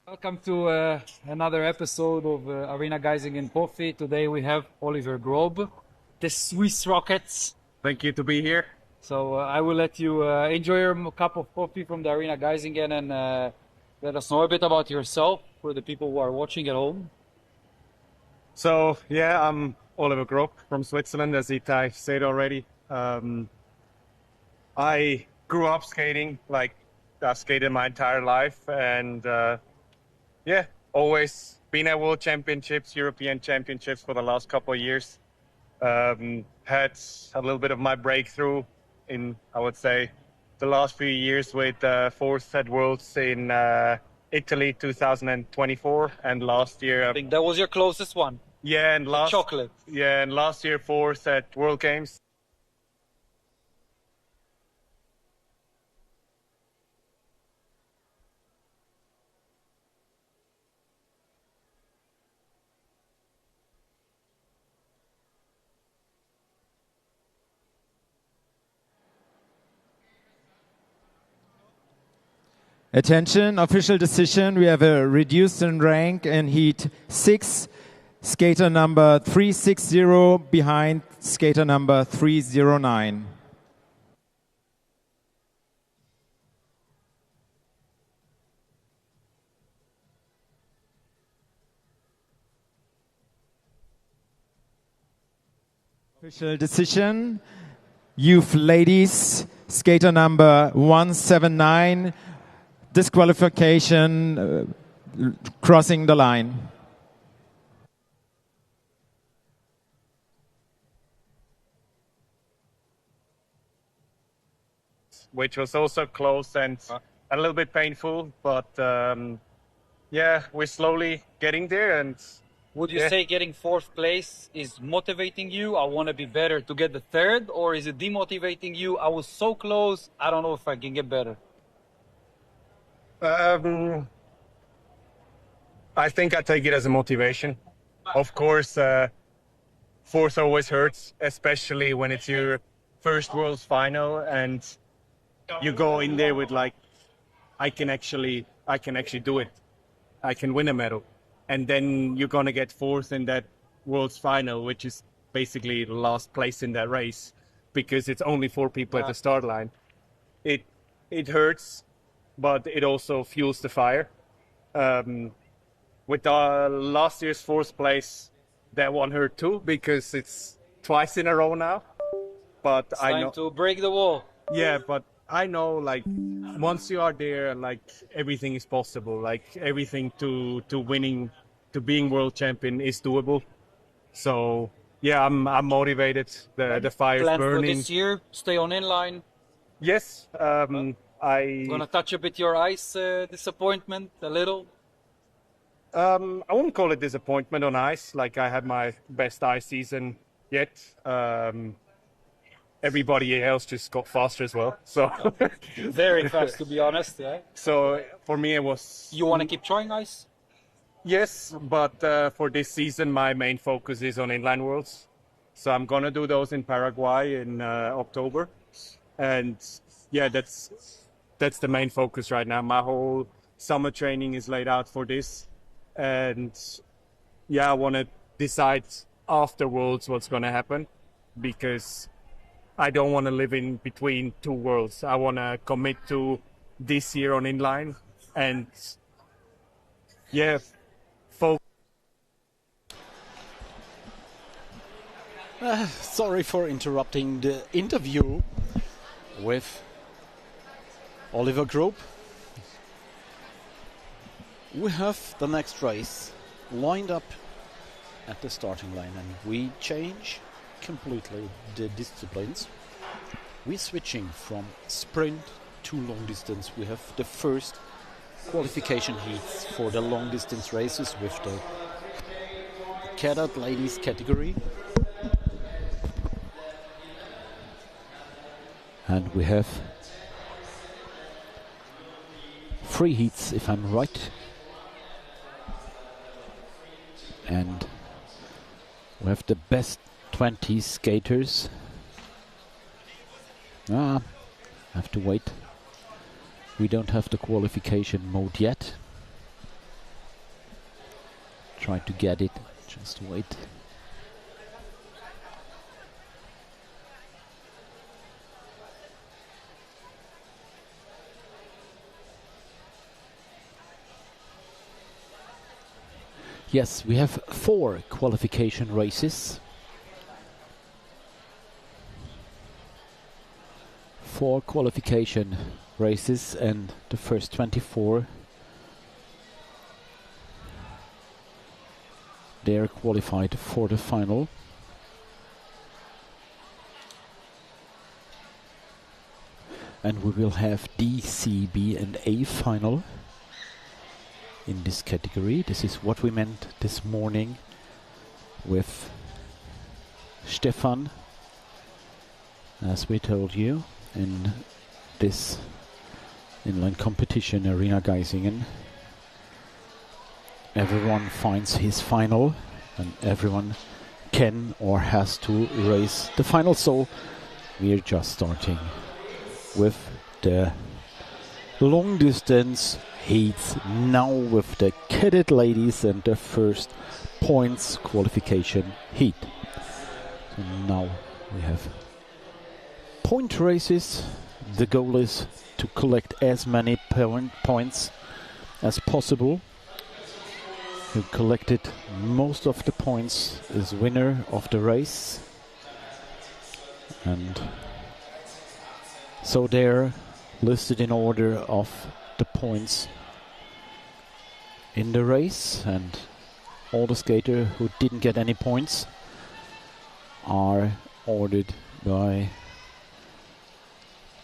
Welcome to another episode of Arena Geisingen Coffee. Today we have Oliver Grob, the Swiss Rockets. Thank you to be here. So I will let you enjoy your cup of coffee from the Arena Geisingen and let us know a bit about yourself for the people who are watching at home. So yeah, I'm Oliver Grob from Switzerland, as Itai said already. I grew up skating, like I've skated my entire life, and yeah, always been at World Championships, European Championships for the last couple of years. Had a little bit of my breakthrough in, I would say, the last few years with fourth at Worlds in Italy 2024, and last year I think that was your closest one. Yeah, and last year fourth at World Games. Attention, official decision. We have a reduced in rank in heat 6. Skater number 360 behind skater number 309. Official decision. Youth ladies, skater number 179. Disqualification, crossing the line. Which was also close and a little bit painful, but yeah, we're slowly getting there. And would you say getting fourth place is motivating you? I want to be better to get the third, or is it demotivating you? I was so close, I don't know if I can get better. I think I take it as a motivation. Of course, fourth always hurts, especially when it's your first World's final and you go in there with like, I can actually do it. I can win a medal. And then you're going to get fourth in that World's final, which is basically the last place in that race because it's only 4 people at the start line. It hurts, but it also fuels the fire. With last year's fourth place, that one hurt too because it's twice in a row now. But it's time to break the wall. Yeah, but I know, like, once you are there, like, everything is possible. Like, everything to winning, to being world champion is doable. So yeah, I'm motivated. The fire's Plan burning. For this year, stay on inline. Yes, I'm gonna touch a bit your ice disappointment a little. I wouldn't call it disappointment on ice. Like, I had my best ice season yet. Everybody else just got faster as well. So very fast, to be honest. Yeah. So for me, it was. You want to keep trying ice? Yes, but for this season, my main focus is on inline worlds. So I'm gonna do those in Paraguay in October, and yeah, that's the main focus right now. My whole summer training is laid out for this, and yeah, I want to decide after Worlds what's gonna happen because I don't want to live in between 2 worlds. I want to commit to this year on inline and yeah, focus. Sorry for interrupting the interview with Oliver Grob. We have the next race lined up at the starting line and we change completely the disciplines. We're switching from sprint to long distance. We have the first qualification heats for the long distance races with the Cadet ladies category. And we have 3 heats, if I'm right. And we have the best 20 skaters. Have to wait. We don't have the qualification mode yet. try to get it. Just wait. Yes, we have 4 qualification races. 4 qualification races, and the first 24 they are qualified for the final. And we will have D, C, B and A final in this category. This is what we meant this morning with Stefan, as we told you, in this inline competition arena Geisingen. Everyone finds his final and everyone can or has to race the final, so we're just starting with the long distance heats now with the Cadet ladies and the first points qualification heat. So now we have point races. The goal is to collect as many points as possible. Who collected most of the points is winner of the race. And so they're listed in order of the points in the race, and all the skaters who didn't get any points are ordered by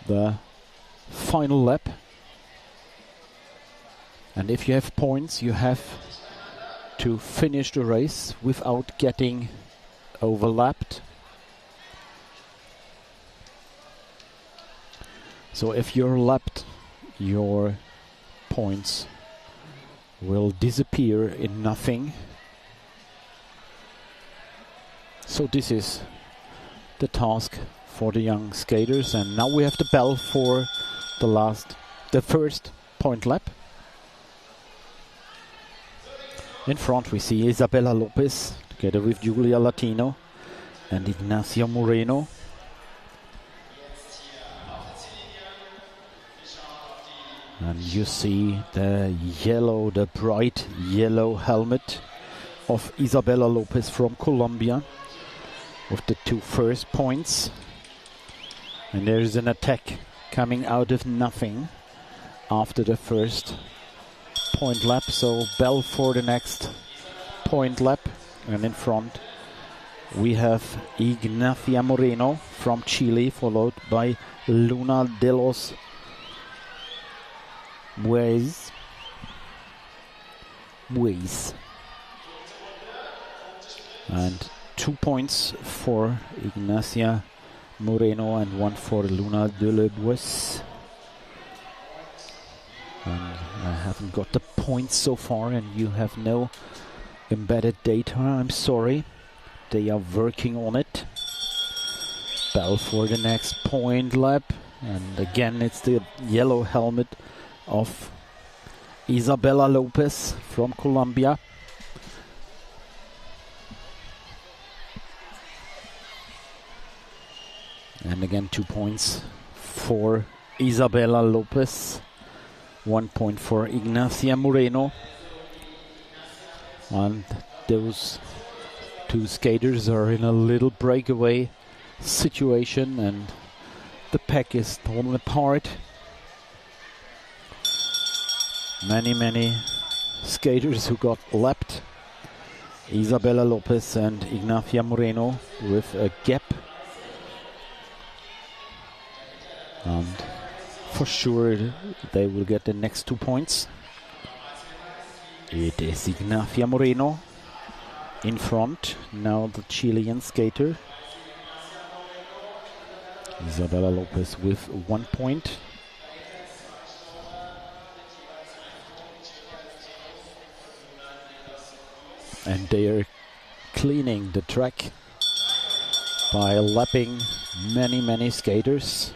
the final lap. And if you have points, you have to finish the race without getting overlapped. So if you're lapped, your points will disappear in nothing. So this is the task for the young skaters, and now we have the bell for the first point lap. In front we see Isabella Lopez together with Julia Latino and Ignacia Moreno. And you see the bright yellow helmet of Isabella Lopez from Colombia with the 2 first points. And there is an attack coming out of nothing after the first point lap. So bell for the next point lap. And in front we have Ignacia Moreno from Chile, followed by Luna de los Bues. And 2 points for Ignacia Moreno and 1 for Luna de los Bues. And I haven't got the points so far, and you have no embedded data. I'm sorry. They are working on it. Bell for the next point lap. And again, it's the yellow helmet of Isabella Lopez from Colombia. And again, 2 points for Isabella Lopez. 1 point for Ignacia Moreno. And those 2 skaters are in a little breakaway situation, and the pack is torn apart. Many skaters who got lapped. Isabella Lopez and Ignacia Moreno with a gap. And for sure they will get the next 2 points. It is Ignacia Moreno in front, now the Chilean skater. Isabella Lopez with 1 point. And they are cleaning the track by lapping many skaters.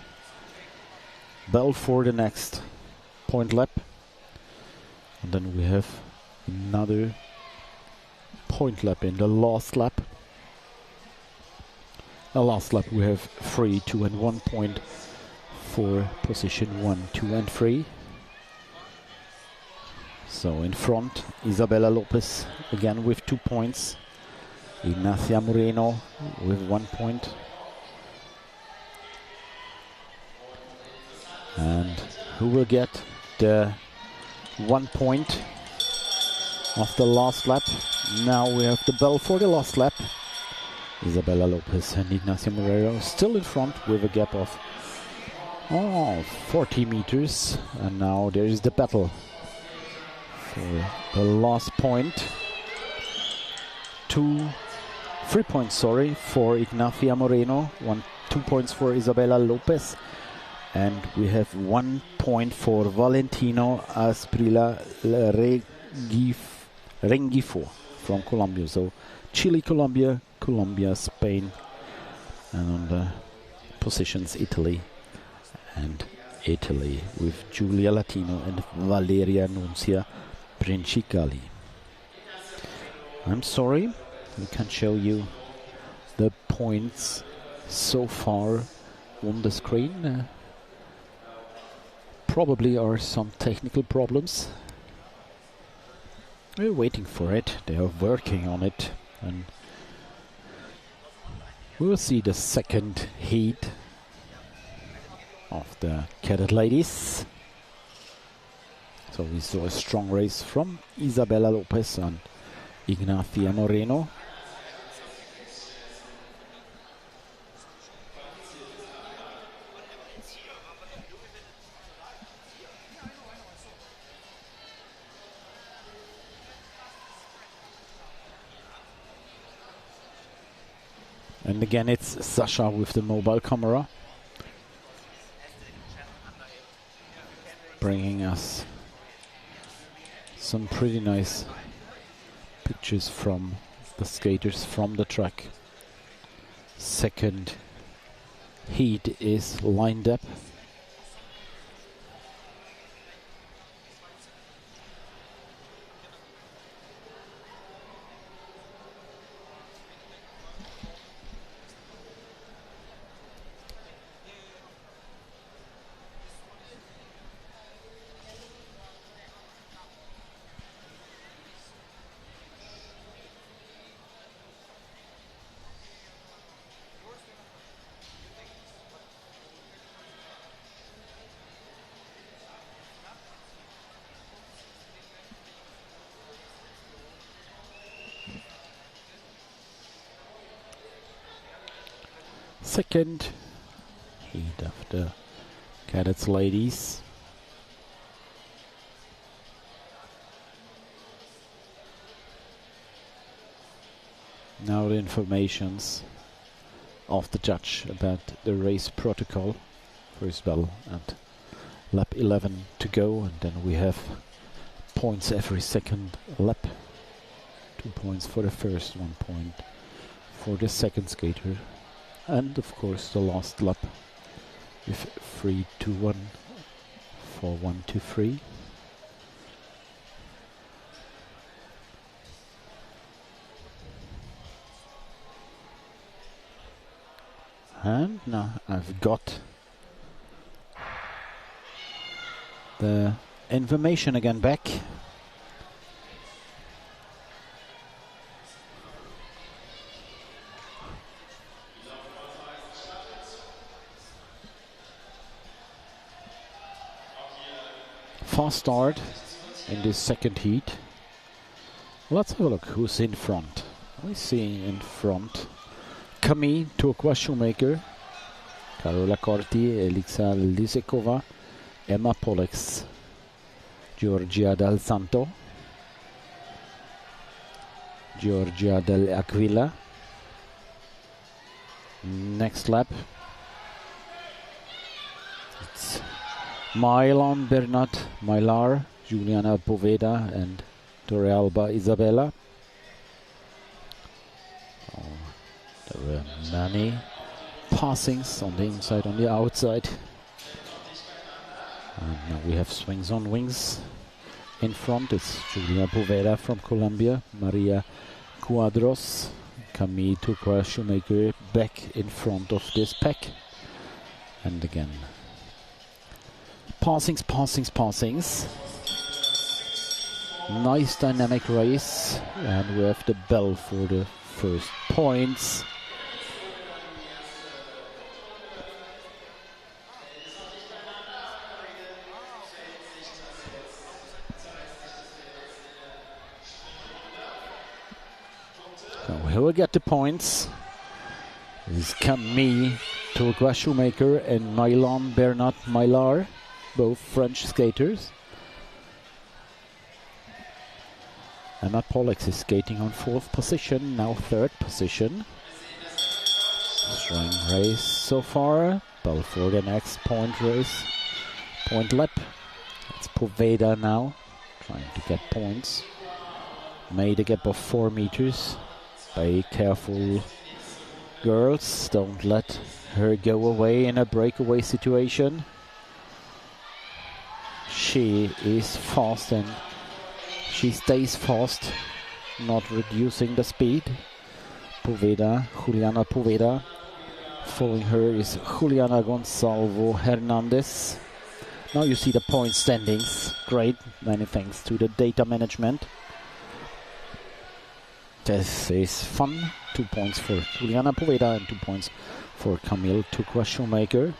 Bell for the next point lap. And then we have another point lap in the last lap. The last lap we have 3, 2 and 1 point for position 1, 2 and 3. So in front, Isabella Lopez again with 2 points. Ignacia Moreno with 1 point. And who will get the 1 point of the last lap? Now we have the bell for the last lap. Isabella Lopez and Ignacia Moreno still in front with a gap of 40 meters. And now there is the battle for the last point. 3 points, sorry, for Ignacia Moreno, 2 points for Isabella Lopez, and we have 1 point for Valentino Asprilla Rengifo from Colombia. So Chile, Colombia, Colombia, Spain, and on the positions Italy and Italy with Giulia Latino and Valeria Nuncia Princicali. I'm sorry, we can't show you the points so far on the screen. Probably are some technical problems. We're waiting for it. They are working on it, and we will see the second heat of the Cadet ladies. So we saw a strong race from Isabella Lopez and Ignacia Moreno. And again it's Sasha with the mobile camera, bringing us some pretty nice pictures from the skaters from the track. Second heat is lined up. Second heat of the Cadets ladies. Now the informations of the judge about the race protocol. First bell and lap 11 to go, and then we have points every second lap. 2 points for the first, 1 point for the second skater. And of course the last lap with 3, 2, 1 for 1, 2, 3. And now I've got the information again back. Fast start in this second heat. Let's have a look who's in front. We see in front Camille Turqua Shoemaker, Carola Corti, Elisa Lisekova, Emma Polex, Georgia Del Santo, Georgia Del Aquila. Next lap, it's Mylon Bernat Mylar, Juliana Poveda and Torrealba Isabella. Oh, there were many passings on the inside, on the outside. And now we have swings on wings. In front it's Julia Poveda from Colombia, Maria Quadros. Camille took Shoemaker back in front of this pack. And again. Passings. Nice dynamic race. And we have the bell for the first points. So here we get the points. This is Camille Turquoise Shoemaker and Milan Bernard Maillard, both French skaters. Anna Pollux is skating on 4th position, now 3rd position. Strong race so far. Bell for the next point race. Point lap. It's Poveda now, trying to get points. Made a gap of 4 meters. Be careful, girls. Don't let her go away in a breakaway situation. She is fast and she stays fast, not reducing the speed. Poveda, Juliana Poveda. Following her is Juliana Gonzalo Hernandez. Now you see the point standings. Great, many thanks to the data management. This is fun. 2 points for Juliana Poveda and 2 points for Camille Turquoise Shoemaker.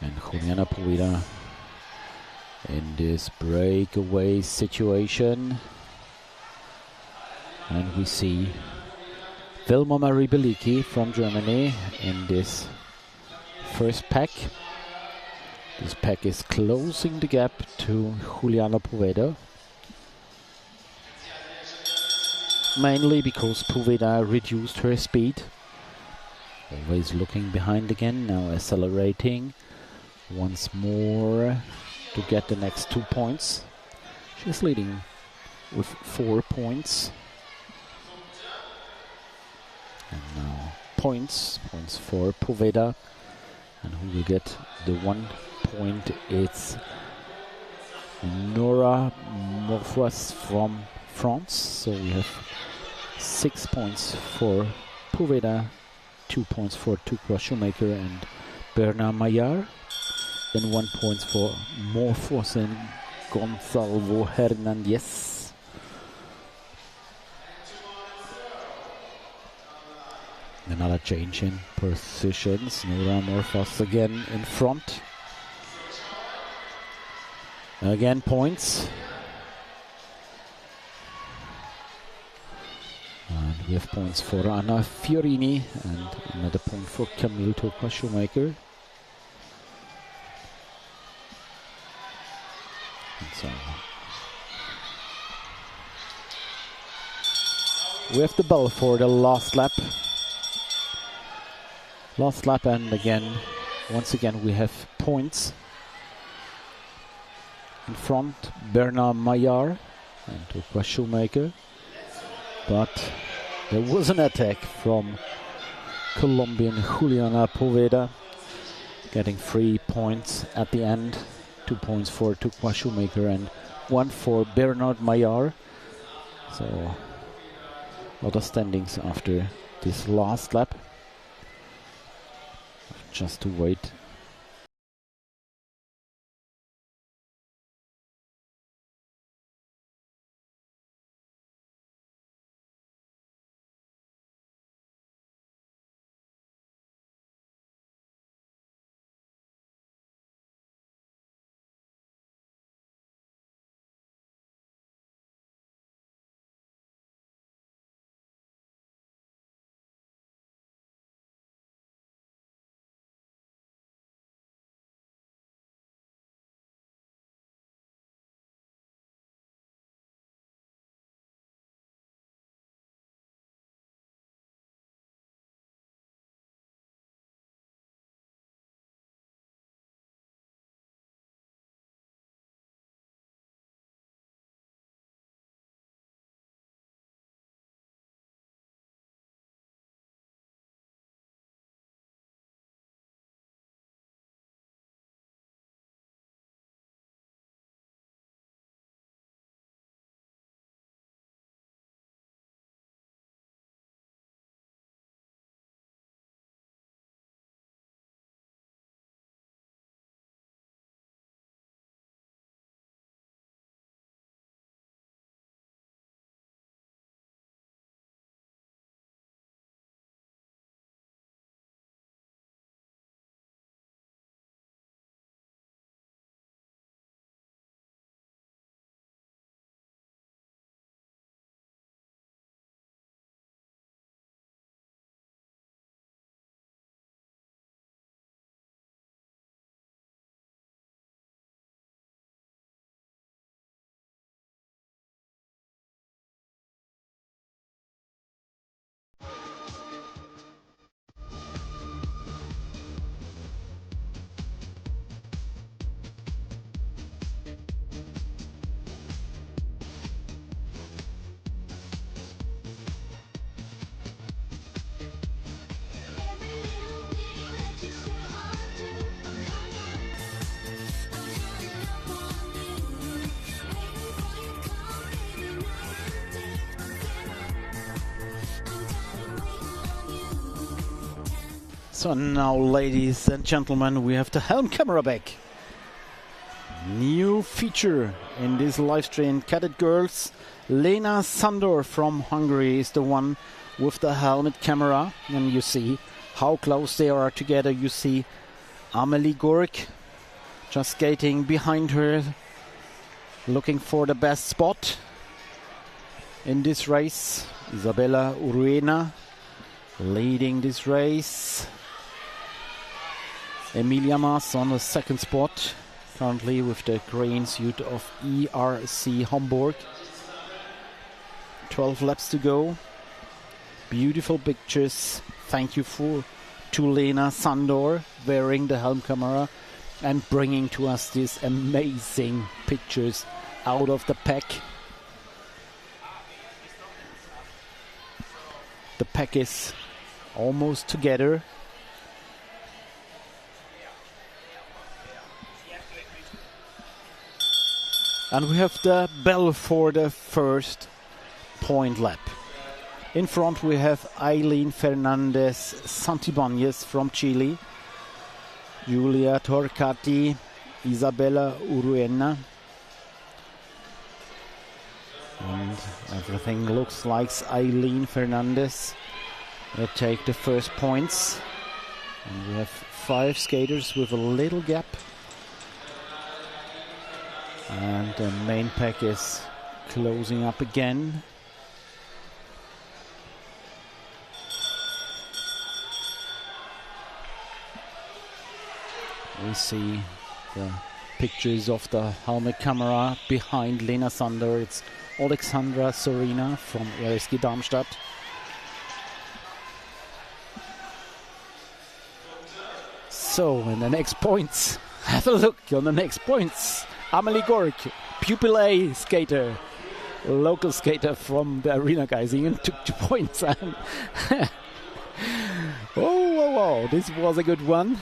And Juliana Poveda in this breakaway situation. And we see Vilma Marie Beliki from Germany in this first pack. This pack is closing the gap to Juliana Poveda. Mainly because Poveda reduced her speed. Always looking behind again, now accelerating once more to get the next 2 points. She's leading with 4 points. And now points for Poveda. And who will get the 1 point? It's Nora Morfois from France. So we have 6 points for Poveda, 2 points for Turquoise Shoemaker and Bernard Maillard, and 1 point for Morfois and Gonzalo Hernandez. Another change in positions. Nora Morfois again in front. Again points. And we have points for Anna Fiorini and another point for Camille Turquoise Shoemaker. And so we have the bell for the last lap. Last lap, and again, once again we have points. In front, Bernard Maillard and Turquoise Shoemaker. But there was an attack from Colombian Juliana Poveda, getting 3 points at the end. 2 points for Turquoise Shoemaker and 1 for Bernard Maillard. So, a lot of standings after this last lap. Just to wait So now, ladies and gentlemen, we have the helm camera back. New feature in this live stream. Cadet girls. Lena Sandor from Hungary is the one with the helmet camera. And you see how close they are together. You see Amelie Gork just skating behind her, looking for the best spot in this race. Isabella Uruena leading this race. Emilia Maas on the second spot, currently with the green suit of ERC Hamburg. 12 laps to go. Beautiful pictures. Thank you to Lena Sandor wearing the helm camera and bringing to us these amazing pictures out of the pack. The pack is almost together. And we have the bell for the first point lap. In front we have Aileen Fernandez Santibáñez from Chile, Julia Torcati, Isabella Uruena. And everything looks like Aileen Fernandez will take the first points. And we have 5 skaters with a little gap. And the main pack is closing up again. We see the pictures of the helmet camera behind Lena Sandor. It's Alexandra Sorina from RSG Darmstadt. So, in the next points, have a look on the next points. Amelie Gork, Pupil A skater, local skater from the Arena Geisingen, took 2 points. Oh, this was a good one.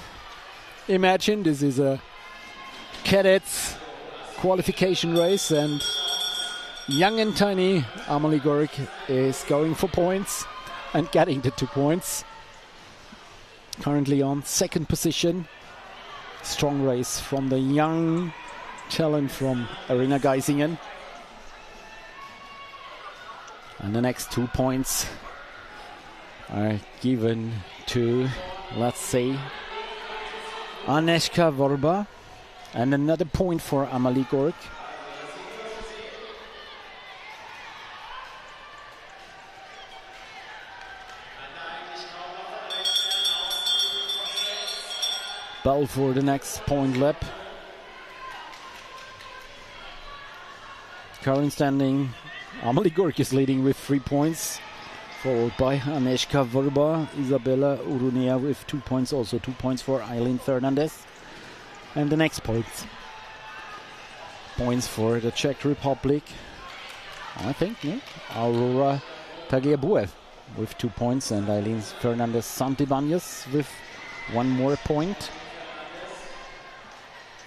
Imagine this is a cadets qualification race and young and tiny Amelie Gork is going for points and getting the 2 points. Currently on second position. Strong race from the young talent from Arena Geisingen. And the next 2 points are given to, let's say, Agnieszka Worba, and another point for Amelie Gork. Bell for the next point lap. Current standing, Amelie Gork is leading with 3 points, followed by Agnieszka Worba, Isabella Urunia with 2 points, also 2 points for Aileen Fernandez. And the next points for the Czech Republic, I think, yeah? Aurora Tagliabue with 2 points, and Aileen Fernandez Santibáñez with 1 more point.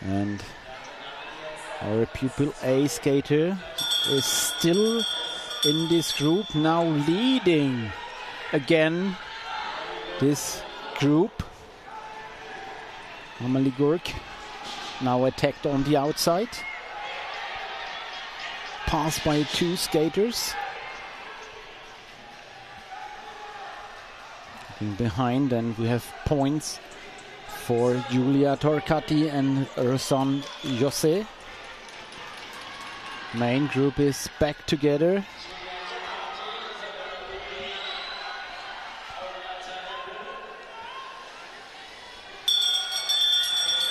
And our Pupil A skater is still in this group, now leading again this group. Amelie Gork now attacked on the outside, passed by 2 skaters. Looking behind, and we have points for Julia Torcati and Rosan Jose. Main group is back together.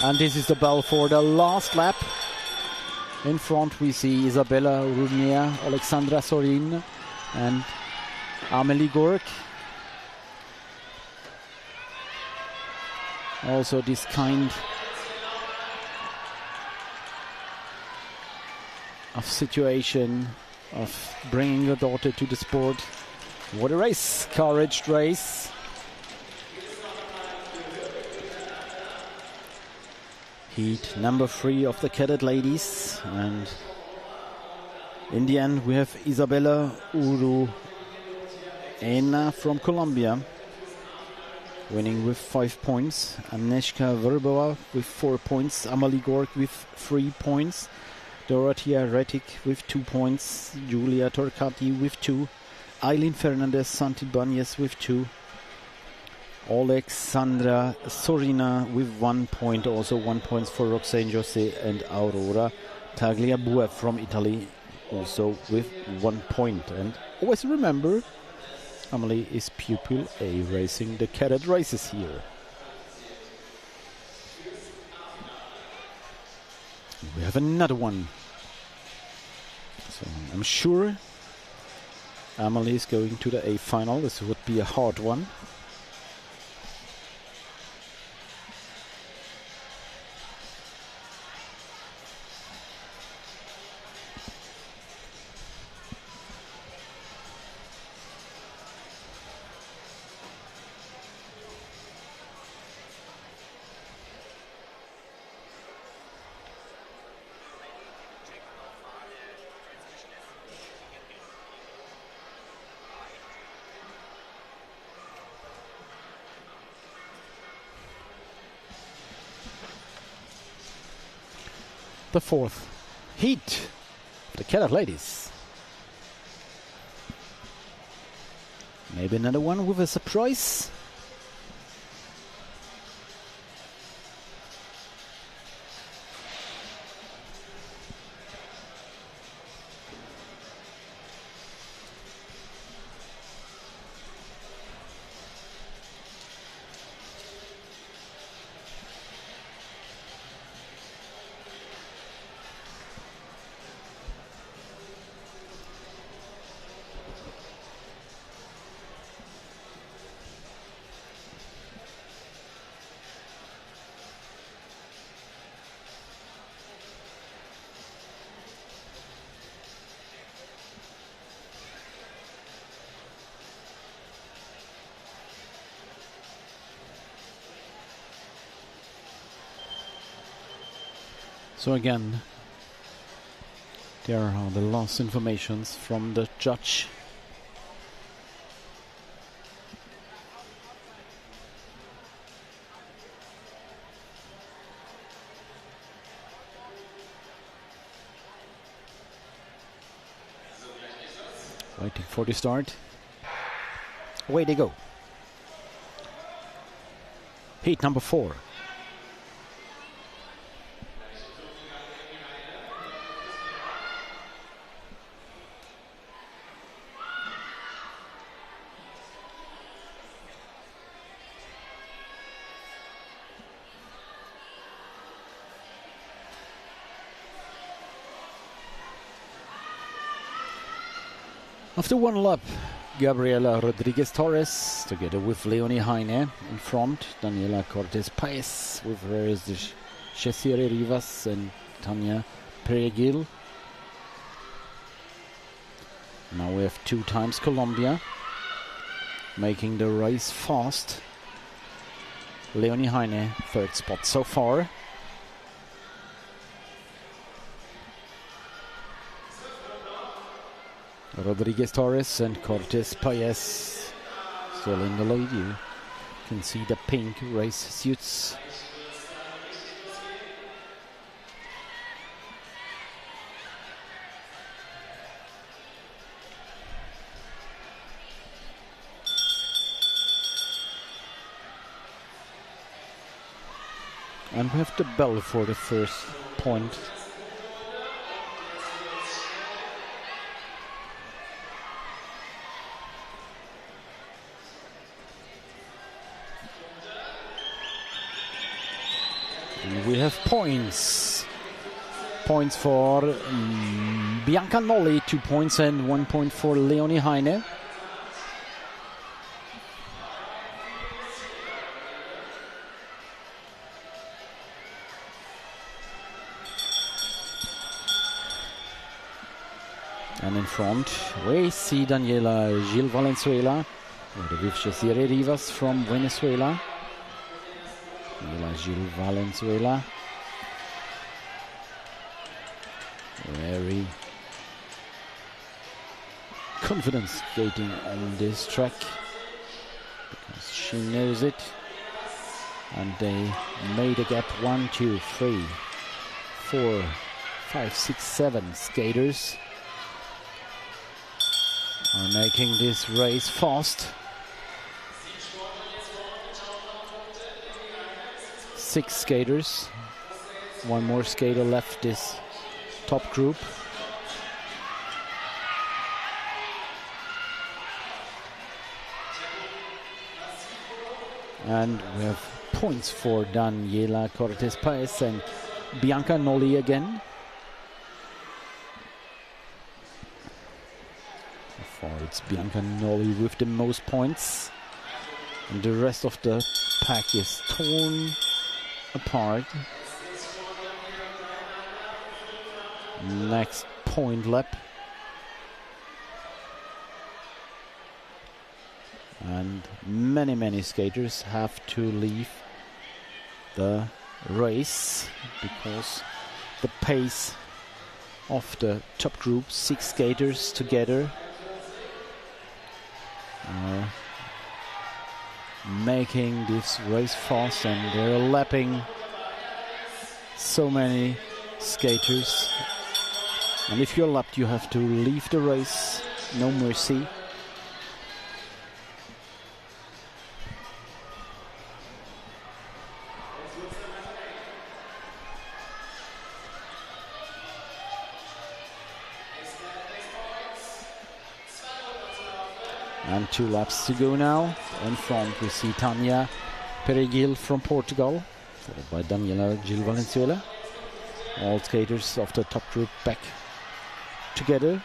And this is the bell for the last lap. In front we see Isabella Urunia, Alexandra Sorin and Amelie Gork. Also this kind of situation of bringing your daughter to the sport. What a race, courage race. Heat number 3 of the cadet ladies, and in the end we have Isabella Uruena from Colombia winning with 5 points. Agnieszka Verbova with 4 points. Amalie Gork with 3 points. Dorothea Retic with 2 points. Julia Torcati with 2. Eileen Fernandez Santibanez with 2. Alexandra Sorina with 1 point. Also 1 point for Roxane Jose and Aurora Tagliabue from Italy. Also with 1 point. And always remember, Amalie is pupil A racing the Cadet races here. We have another one. So I'm sure Amalie is going to the A final. This would be a hard one. The fourth heat of the Cadet ladies. Maybe another one with a surprise. So again, there are the last informations from the judge. Waiting for the start. Away they go. Heat number 4. After one lap, Gabriela Rodriguez Torres together with Leonie Heine in front, Daniela Cortez Paez with Cesare Rivas and Tanya Peregil. Now we have 2 times Colombia, making the race fast. Leonie Heine, 3rd spot so far. Rodriguez Torres and Cortez Paez still in the lead. You can see the pink race suits. And we have the bell for the first point. We have points. Points for Bianca Nolli, 2 points, and 1 point for Leonie Heine. And in front, we see Daniela Gil Valenzuela with Cesare Rivas from Venezuela. Daniela Gil Valenzuela. Very confident skating on this track because She knows it. And they made a gap. 1, 2, 3, 4, 5, 6, 7 skaters are making this race fast. 6 skaters. One more skater left this top group. And we have points for Daniela Cortes Paez and Bianca Nolli again. So far it's Bianca Nolli with the most points. And the rest of the pack is torn apart. Next point lap. And many skaters have to leave the race because the pace of the top group, 6 skaters together, are making this race fast, and they're lapping so many skaters. And if you're lapped, you have to leave the race, no mercy. And 2 laps to go now. In front we see Tanja Peregil from Portugal, followed by Daniela Gil Valenzuela. All skaters of the top group back together.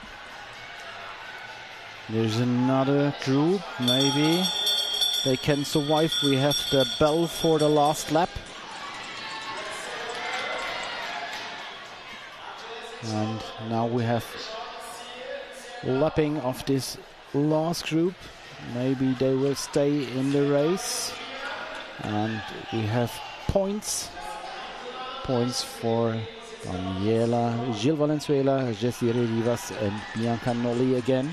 There's another group, maybe they can survive. We have the bell for the last lap. And now we have lapping of this last group. Maybe they will stay in the race. And we have points for Daniela Gil Valenzuela, Jessie Rivas and Bianca Nolli again.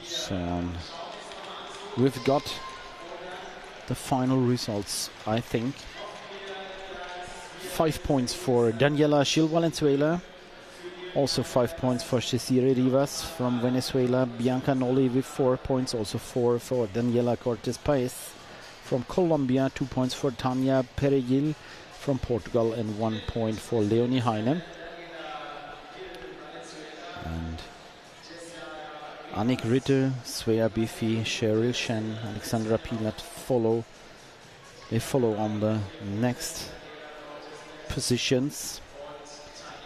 So we've got the final results, I think. 5 points for Daniela Gil Valenzuela. Also 5 points for Cecilia Rivas from Venezuela. Bianca Nolli with 4 points. Also 4 for Daniela Cortes Paez from Colombia. 2 points for Tanja Peregil from Portugal. And 1 point for Leonie Heine. And Annick Ritter, Svea Biffy, Cheryl Shen, Alexandra Pilat follow. They follow on the next positions,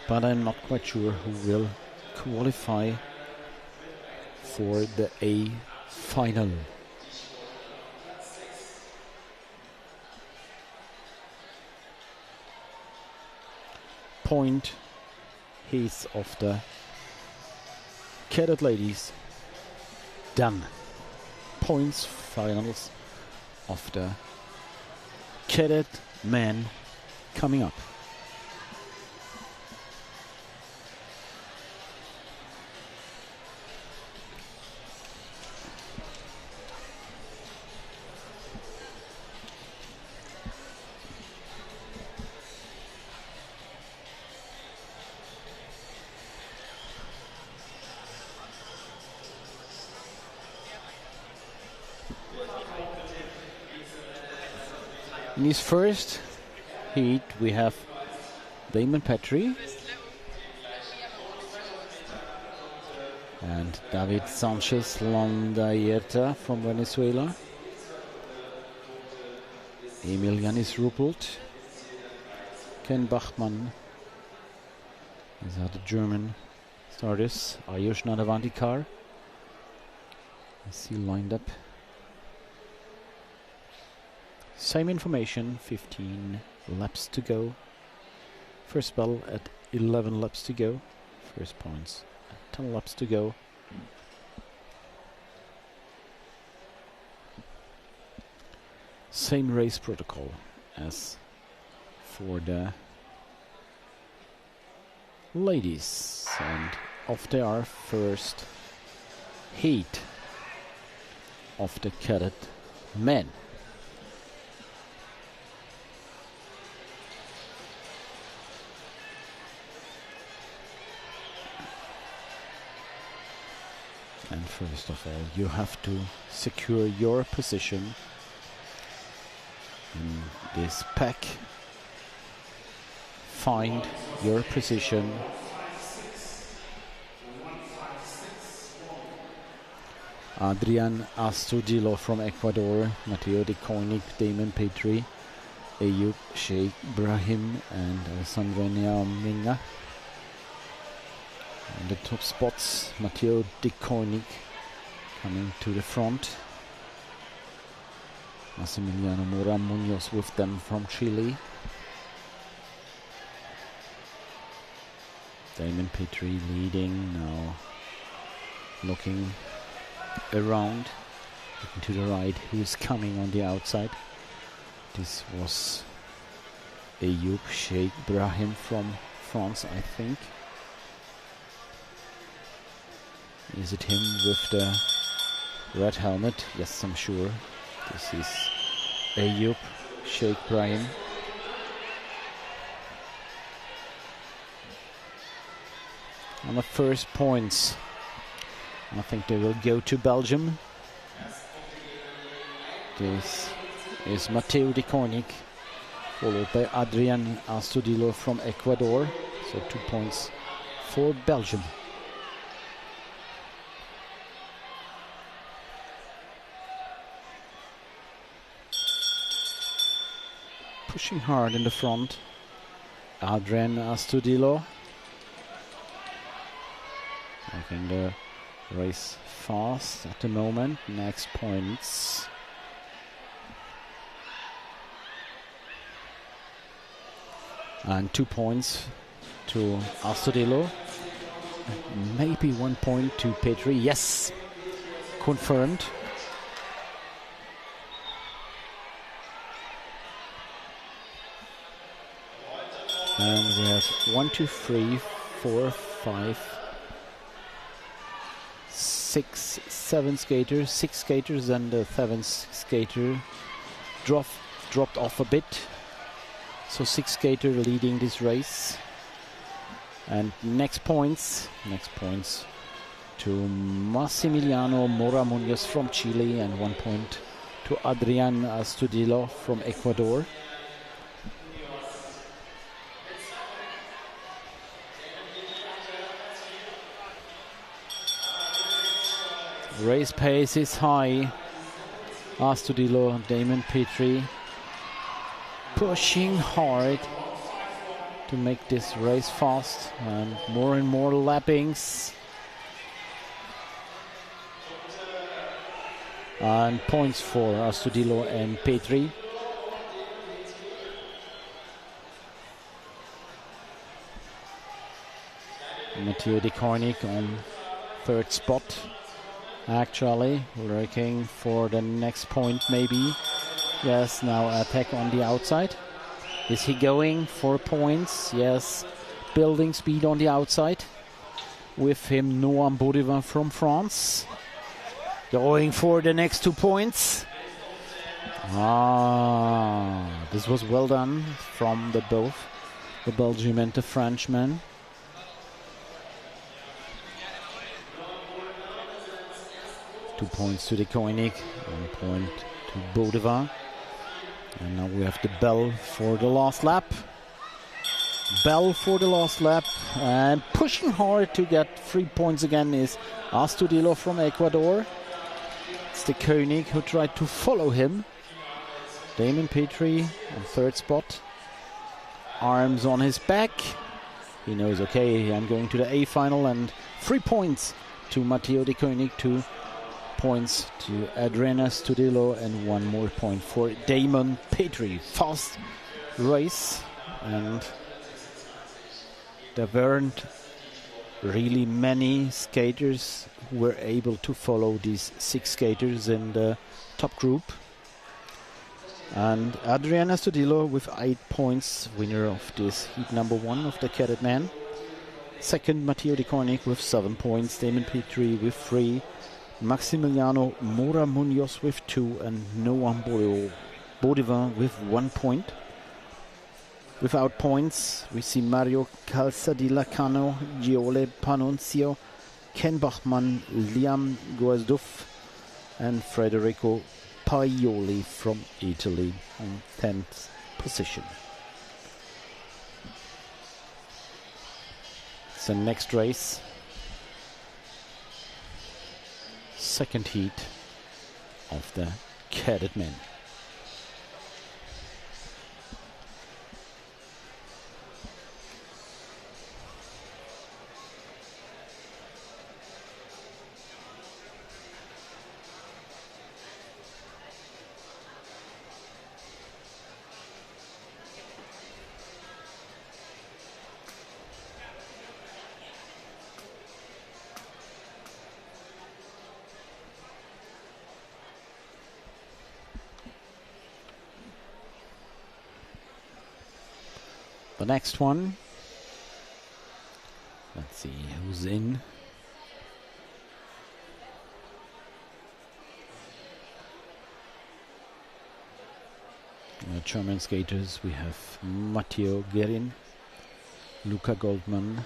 but I'm not quite sure who will qualify for the A final. Point heats of the Cadet ladies done. Points finals of the Cadet men coming up. In his first heat, we have Damon Petrie and David Sanchez Landayerta from Venezuela, Emil Janis Ruppelt, Ken Bachmann. These are the German starters. Ayush Nadavantikar. I see lined up. Same information, 15 laps to go. First bell at 11 laps to go. First points at 10 laps to go. Same race protocol as for the ladies, and off they are, first heat of the cadet men. And first of all, you have to secure your position in this pack. Find your position. Adrian Astudillo from Ecuador, Matteo De Koenig, Damon Petrie, Ayub Sheikh Brahim, and Sandrenia Minga. And the top spots, Matteo De Koenig coming to the front. Massimiliano Mora Munoz with them from Chile. Damon Petrie leading now, looking around, looking to the right, who's coming on the outside. This was Ayub Sheikh Brahim from France, I think. Is it him with the red helmet? Yes, I'm sure. This is Ayub Sheikh Brahim. On the first points, I think they will go to Belgium. This is Matteo De Koenig, followed by Adrian Astudillo from Ecuador. So 2 points for Belgium. Pushing hard in the front, Adrian Astudillo. Making the race fast at the moment. Next points. And 2 points to Astudillo. Maybe 1 point to Petrie. Yes, confirmed. And we have 1, 2, 3, 4, 5, 6, 7 skaters, 6 skaters, and the 7th skater dropped off a bit. So 6 skater leading this race. And next points to Massimiliano Mora Munoz from Chile, and 1 point to Adrian Astudillo from Ecuador. Race pace is high. Astudillo, Damon Petrie pushing hard to make this race fast, and more lappings. And points for Astudillo and Petrie. Matteo De Koenig on 3rd spot. Actually, looking for the next point maybe. Yes, now attack on the outside. Is he going for points? Yes, building speed on the outside. With him, Noam Baudivin from France. Going for the next 2 points. This was well done from both the Belgian and the Frenchman. Two points to De Koenig, 1 point to Baudivin. And now we have the bell for the last lap. Bell for the last lap, and pushing hard to get 3 points again is Astudillo from Ecuador. It's De Koenig who tried to follow him. Damon Petrie on 3rd spot. Arms on his back. He knows, okay, I'm going to the A final, and 3 points to Matteo De Koenig, 2 points to Adrian Astudillo, and 1 more point for Damon Petrie. Fast race, and there weren't really many skaters who were able to follow these 6 skaters in the top group. And Adriana Studillo with 8 points, winner of this heat number 1 of the Cadet men. Second, Matteo Di Koenig with 7 points, Damon Petrie with 3, Maximiliano Mora Munoz with 2, and Noam Bodivin with 1 point. Without points, we see Mario Calzadilla-Cano, Giole Panunzio, Ken Bachmann, Liam Guasduf, and Federico Paioli from Italy on 10th position. The next race, second heat of the Cadet men. The next one, let's see who's in. German skaters, we have Matteo Gerin, Luca Goldman,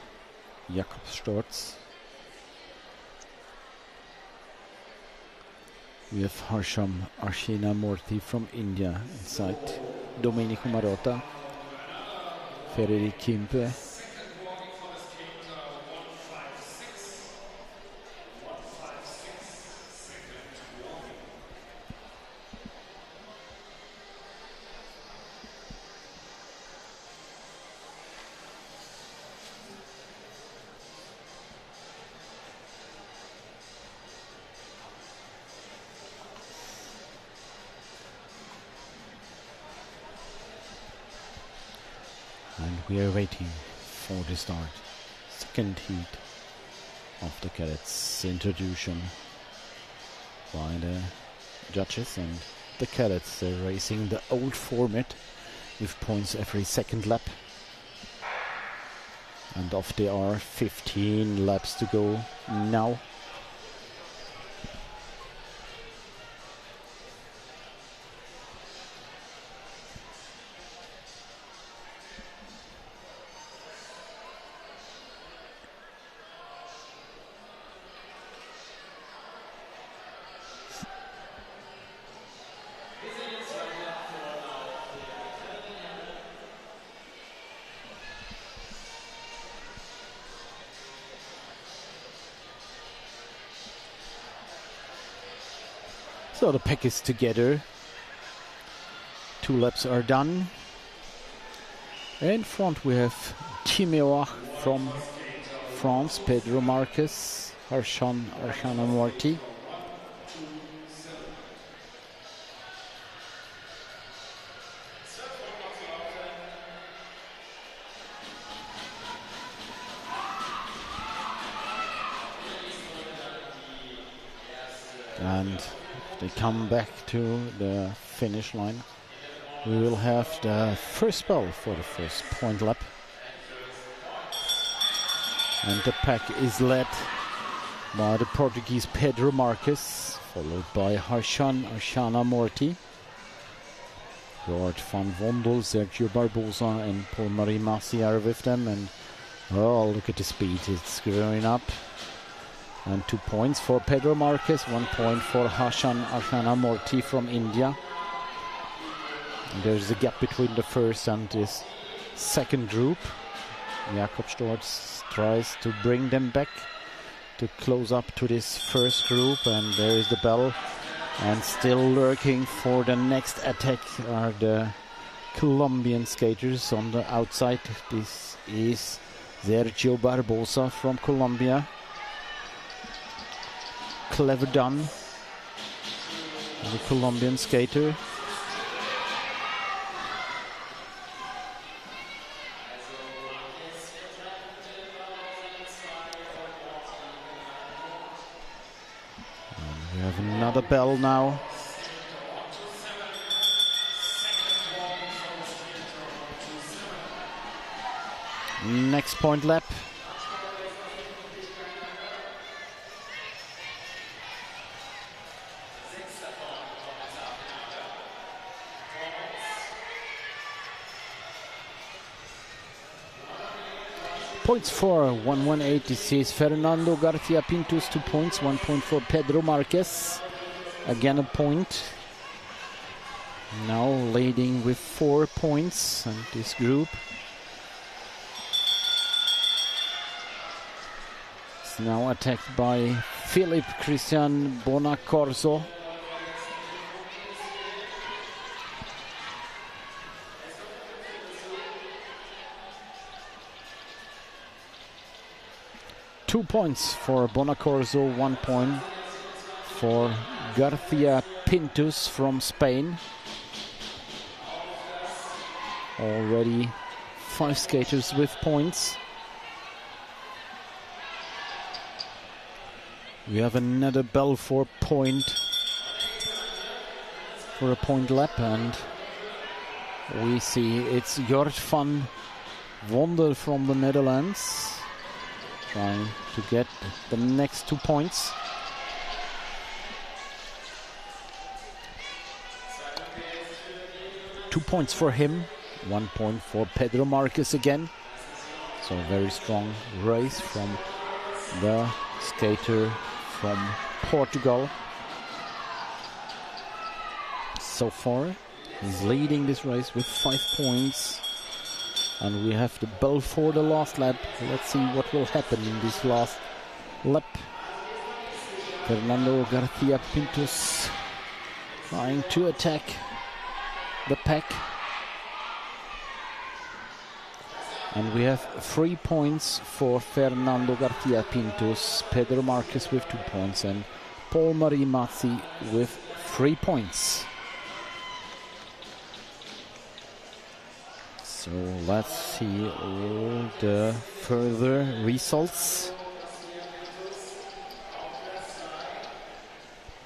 Jakob Storz. We have Harsham Arshinamurthy from India inside, Domenico Marotta, Ferreri Kimpe, and we are waiting for the start. Second heat of the Cadets introduction by the judges, and the Cadets are racing the old format with points every second lap. And off there are 15 laps to go now. So the pack is together. 2 laps are done. In front we have Timeo from France, Pedro Marquez, Arshana Morty. And they come back to the finish line. We will have the first bell for the first point lap. And the pack is led by the Portuguese Pedro Marques, followed by Arshana Morty, George van Wondel, Sergio Barbosa, and Paul-Marie Massi are with them. And oh, look at the speed, it's growing up. And 2 points for Pedro Marquez, 1 point for Arshana Morty from India. And there's a gap between the first and this second group. Jakob Storz tries to bring them back to close up to this first group, and there is the bell. And still lurking for the next attack are the Colombian skaters on the outside. This is Sergio Barbosa from Colombia. Clever done, the Colombian skater. And we have another bell now. Next point lap. Points for 118. This is Fernando Garcia Pintos, 2 points. 1 point for Pedro Marquez. Again a point. Now leading with 4 points in this group. It's now attacked by Philip Christian Bonacorso. Two points for Bonacorso, 1 point for Garcia Pintus from Spain. Already 5 skaters with points. We have another bell for a point lap, and we see it's Jort van Wonder from the Netherlands trying to get the next 2 points. Two points for him, 1 point for Pedro Marquez again. So very strong race from the skater from Portugal. So far, he's leading this race with 5 points. And we have the bell for the last lap. Let's see what will happen in this last lap. Fernando Garcia Pintos trying to attack the pack. And we have 3 points for Fernando Garcia Pintos, Pedro Marquez with 2 points, and Paul Marie Mazzi with 3 points. So let's see all the further results.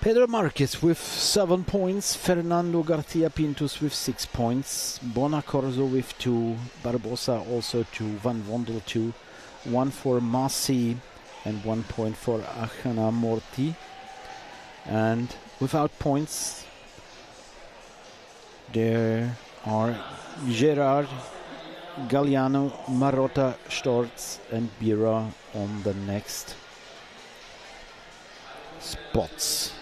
Pedro Marquez with 7 points, Fernando Garcia Pintos with 6 points, Bonacorso with 2, Barbosa also 2, Van Wondel 2, 1 for Massi and 1 point for Achana Morti. And without points, there are Gerard, Galliano, Marotta, Storz and Bira on the next spots.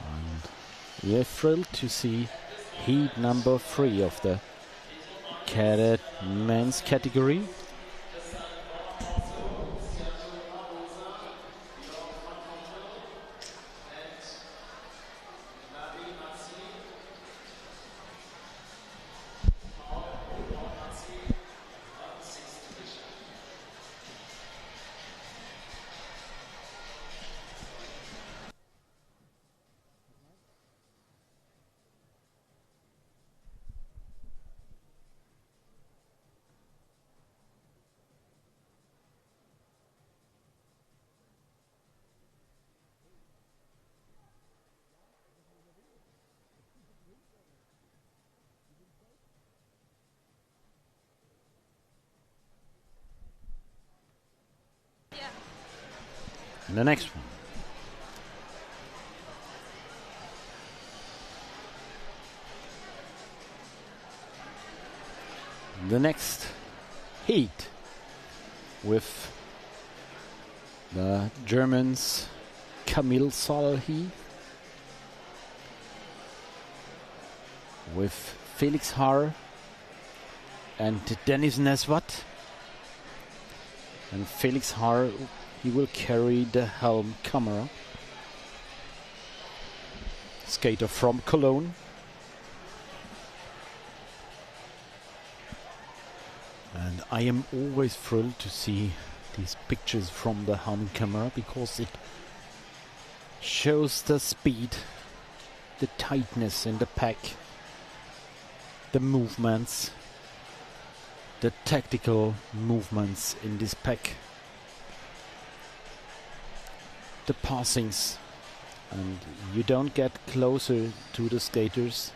And we are thrilled to see heat number 3 of the Cadet men's category. And the next one. The next heat with the Germans Camille Salahi, with Felix Haar and Dennis Nesvat. And Felix Haar, he will carry the helm camera. Skater from Cologne. And I am always thrilled to see these pictures from the helm camera, because it shows the speed, the tightness in the pack, the movements, the tactical movements in this pack, the passings, And you don't get closer to the skaters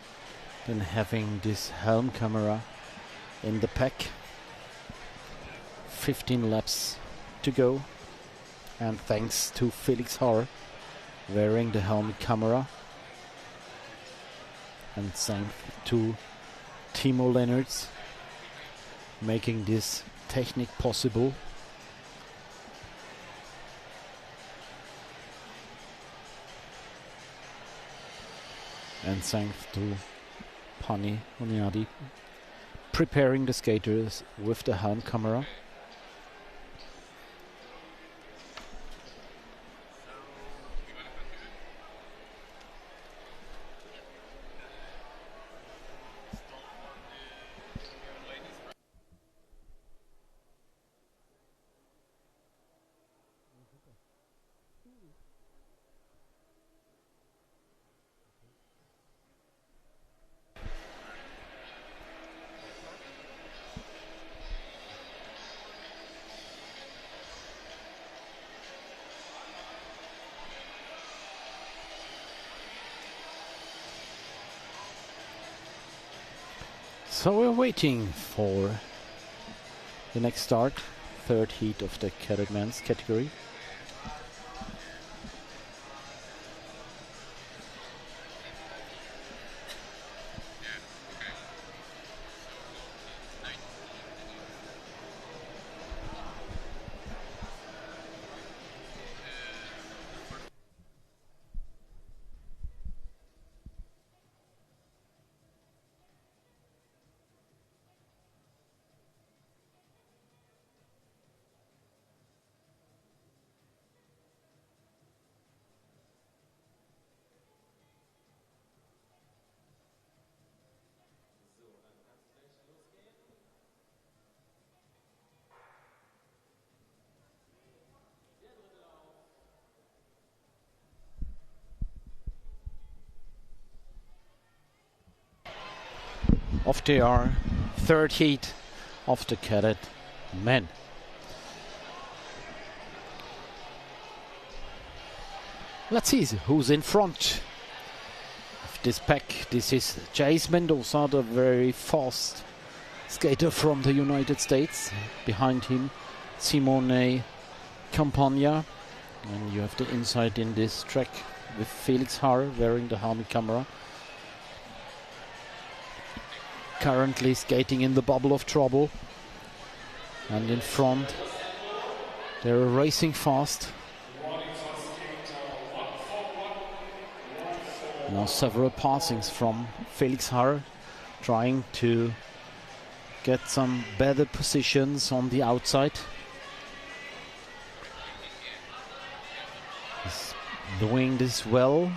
than having this helm camera in the pack. 15 laps to go, and thanks to Felix Haar wearing the helmet camera, and thanks to Timo Lennartz making this technique possible. And thanks to Pani Oniadi preparing the skaters with the helm camera. So we're waiting for the next start, third heat of the Cadet men's category. Off to our third heat of the Cadet men. Let's see who's in front of this pack. This is Jace Mendoza, the very fast skater from the United States. Behind him, Simone Campagna. And you have the insight in this track with Felix Haar wearing the helmet camera. Currently skating in the bubble of trouble, and in front they're racing fast. Now several passings from Felix Haar, trying to get some better positions on the outside. He's doing this well.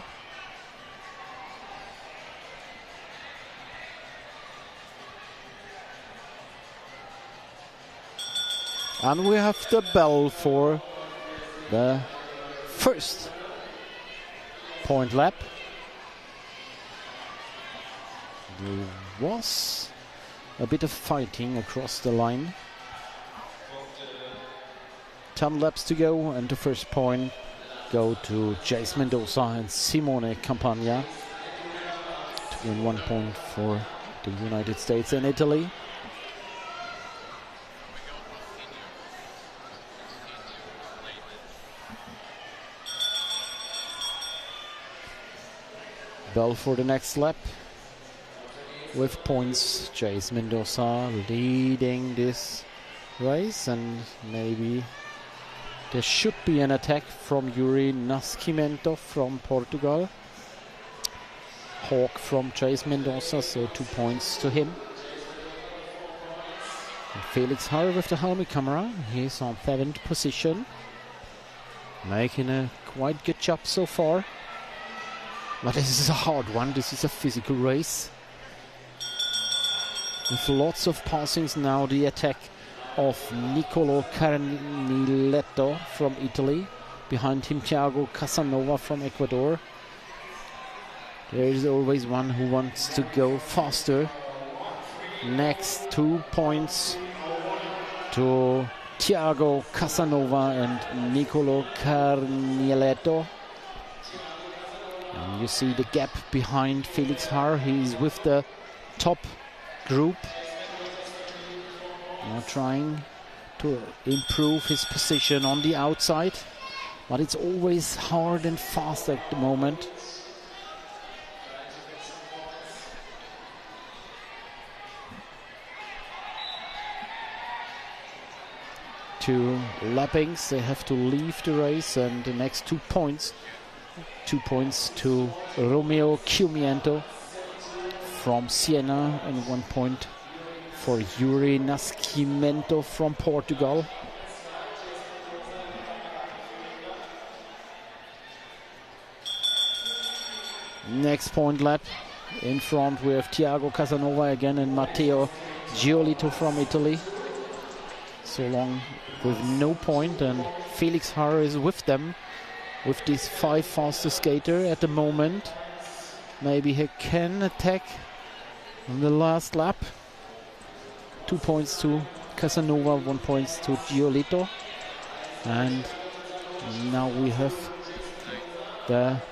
And we have the bell for the first point lap. There was a bit of fighting across the line. 10 laps to go, and the first point go to Jace Mendoza and Simone Campagna to win 1 point for the United States and Italy. Bell for the next lap with points. Jace Mendoza leading this race, and maybe there should be an attack from Yuri Nascimento from Portugal. Hawk from Jace Mendoza, so 2 points to him. And Felix Haar with the helmet camera, he's on 7th position, making a quite good job so far. But this is a hard one, this is a physical race. With lots of passings now, the attack of Nicolo Carniletto from Italy. Behind him, Thiago Casanova from Ecuador. There is always one who wants to go faster. Next 2 points to Thiago Casanova and Nicolo Carniletto. And you see the gap behind Felix Haar. He's with the top group. Now trying to improve his position on the outside. But it's always hard and fast at the moment. Two lappings, they have to leave the race, and the next 2 points. 2 points to Romeo Cumiento from Siena, and 1 point for Yuri Nascimento from Portugal. Next point lap. In front we have Thiago Casanova again and Matteo Giolito from Italy. So long with no point, and Felix Haar is with them, with this 5 fastest skater at the moment. Maybe he can attack on the last lap. 2 points to Casanova, 1 point to Giolito. And now we have the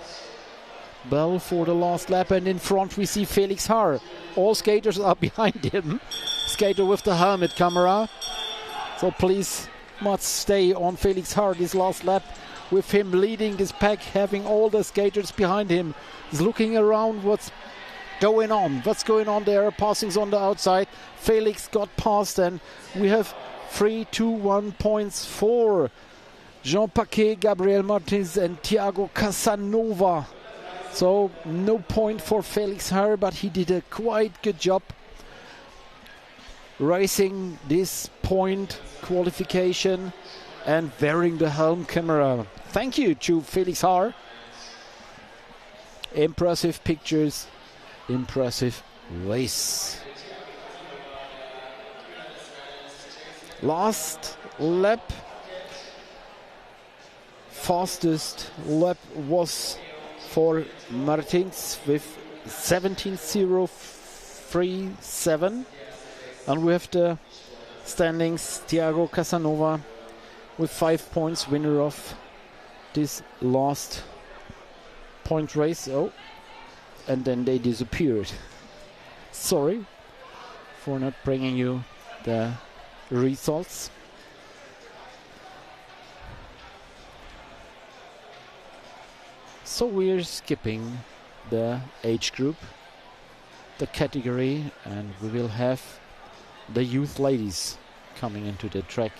bell for the last lap, and in front we see Felix Haar. All skaters are behind him. Skater with the helmet camera. So please must stay on Felix Haar this last lap, with him leading this pack, having all the skaters behind him. He's looking around what's going on. What's going on there? Passings on the outside. Felix got past, and we have 3, 2, 1 points for Jean Paquet, Gabriel Martins and Thiago Casanova. So no point for Felix Haar, but he did a quite good job racing this point qualification and wearing the helm camera. Thank you to Felix Haar. Impressive pictures, impressive race. Last lap. Fastest lap was for Martins with 17:037, and we have the standings. Thiago Casanova with 5 points, winner of this last point race. Oh, and then they disappeared. Sorry for not bringing you the results. So we're skipping the age group, the category, and we will have the youth ladies coming into the track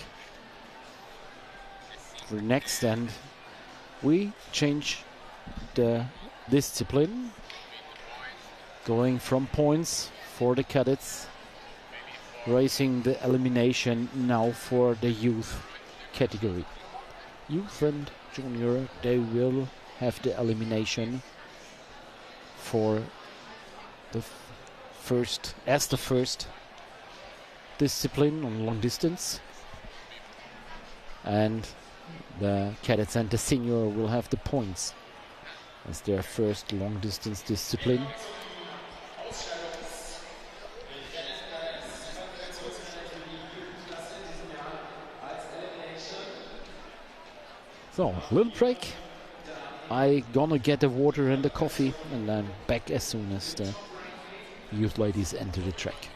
for next, and we change the discipline, going from points for the cadets, racing the elimination now for the youth category. Youth and junior, they will have the elimination for the first discipline on long distance, and the cadets and the senior will have the points as their first long distance discipline. So, little break. I gonna get the water and the coffee, and then back as soon as the youth ladies enter the track.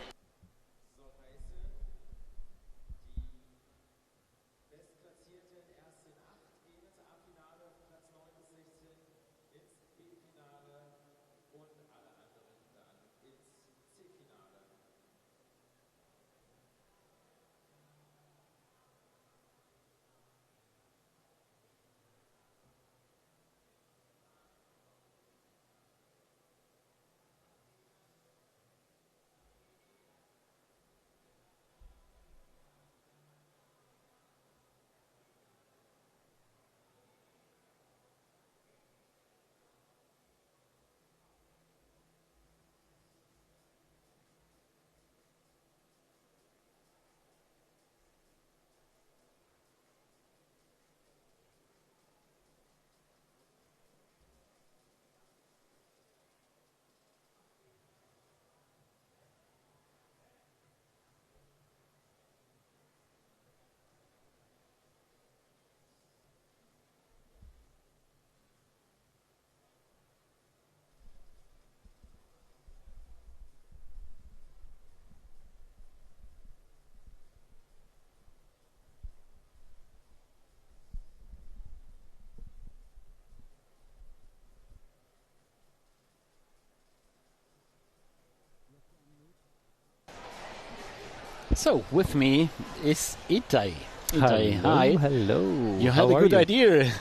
So, with me is Itai. Itai, hi. Hello. You had a good idea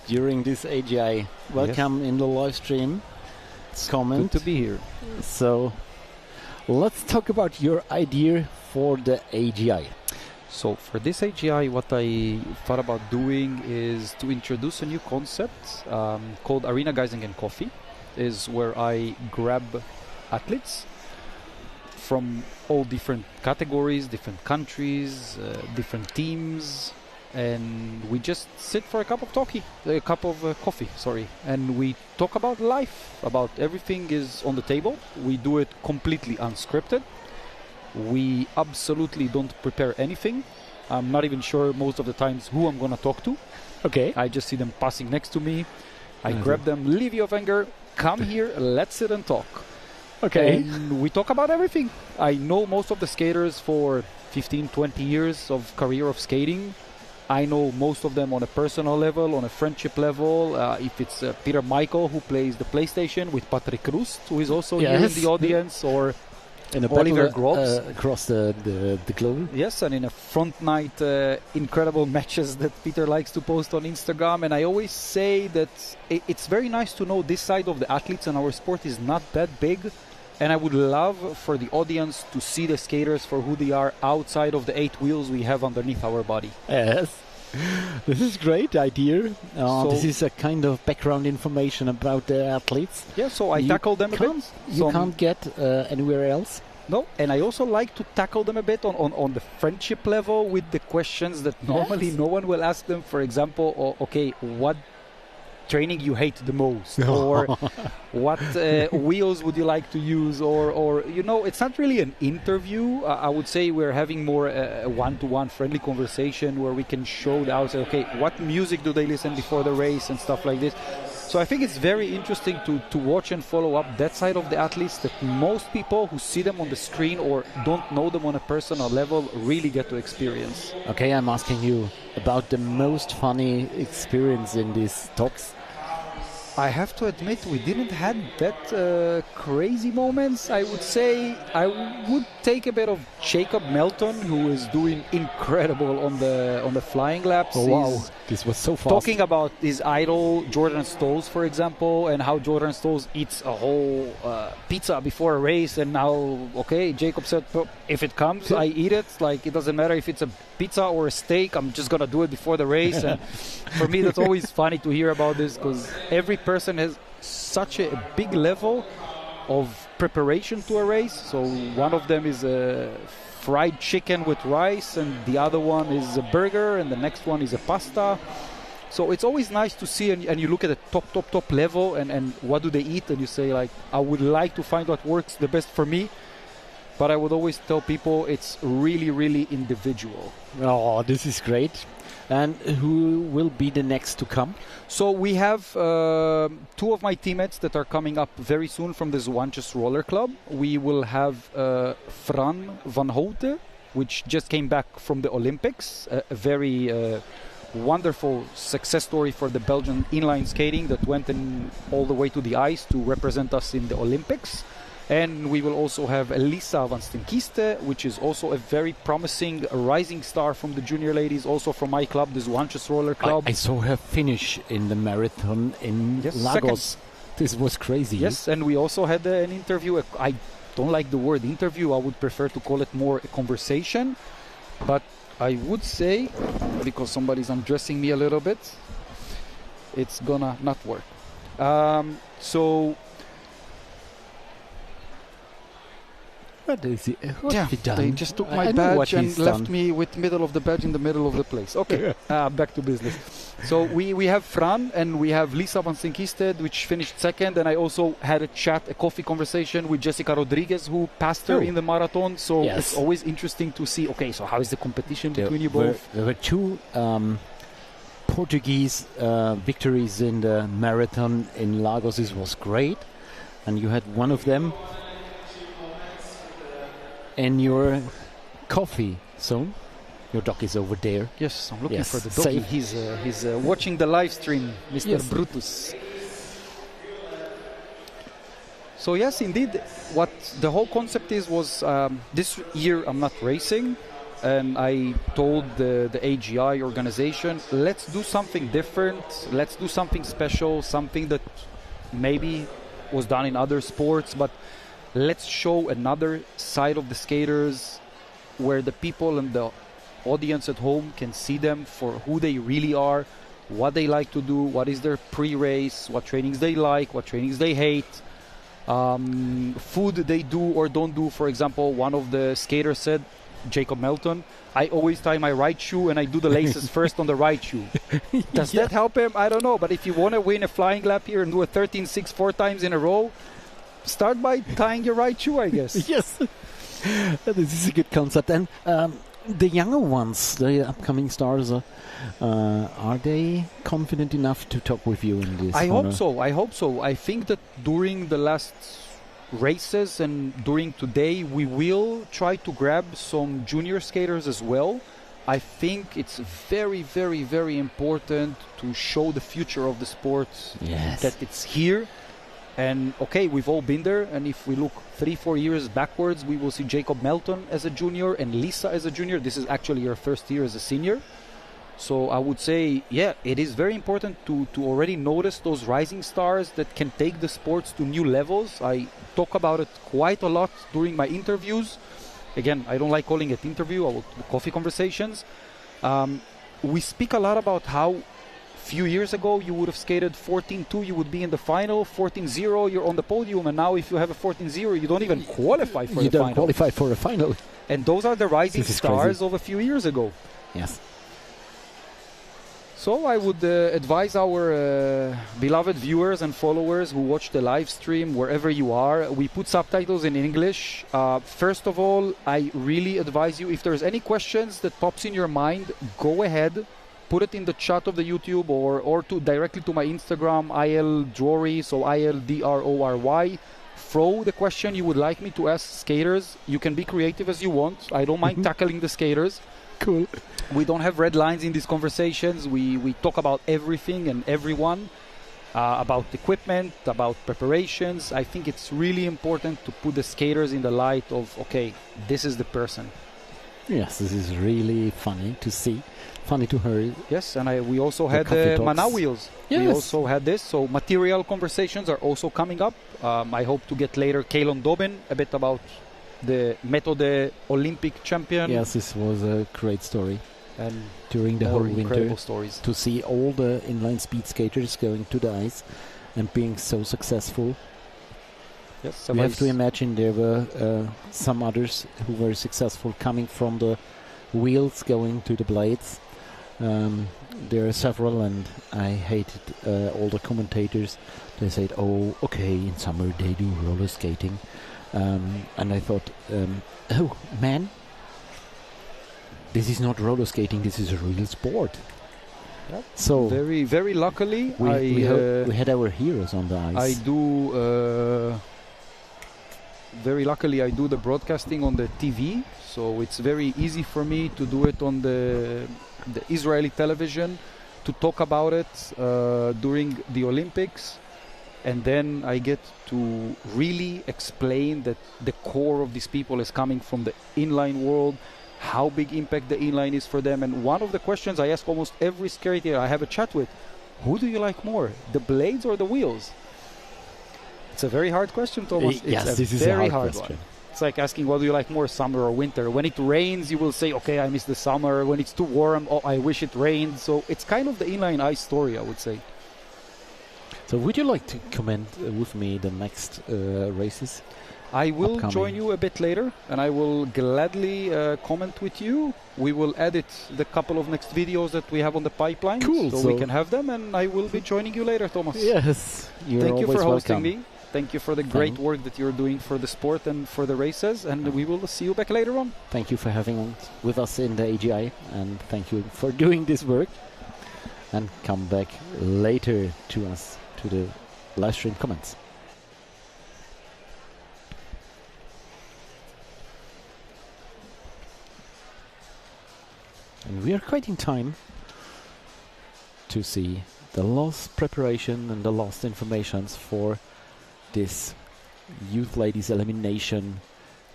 during this AGI. Welcome in the live stream. Comment. Good to be here. So, let's talk about your idea for the AGI. So for this AGI, what I thought about doing is to introduce a new concept called Arena Geisingen Coffee. Is where I grab athletes from all different categories, different countries, different teams, and we just sit for a cup of coffee, and we talk about life, about everything is on the table. We do it completely unscripted. We absolutely don't prepare anything. I'm not even sure most of the times who I'm gonna talk to. Okay. I just see them passing next to me. I grab them, leave your finger, come here, let's sit and talk. Okay. And we talk about everything. I know most of the skaters for 15, 20 years of career of skating. I know most of them on a personal level, on a friendship level. If it's Peter Michael, who plays the PlayStation, with Patrick Rust, who is also here in the audience, or in a Oliver battle, Grobs. Across the globe. Yes, and in a front night, incredible matches that Peter likes to post on Instagram. And I always say that it's very nice to know this side of the athletes, and our sport is not that big. And I would love for the audience to see the skaters for who they are outside of the 8 wheels we have underneath our body. Yes. This is great idea. This is a kind of background information about the athletes. Yeah, so I tackle them a bit. You can't get anywhere else. No, and I also like to tackle them a bit on the friendship level with the questions that normally no one will ask them. For example, what training you hate the most, or what wheels would you like to use, or it's not really an interview. I would say we're having more a one-to-one friendly conversation where we can show the outside, what music do they listen before the race and stuff like this. So I think it's very interesting to watch and follow up that side of the athletes that most people who see them on the screen or don't know them on a personal level really get to experience. Okay, I'm asking you about the most funny experience in these talks. I have to admit we didn't had that crazy moments. I would say I would take a bit of Jacob Melton, who is doing incredible on the flying laps. Oh, wow, this was so fast. Talking about his idol Jordan Stolz, for example, and how Jordan Stolz eats a whole pizza before a race, and now Jacob said, if it comes, I eat it. Like, it doesn't matter if it's a pizza or a steak, I'm just gonna do it before the race. And for me, that's always funny to hear about this, because every person has such a big level of preparation to a race. So one of them is a fried chicken with rice, and the other one is a burger, and the next one is a pasta. So it's always nice to see, and you look at the top level, and what do they eat, and you say, like, I would like to find what works the best for me. But I would always tell people it's really, really individual. Oh, this is great. And who will be the next to come? So we have 2 of my teammates that are coming up very soon from the Zwanches Roller Club. We will have Fran van Houten, which just came back from the Olympics. A very wonderful success story for the Belgian inline skating that went all the way to the ice to represent us in the Olympics. And we will also have Elisa van Stenkiste, which is also a very promising rising star from the junior ladies, also from my club, the Zwanches Roller Club. I saw her finish in the marathon in Lagos. Second. This was crazy. Yes, and we also had an interview. I don't like the word interview. I would prefer to call it more a conversation. But I would say, because somebody's undressing me a little bit, it's gonna not work. What is it? What have you done? They just took my badge and left me with middle of the badge in the middle of the place. Okay, back to business. So we have Fran and we have Lisa van Stenkiste, which finished second. And I also had a coffee conversation with Jessica Rodriguez, who passed her in the marathon. So it's always interesting to see, so how is the competition between you both? There were 2 Portuguese victories in the marathon in Lagos. This was great. And you had one of them in your coffee zone. Your dog is over there. Yes, I'm looking for the doggy. He's watching the live stream, Mr. Brutus. So yes, indeed, what the whole concept was this year I'm not racing, and I told the AGI organization, let's do something different, let's do something special, something that maybe was done in other sports, but let's show another side of the skaters where the people and the audience at home can see them for who they really are, what they like to do, what is their pre-race, what trainings they like, what trainings they hate, food they do or don't do. For example, one of the skaters said, Jacob Melton, I always tie my right shoe and I do the laces first on the right shoe. Does that help him? I don't know. But if you want to win a flying lap here and do a 13.6 4 times in a row, start by tying your right shoe, I guess. Yes. This is a good concept. And the younger ones, the upcoming stars, are they confident enough to talk with you in this? I hope so. I think that during the last races and during today we will try to grab some junior skaters as well. I think it's very, very, very important to show the future of the sport, that it's here. And okay, we've all been there, and if we look 3-4 years backwards, we will see Jacob Melton as a junior and Lisa as a junior. This is actually your first year as a senior. So I would say, yeah, it is very important to already notice those rising stars that can take the sports to new levels. I talk about it quite a lot during my interviews. Again, I don't like calling it interview, I will coffee conversations. We speak a lot about how few years ago you would have skated 14.2, you would be in the final, 14.0, you're on the podium, and now if you have a 14.0, you don't even qualify for the final. You don't qualify for a final. And those are the rising stars crazy. of a few years ago. Yes. So I would advise our beloved viewers and followers who watch the live stream, wherever you are, we put subtitles in English. First of all, I really advise you, if there's any questions that pops in your mind, go ahead, put it in the chat of the YouTube or directly to my Instagram, ILDrory, so ILDRORY. Throw the question you would like me to ask skaters. You can be creative as you want. I don't mind tackling the skaters. Cool. We don't have red lines in these conversations. We talk about everything and everyone, about equipment, about preparations. I think it's really important to put the skaters in the light of, okay, this is the person. Yes, this is really funny to see, funny to hear. Yes, and we also had the Mana wheels. Yes. We also had this, so material conversations are also coming up. I hope to get later Kalon Dobin, a bit about the Methode Olympic champion. Yes, this was a great story. And during the whole winter, stories. To see all the inline speed skaters going to the ice and being so successful. Yes, we have to imagine there were some others who were successful coming from the wheels going to the blades. There are several, and I hated all the commentators. They said, oh, okay, in summer they do roller skating. And I thought, oh, man, this is not roller skating, this is a real sport. Yep. So very, very luckily, we had our heroes on the ice. I do... very luckily, I do the broadcasting on the TV, so it's very easy for me to do it on the Israeli television, to talk about it during the Olympics, and then I get to really explain that the core of these people is coming from the inline world, how big impact the inline is for them. And one of the questions I ask almost every skater I have a chat with, who do you like more, the blades or the wheels? It's a very hard question, Thomas. Yes, this is a very a hard hard question. one. It's like asking, what do you like more, summer or winter? When it rains, you will say, okay, I miss the summer. When it's too warm, oh, I wish it rained. So it's kind of the inline ice story, I would say. So would you like to comment with me the next races? I will upcoming? join you a bit later, and I will gladly comment with you. We will edit the couple of next videos that we have on the pipeline, cool, so we can have them, and I will be joining you later, Thomas. Yes, thank you for hosting welcome. me. Thank you for the great work that you're doing for the sport and for the races, and we will see you back later on. Thank you for having with us in the AGI, and thank you for doing this work. And come back later to us, to the live stream comments. And we are quite in time to see the last preparation and the last informations for this youth ladies elimination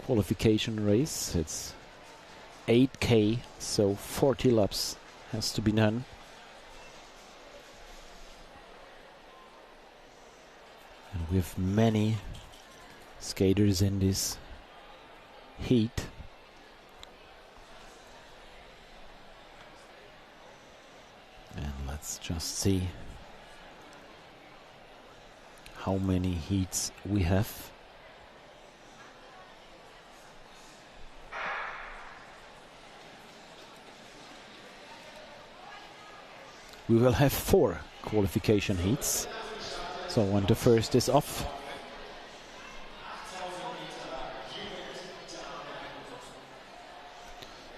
qualification race. It's 8K, so 40 laps has to be done. And we have many skaters in this heat. And let's just see how many heats we have. We will have 4 qualification heats. So when the first is off,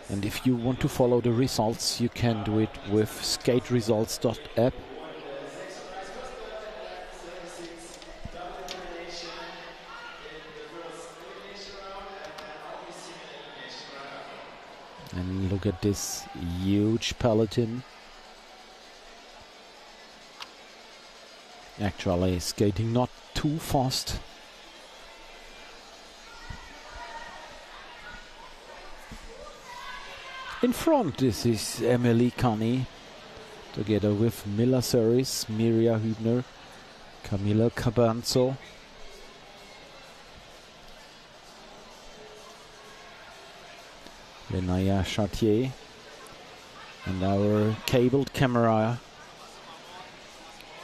and if you want to follow the results, you can do it with skateresults.app. And look at this huge peloton. Actually skating not too fast. In front, this is Emily Kani, together with Mila Seris, Miria Hübner, Camila Cabanzo, Lenaya Chartier, and our cabled camera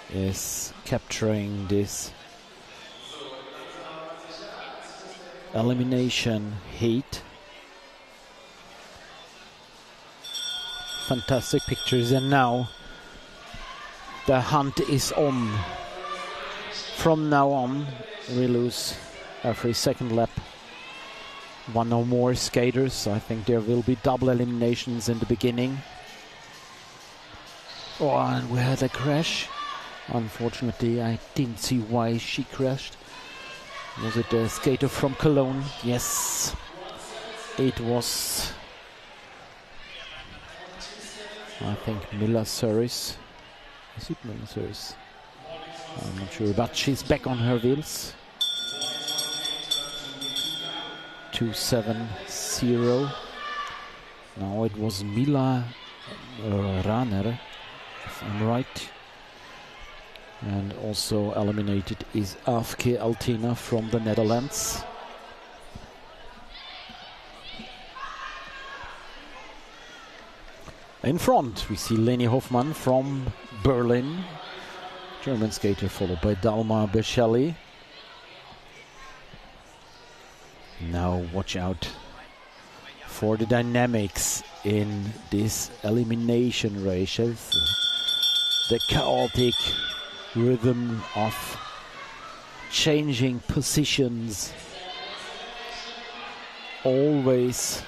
is capturing this elimination heat. Fantastic pictures, and now the hunt is on. From now on, we lose every second lap one or more skaters. I think there will be double eliminations in the beginning. Oh, and we had a crash. Unfortunately, I didn't see why she crashed. Was it a skater from Cologne? Yes, it was. I think Mila Seris. Is it Mila Seris? I'm not sure, but she's back on her wheels. 270. Now it was Mila Raner, if I'm right. And also eliminated is Afke Altina from the Netherlands. In front, we see Leni Hoffmann from Berlin, German skater, followed by Dalma Beschelli. Now watch out for the dynamics in this elimination races. The chaotic rhythm of changing positions, always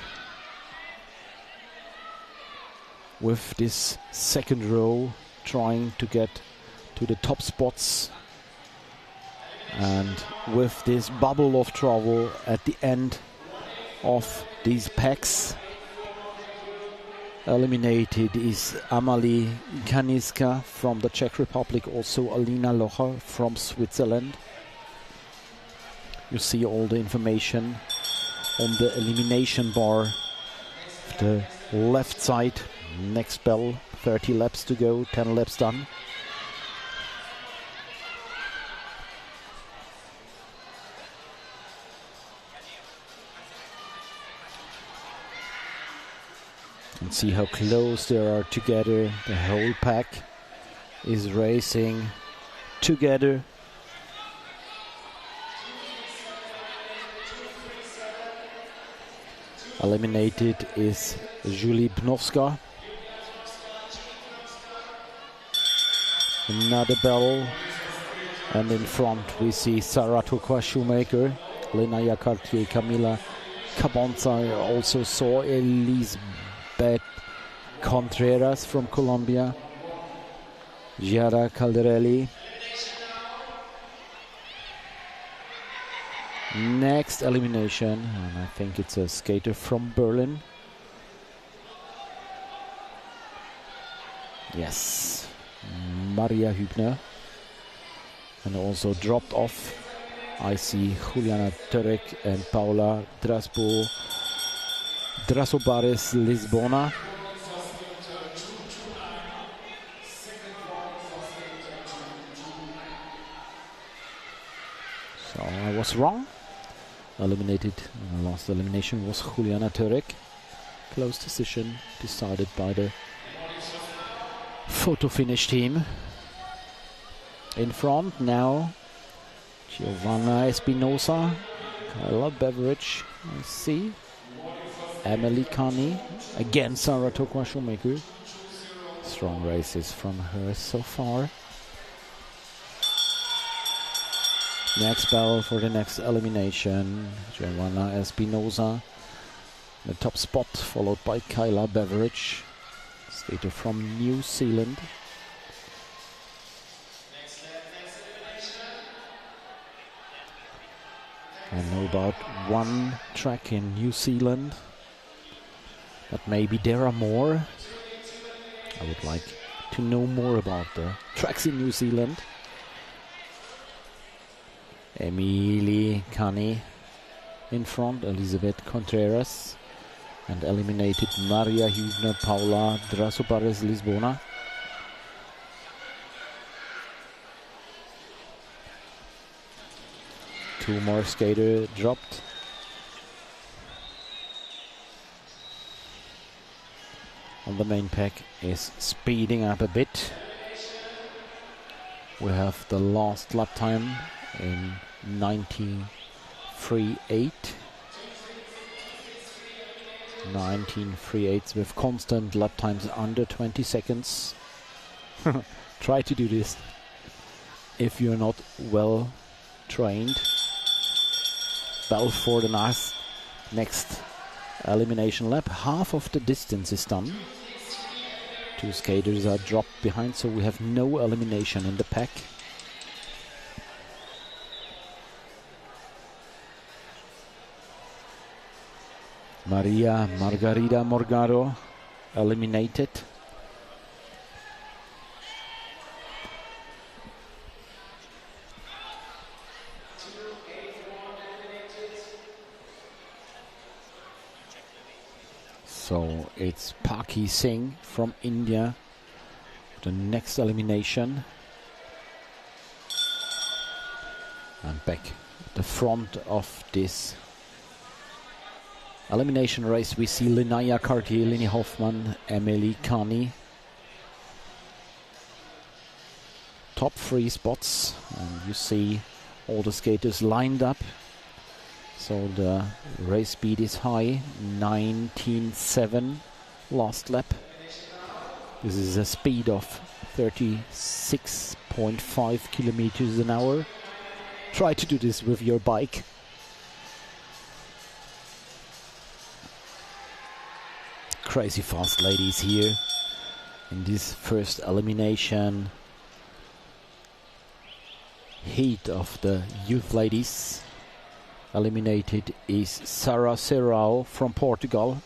with this second row trying to get to the top spots, and with this bubble of trouble at the end of these packs. Eliminated is Amalie Kaniska from the Czech Republic, also Alina Locher from Switzerland. You see all the information on the elimination bar, the left side. Next bell, 30 laps to go, 10 laps done. And see how close they are together. The whole pack is racing together. Eliminated is Julie Bnowska. Another bell. And in front we see Sarah Turqua Shoemaker, Lenaya Cartier, Camila Cabonza. I also saw Elizabeth Contreras from Colombia, Giara Calderelli. Next elimination, and I think it's a skater from Berlin. Yes, Maria Hübner. And also dropped off I see Juliana Turek and Paula Drasobares Lisbona. So I was wrong. Eliminated, last elimination was Juliana Turek. Close decision decided by the photo finish team. In front now, Giovanna Espinosa, Kyla Beveridge, I see. Emily Kani, again Sarah Tokwa Shoemaker. Strong races from her so far. Next battle for the next elimination, Giovanna Espinosa, the top spot, followed by Kyla Beveridge, skater from New Zealand. I know about one track in New Zealand, but maybe there are more. I would like to know more about the tracks in New Zealand. Emily Kani in front, Elizabeth Contreras, and eliminated Maria Hübner, Paula Drasobares Lisbona. Two more skaters dropped. And the main pack is speeding up a bit. We have the last lap time in 19.38. 19.38 with constant lap times under 20 seconds. Try to do this if you're not well trained. Battle for the next elimination lap. Half of the distance is done. Two skaters are dropped behind, so we have no elimination in the pack. Maria Margarida Morgado eliminated. So it's Paki Singh from India, the next elimination. And back at the front of this elimination race we see Linnea Cartier, Lini Hoffman, Emily Kani. Top 3 spots, and you see all the skaters lined up. So the race speed is high, 19.7 last lap. This is a speed of 36.5 kilometers an hour. Try to do this with your bike. Crazy fast ladies here in this first elimination heat of the youth ladies. Eliminated is Sara Serrao from Portugal.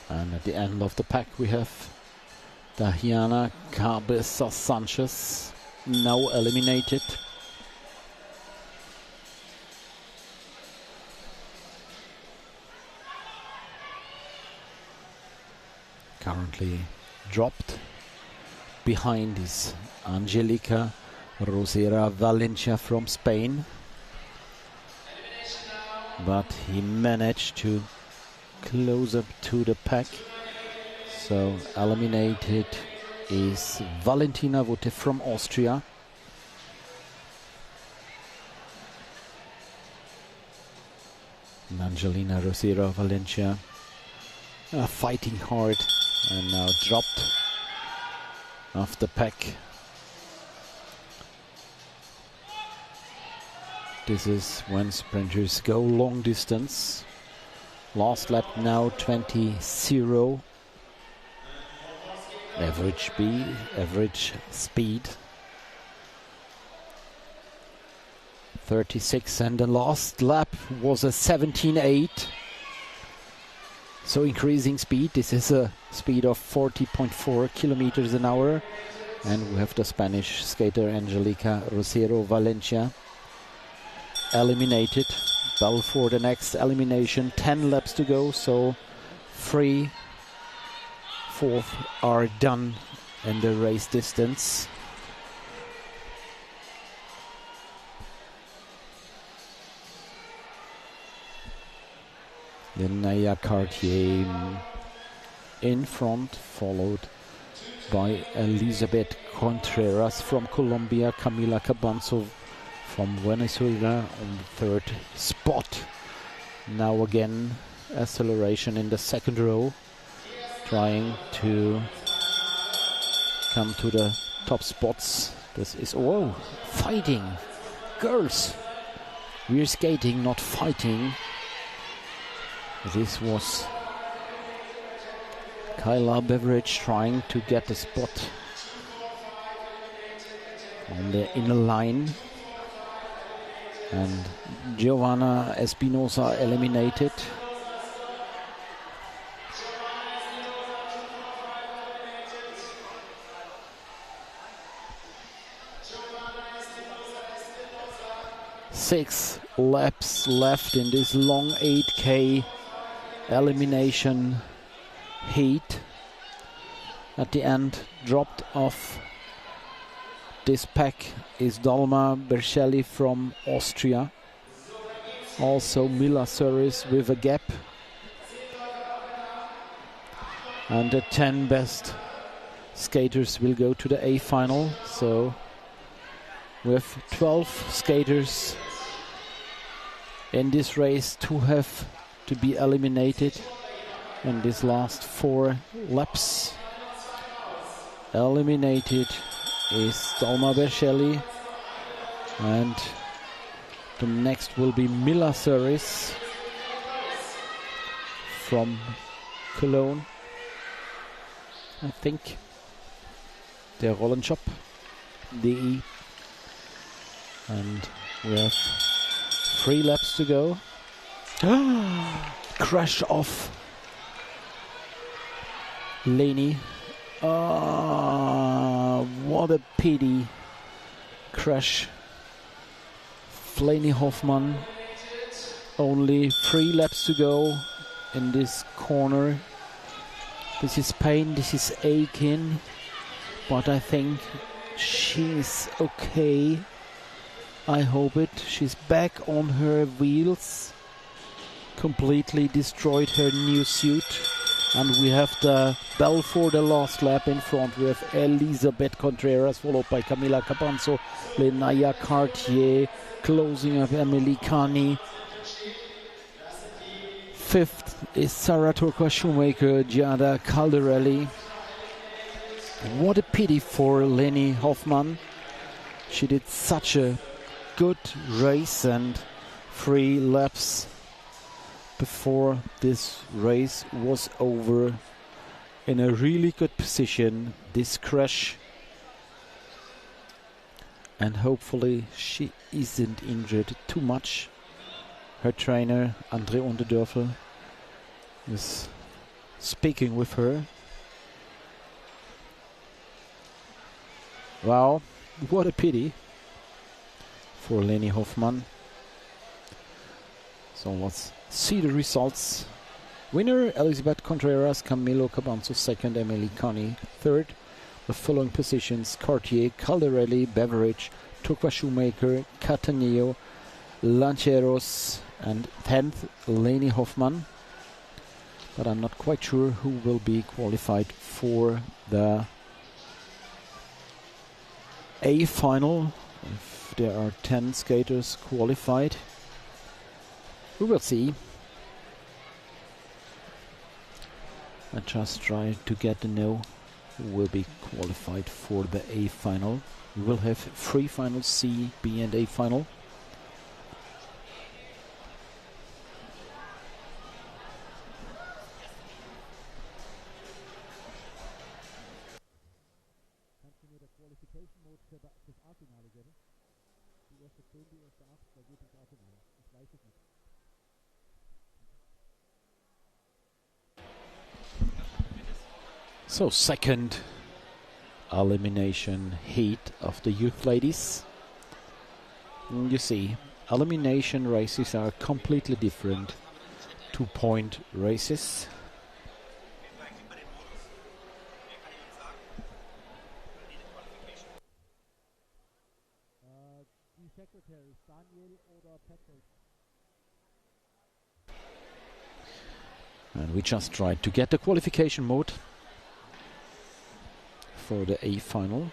And at the end of the pack we have Dahiana Cabeza Sanchez, now eliminated. Currently dropped. Behind is Angelica Rosera Valencia from Spain. But he managed to close up to the pack. So eliminated is Valentina Wutte from Austria. And Angelina Rosera Valencia fighting hard and now dropped off the pack. This is when sprinters go long distance. Last lap now 20.0. Average speed 36, and the last lap was a 17.8. So increasing speed. This is a speed of 40.4 kilometers an hour. And we have the Spanish skater Angelica Rosero Valencia eliminated. Bell for the next elimination. 10 laps to go, so 3/4 are done in the race distance. Then Naya Cartier in front, followed by Elizabeth Contreras from Colombia, Camila Cabanzo from Venezuela on the third spot. Now again, acceleration in the second row, trying to come to the top spots. This is, oh, fighting. Girls, we're skating, not fighting. This was Kyla Beveridge trying to get the spot on the inner line. And Giovanna Espinosa eliminated. Six laps left in this long 8K elimination heat. At the end, dropped off this pack is Dalma Bercelli from Austria. Also Mila Suris with a gap. And the 10 best skaters will go to the A final. So we have 12 skaters in this race to have to be eliminated in these last 4 laps. Eliminated is Dalma Bercelli, and the next will be Mila Suris from Cologne, I think. Der Rollenshop DE, and we have 3 laps to go. Crash off Leni. What a pity. Crash. Leni Hoffmann. Only 3 laps to go in this corner. This is pain, this is aching, but I think she's okay. I hope it. She's back on her wheels. Completely destroyed her new suit. And we have the bell for the last lap in front. We have Elizabeth Contreras, followed by Camila Cabanzo, Lenaya Cartier, closing up Emily Kani. 5th is Sarah Turco Shoemaker, Giada Calderelli. What a pity for Leni Hoffmann. She did such a good race, and 3 laps before this race was over in a really good position. This crash, and hopefully she isn't injured too much. Her trainer André Unterdörfel is speaking with her. Wow, what a pity for Leni Hoffmann. So let's see the results. Winner Elizabeth Contreras, Camilo Cabanzo 2nd, Emily Connie 3rd. The following positions: Cartier, Calderelli, Beveridge, Turqua Shoemaker, Cataneo, Lancheros, and 10th Leni Hoffmann. But I'm not quite sure who will be qualified for the A final. If there are 10 skaters qualified, we will see. I just try to get to know who will be qualified for the A final. We will have 3 finals: C, B, and A final. Kannst du mir das Qualification Mode für das A-Finale geben? Die erste 10, die erste 8, So second elimination heat of the youth ladies. And you see, elimination races are completely different. 2-point races. And we just tried to get the qualification mode for the A final.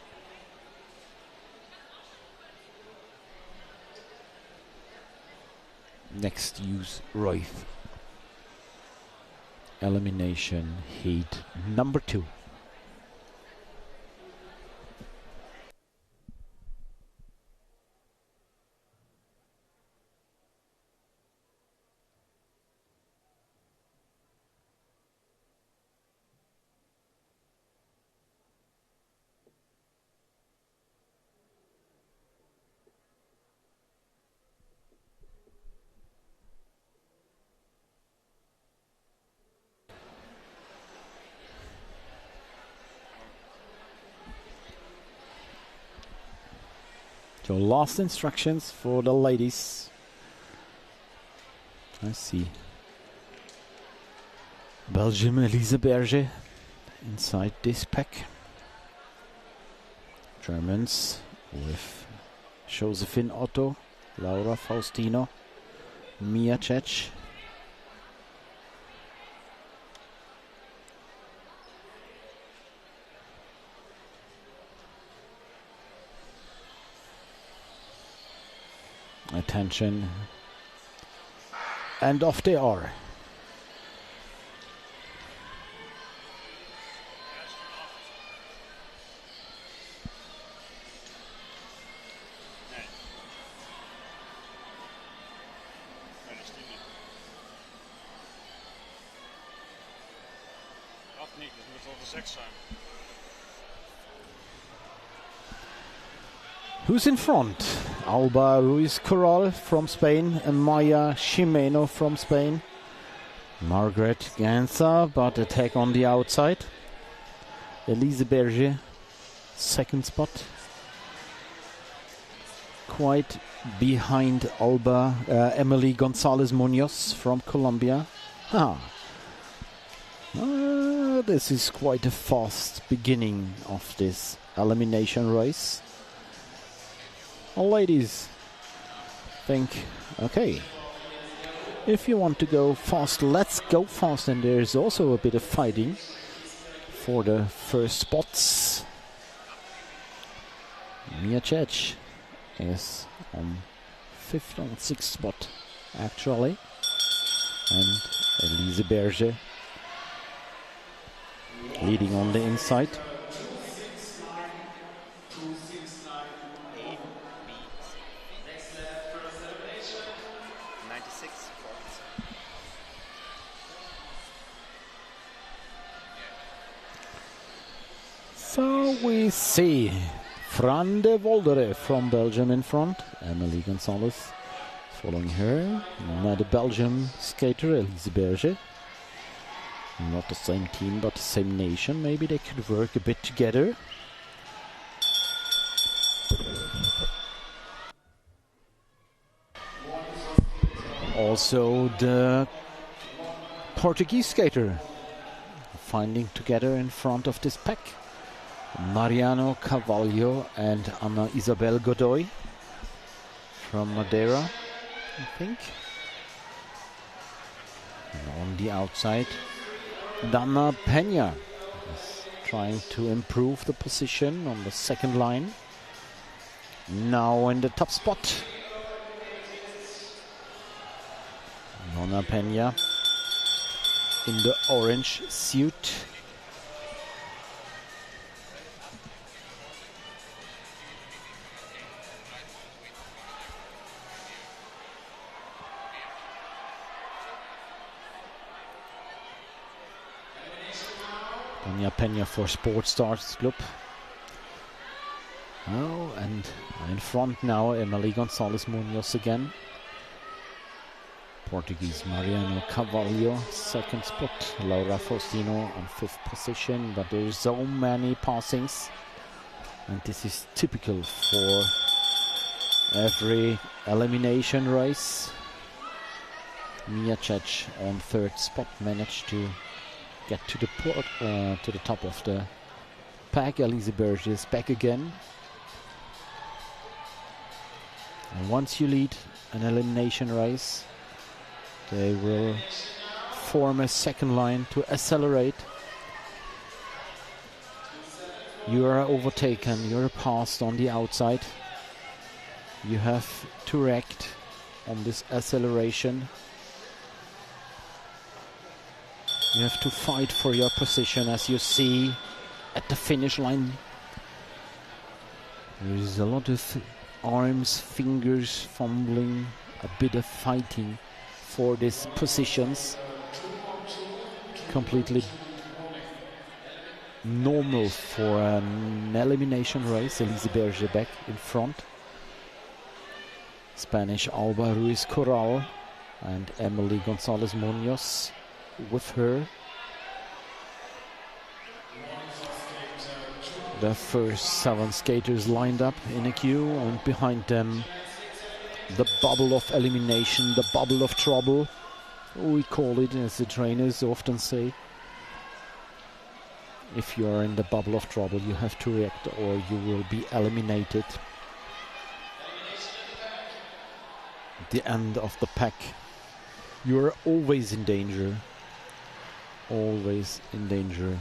Next, use Royth. Elimination heat number 2. So last instructions for the ladies. I see Belgium Elise Berger inside this pack. Germans with Josephine Otto, Laura Faustino, Mia Cech. Attention, and off they are. Who's in front? Alba Ruiz Corral from Spain and Maya Ximeno from Spain. Margaret Gansa, but attack on the outside. Elise Berger, second spot. Quite behind Alba, Emily Gonzalez Munoz from Colombia. This is quite a fast beginning of this elimination race. Ladies, think, okay, if you want to go fast, let's go fast. And there's also a bit of fighting for the first spots. Mia Cech is on 5th or 6th spot, actually. And Elise Berger leading on the inside. So we see Fran de Voldere from Belgium in front. Emily Gonzalez following her. Another Belgium skater, Elise Berger. Not the same team, but the same nation. Maybe they could work a bit together. Also the Portuguese skater finding together in front of this pack. Mariano Carvalho and Ana Isabel Godoy from Madeira, I think. And on the outside, Dana Peña is trying to improve the position on the second line. Now in the top spot, Dana Peña in the orange suit. Peña for Sports Stars Club. Oh, and in front now, Emily Gonzalez Munoz again. Portuguese Mariano Carvalho, second spot. Laura Faustino on 5th position, but there's so many passings, and this is typical for every elimination race. Mia Cech on 3rd spot managed to get to the top of the pack. Elise Berger is back again. And once you lead an elimination race, they will form a second line to accelerate. You are overtaken, you're passed on the outside. You have to react on this acceleration. You have to fight for your position, as you see at the finish line. There is a lot of arms, fingers fumbling, a bit of fighting for these positions. Completely normal for an elimination race. Elise Berger back in front. Spanish Alba Ruiz Corral and Emily Gonzalez Munoz with her. The first 7 skaters lined up in a queue, and behind them the bubble of elimination, the bubble of trouble, we call it, as the trainers often say. If you are in the bubble of trouble, you have to react or you will be eliminated. At the end of the pack, you are always in danger. Always in danger.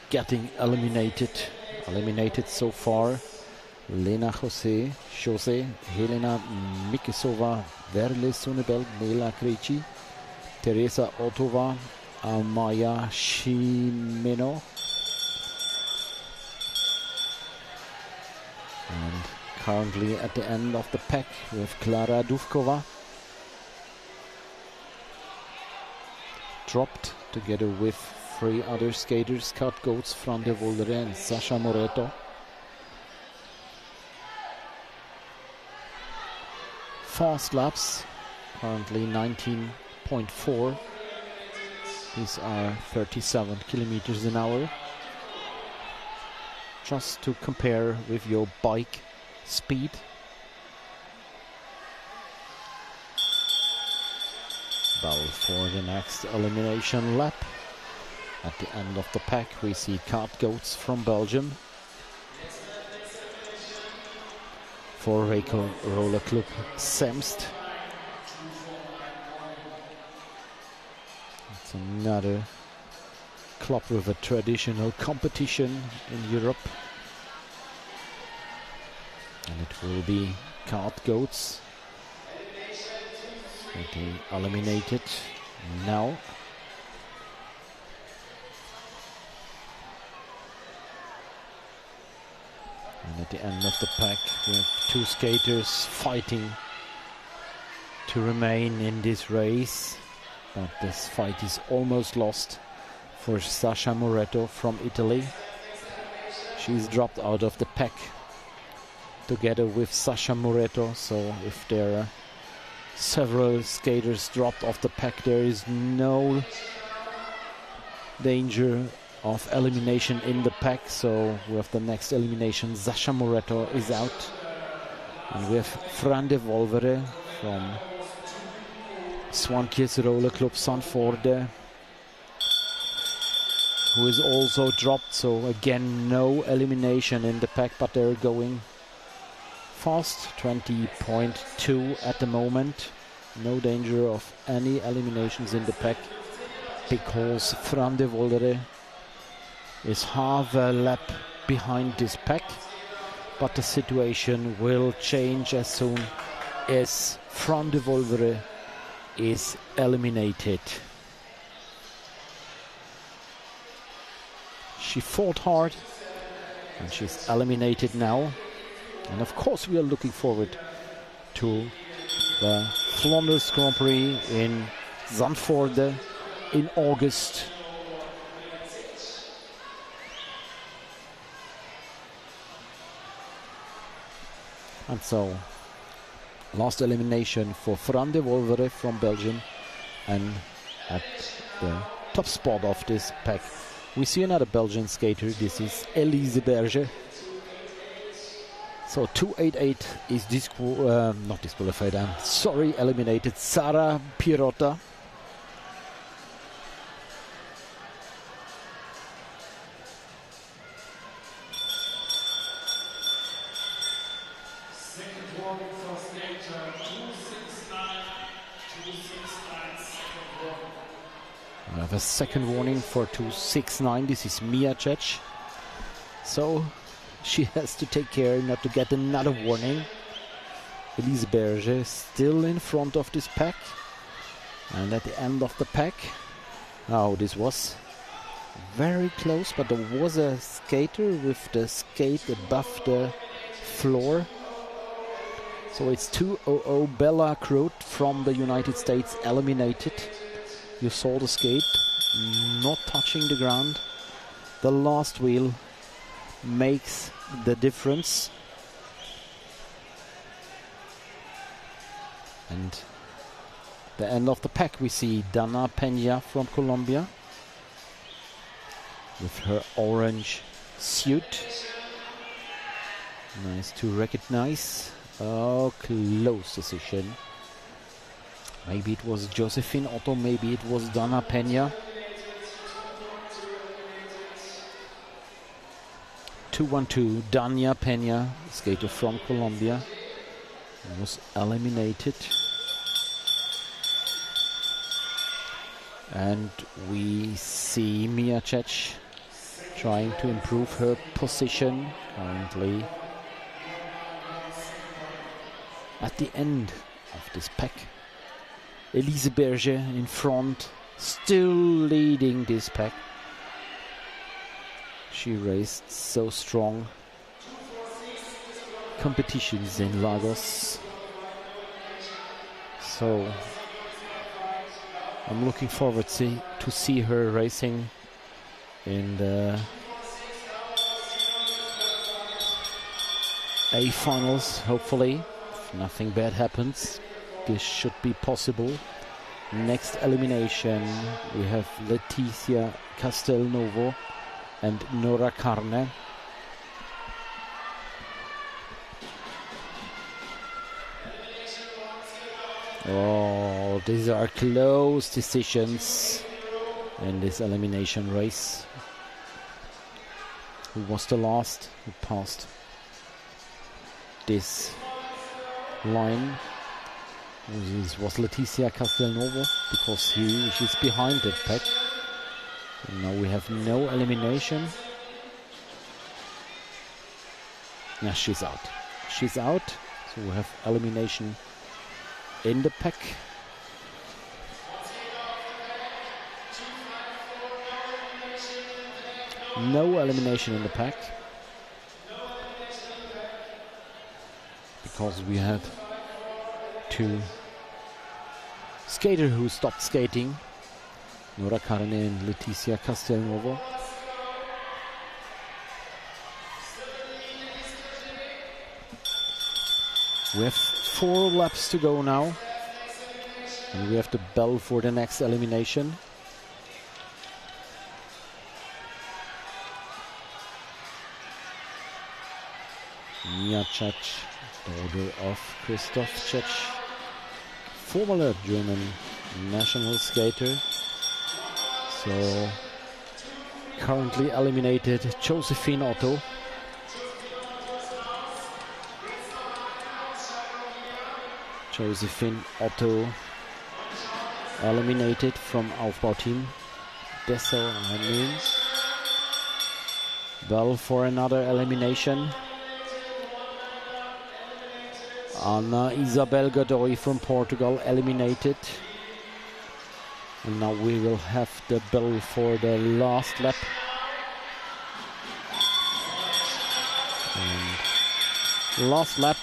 Getting eliminated. Eliminated so far: Lena Jose, Helena Mikisova, Verle Sunebel, Nela Krejci, Teresa Otova, Amaya Shimeno, and currently at the end of the pack we have Klara Duvkova, dropped together with 3 other skaters, Kat Goetz, Fran de Voldere and Sasha Moreto. Fast laps, currently 19.4. These are 37 kilometers an hour. Just to compare with your bike speed. Bell for the next elimination lap. At the end of the pack we see Kat Goetz from Belgium. For Reiko Roller Club Semst. It's another club with a traditional competition in Europe. And it will be Kat Goetz getting eliminated now. And at the end of the pack we have 2 skaters fighting to remain in this race, but this fight is almost lost for Sasha Moreto from Italy. She's dropped out of the pack together with Sasha Moreto, so if there are several skaters dropped off the pack, there is no danger of elimination in the pack. So with the next elimination, Sasha Moreto is out, and we have Fran de Volvere from Swankjes Roller Club Zandvoorde, who is also dropped. So again, no elimination in the pack, but they're going fast, 20.2 at the moment. No danger of any eliminations in the pack, because Fran de Volvere is half a lap behind this pack, but the situation will change as soon as Fran de Volvere is eliminated. She fought hard and she's eliminated now, and of course we are looking forward to the Flanders Grand Prix in Zandvoorde in August. And so Last elimination for Fran de Wolvere from Belgium. And at the top spot of this pack, we see another Belgian skater. This is Elise Berger. So 288 is not disqualified, I'm sorry, eliminated. Sara Pirotta. We have a second warning for 269. This is Mia Cech. So she has to take care not to get another warning. Elise Berger still in front of this pack. And at the end of the pack, oh, this was very close, but there was a skater with the skate above the floor. So it's 200 Bella Croat from the United States eliminated. You saw the skate not touching the ground. The last wheel makes the difference. And the end of the pack, we see Dana Peña from Colombia with her orange suit. Nice to recognize. Oh, close decision. Maybe it was Josephine Otto, maybe it was Dana Peña. 212, Dania Peña, skater from Colombia, was eliminated. And we see Mia Cech trying to improve her position currently at the end of this pack. Elise Berger in front, still leading this pack. She raced so strong competitions in Lagos. So I'm looking forward to see her racing in the A finals, hopefully. If nothing bad happens, this should be possible. Next elimination, we have Leticia Castelnuovo and Nora Carne. Oh, these are close decisions in this elimination race. Who was the last who passed this line? This was Leticia Castelnuovo, because she's behind that pack. And now we have no elimination. Yeah, she's out. She's out. So we have elimination in the pack. No elimination in the pack, because we had two skaters who stopped skating, Nora Carne and Leticia Castelnuovo. We have 4 laps to go now, and we have the bell for the next elimination. Mia Cech, daughter of Christoph Cech, former German national skater. So currently eliminated Josephine Otto. Josephine Otto eliminated from Aufbauteam Dessau, I mean. Bell for another elimination. Ana Isabel Godoy from Portugal eliminated. And now we will have the bell for the last lap. And last lap,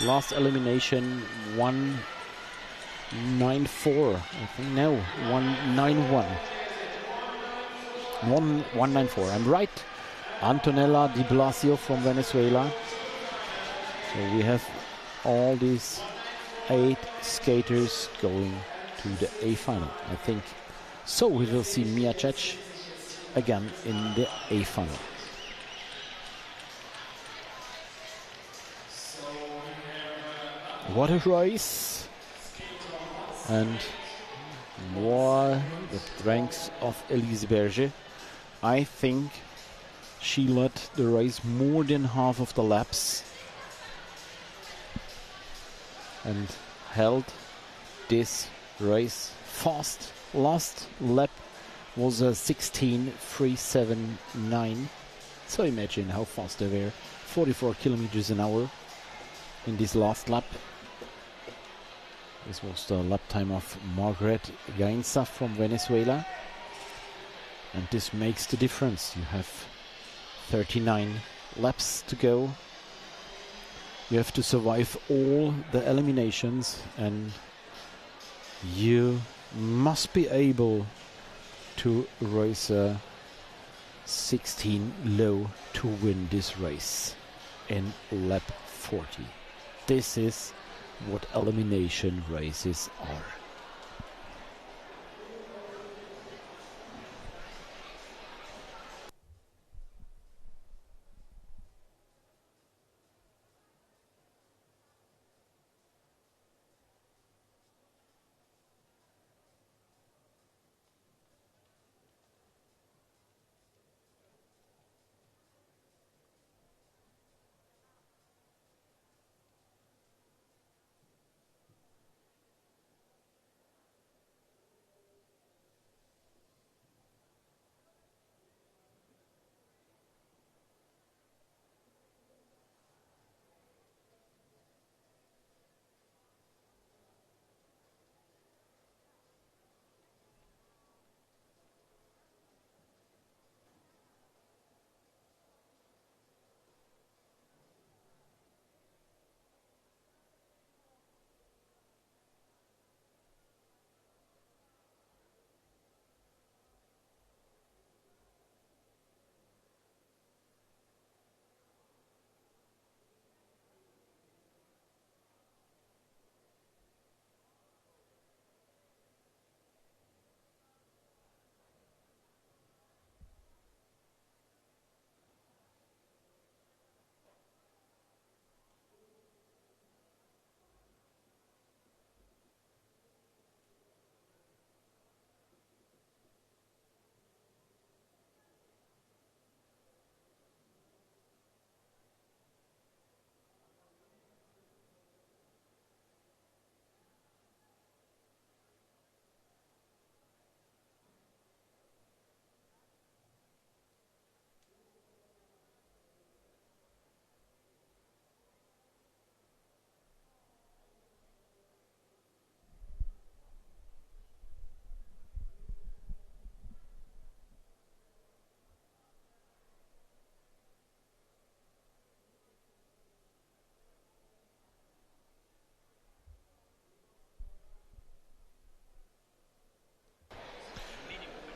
last elimination, 194. I think no, 191. 194. I'm right. Antonella Di Blasio from Venezuela. So we have all these 8 skaters going to the A final. I think so. We will see Miacec again in the A final. What a race! And more the strengths of Elise Berger. I think she led the race more than half of the laps and held this race fast. Last lap was a 16:379. So imagine how fast they were. 44 kilometers an hour in this last lap. This was the lap time of Margaret Gainza from Venezuela. And this makes the difference. You have 39 laps to go. You have to survive all the eliminations, and you must be able to race a 16 low to win this race in lap 40. This is what elimination races are.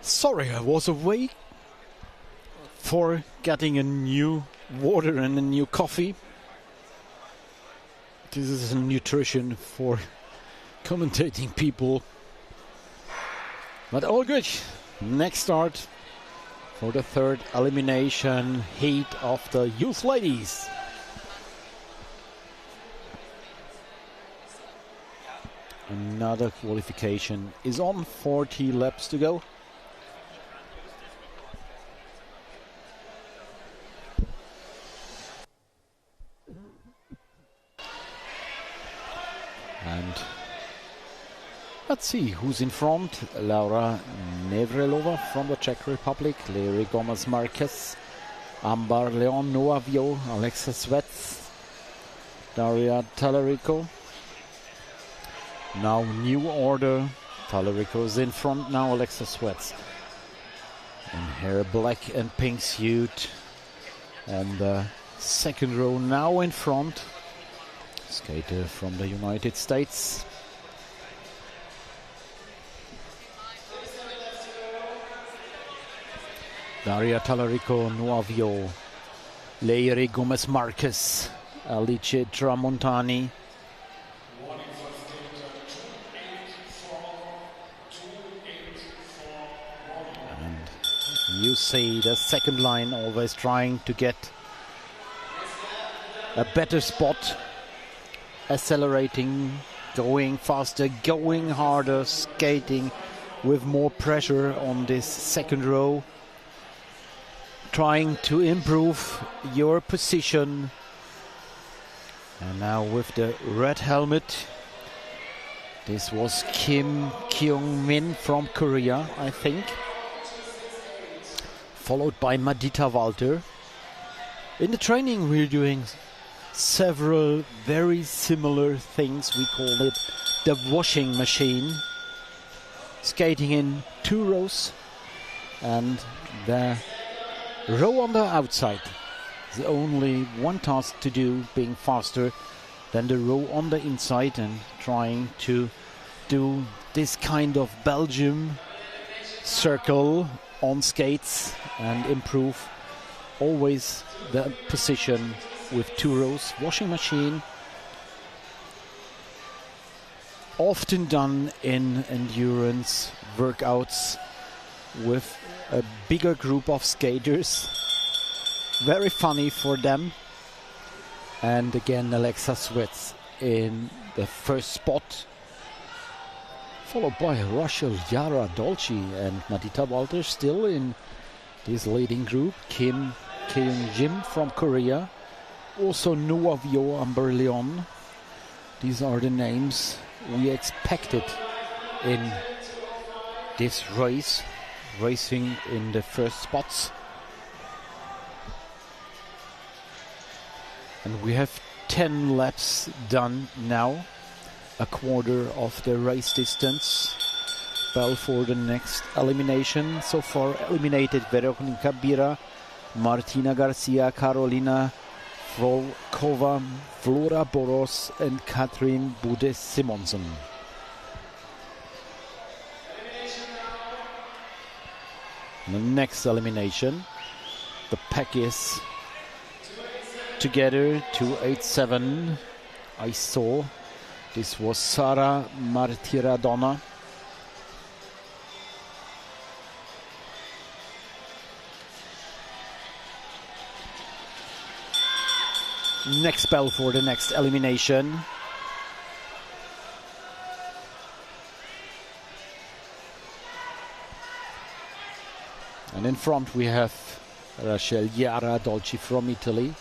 Sorry, I was away for getting a new water and a new coffee. This is nutrition for commentating people. But all good. Next start for the third elimination heat of the youth ladies. Another qualification is on. 40 laps to go. And let's see who's in front. Laura Nevrelova from the Czech Republic, Larry Gomez Marquez, Ambar Leon Noavio, Alexa Svets, Daria Talarico. Now new order. Talarico is in front now, Alexa Svets. In her black and pink suit. On the second row now in front. Skater from the United States. Daria Talarico, Nuovio, Leire Gomez Marquez, Alice Tramontani. You see the second line always trying to get a better spot, accelerating, going faster, going harder, skating with more pressure on this second row, trying to improve your position. And now with the red helmet, this was Kim Kyung-min from Korea, I think, followed by Madita Walter. In the training we're doing several very similar things. We call it the washing machine. Skating in 2 rows, and the row on the outside is only one task to do, being faster than the row on the inside, and trying to do this kind of Belgium circle on skates and improve always the position with 2 rows. Washing machine, often done in endurance workouts with a bigger group of skaters. Very funny for them. And again, Alexa sweats in the first spot, followed by Rachel Yara Dolce and Madita Walter still in this leading group. Kim Kyung-jim from Korea, also Noah Vio Amberleon. These are the names we expected in this race, racing in the first spots. And we have 10 laps done now, a quarter of the race distance. Bell for the next elimination. So far eliminated Veronika Bira, Martina Garcia, Carolina Volkova, Flora Boros and Katrin Bude Simonsen. The next elimination, the pack is together 287. I saw this was Sara Martiradonna. Next bell for the next elimination. And in front we have Rachel Yara Dolci from Italy.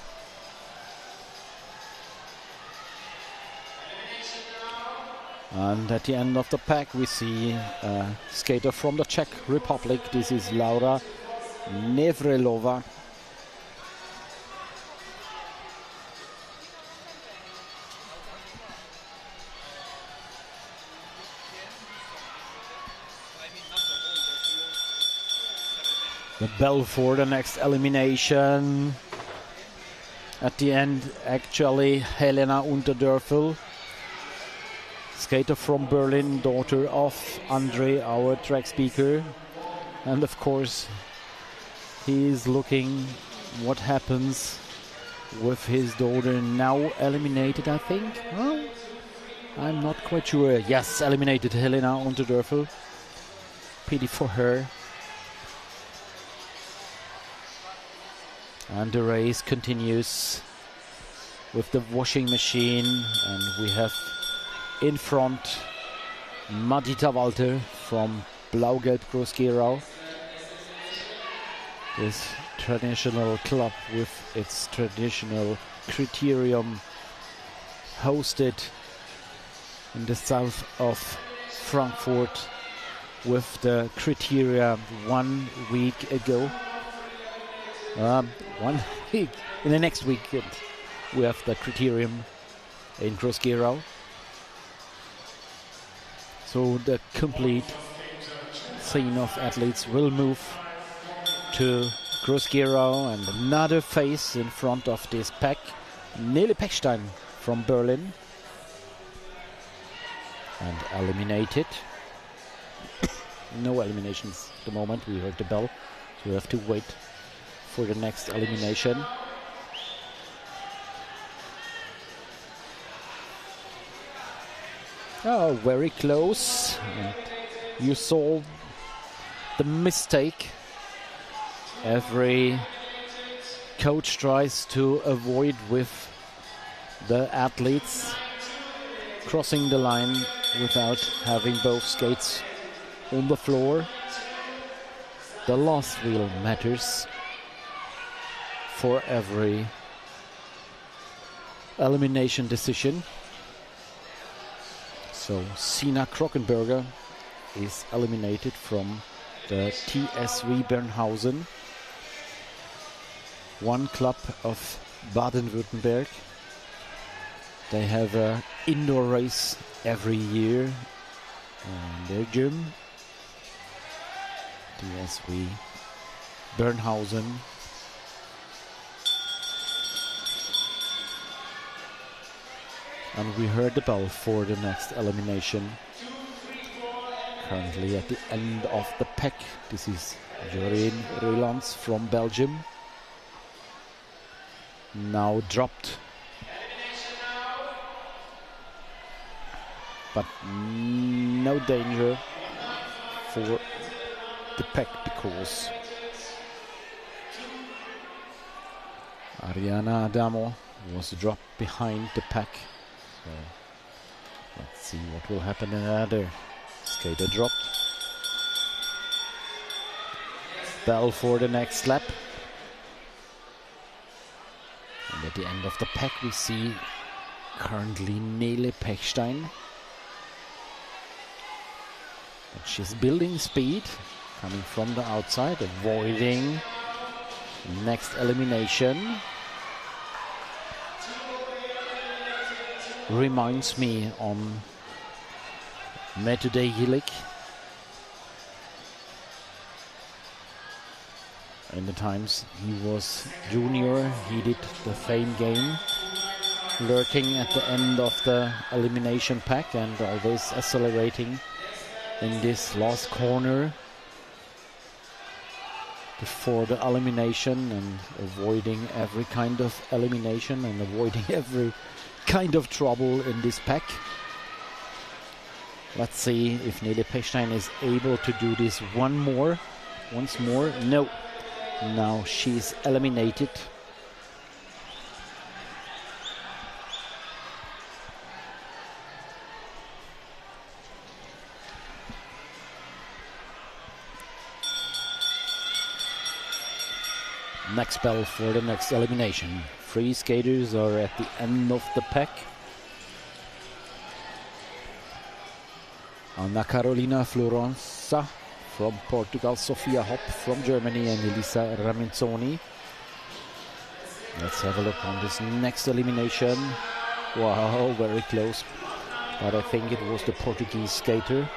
And at the end of the pack we see a skater from the Czech Republic. This is Laura Nevrelova. The bell for the next elimination. At the end, actually, Helena Unterdörfel, skater from Berlin, daughter of Andre, our track speaker. And of course, he is looking what happens with his daughter, now eliminated, I think. Well, I'm not quite sure. Yes, eliminated Helena Unterdörfel. Pity for her. And the race continues with the washing machine, and we have in front Madita Walter from Blaugelb Groß-Gerau. This traditional club with its traditional criterium, hosted in the south of Frankfurt with the criteria 1 week ago. 1 week. In the next weekend we have the criterium in Groß-Gerau. So the complete scene of athletes will move to Groß-Gerau, and another face in front of this pack, Nele Pechstein from Berlin, and eliminated. No eliminations at the moment. We heard the bell, so we have to wait for the next elimination. Oh, very close. And you saw the mistake Every coach tries to avoid with the athletes crossing the line without having both skates on the floor. The last wheel matters for every elimination decision. So Sina Krockenberger is eliminated from the TSV Bernhausen, one club of Baden-Württemberg. They have an indoor race every year in their gym. TSV Bernhausen. And we heard the bell for the next elimination. Currently at the end of the pack. This is Joreen Roelands from Belgium. Now dropped. But no danger for the pack because Ariana Adamo was dropped behind the pack. So let's see what will happen in another skater dropped. Bell for the next lap. And at the end of the pack we see currently Nele Pechstein. But she's building speed, coming from the outside, avoiding next elimination. Reminds me on Mette Degelik. In the times he was junior, he did the same game, lurking at the end of the elimination pack and always accelerating in this last corner before the elimination and avoiding every kind of elimination and avoiding every kind of trouble in this pack. Let's see if Nele Pechstein is able to do this once more. No. Now she's eliminated. Next bell for the next elimination. 3 skaters are at the end of the pack. Anna Carolina Florenza from Portugal, Sofia Hopp from Germany, and Elisa Raminzoni. Let's have a look on this next elimination. Wow, very close. But I think it was the Portuguese skater.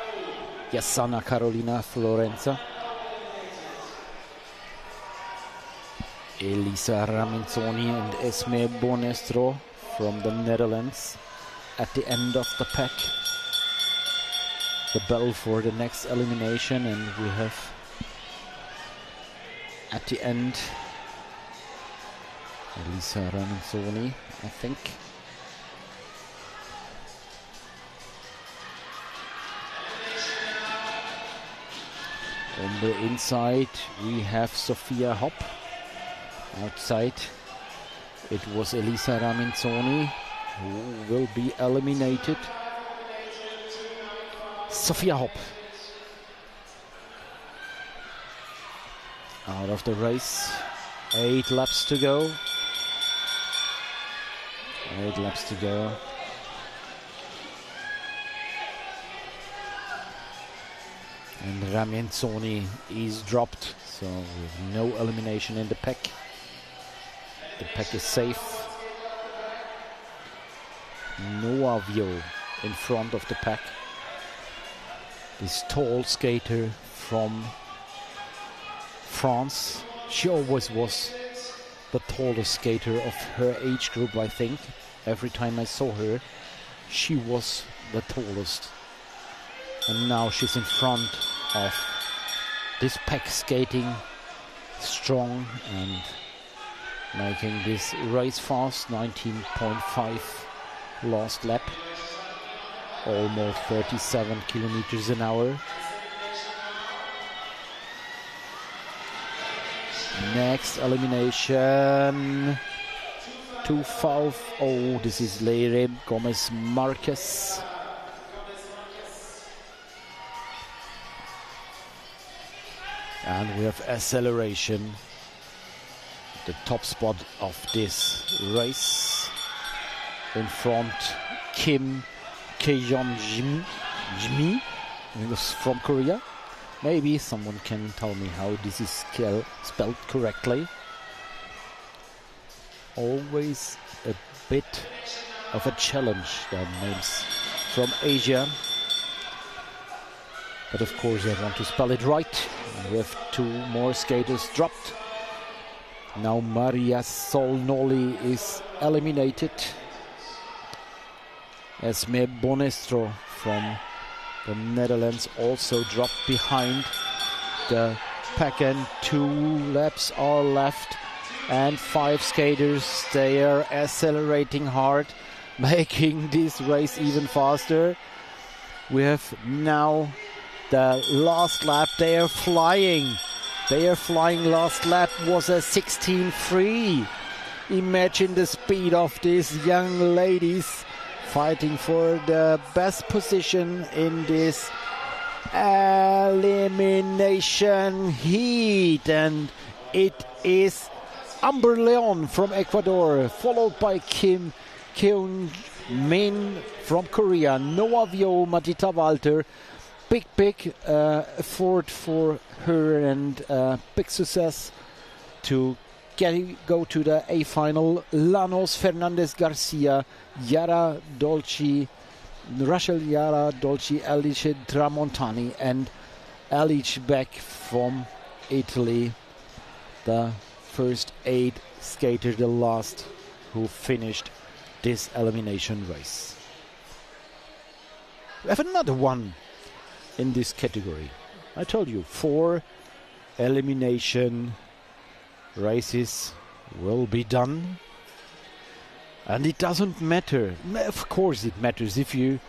Yes, Anna Carolina Florenza. Elisa Raminzoni and Esme Bonestro from the Netherlands at the end of the pack. The bell for the next elimination, and we have at the end Elisa Raminzoni, I think. On the inside we have Sofia Hopp. Outside it was Elisa Raminzoni who will be eliminated. Sofia Hopp out of the race. 8 laps to go. 8 laps to go. And Raminzoni is dropped, so with no elimination in the pack. The pack is safe. Noah Vio in front of the pack. This tall skater from France. She always was the tallest skater of her age group, I think. Every time I saw her, she was the tallest. And now she's in front of this pack, skating strong and making this race fast. 19.5 last lap. Almost 37 kilometers an hour. Next elimination. 2-5. Oh, this is Leire Gomez Marquez. And we have acceleration. The top spot of this race. In front, Kim Keyeon Jimi. He was from Korea. Maybe someone can tell me how this is spelled correctly. Always a bit of a challenge, the names from Asia. But of course I want to spell it right. And we have 2 more skaters dropped. Now Maria Solnoli is eliminated. Esme Bonestro from the Netherlands also dropped behind the pack, and 2 laps are left. And 5 skaters, they are accelerating hard, making this race even faster. We have now the last lap. They are flying. They are flying. Last lap was a 16.3. Imagine the speed of these young ladies fighting for the best position in this elimination heat. And it is Amber Leon from Ecuador, followed by Kim Keun Min from Korea, Noah Vio, Matita Walter. Big effort for her, and big success to go to the A final. Lanos Fernandez Garcia, Yara Dolci, Rachel Yara Dolci, Alice Tramontani, and Alice Beck from Italy. The first 8 skaters, the last who finished this elimination race. We have another one in this category. I told you 4 elimination races will be done, and it doesn't matter. Of course it matters if you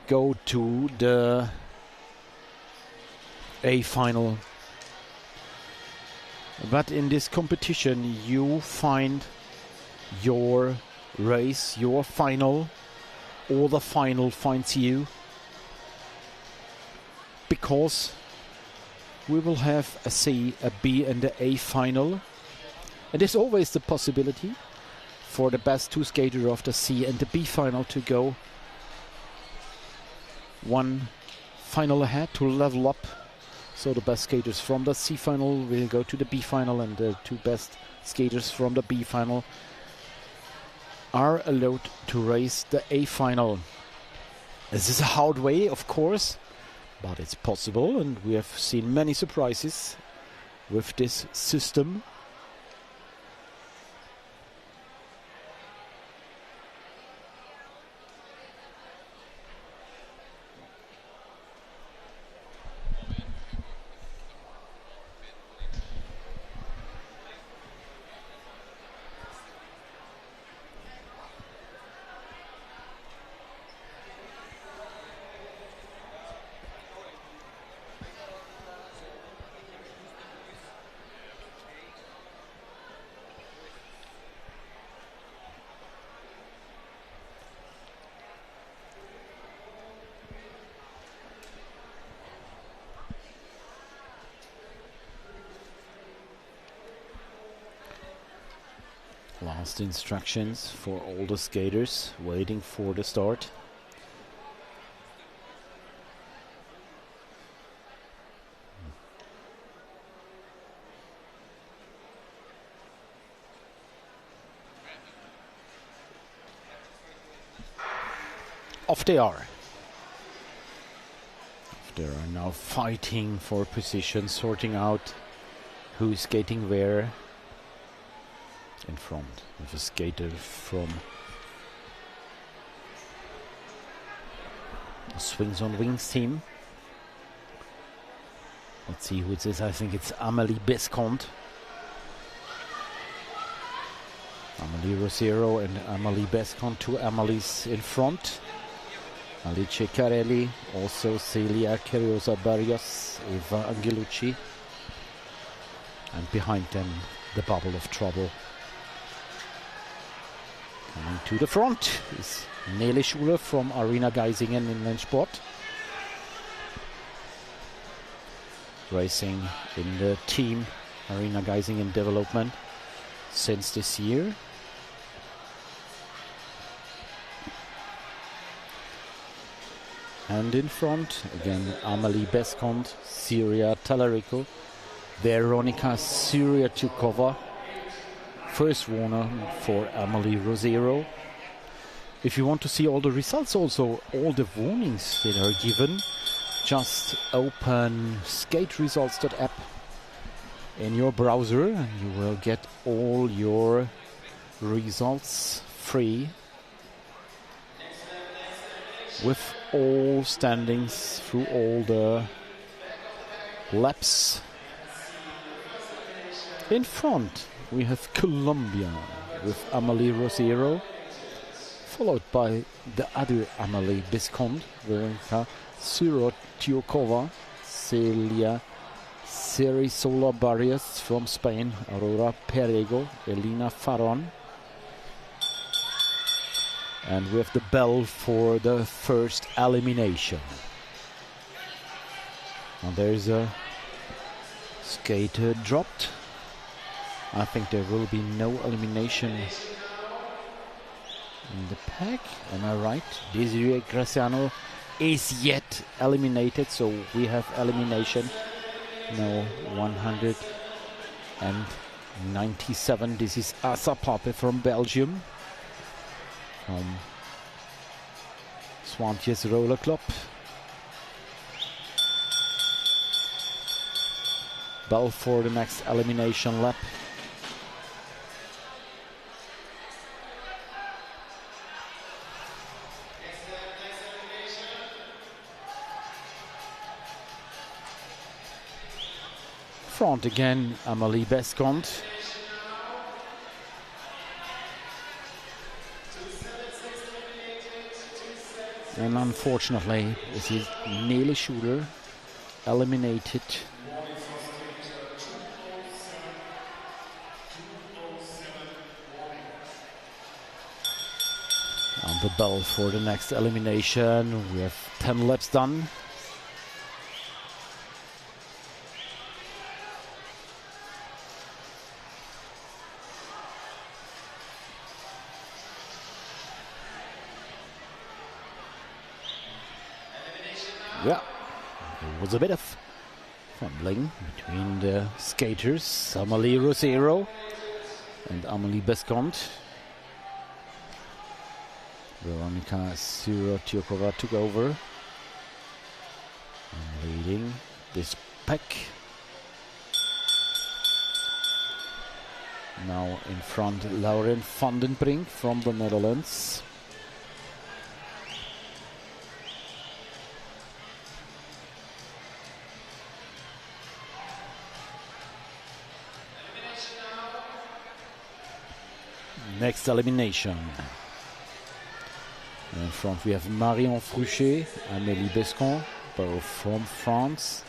go to the A final. But in this competition you find your race, your final, or the final finds you, because we will have a C, a B and a A final, and there's always the possibility for the best 2 skaters of the C and the B final to go one final ahead to level up. So the best skaters from the C final will go to the B final, and the 2 best skaters from the B final are allowed to race the A final. This is a hard way, of course, but it's possible, and we have seen many surprises with this system. Last instructions for all the skaters waiting for the start. Off they are. They are now fighting for position, sorting out who's skating where. In front with a skater from the Swings on Wings team. Let's see who it is. I think it's Amélie Bescont. Amélie Rosero and Amélie Bescont, 2 Amélie's in front. Alice Carelli, also Celia Carrioza Barrios, Eva Angelucci. And behind them, the bubble of trouble. Coming to the front is Nele Schuler from Arena Geisingen in Sport. Racing in the team Arena Geisingen development since this year. And in front, again, Amelie Bescont, Syria Talarico, Veronika Syria-Tukova. First warner for Amelie Rosero. If you want to see all the results, also all the warnings that are given, just open skateresults.app in your browser and you will get all your results free with all standings through all the laps. In front we have Colombia with Amelie Rosero, followed by the other Amelie Biscont, Veronika Syria-Tukova, Celia Cerisola Barrios from Spain, Aurora Perego, Elena Faron. And we have the bell for the first elimination. And there's a skater dropped. I think there will be no elimination in the pack. Am I right? Desiree Graciano is yet eliminated, so we have elimination. No, 197. This is Asa Pape from Belgium, from Swantjes Roller Club. Bell for the next elimination lap. Front again, Amelie Bescont. And unfortunately, this is Nele Schuler eliminated. And the bell for the next elimination. We have 10 laps done. Yeah, there was a bit of fumbling between the skaters, Amelie Rosero and Amelie Bescont. Veronika Syria-Tukova took over and leading this pack. Now in front, Lauren van den Brink from the Netherlands. Next elimination. In front we have Marion Fruchet, Amélie Bescont, both from France.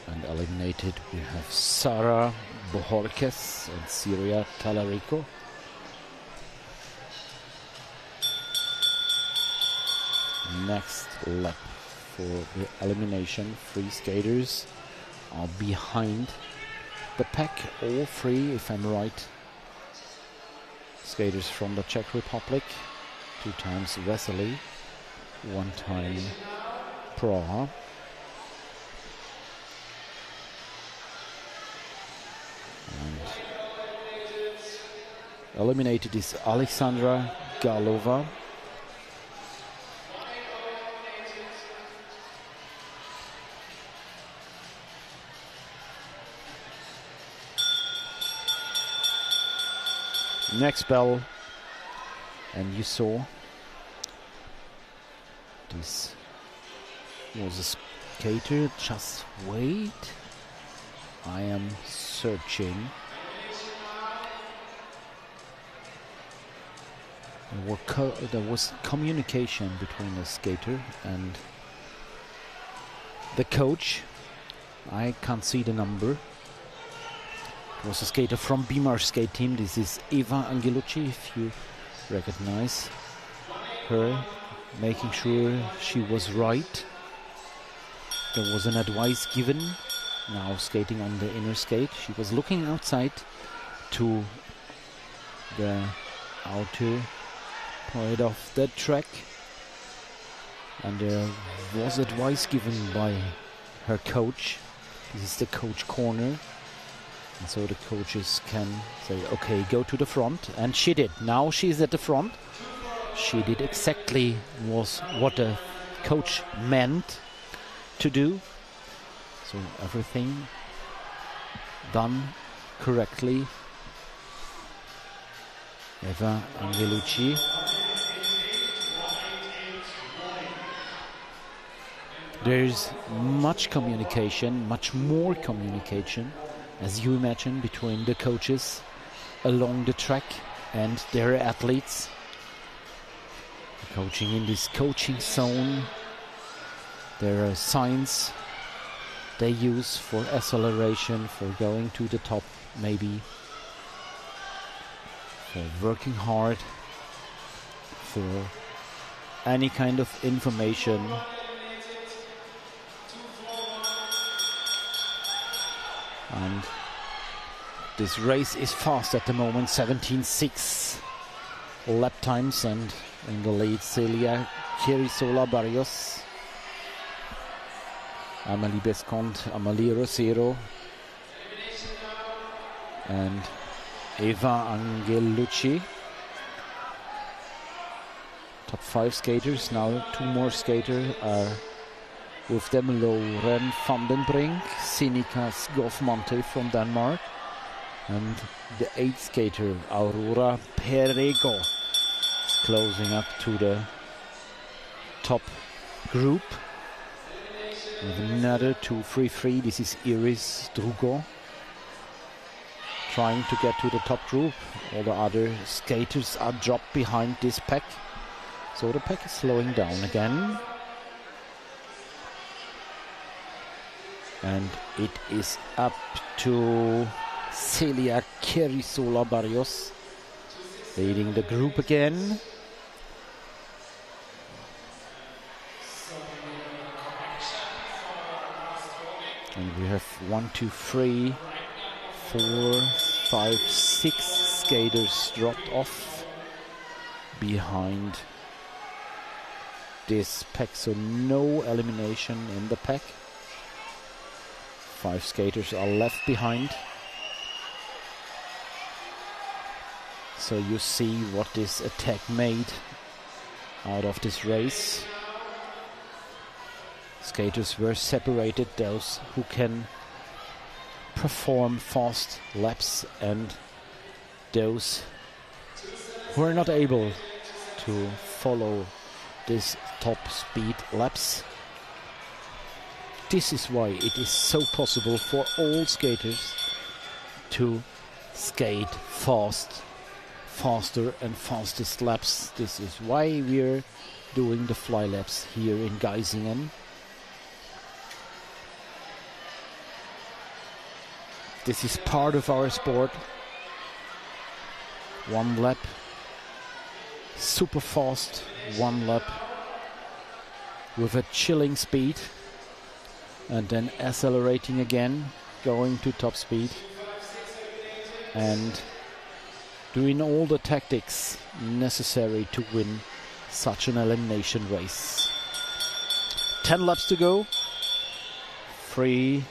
And eliminated we have Sara Bohorquez and Syria Talarico. Next lap for the elimination. 3 skaters are behind the pack, all 3 if I'm right. Skaters from the Czech Republic, 2 times Vesely, 1 time Praha. And eliminated is Alexandra Galova. Next bell, and you saw this was a skater. Just wait, I am searching. There was communication between the skater and the coach. I can't see the number. was a skater from Beamer skate team. This is Eva Angelucci, if you recognize her, making sure she was right. There was an advice given. Now skating on the inner skate. She was looking outside to the outer part of the track. And there was advice given by her coach. This is the coach corner. And so the coaches can say, okay, go to the front. And she did. Now she's at the front. She did exactly what the coach meant to do. So everything done correctly. Eva Angelucci. There's much communication, much more communication, as you imagine, between the coaches along the track and their athletes. Coaching in this coaching zone. There are signs they use for acceleration, for going to the top, maybe for working hard, for any kind of information. And this race is fast at the moment, 17.6 lap times, and in the lead Celia Chirisola Barrios, Amélie Bescont, Amalie Rosero, and Eva Angelucci. Top 5 skaters. Now 2 more skaters are with them. Lauren van den Brink, Sinikka Goffmonte from Denmark, and the 8th skater Aurora Perego is closing up to the top group with another 2-3-3. This is Iris Drugo trying to get to the top group. All the other skaters are dropped behind this pack, so the pack is slowing down again. And it is up to Celia Chirisola Barrios leading the group again. And we have 1, 2, 3, 4, 5, 6 skaters dropped off behind this pack, so no elimination in the pack. 5 skaters are left behind. So you see what this attack made out of this race. Skaters were separated, those who can perform fast laps and those who are not able to follow this top speed laps. This is why it is so possible for all skaters to skate faster and fastest laps. This is why we're doing the fly laps here in Geisingen. This is part of our sport. 1 lap, super fast, 1 lap with a chilling speed, and then accelerating again, going to top speed, and doing all the tactics necessary to win such an elimination race. 10 laps to go. 3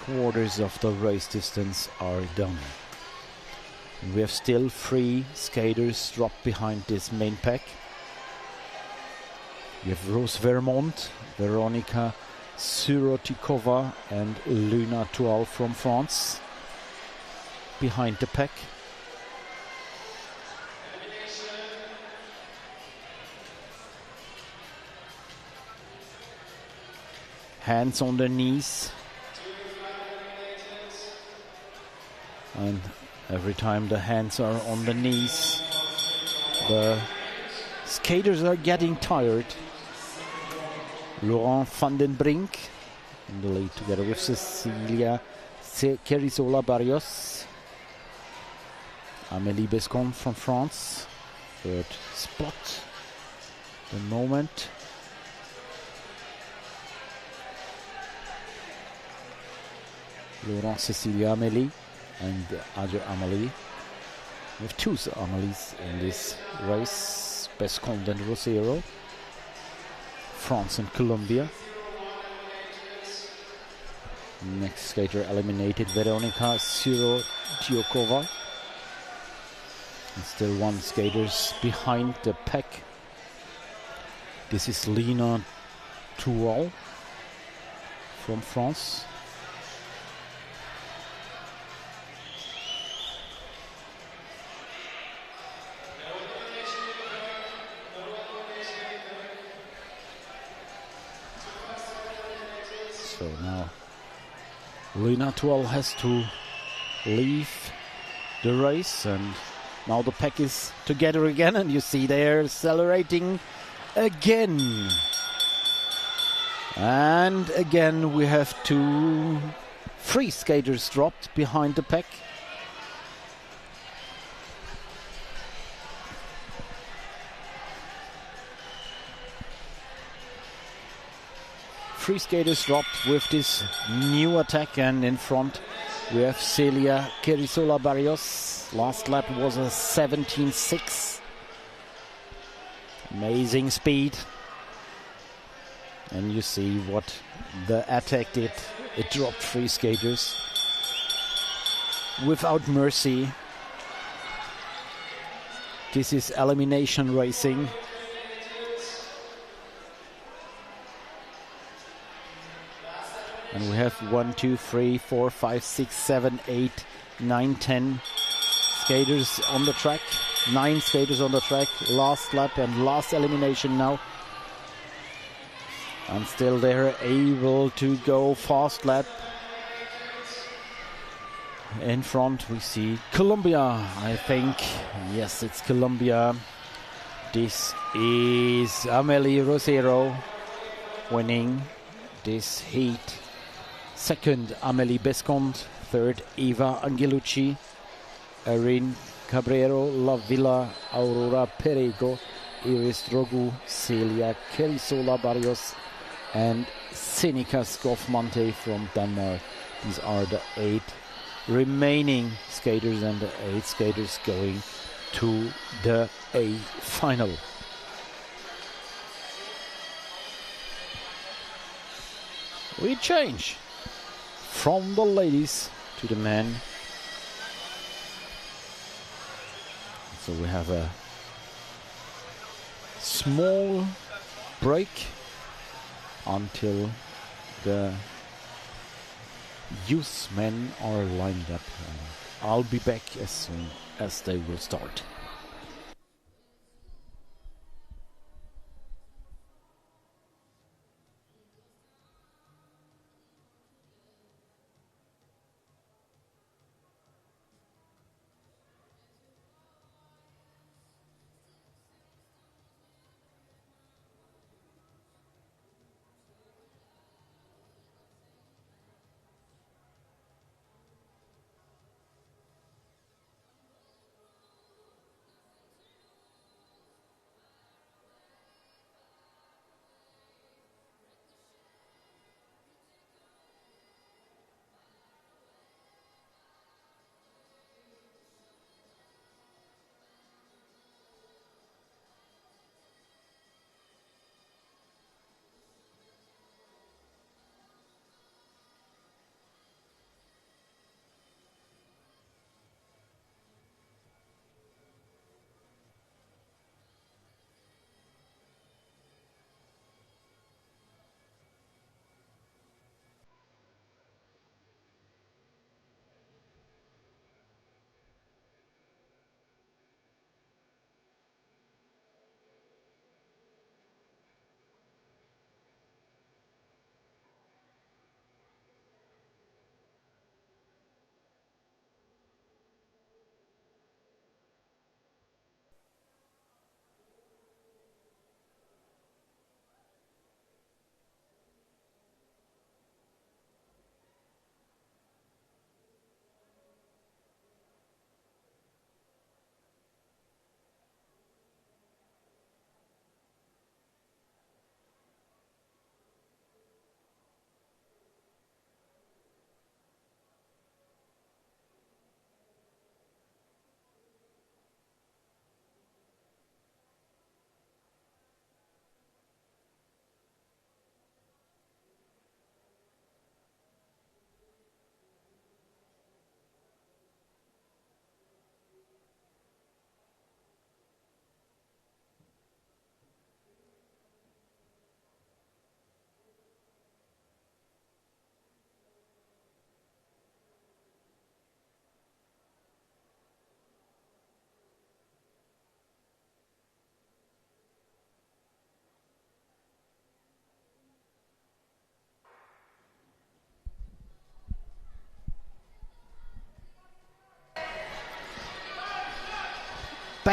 quarters of the race distance are done. And we have still 3 skaters dropped behind this main pack. We have Rose Vermont, Veronika Surotikova and Luna Tual from France behind the pack. Hands on the knees. And every time the hands are on the knees, the skaters are getting tired. Laurent van den Brink in the lead together with Cecilia Kerisola Barrios. Amélie Bescon from France. Third spot. The moment. Laurent Cecilia Amélie and other Amélie. We have two Amélies in this race. Bescon and Rosero. France and Colombia. Next skater eliminated, Veronika Sirodiokova. And still one skaters behind the pack. This is Lina Toual from France. So now Lina Toual has to leave the race, and now the pack is together again, and you see they're accelerating again. And again we have three skaters dropped behind the pack. Three skaters dropped with this new attack, and in front we have Celia Kerisola Barrios. Last lap was a 17.6. Amazing speed. And you see what the attack did. It dropped three skaters without mercy. This is elimination racing. And we have 1, 2, 3, 4, 5, 6, 7, 8, 9, 10 skaters on the track. 9 skaters on the track. Last lap and last elimination now. And still they're able to go fast lap. In front we see Colombia, I think. Yes, it's Colombia. This is Amélie Rosero winning this heat. Second, Amélie Bescon. Third, Eva Angelucci. Erin Cabrero, La Villa, Aurora Perego, Iris Drogu, Celia Kerisola Barrios, and Seneca Skoffmonte from Denmark. These are the 8 remaining skaters, and the 8 skaters going to the A final. We change from the ladies to the men. So we have a small break until the youth men are lined up. I'll be back as soon as they will start.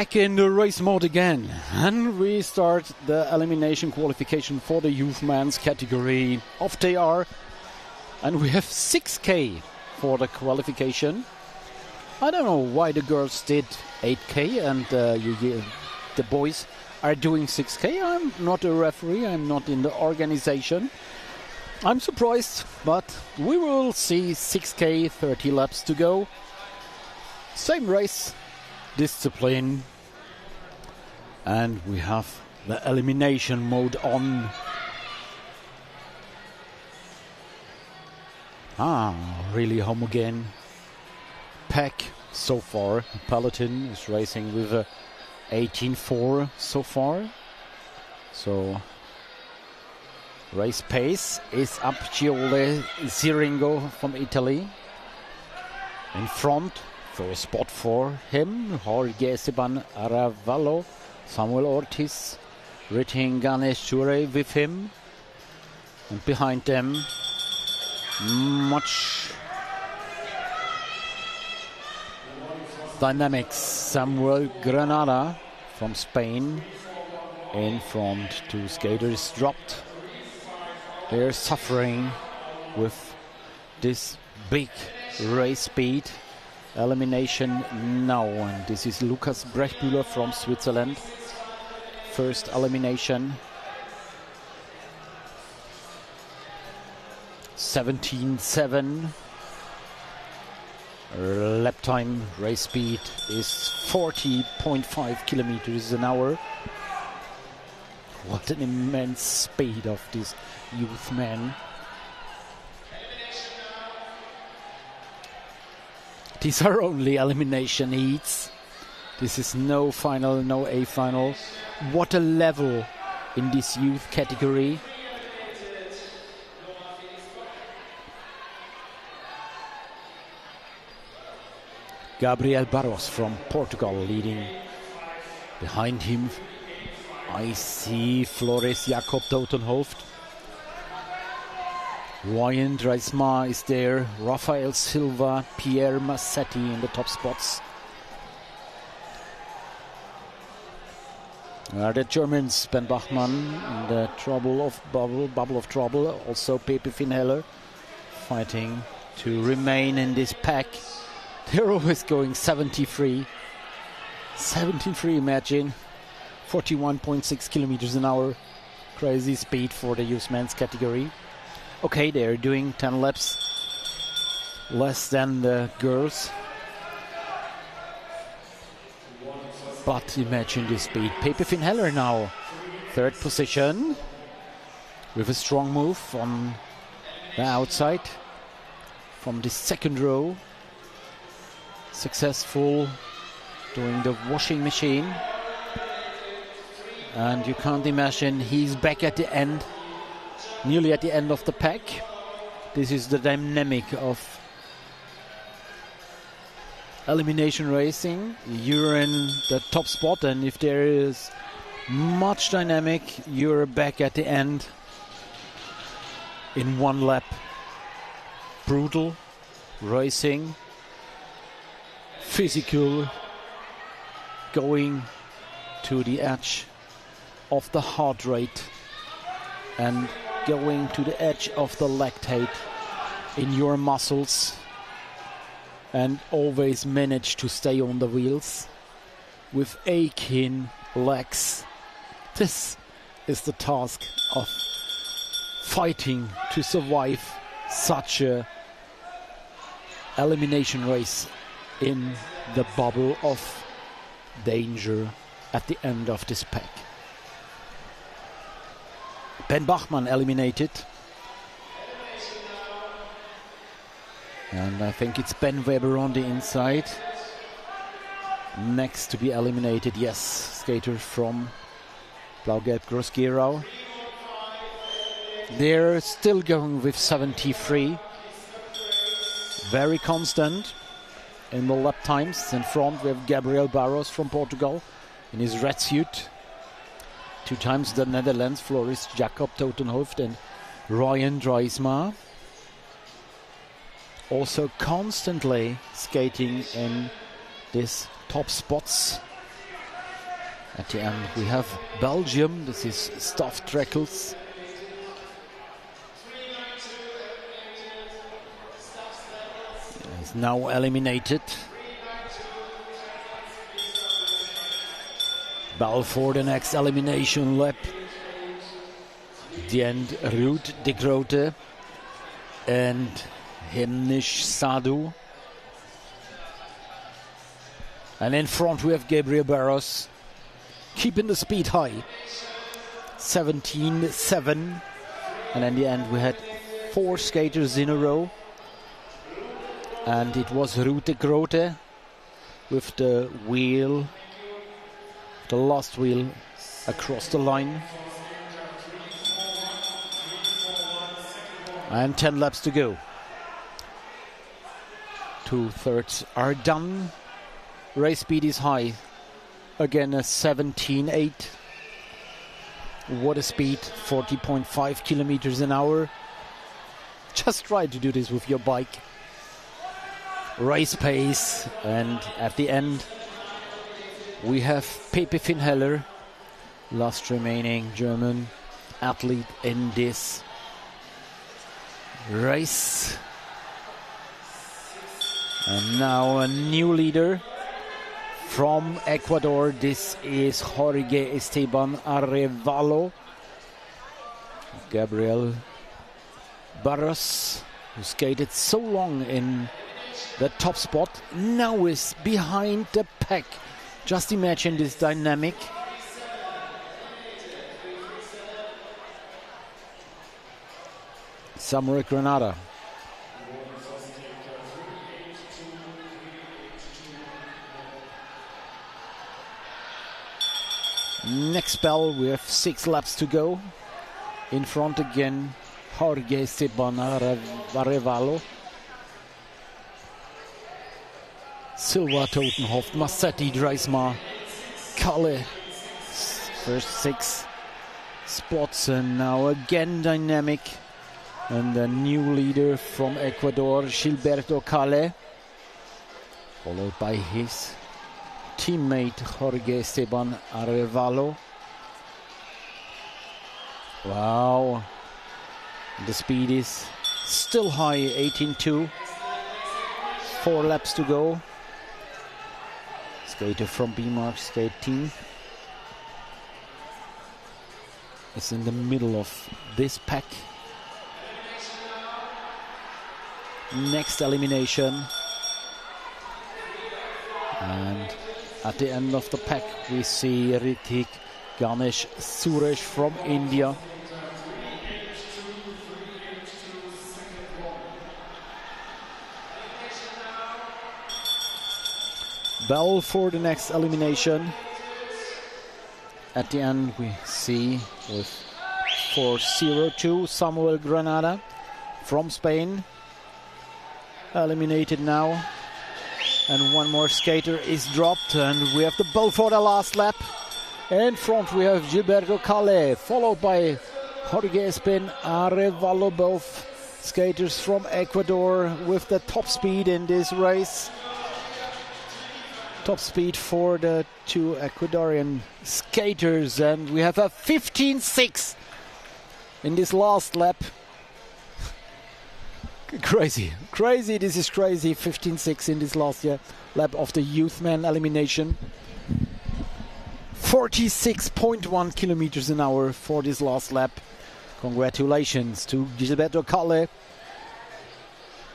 back in the race mode again, and we start the elimination qualification for the youth men's category of TR, and we have 6K for the qualification. I don't know why the girls did 8K and the boys are doing 6K. I'm not a referee, I'm not in the organization. I'm surprised, but we will see 6K, 30 laps to go. Same race, discipline, and we have the elimination mode on. Really homogeneous pack so far. Peloton is racing with a 18.4 so far. So race pace is up. Giole Ziringo from Italy in front. First spot for him. Jorge Esteban Aravallo, Samuel Ortiz, Ritin Ganesh Chure with him. And behind them, much dynamics. Samuel Granada from Spain in front. Two skaters dropped. They're suffering with this big race speed. Elimination now, and this is Lukas Brechtmüller from Switzerland. First elimination. 17.7. Lap time, race speed is 40.5 kilometers an hour. What an immense speed of this youth man. These are only elimination heats. This is no final, no A final. What a level in this youth category. Gabriel Barros from Portugal leading. Behind him, I see Flores Jakob Totenhoft. Ryan Dreisma is there. Rafael Silva, Pierre Massetti in the top spots. The Germans, Ben Bachmann in the bubble of trouble. Also Pepe Finheller fighting to remain in this pack. They're always going 73. 73, imagine. 41.6 kilometers an hour. Crazy speed for the youth men's category. Okay, they're doing 10 laps less than the girls. But imagine this speed. Pepe Finheller now, third position, with a strong move on the outside from the second row. Successful doing the washing machine. And you can't imagine he's back at the end. Nearly at the end of the pack. This is the dynamic of elimination racing. You're in the top spot, and if there is much dynamic, you're back at the end in one lap. Brutal racing, physical, going to the edge of the heart rate and going to the edge of the lactate in your muscles, and always manage to stay on the wheels with aching legs. This is the task of fighting to survive such a elimination race in the bubble of danger at the end of this pack. Ben Bachmann eliminated. And I think it's Ben Weber on the inside. Next to be eliminated, yes, skater from Blau-Gelb Groß-Gerau. They're still going with 73. Very constant in the lap times. In front we have Gabriel Barros from Portugal in his red suit. Two times the Netherlands, Floris Jakob Totenhoft and Ryan Dreisma. Also constantly skating in these top spots. At the end we have Belgium. This is Staff Trekkels. Is now eliminated. Bell for the next elimination lap. The end, Ruud de Grote and Hemnish Sadhu. And in front we have Gabriel Barros, keeping the speed high. 17-7. And in the end we had 4 skaters in a row. And it was Ruud de Grote with the wheel, the last wheel across the line. And 10 laps to go. 2/3 are done. Race speed is high. Again a 17.8. What a speed, 40.5 kilometers an hour. Just try to do this with your bike. Race pace, and at the end we have Pepe Finheller, last remaining German athlete in this race. And now a new leader from Ecuador. This is Jorge Esteban Arevalo. Gabriel Barros, who skated so long in the top spot, now is behind the pack. Just imagine this dynamic. Samuel Granada. Next bell, we have 6 laps to go. In front again, Jorge Esteban Arevalo. Silva, Totenhoft, Massetti, Dreismar, Kalle. First 6 spots, and now again dynamic. And a new leader from Ecuador, Gilberto Kalle. Followed by his teammate, Jorge Esteban Arevalo. Wow. The speed is still high, 18.2. 4 laps to go. Skater from B-Mark skate team is in the middle of this pack. Next elimination. And at the end of the pack we see Ritik Ganesh Suresh from India. Bell for the next elimination. At the end we see with 4:02 Samuel Granada from Spain. Eliminated now. And one more skater is dropped, and we have the bell for the last lap. In front we have Gilberto Calle, followed by Jorge Esteban Arevalo, both skaters from Ecuador with the top speed in this race. Top speed for the 2 Ecuadorian skaters, and we have a 15.6 in this last lap. Crazy, this is crazy. 15.6 in this last lap of the youth man elimination. 46.1 kilometers an hour for this last lap. Congratulations to Gilberto Calle,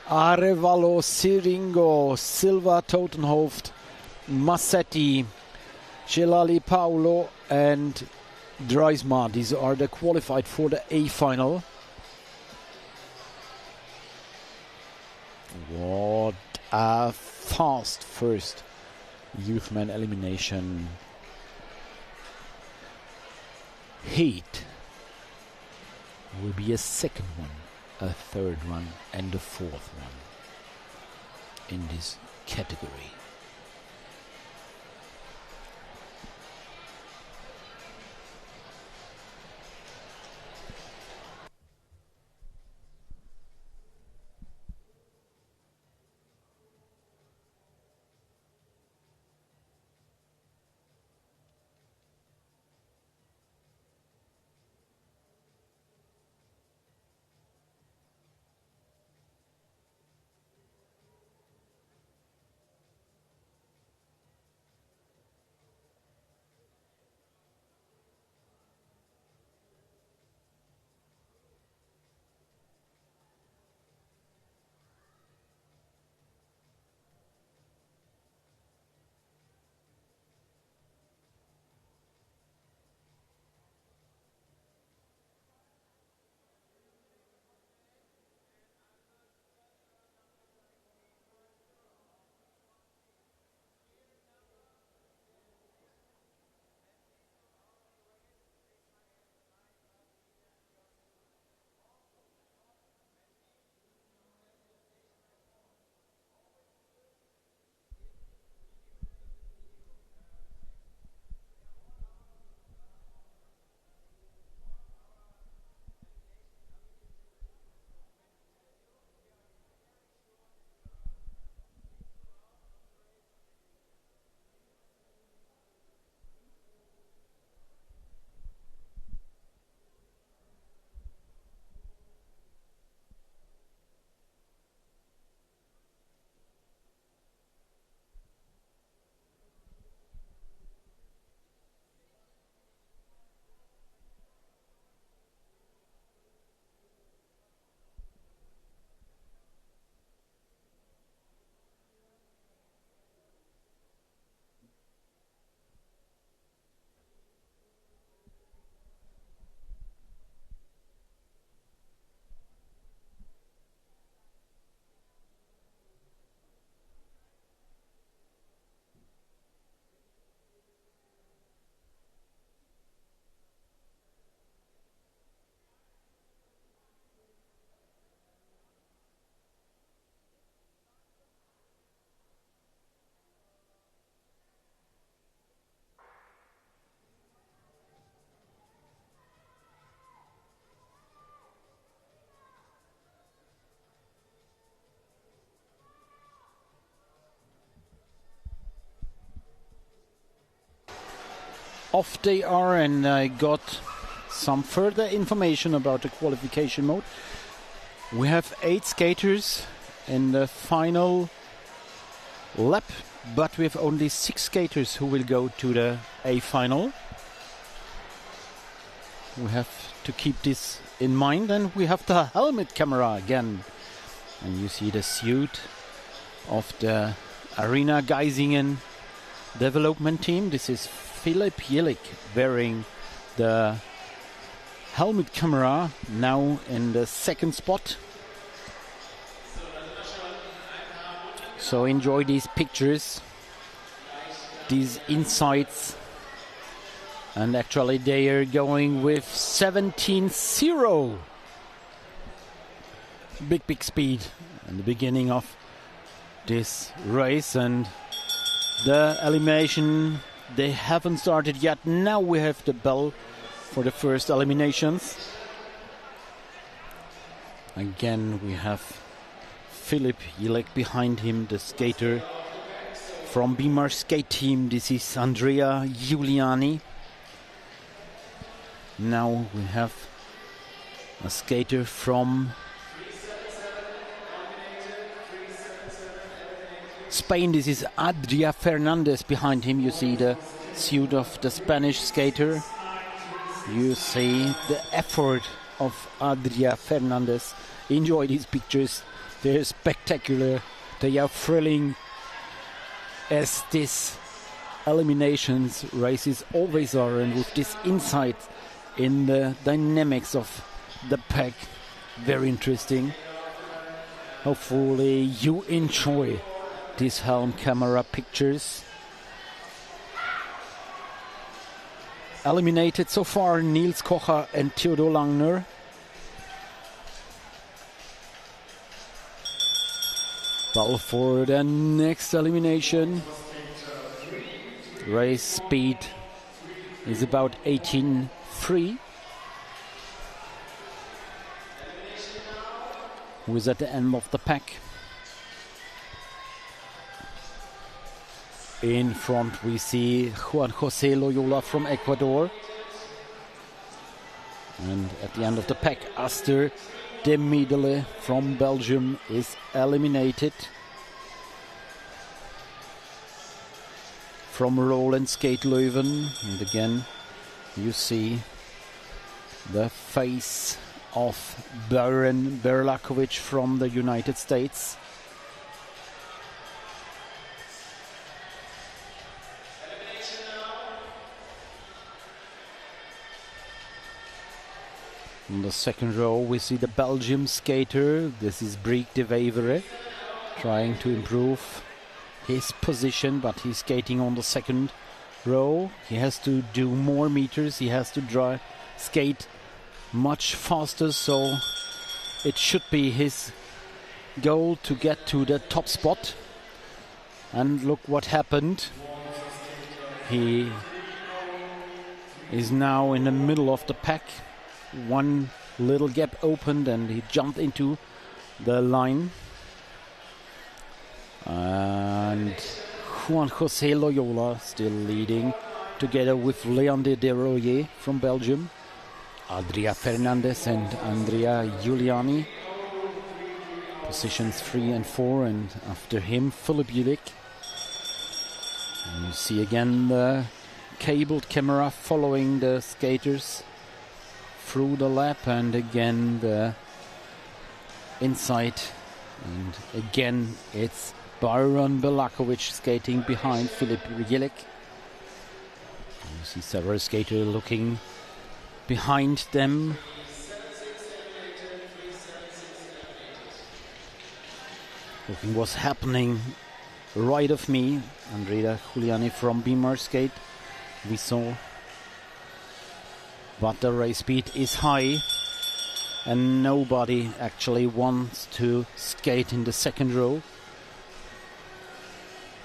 Arevalo, Siringo, Silva, Totenhoft, Massetti, Celali Paolo and Dreismar. These are the qualified for the A final. What a fast first youthman elimination heat. Will be a second one, a third one and a fourth one in this category. off they are, and I got some further information about the qualification mode. We have 8 skaters in the final lap, but we have only 6 skaters who will go to the A final. We have to keep this in mind, and we have the helmet camera again. And you see the suit of the Arena Geisingen development team. This is Philipp Jelic wearing the helmet camera, now in the second spot. So enjoy these pictures, these insights. And actually they are going with 17.0. Big speed in the beginning of this race, and the elimination, they haven't started yet. Now we have the bell for the first eliminations. Again we have Philipp Jelic behind him, the skater from Beamer skate team. This is Andrea Giuliani. Now we have a skater from Spain. This is Adria Fernandez behind him. You see the suit of the Spanish skater. You see the effort of Adria Fernandez. Enjoy these pictures. They're spectacular. They are thrilling, as this eliminations races always are, and with this insight in the dynamics of the pack, very interesting. Hopefully you enjoy these helm camera pictures. Eliminated so far Niels Kocher and Theodor Langner. Battle for the next elimination. Race speed is about 18.3. Who is at the end of the pack? In front we see Juan José Loyola from Ecuador. And at the end of the pack, Aster de Miedele from Belgium is eliminated. From Roland Skate Leuven. And again you see the face of Baron Berlakovic from the United States. In the second row we see the Belgium skater. This is Briek de Wevere, trying to improve his position, but he's skating on the second row. He has to do more meters. He has to skate much faster, so it should be his goal to get to the top spot. And look what happened. He is now in the middle of the pack. One little gap opened and he jumped into the line. And Juan José Loyola still leading, together with Leander Desrosiers from Belgium, Adria Fernandez and Andrea Giuliani. Positions 3 and 4, and after him Philipp Jelic. And you see again the cabled camera following the skaters through the lap, and again the insight, and again it's Baron Berlakovic skating behind Philipp Jelic. You see several skaters looking behind them. Looking what's happening right of me. Andrea Giuliani from Beamer Skate. We saw. But the race speed is high, and nobody actually wants to skate in the second row.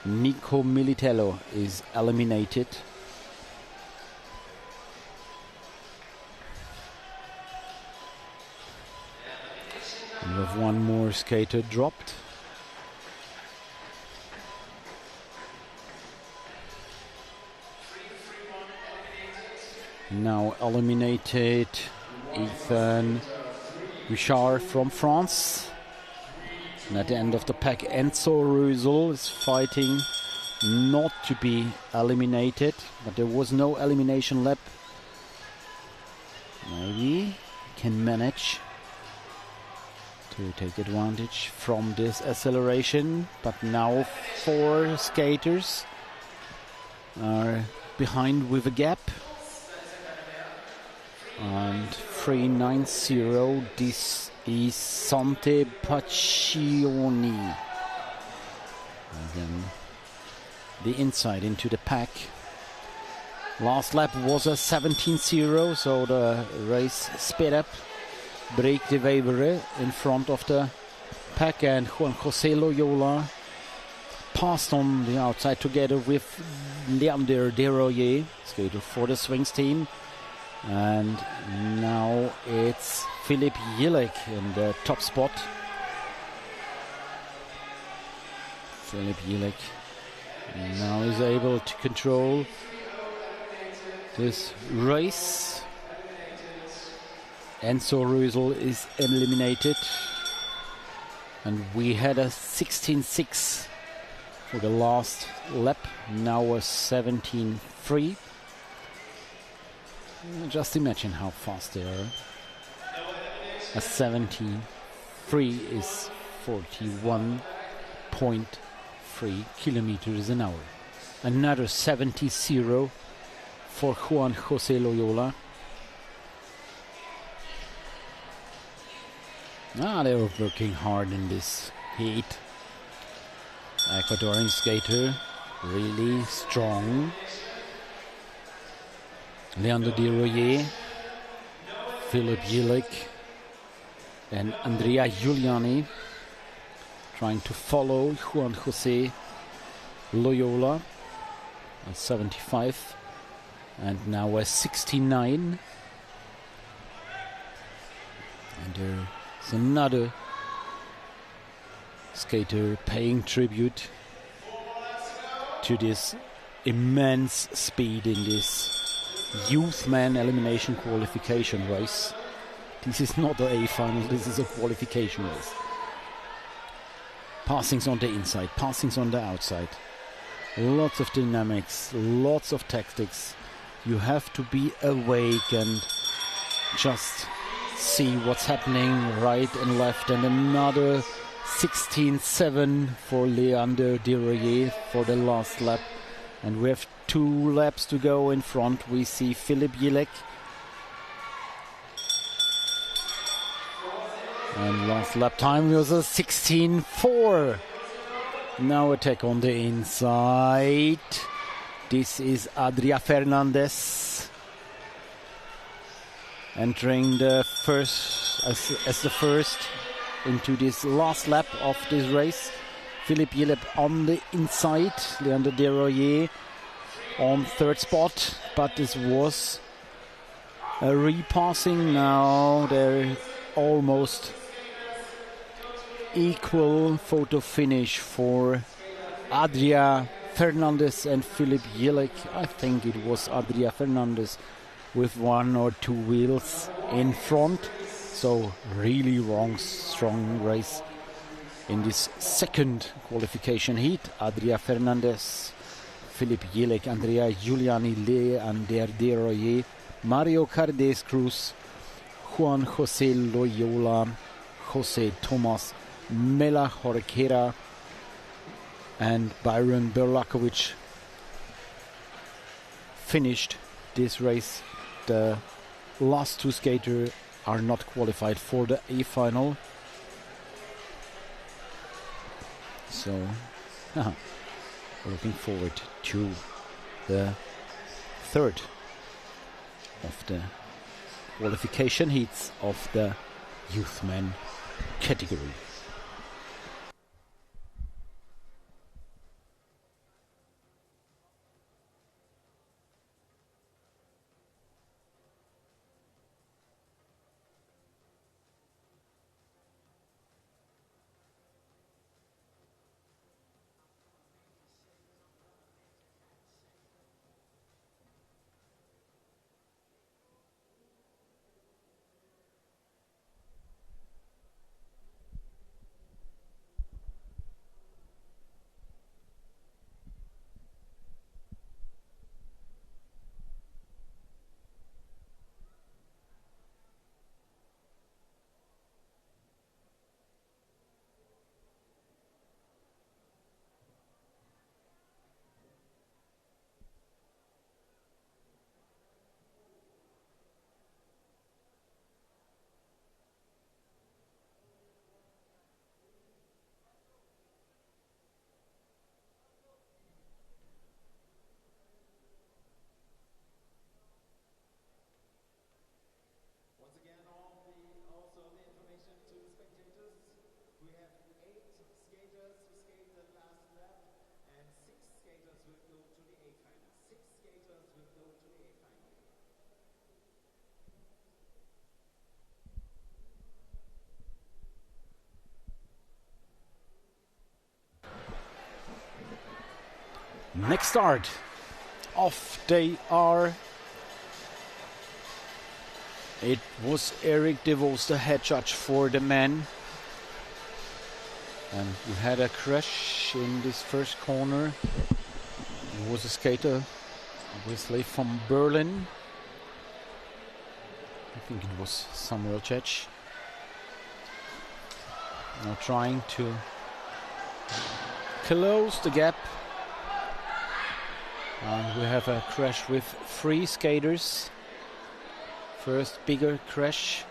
Nico Militello is eliminated. And we have one more skater dropped. Now eliminated Ethan Richard from France. And at the end of the pack, Enzo Rösel is fighting not to be eliminated, but there was no elimination lap. Maybe can manage to take advantage from this acceleration, but now 4 skaters are behind with a gap. And 390, this is Sante Paccioni. Again, the inside into the pack. Last lap was a 17.0, so the race sped up. Break de Wevere in front of the pack, and Juan José Loyola passed on the outside together with Leander Desroyer, skater for the Swings team. And now it's Filip Jilek in the top spot. Filip Jilek now is able to control this race. Enzo Rösel is eliminated. And we had a 16.6 for the last lap, now a 17.3. Just imagine how fast they are. A 73 is 41.3 kilometers an hour. Another 70.0 for Juan José Loyola. They were working hard in this heat. Ecuadorian skater, really strong. Leander Desroyer, Filip Jilek, and Andrea Giuliani trying to follow Juan José Loyola at 75, and now a 69. And there's another skater paying tribute to this immense speed in this youth man elimination qualification race. This is not the A final, this is a qualification race. Passings on the inside, passings on the outside. Lots of dynamics, lots of tactics. You have to be awake and just see what's happening right and left. And another 16.7 for Leander Desroyer for the last lap. And we have 2 laps to go in front. We see Filip Jilek. And last lap time was a 16.4. Now attack on the inside. This is Adria Fernandez entering the first as the first into this last lap of this race. Filip Jilek on the inside, Leander Desroyer on third spot, but this was a repassing. Now they're almost equal photo finish for Adria Fernandez and Filip Jilek. I think it was Adria Fernandez with 1 or 2 wheels in front. So really strong race in this second qualification heat. Adria Fernandez, Filip Jilek, Andrea Giuliani, Leander Desroyer, Mario Cardes Cruz, Juan José Loyola, José Tomas Mela Jorquera, and Byron Berlakovic finished this race. The last 2 skaters are not qualified for the A final. So, looking forward to the third of the qualification heats of the youth men category. Next start. Off they are. It was Eric DeVos, the head judge for the men. And we had a crash in this first corner. It was a skater, obviously from Berlin. I think it was Samuel Čech. Now trying to close the gap. And we have a crash with 3 skaters. First bigger crash.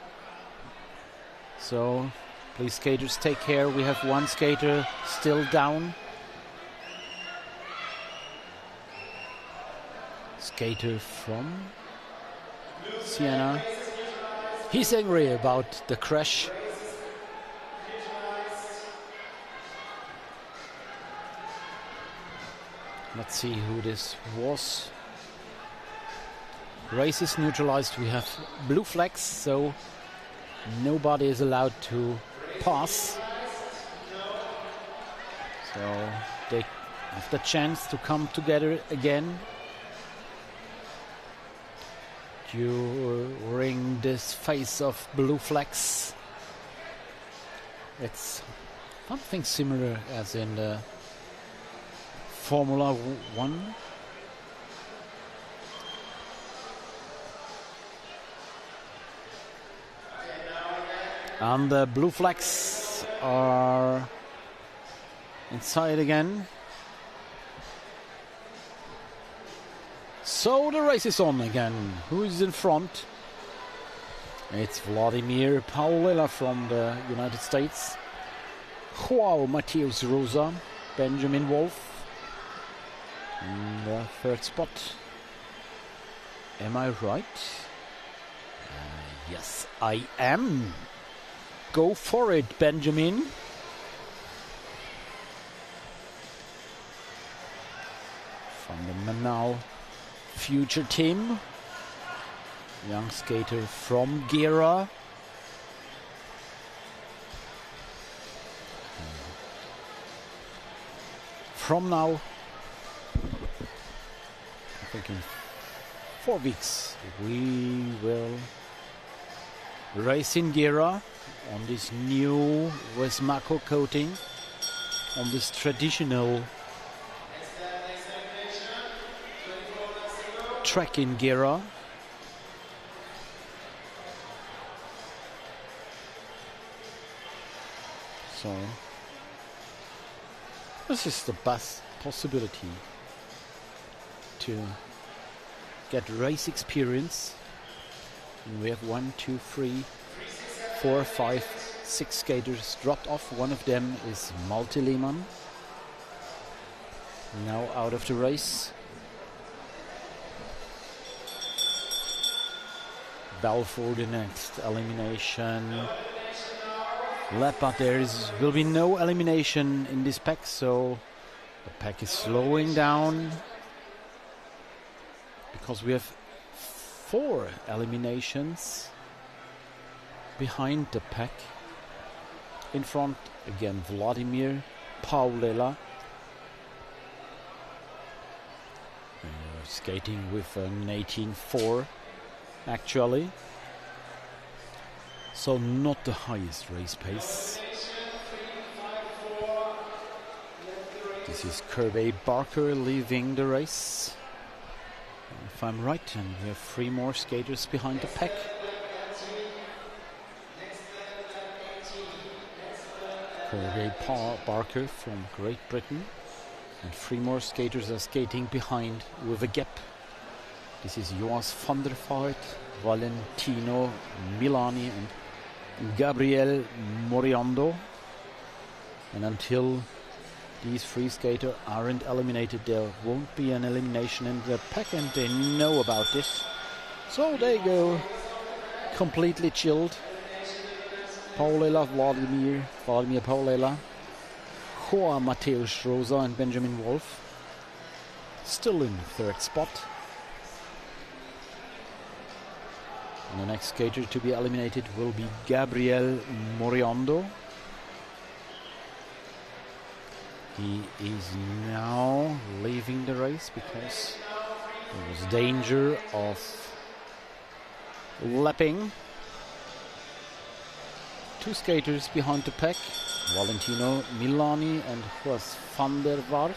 So please, skaters, take care. We have 1 skater still down. Skater from Siena. He's angry about the crash. Let's see who this was. Race is neutralized. We have blue flags, so nobody is allowed to pass. So they have the chance to come together again during this phase of blue flags. It's something similar as in the Formula 1. And the blue flags are inside again. So the race is on again. Who is in front? It's Vladimir Paulila from the United States. Joao Mateus Rosa, Benjamin Wolf in the 3rd spot. Am I right? Yes, I am. Go for it, Benjamin. From the Manau future team. Young skater from Gera. From now, I think in 4 weeks, we will race in Gera on this new Wesmaco coating, on this traditional track in Gera. So this is the best possibility to get race experience. And we have 1, 2, 3, 4, 5, 6 skaters dropped off. One of them is Malte Lehmann, now out of the race. Balfour the next elimination. But there will be no elimination in this pack, so the pack is slowing down because we have 4 eliminations behind the pack. In front again Vladimir Paulela, skating with an 18.4 actually. So not the highest race pace. This is Kirby Barker leaving the race. If I'm right, and we have 3 more skaters behind the pack. Kirby Barker from Great Britain. And 3 more skaters are skating behind with a gap. This is Joas van der Vaart, Valentino Milani and Gabriel Moriando. And until these 3 skaters aren't eliminated, there won't be an elimination in the pack, and they know about this. So they go completely chilled. Paulela, Vladimir Paulela, Joao Mateus Rosa and Benjamin Wolf still in the 3rd spot. And the next skater to be eliminated will be Gabriel Moriondo. He is now leaving the race because there was danger of lapping. 2 skaters behind the pack, Valentino Milani and Jos van der Vaart.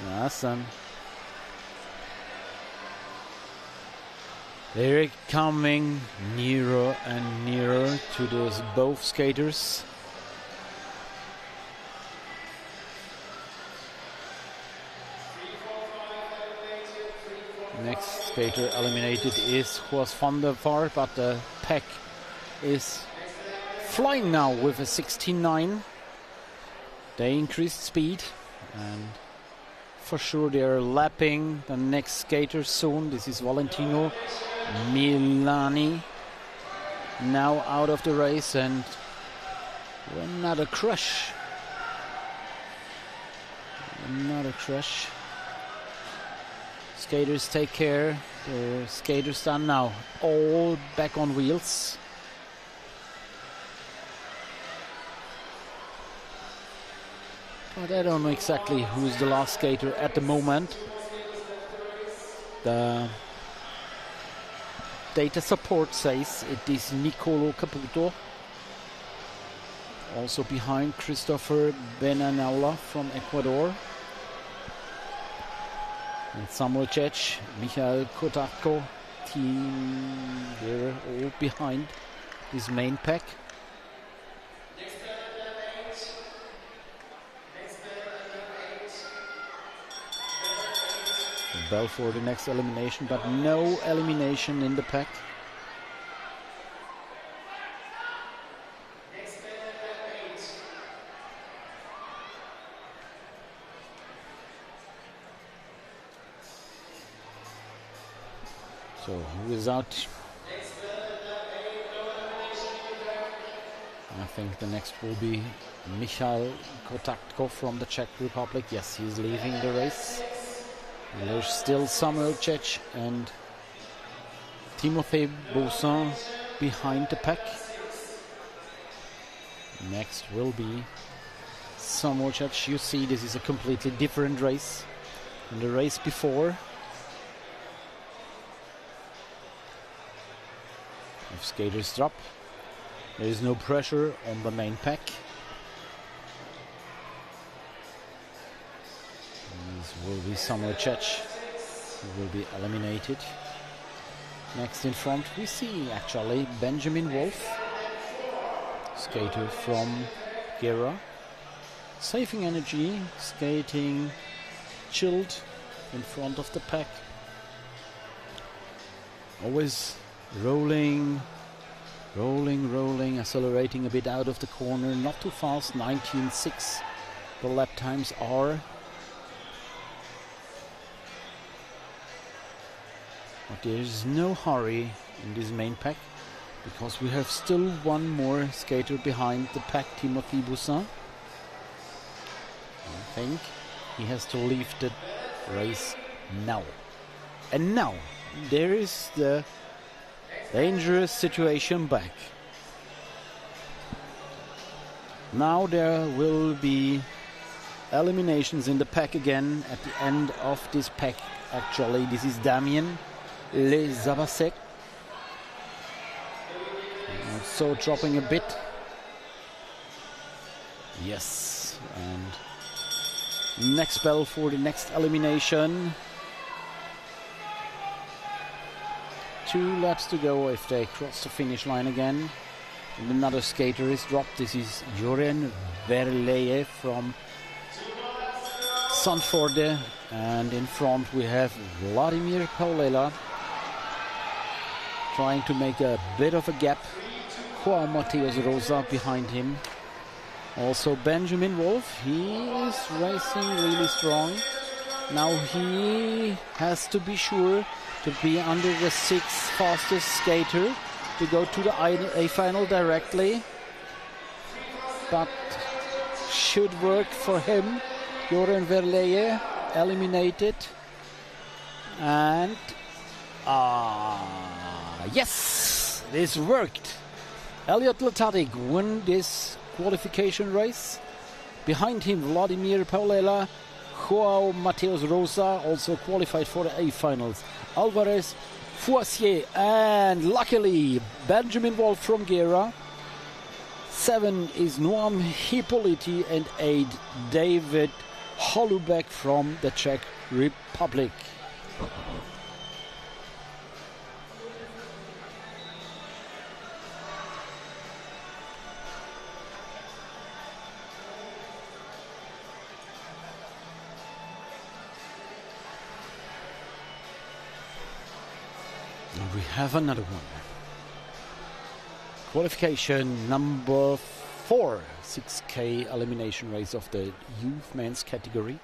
Yes, and they're coming nearer and nearer to those both skaters. Next skater eliminated is Jos van der Vaart, but the pack is flying now with a 16.9. They increased speed, and for sure they're lapping the next skater soon. This is Valentino Milani, now out of the race, and another crash. Another crash. Skaters take care. The skaters are now all back on wheels. But I don't know exactly who's the last skater at the moment. The data support says it is Nicolo Caputo. Also behind Christopher Benanella from Ecuador. And Samuel Čech, Michal Kotarko, they're all behind this main pack. Bell for the next elimination, but no elimination in the pack. So who is out? I think the next will be Michal Kotarko from the Czech Republic. Yes, he's leaving the race. There's still Samuel Čech and Timothée Boussin behind the pack. Next will be Samuel Čech. You see, this is a completely different race than the race before. If skaters drop, there is no pressure on the main pack. This will be Samuel Čech, who will be eliminated. Next in front we see actually Benjamin Wolf, skater from Gera. Saving energy, skating chilled in front of the pack. Always rolling, accelerating a bit out of the corner, not too fast, 19.6 the lap times are. But there is no hurry in this main pack, because we have still one more skater behind the pack, Timothée Boussin. I think he has to leave the race now. And now there is the dangerous situation back. Now there will be eliminations in the pack again at the end of this pack. Actually, this is Damien Lezabasek. So dropping a bit. Yes, and next bell for the next elimination. 2 laps to go if they cross the finish line again. And another skater is dropped. This is Joren Verleye from Sandforde. And in front we have Vladimir Paulela trying to make a bit of a gap. Juan Mateus Rosa behind him. Also Benjamin Wolf, he is racing really strong. Now he has to be sure to be under the 6th fastest skater to go to the A final directly, but should work for him. Joran Verleje eliminated, and yes, this worked. Elliot Latatic won this qualification race. Behind him, Vladimir Paulela, Joao Mateus Rosa also qualified for the A finals. Alvarez, Foissier, and luckily Benjamin Wolf from Gera. 7 is Noam Hippolyti, and 8 David Holubek from the Czech Republic. And we have another one. Qualification number 4, 6K elimination race of the youth men's category.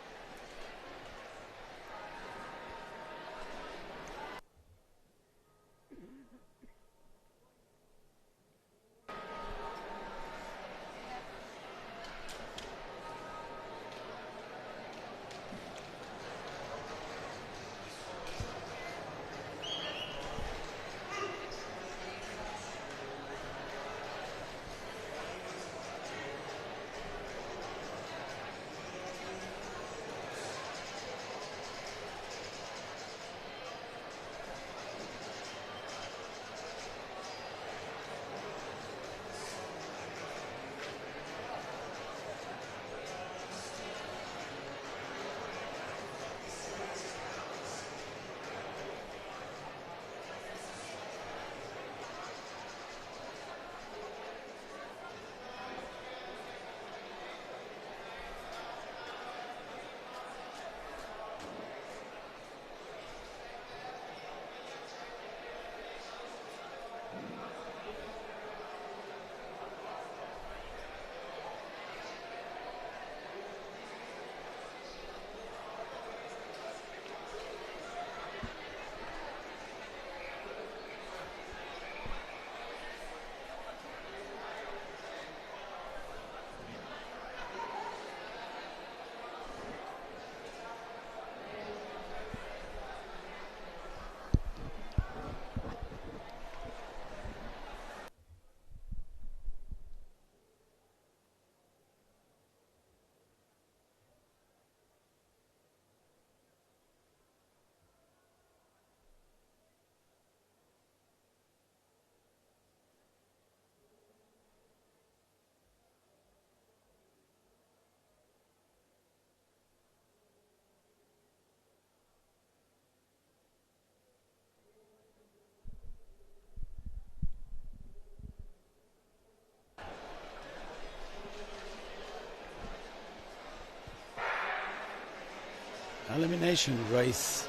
Elimination race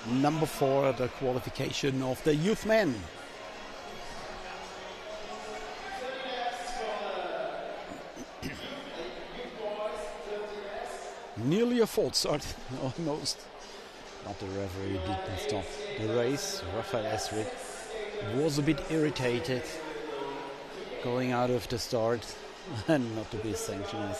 number 4, the qualification of the youth men. Nearly a false start, almost. But the referee didn't stop the race. Rafael Esrich was a bit irritated going out of the start and not to be sanctioned.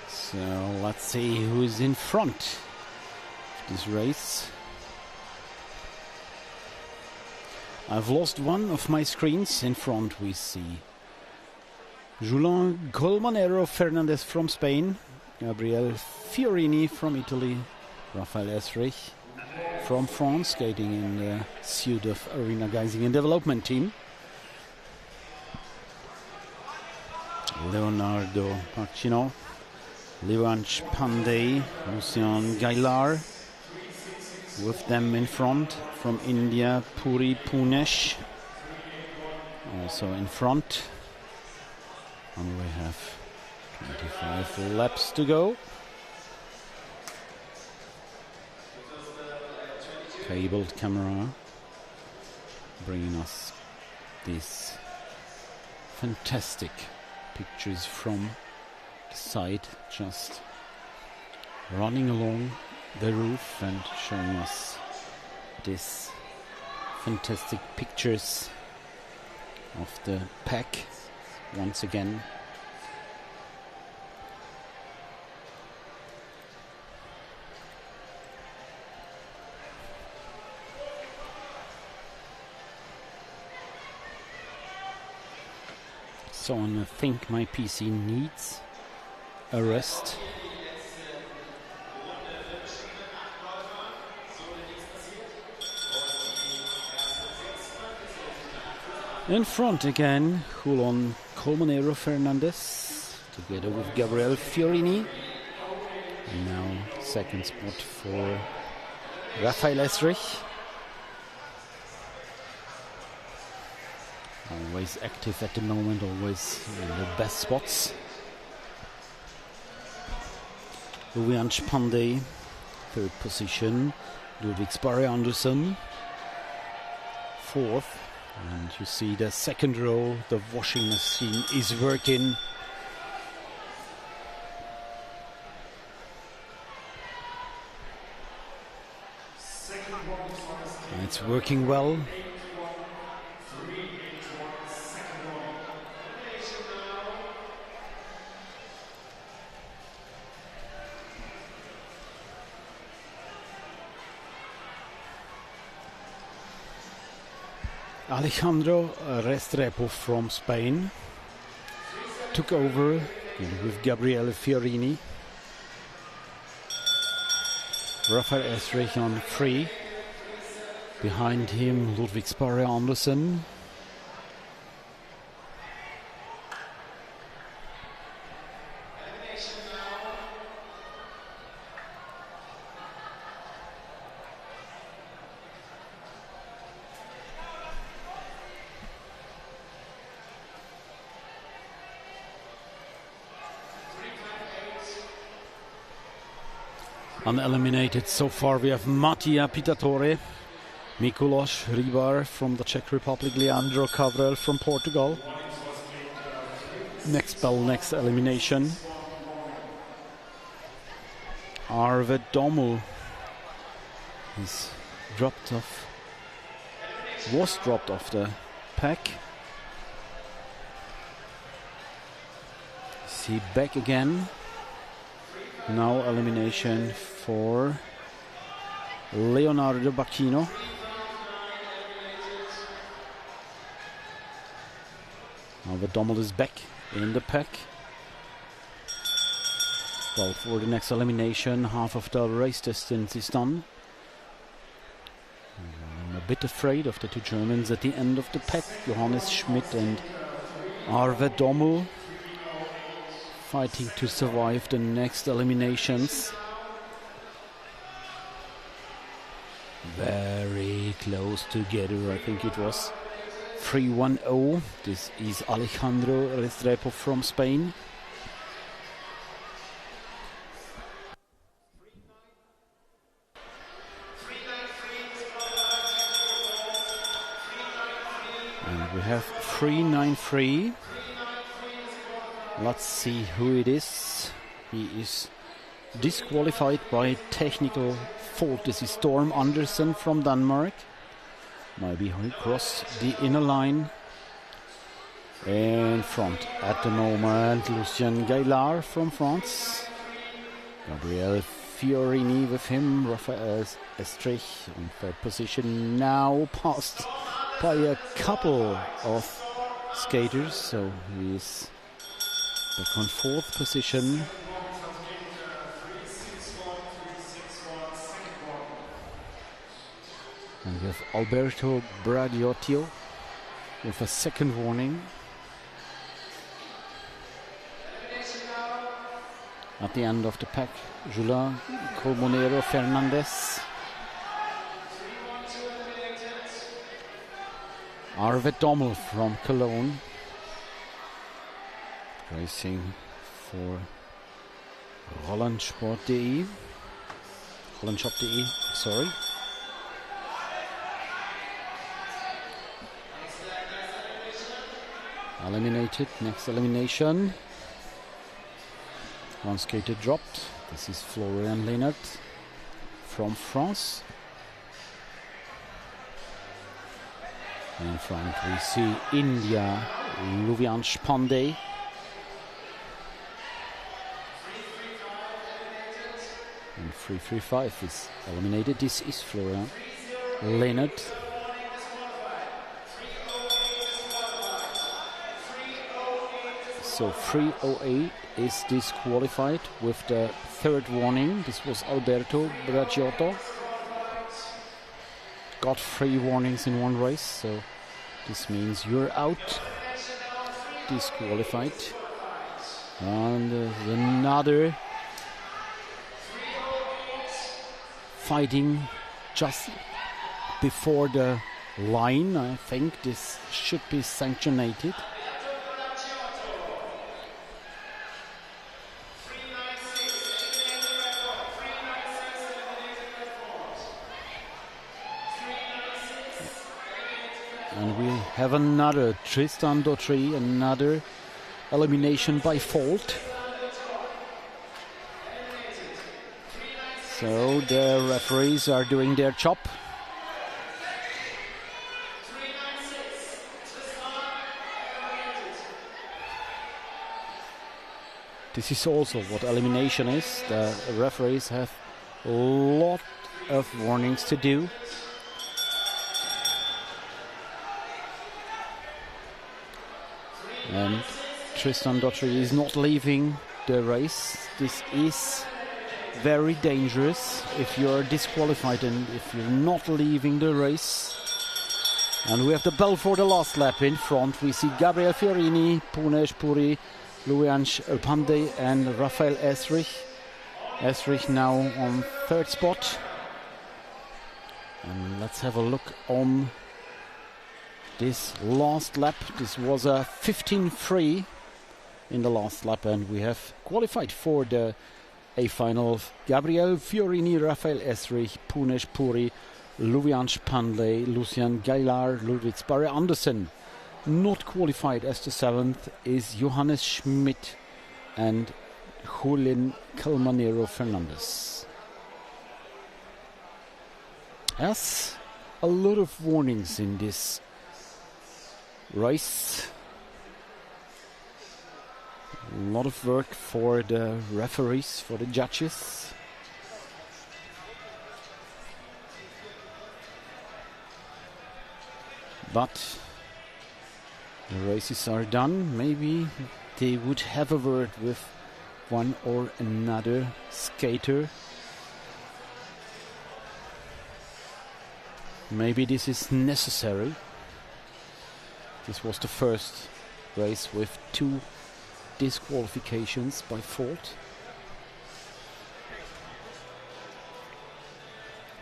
So let's see who's in front of this race. I've lost one of my screens. In front we see Julian Colmanero Fernandez from Spain, Gabriel Fiorini from Italy, Rafael Esrich from France, skating in the suit of Arena Geisingen development team. Leonardo Pacino, Livanch Pandey, Lucien Gailar. With them in front from India, Puri Punesh, also in front. And we have 25 laps to go. cabled camera bringing us these fantastic pictures from the side, just running along the roof and showing us these fantastic pictures of the pack once again. So I think my PC needs a rest. In front again, Julian Colmenero Fernandez together with Gabriel Fiorini. And now second spot for Rafael Esrich. Always active at the moment, always in the best spots. Luvianch Pandey, third position. Ludwig Sparre Andersen, fourth. And you see the second row, the washing machine is working. And it's working well. Alejandro Restrepo from Spain took over with Gabriele Fiorini. Rafael Esrich on 3. Behind him Ludwig Sparre Andersen. Uneliminated so far, we have Mattia Pitatore, Mikuláš Rybar from the Czech Republic, Leandro Cabrel from Portugal. Next bell, next elimination. Arve Domu is was dropped off the pack. Is he back again? Now elimination for Leonardo Bacchino. Now the Dommel is back in the pack. Well, for the next elimination, half of the race distance is done. I'm a bit afraid of the two Germans at the end of the pack, Johannes Schmidt and Arve Dommel, fighting to survive the next eliminations. Very close together, I think it was 3-1-0. This is Alejandro Restrepo from Spain. And we have 3-9-3. Let's see who it is. He is disqualified by technical fault. This is Storm Andersen from Denmark. Maybe he crossed the inner line. In front at the moment, Lucien Gaillard from France. Gabriel Fiorini with him. Rafael Estrich in third position, now passed by a couple of skaters, so he is back on fourth position. And we have Alberto Bradiotio with a second warning. At the end of the pack, Julian Colmenero Fernandez. Arve Dommel from Cologne, racing for Hollandsport.de, sorry. eliminated. Next elimination. One skater dropped. This is Florian Lehnert from France. In front we see India, Luvyansh Pandey. And 3-3-5 is eliminated. This is Florian Lehnert. So 3:08 is disqualified with the third warning. This was Alberto Bracciotto. Got 3 warnings in one race, so this means you're out. Disqualified. And another fighting just before the line. I think this should be sanctioned. And we have another Tristan Dautry, another elimination by fault. So the referees are doing their job. This is also what elimination is. The referees have a lot of warnings to do. And Tristan Dautry is not leaving the race. This is very dangerous if you're disqualified and if you're not leaving the race. And we have the bell for the last lap. In front we see Gabriel Fiorini, Punesh Puri, Luvyansh Pandey and Rafael Esrich. Esrich now on third spot. And let's have a look on this last lap. This was a 15-3 in the last lap, and we have qualified for the A final of Gabriel Fiorini, Rafael Esrich, Punesh Puri, Luvyansh Pandey, Lucian Gailar, Ludwig Sparre Andersen. Not qualified as the 7th is Johannes Schmidt and Julian Calmanero Fernandez. Yes, a lot of warnings in this race. A lot of work for the referees, for the judges. But the races are done. Maybe they would have a word with one or another skater. Maybe this is necessary. This was the first race with 2 disqualifications by fault.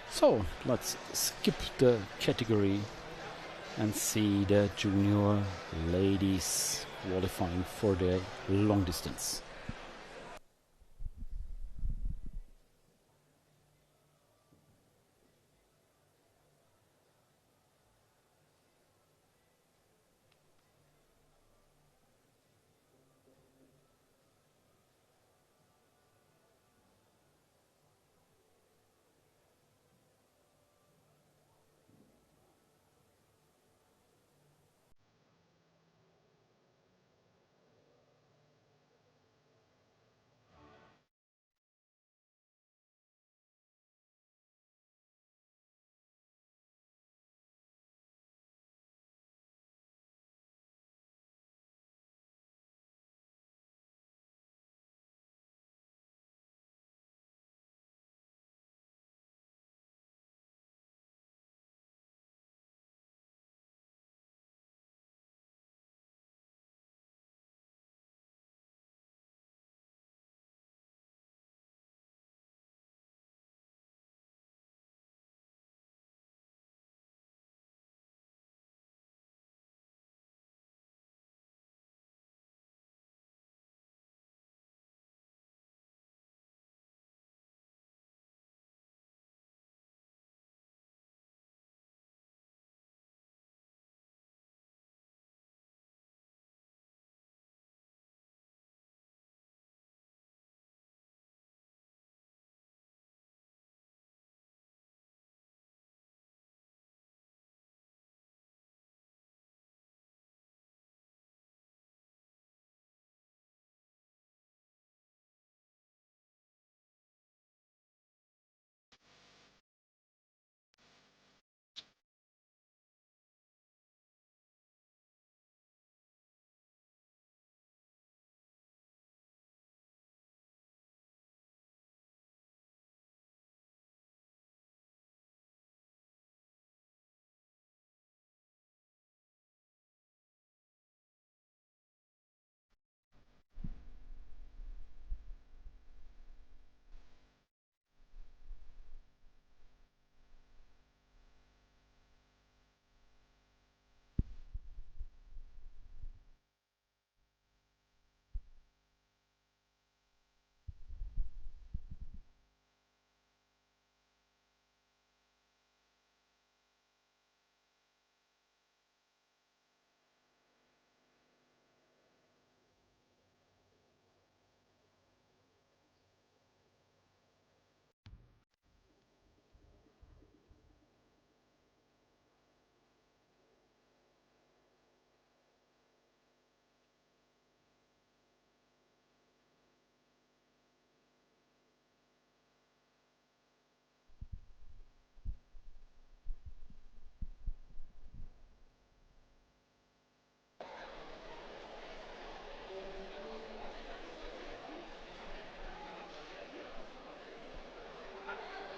So let's skip the category and see the junior ladies qualifying for the long distance.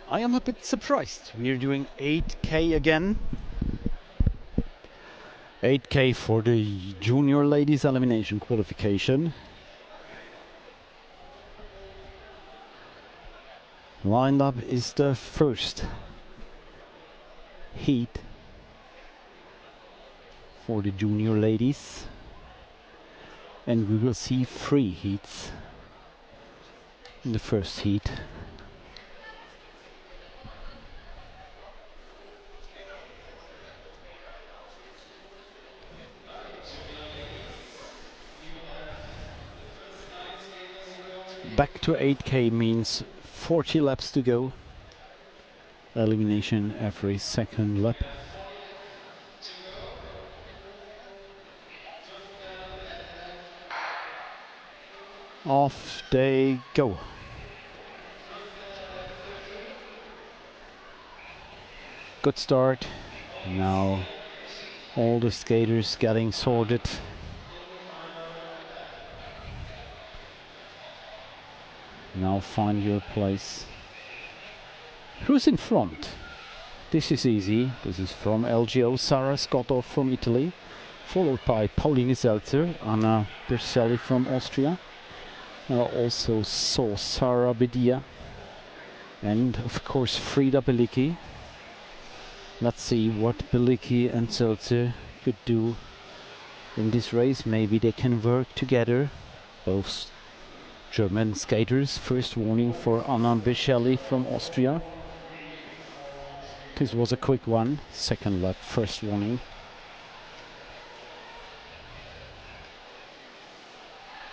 I am a bit surprised. We're doing 8K again. 8K for the junior ladies elimination qualification. Lined up is the first heat for the junior ladies, and we will see 3 heats in the first heat. Back to 8K means 40 laps to go. Elimination every second lap. Off they go. Good start. Now all the skaters getting sorted. Now find your place. Who's in front? This is easy. This is from LGO, Sara Scotto from Italy, followed by Pauline Seltzer, Anna Berselli from Austria. I also saw Sara Bedia and of course Frida Belicki. Let's see what Belicki and Seltzer could do in this race. Maybe they can work together. Both German skaters. First warning for Anna Berselli from Austria. This was a quick one. Second lap, first warning.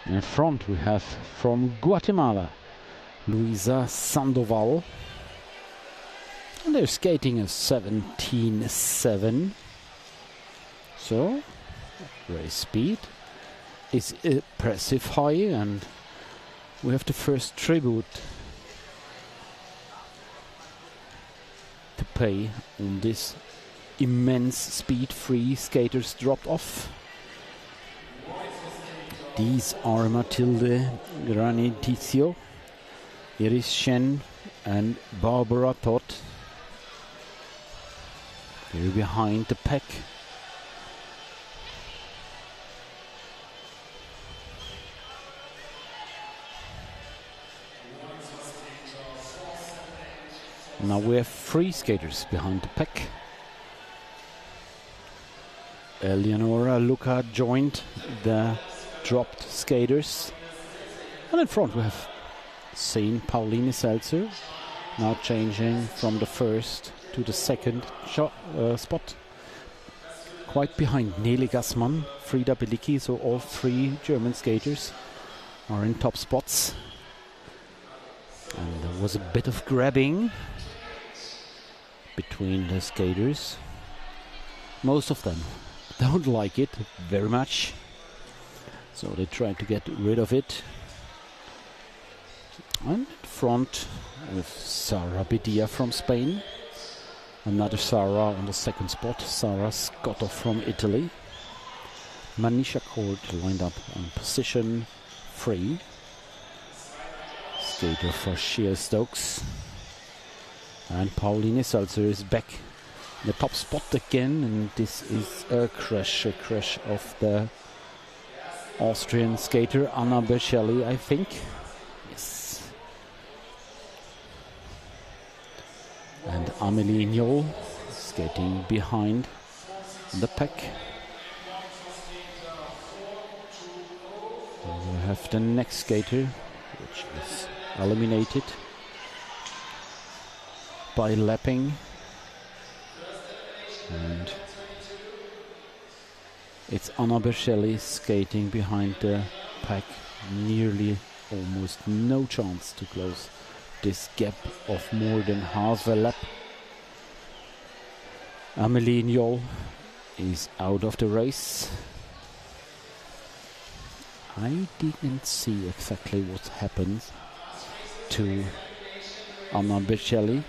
In front we have from Guatemala, Luisa Sandoval. And they're skating a 17.7. So, race speed is impressive high, and we have the first tribute to pay on this immense speed. 3 skaters dropped off. These are Matilde Granitizio, Iris Shen and Barbara Todd. They're behind the pack. Now we have 3 skaters behind the pack. Eleonora Luca joined the dropped skaters. And in front we have seen Pauline Seltzer, now changing from the first to the second spot. Quite behind Nele Gassmann, Frida Belicki, so all 3 German skaters are in top spots. And there was a bit of grabbing between the skaters. Most of them don't like it very much, so they try to get rid of it. And in front with Sara Bedia from Spain. Another Sara on the second spot, Sara Scotto from Italy. Manisha Cord lined up on position 3. Skater for Shea Stokes. And Pauline Seltzer is back in the top spot again, and this is a crash of the Austrian skater Anna Berselli, I think. Yes. And Amélie Niol skating behind the pack. We have the next skater, which is eliminated by lapping, and it's Anna Berselli skating behind the pack. Nearly almost no chance to close this gap of more than half a lap. Amélie Niol is out of the race. I didn't see exactly what happened to Anna Berselli.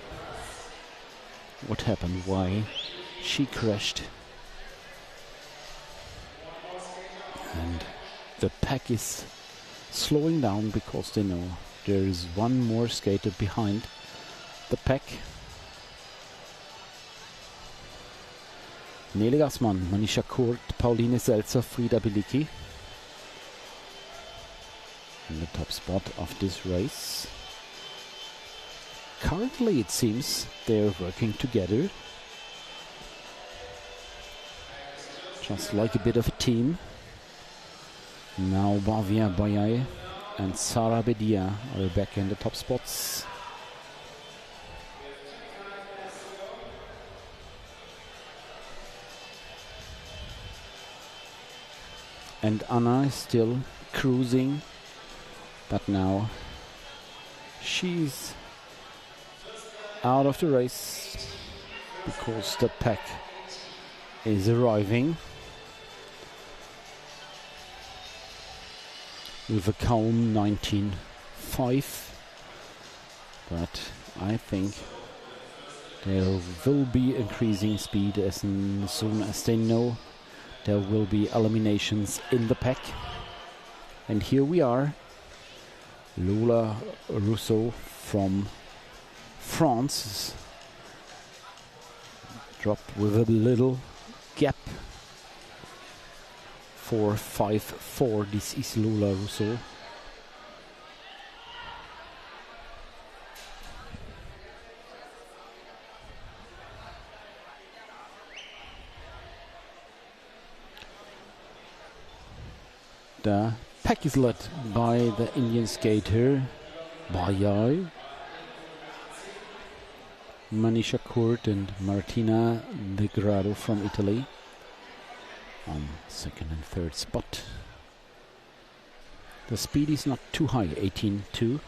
What happened? Why she crashed? And the pack is slowing down because they know there is one more skater behind the pack. Nele Gassmann, Manisha Kurt, Pauline Selzer, Frida Bilicki in the top spot of this race. Currently it seems they're working together, just like a bit of a team. Now Bavia Bayay and Sara Bedia are back in the top spots. And Anna is still cruising, but now she's out of the race because the pack is arriving with a calm 19.5, but I think there will be increasing speed as soon as they know there will be eliminations in the pack. And here we are, Lola Rousseau from France dropped with a little gap. 4.54, this is Lola Rousseau. The pack is led by the Indian skater Bayay, Manisha Kurt and Martina De Grado from Italy on second and third spot. The speed is not too high, 18.2.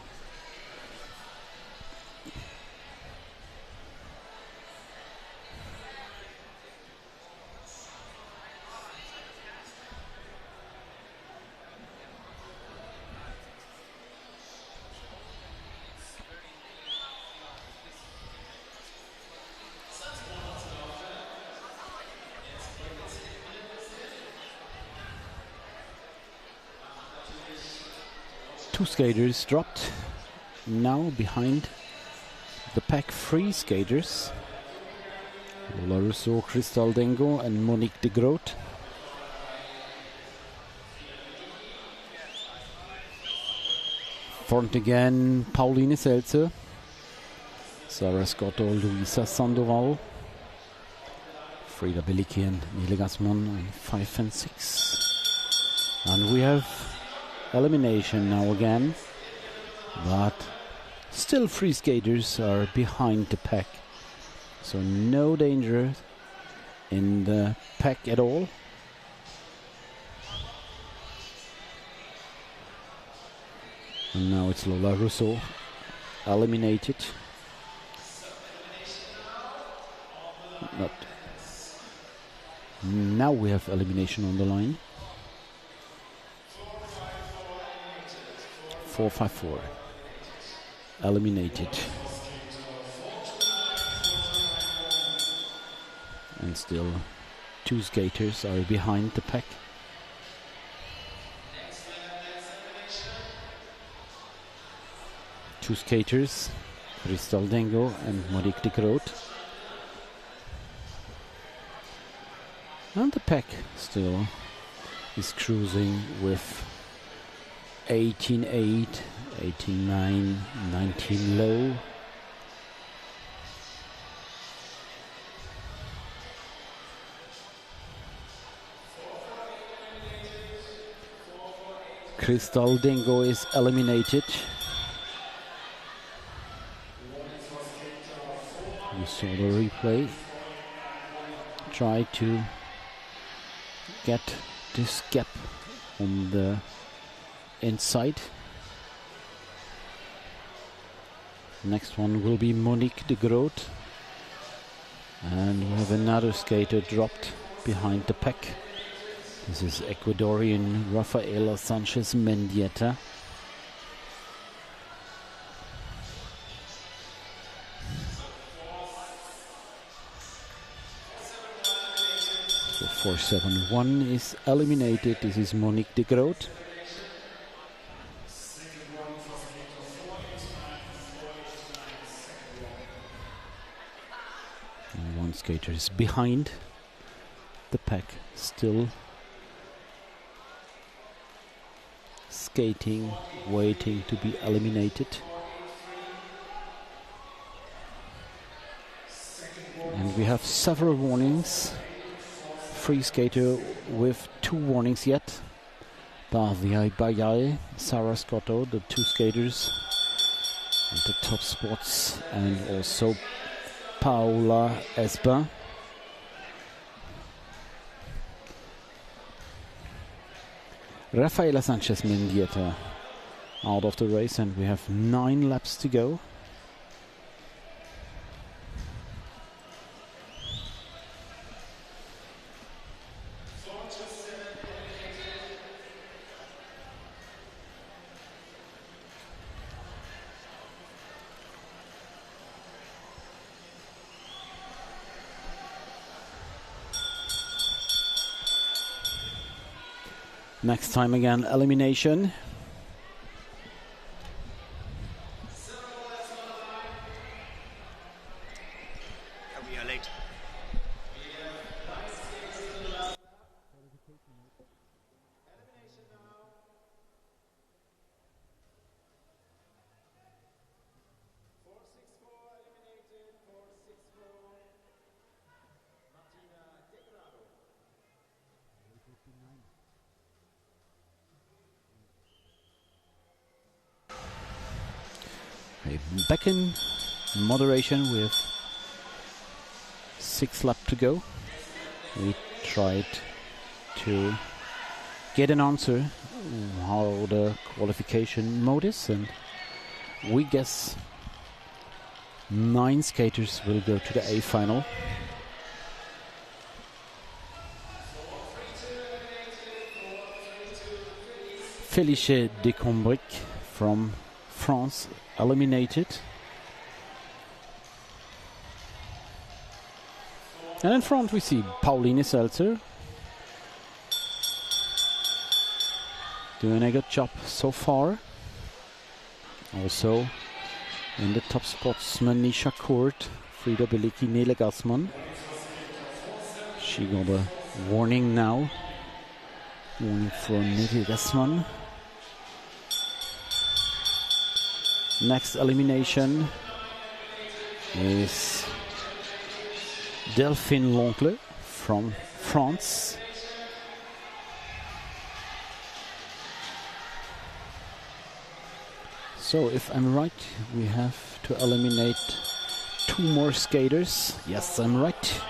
Two skaters dropped, now behind the pack, three skaters, Lola Rousseau, Crystal Dengo and Monique de Groot. Front again, Pauline Selzer, Sarah Scotto, Luisa Sandoval, Frida Bilicki and Nele Gassmann on 5 and 6. And we have elimination now again, but still three skaters are behind the pack, so no danger in the pack at all. And now it's Lola Rousseau eliminated. Not now, we have elimination on the line. 4.54 eliminated, and still two skaters are behind the pack. Two skaters, Crystal Dengo and Monique de Groot. And the pack still is cruising with 18.8, 18.9, 19 low. Crystal Dengo is eliminated. You saw the replay. Try to get this gap on the inside. Next one will be Monique de Groot, and we have another skater dropped behind the pack. This is Ecuadorian Rafaela Sanchez Mendieta. So 471 is eliminated. This is Monique de Groot. skaters behind the pack, still skating, waiting to be eliminated. And we have several warnings. Free skater with 2 warnings yet. Baviai Bayai, Sarah Scotto, the 2 skaters at the top spots, and also Paula Esper. Rafaela Sanchez Mendieta out of the race, and we have 9 laps to go. Next time again, elimination. We are late. Back in moderation with 6 laps to go. We tried to get an answer how the qualification mode is, and we guess 9 skaters will go to the A final. Felice de Combric from France eliminated. And in front we see Pauline Seltzer doing a good job so far. Also in the top spots, Manisha Kurt, Frida Beliki, Nele Gassmann. She got a warning now. Warning for Nele Gassmann. Next elimination is Delphine L'Oncle from France. So if I'm right, we have to eliminate 2 more skaters. Yes, I'm right.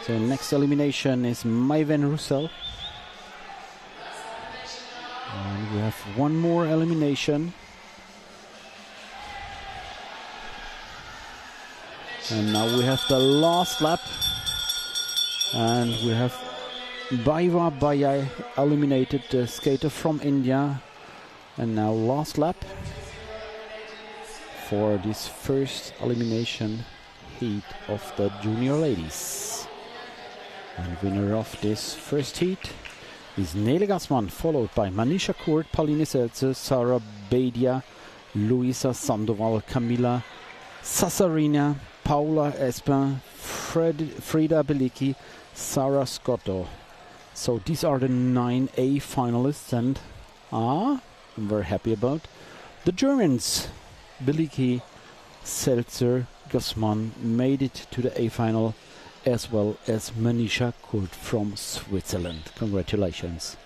So next elimination is Maïven Roussel. And we have 1 more elimination. And now we have the last lap, and we have Baiva Bayai eliminated, the skater from India. And now last lap for this first elimination heat of the junior ladies. And winner of this first heat is Nele Gassmann, followed by Manisha Kurt, Pauline Seltzer, Sarah Badia, Luisa Sandoval, Camila Sassarina, Paula Espen, Frida Beliki, Sarah Scotto. So these are the 9 A finalists, and I'm very happy about the Germans. Beliki, Seltzer, Gassmann made it to the A final, as well as Manisha Kurt from Switzerland. Congratulations.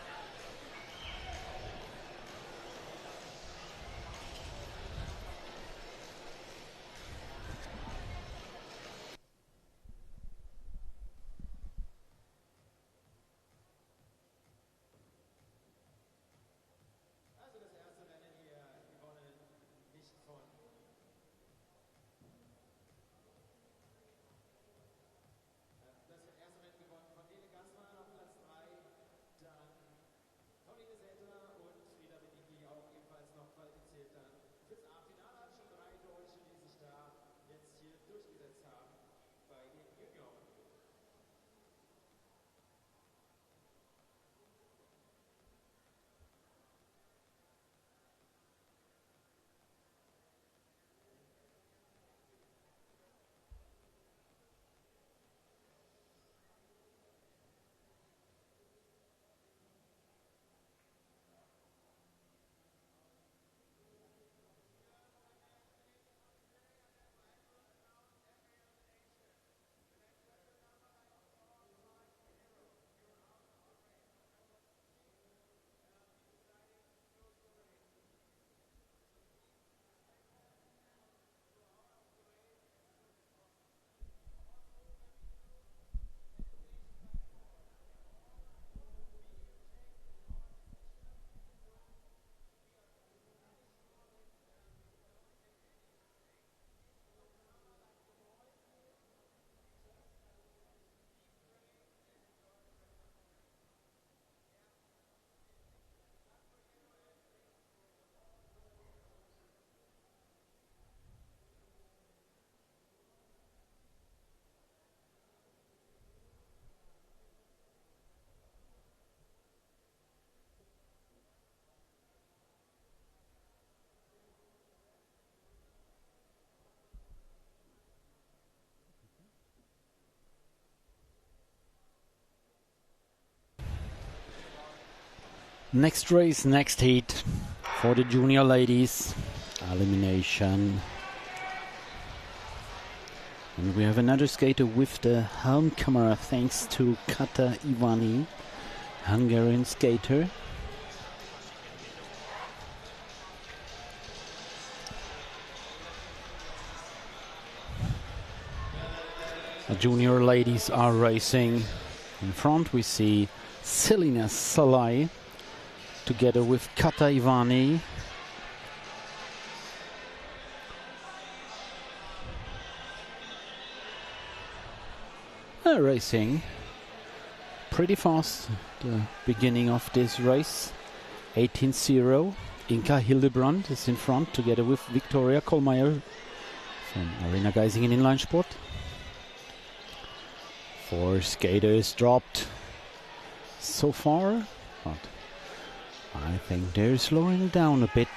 Next race, next heat for the junior ladies. Elimination. And we have another skater with the helm camera thanks to Kata Ivani, Hungarian skater. The junior ladies are racing. In front we see Selina Salai together with Kata Ivani. They're racing pretty fast. The beginning of this race, 18-0. Inka Hildebrand is in front together with Victoria Kohlmeier from Arena Geisingen Inline Sport. 4 skaters dropped so far, but I think they're slowing down a bit.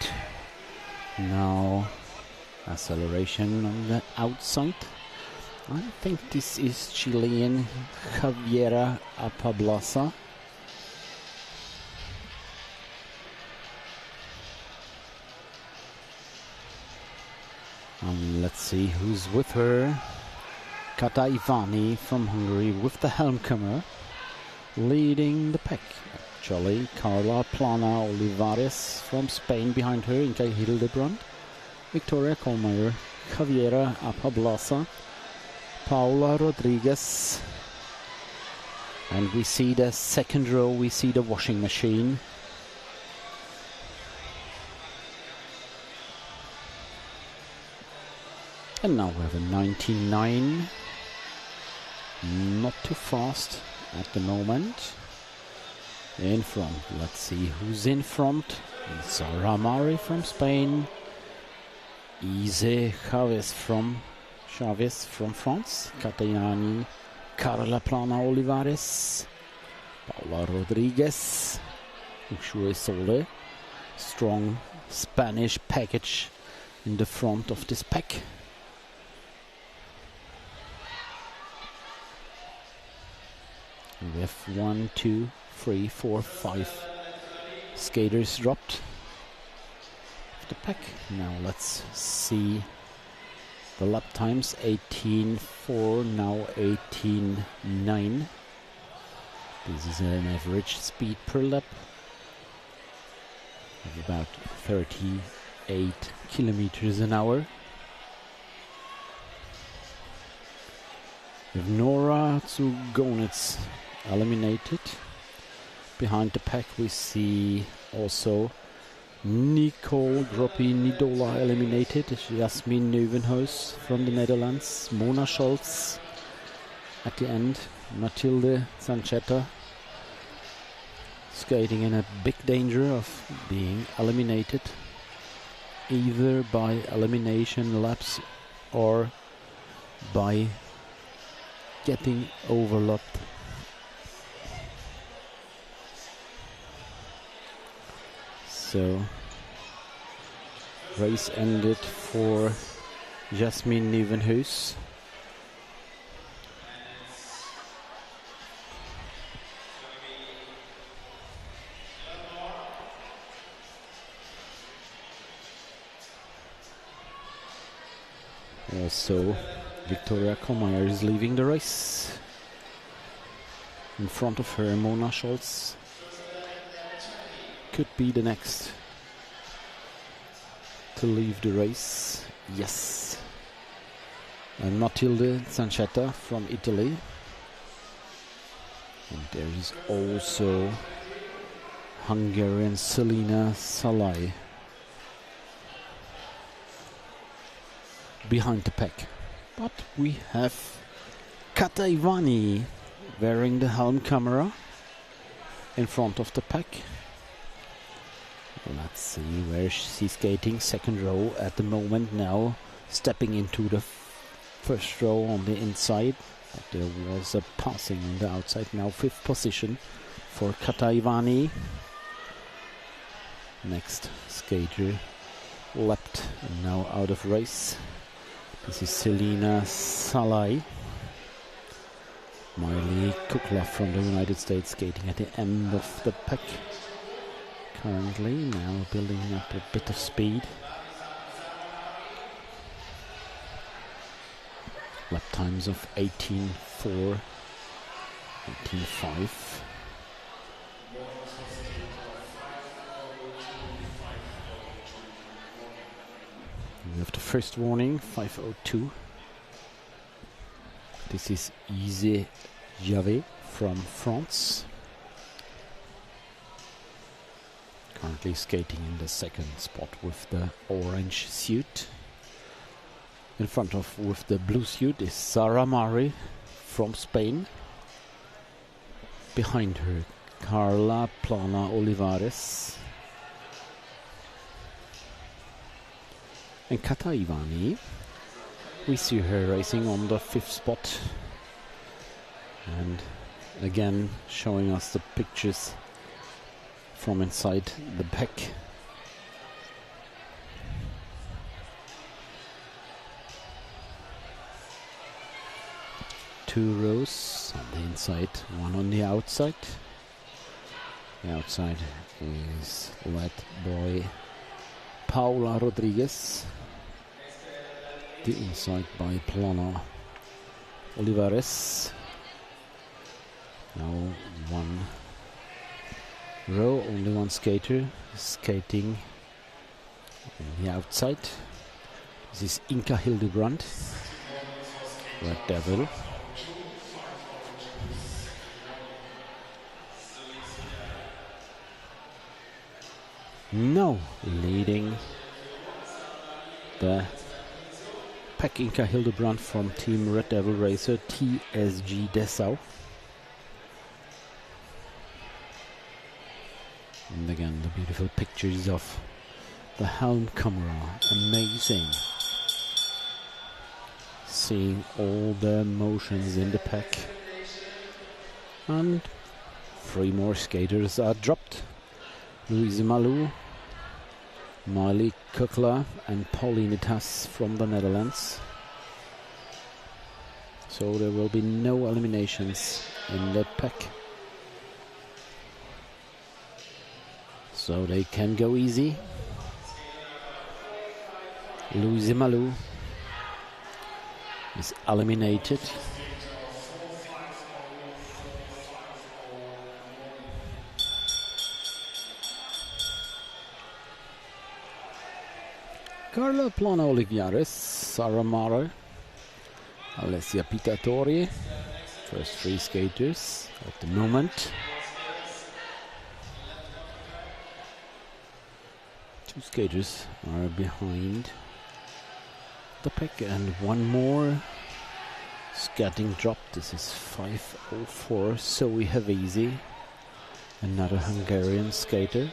Now acceleration on the outside. I think this is Chilean Javiera Apablasa. Let's see who's with her. Kata Ivani from Hungary with the helm camera, leading the pack. Actually, Carla Plana Olivares from Spain behind her, Inka Hildebrand, Victoria Kohlmeier, Javiera Apablasa, Paula Rodriguez, and we see the second row, we see the washing machine. And now we have a 99, not too fast at the moment. In front, let's see who's in front. Zara Mari from Spain, Ise Chavez from France, Catayani, Carla Plana Olivares, Paula Rodriguez, Ushue Sole. Strong Spanish package in the front of this pack. We have 1, 2, 3, 4, 5 skaters dropped off the pack. Now let's see the lap times. 18.4, now 18.9. This is an average speed per lap of about 38 kilometers an hour. We have Nora Tsugonitz eliminated. Behind the pack we see also Nicole Groppi-Nidola eliminated, Jasmin Neuwenhuis from the Netherlands, Mona Scholz at the end, Mathilde Sanchetta skating in a big danger of being eliminated, either by elimination laps or by getting overlapped. So race ended for Jasmin Neuwenhuis. Also, Victoria Kohlmeier is leaving the race. In front of her, Mona Scholz could be the next to leave the race. Yes. And Mathilde Sanchetta from Italy. And there is also Hungarian Selina Salai behind the pack. But we have Kata Ivani wearing the helm camera in front of the pack. Let's see where she's skating. Second row at the moment now, stepping into the first row on the inside. But there was a passing on the outside. Now 5th position for Kata Ivani. Next skater left and now out of race. This is Selina Salai. Miley Kukla from the United States skating at the end of the pack. currently, now building up a bit of speed. Lap times of 18.4, 18.5. We have the first warning, 5:02. This is Ise Javet from France. Currently skating in the second spot with the orange suit. In front of with the blue suit is Sara Mari from Spain. Behind her, Carla Plana Olivares. And Kata Ivani, we see her racing on the 5th spot. And again showing us the pictures from inside the pack. Two rows on the inside, one on the outside. The outside is led by Paula Rodriguez. The inside by Plana Olivares. Now one row, only one skater skating on the outside. This is Inka Hildebrand, Red Devil. Now leading the pack, Inka Hildebrand from Team Red Devil Racer TSG Dessau. And again the beautiful pictures of the helm camera, amazing. Seeing all the motions in the pack. And 3 more skaters are dropped. Louise Malou, Miley Kukla and Pauline Tas from the Netherlands. So there will be no eliminations in the pack. So they can go easy. Louise Malou is eliminated. Carla Plana Olivares, Sara Mara, Alessia Pitatori, first 3 skaters at the moment. 2 skaters are behind the pack and 1 more is getting dropped. This is 5:04, Zoe Havezi, another Hungarian skater.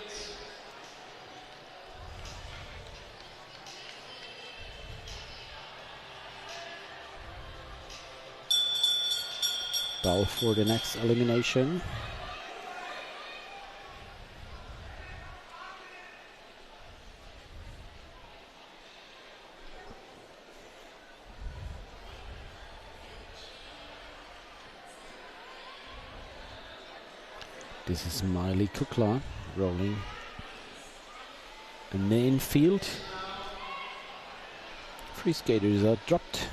Ball for the next elimination. This is Miley Kukla rolling in the infield. 3 skaters are dropped.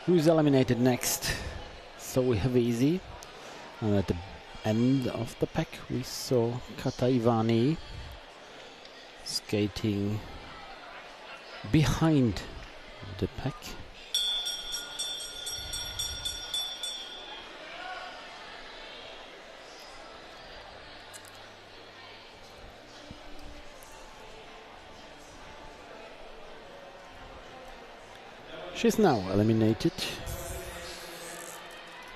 Who's eliminated next? So we have Easy. And at the end of the pack we saw Kata Ivani skating behind the pack. She's now eliminated.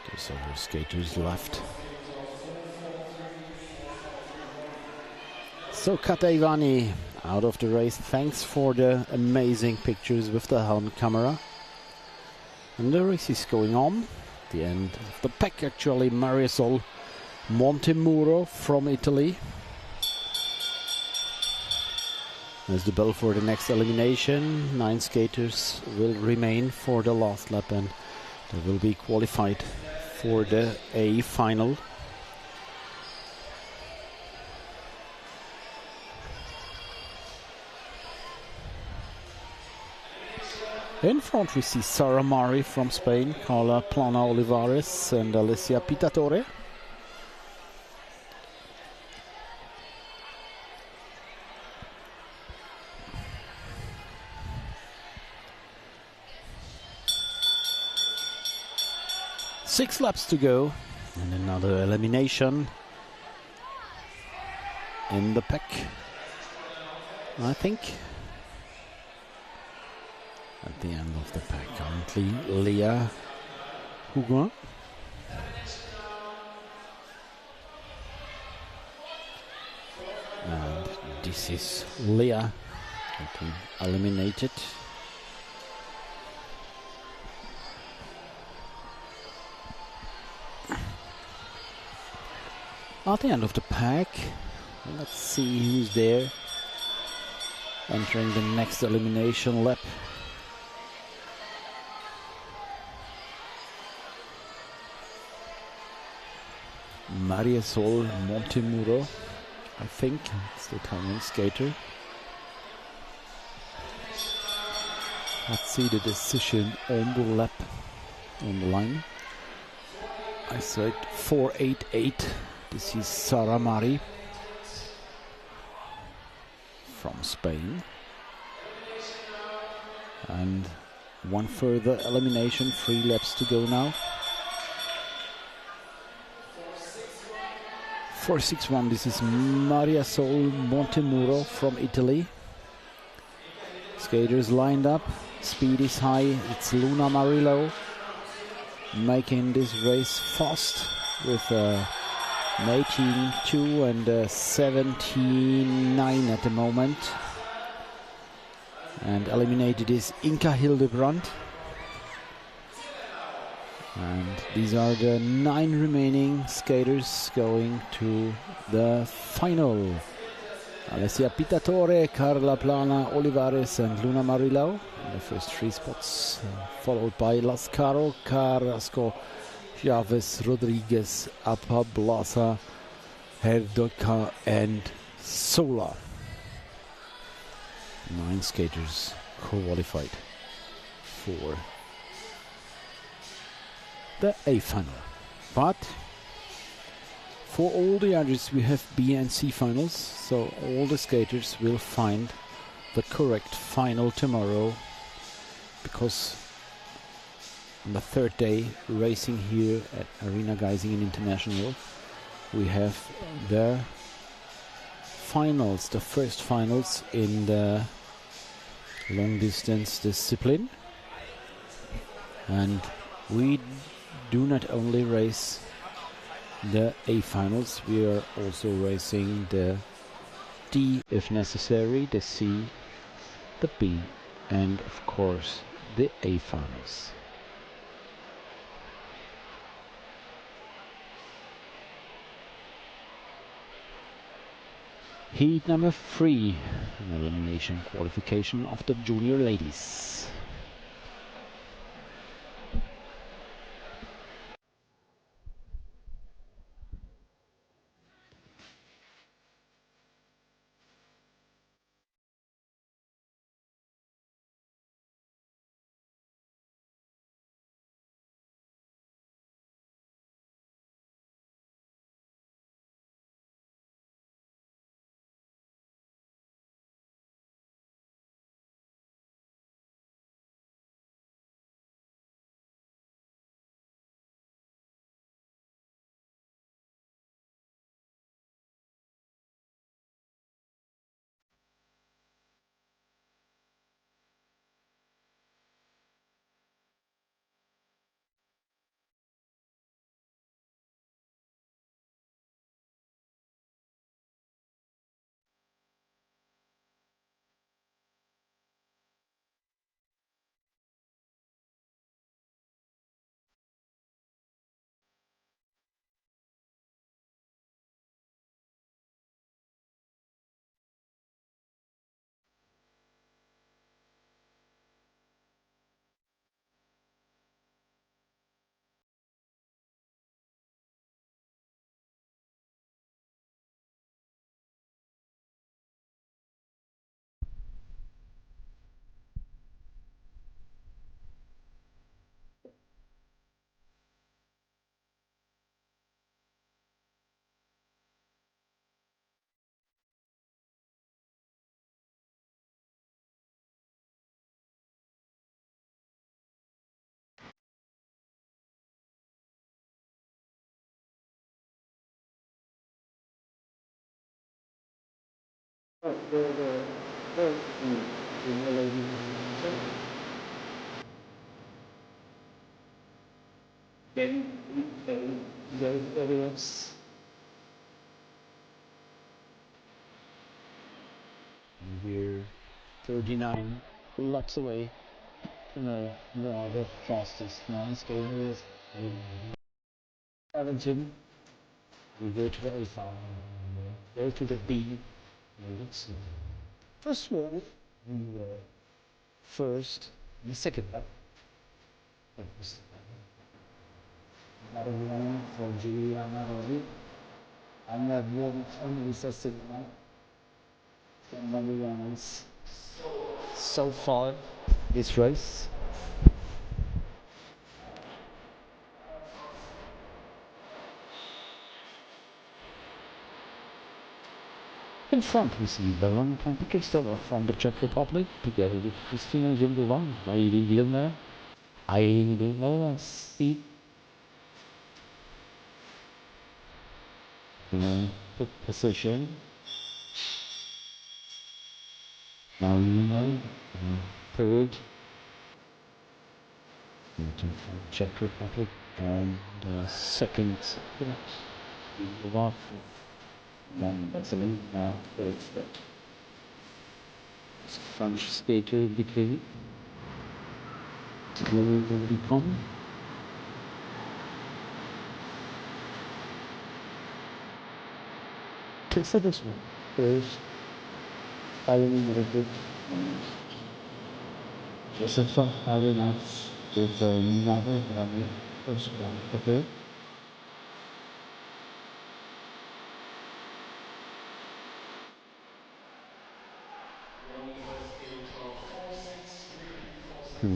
There's other skaters left. So Katevani out of the race. Thanks for the amazing pictures with the helmet camera. And the race is going on. The end of the pack actually. Marisol Montemuro from Italy. As the bell for the next elimination. 9 skaters will remain for the last lap and they will be qualified for the A final. In front we see Sara Mari from Spain, Carla Plana Olivares and Alessia Pitatore. Six laps to go and another elimination in the pack, I think. At the end of the pack, currently Leah Hugon. And this is Leah getting eliminated. At the end of the pack, let's see who's there. Entering the next elimination lap. Marisol Montemuro, I think, it's the Italian skater. Let's see the decision on the lap, on the line. I said 4.88. This is Sara Mari from Spain. And one further elimination, 3 laps to go now. 4.61, this is Marisol Montemuro from Italy. Skaters lined up, speed is high, it's Luna Marillo making this race fast with an 18.2 and a 17.9 at the moment. And eliminated is Inka Hildebrandt. And these are the 9 remaining skaters going to the final. Alessia Pitatore, Carla Plana Olivares and Luna Marillo in the first 3 spots, followed by Lascaro, Carrasco, Chavez, Rodriguez, Apa, Blasa, Herdoka and Sola. 9 skaters qualified for the A final. But for all the others we have B and C finals, so all the skaters will find the correct final tomorrow, because on the 3rd day racing here at Arena Geisingen International we have the finals, the first finals in the long distance discipline, and we do not only race the A finals, we are also racing the D if necessary, the C, the B and of course the A finals. Heat number 3, an elimination qualification of the junior ladies. We're 39 laps away from the fastest non-skater is Patinagem. We go to the A5, go to the B. First one, first, the second lap. Another one for Juliana Rossi. And that one from Lisa Sigma. Somebody runs so far this race. In front we see Veronica Kistova from the Czech Republic together with Kristina Zimdova, Heidi Vilner, Heidi Vilner, good position. Now you know, third. Czech Republic and second. Vilnova. Excellent. Now third. French skater between. Will become. Consider this one first. I remember it. Joseph Arenas with another first one. Okay.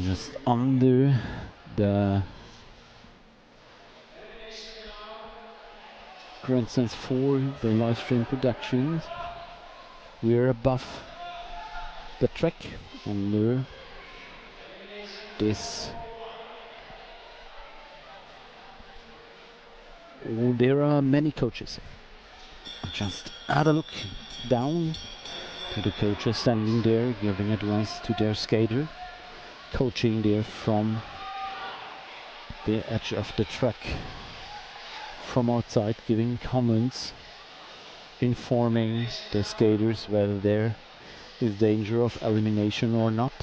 Just under the grandstands for the live stream productions. We're above the track under this. Oh, there are many coaches. Just add a look down to the coaches standing there giving advice to their skater, coaching there from the edge of the track, from outside, giving comments, informing the skaters whether there is danger of elimination or not.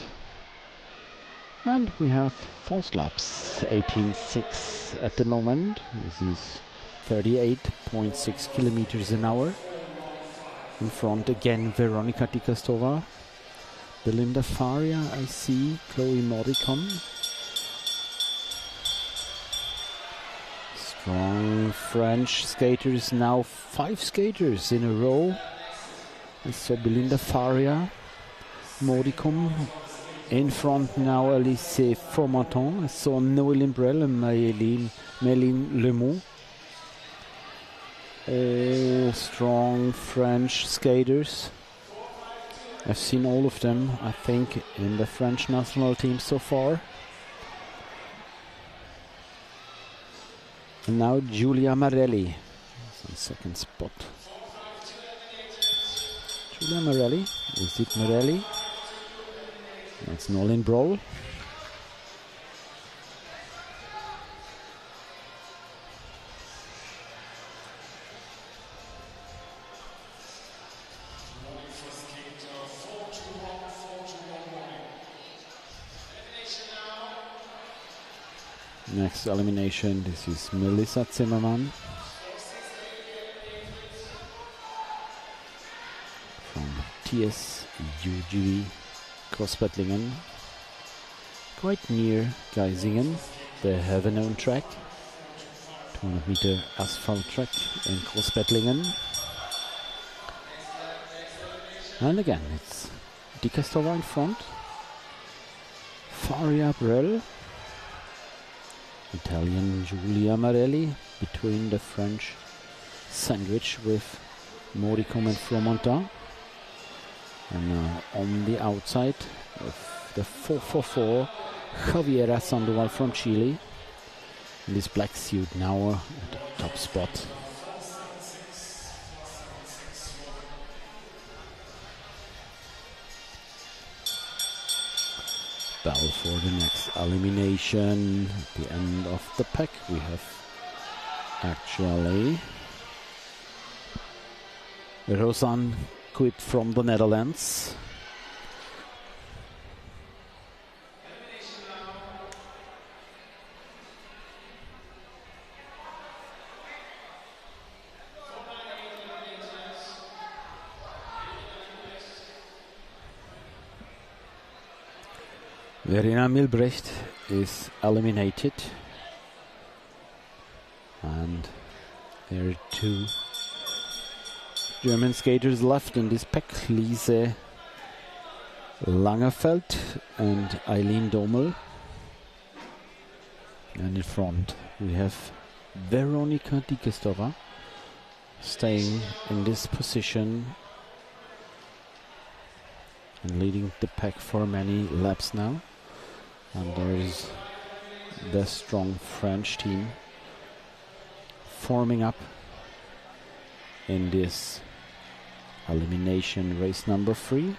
And we have false laps, 18.6 at the moment. This is 38.6 kilometers an hour. In front again Veronica Tikastova, Belinda Faria, I see, Chloe Modicon. Strong French skaters, now 5 skaters in a row. I saw Belinda Faria, Modicon. In front now Alice Fromaton. I saw Noël Imbrel and Méline Lemont. All strong French skaters. I've seen all of them, I think, in the French national team so far. And now Giulia Marelli is on second spot. Giulia Marelli, is it Marelli? That's Nolan Broll. Next elimination, this is Melissa Zimmermann from TS UGV Großbettlingen, quite near Geisingen. They have a known track, 200 meter asphalt track in Großbettlingen. And again, it's Di Castova in front, Faria Brel, Italian Giulia Marelli between the French sandwich with Modicum and Fromentin. And now on the outside of the 444, Javiera Sandoval from Chile. In this black suit now at the top spot. Battle for the next elimination. At the end of the pack, we have actually Rosan quit from the Netherlands. Verena Milbrecht is eliminated, and there are two German skaters left in this pack, Lise Langerfeld and Eileen Dommel. And in front we have Veronika Dikestova staying in this position and leading the pack for many laps now. And there is the strong French team forming up in this elimination race number 3.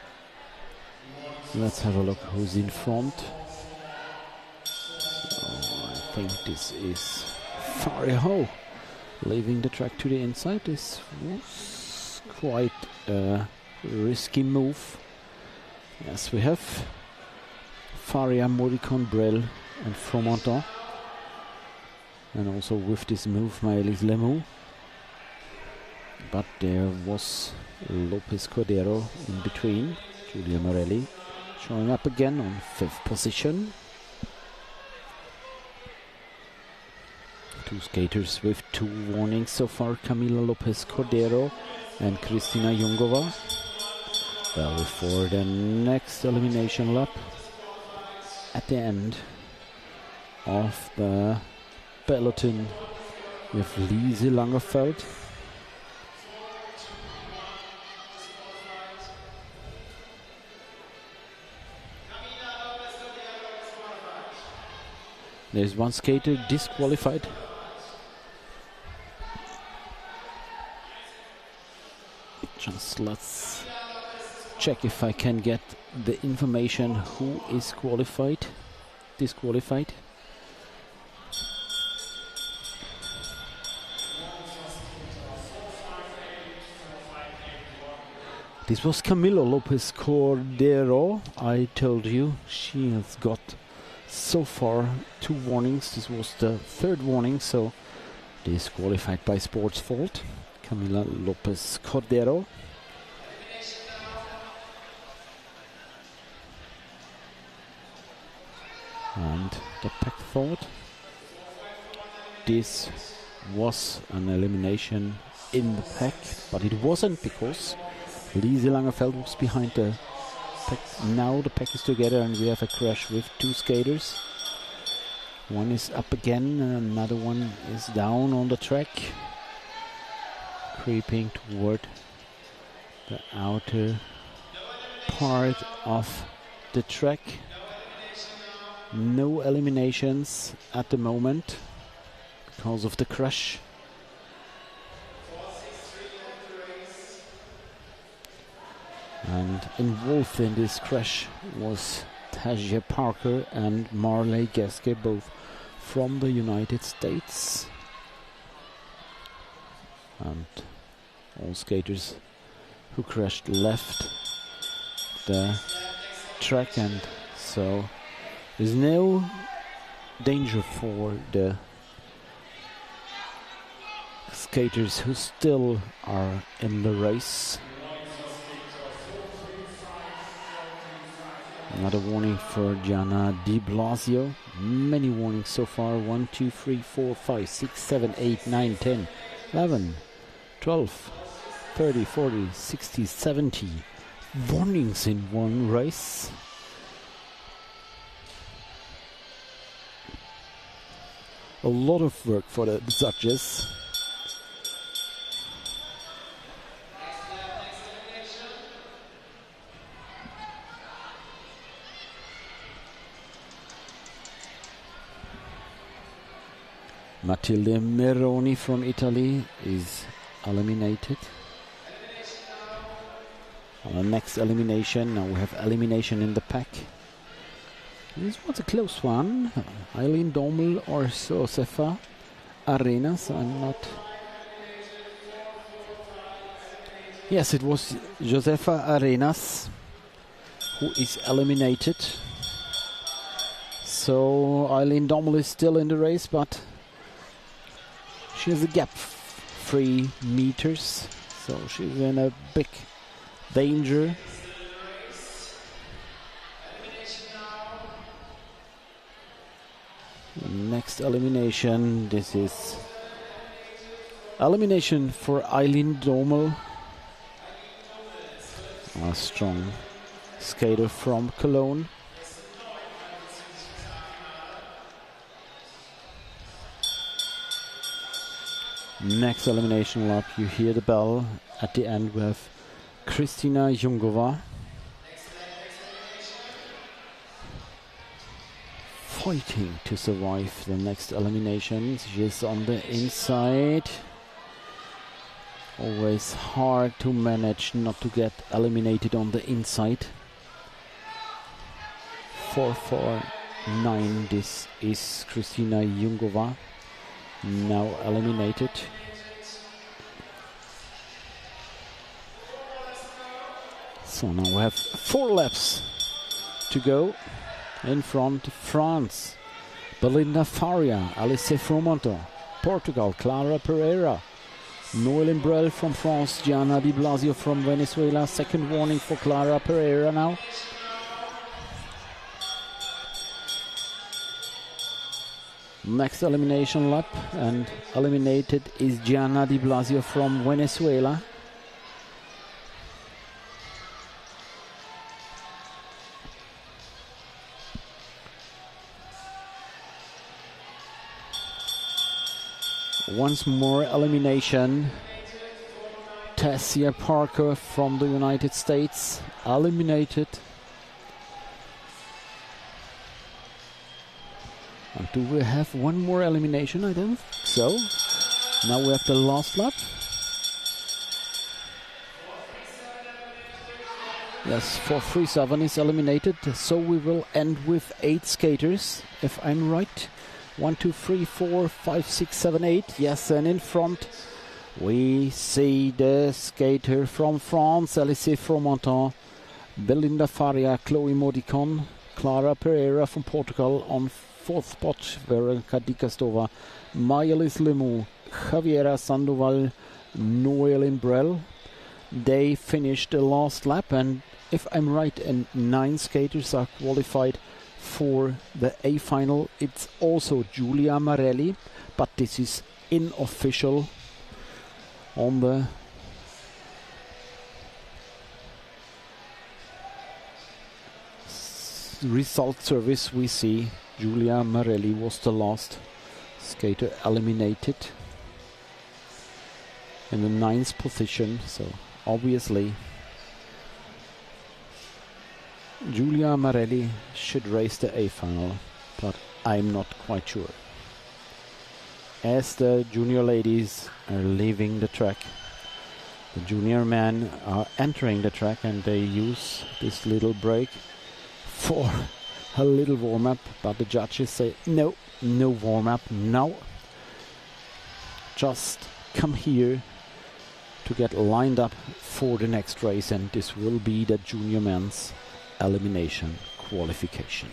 Let's have a look who's in front. I think this is Faria leaving the track to the inside. This was quite a risky move. Yes, we have Faria, Moricon, Brel and Fromentin. And also with this move, Maëlys Lemoux. But there was Lopez Cordero in between. Giulia Morelli showing up again on 5th position. Two skaters with 2 warnings so far, Camila Lopez Cordero and Kristina Jungova. Well, for the next elimination lap at the end of the peloton with Lise Langerfeld. There's one skater disqualified. Just let's check if I can get the information who is disqualified. This was Camilo Lopez Cordero. I told you she has got so far 2 warnings. This was the 3rd warning, so disqualified by sports fault. Camila Lopez Cordero. And the pack thought this was an elimination in the pack, but it wasn't, because Lise Langerfeld was behind the pack. Now the pack is together and we have a crash with 2 skaters. One is up again and another one is down on the track, creeping toward the outer part of the track. No eliminations at the moment because of the crash. And involved in this crash was Tasia Parker and Marley Geske, both from the United States. And all skaters who crashed left the track, and so there's no danger for the skaters who still are in the race. Another warning for Gianna Di Blasio. Many warnings so far. 1, 2, 3, 4, 5, 6, 7, 8, 9, 10, 11, 12, 30, 40, 60, 70 warnings in one race. A lot of work for the judges. Matilde Meroni from Italy is eliminated. On the next elimination, now we have elimination in the pack. This was a close one. Eileen Dommel or Josefa Arenas. I'm not. Yes, it was Josefa Arenas who is eliminated. So Eileen Dommel is still in the race, but she has a gap 3 meters. So she's in a big danger. Next elimination. This is elimination for Eileen Dommel, a strong skater from Cologne. Next elimination lap, you hear the bell. At the end we have Kristina Jungova fighting to survive the next elimination. She is on the inside. Always hard to manage not to get eliminated on the inside. 449. This is Kristina Jungova, now eliminated. So now we have 4 laps to go. In front, France, Belinda Faria, Alice Fromonto, Portugal, Clara Pereira, Noel Imbrel from France, Gianna Di Blasio from Venezuela. Second warning for Clara Pereira now. Next elimination lap, and eliminated is Gianna Di Blasio from Venezuela. Once more elimination. Tessia Parker from the United States eliminated. And do we have one more elimination? I don't think so. Now we have the last lap. Yes, 437 is eliminated, so we will end with 8 skaters, if I'm right. 1, 2, 3, 4, 5, 6, 7, 8. Yes, and in front we see the skater from France, Alice Fromonton, Belinda Faria, Chloe Modicon, Clara Pereira from Portugal on 4th spot, Veronika Dikastova, Mayelis Lemou, Javiera Sandoval, Noel Imbrel. They finished the last lap, and if I'm right, and 9 skaters are qualified for the A final. It's also Giulia Marelli, but this is unofficial. On the result service we see Giulia Marelli was the last skater eliminated in the 9th position, so obviously Giulia Marelli should race the A final, but I'm not quite sure. As the junior ladies are leaving the track, the junior men are entering the track, and they use this little break for a little warm-up, but the judges say no, no warm-up, no. Just come here to get lined up for the next race, and this will be the junior men's elimination qualification.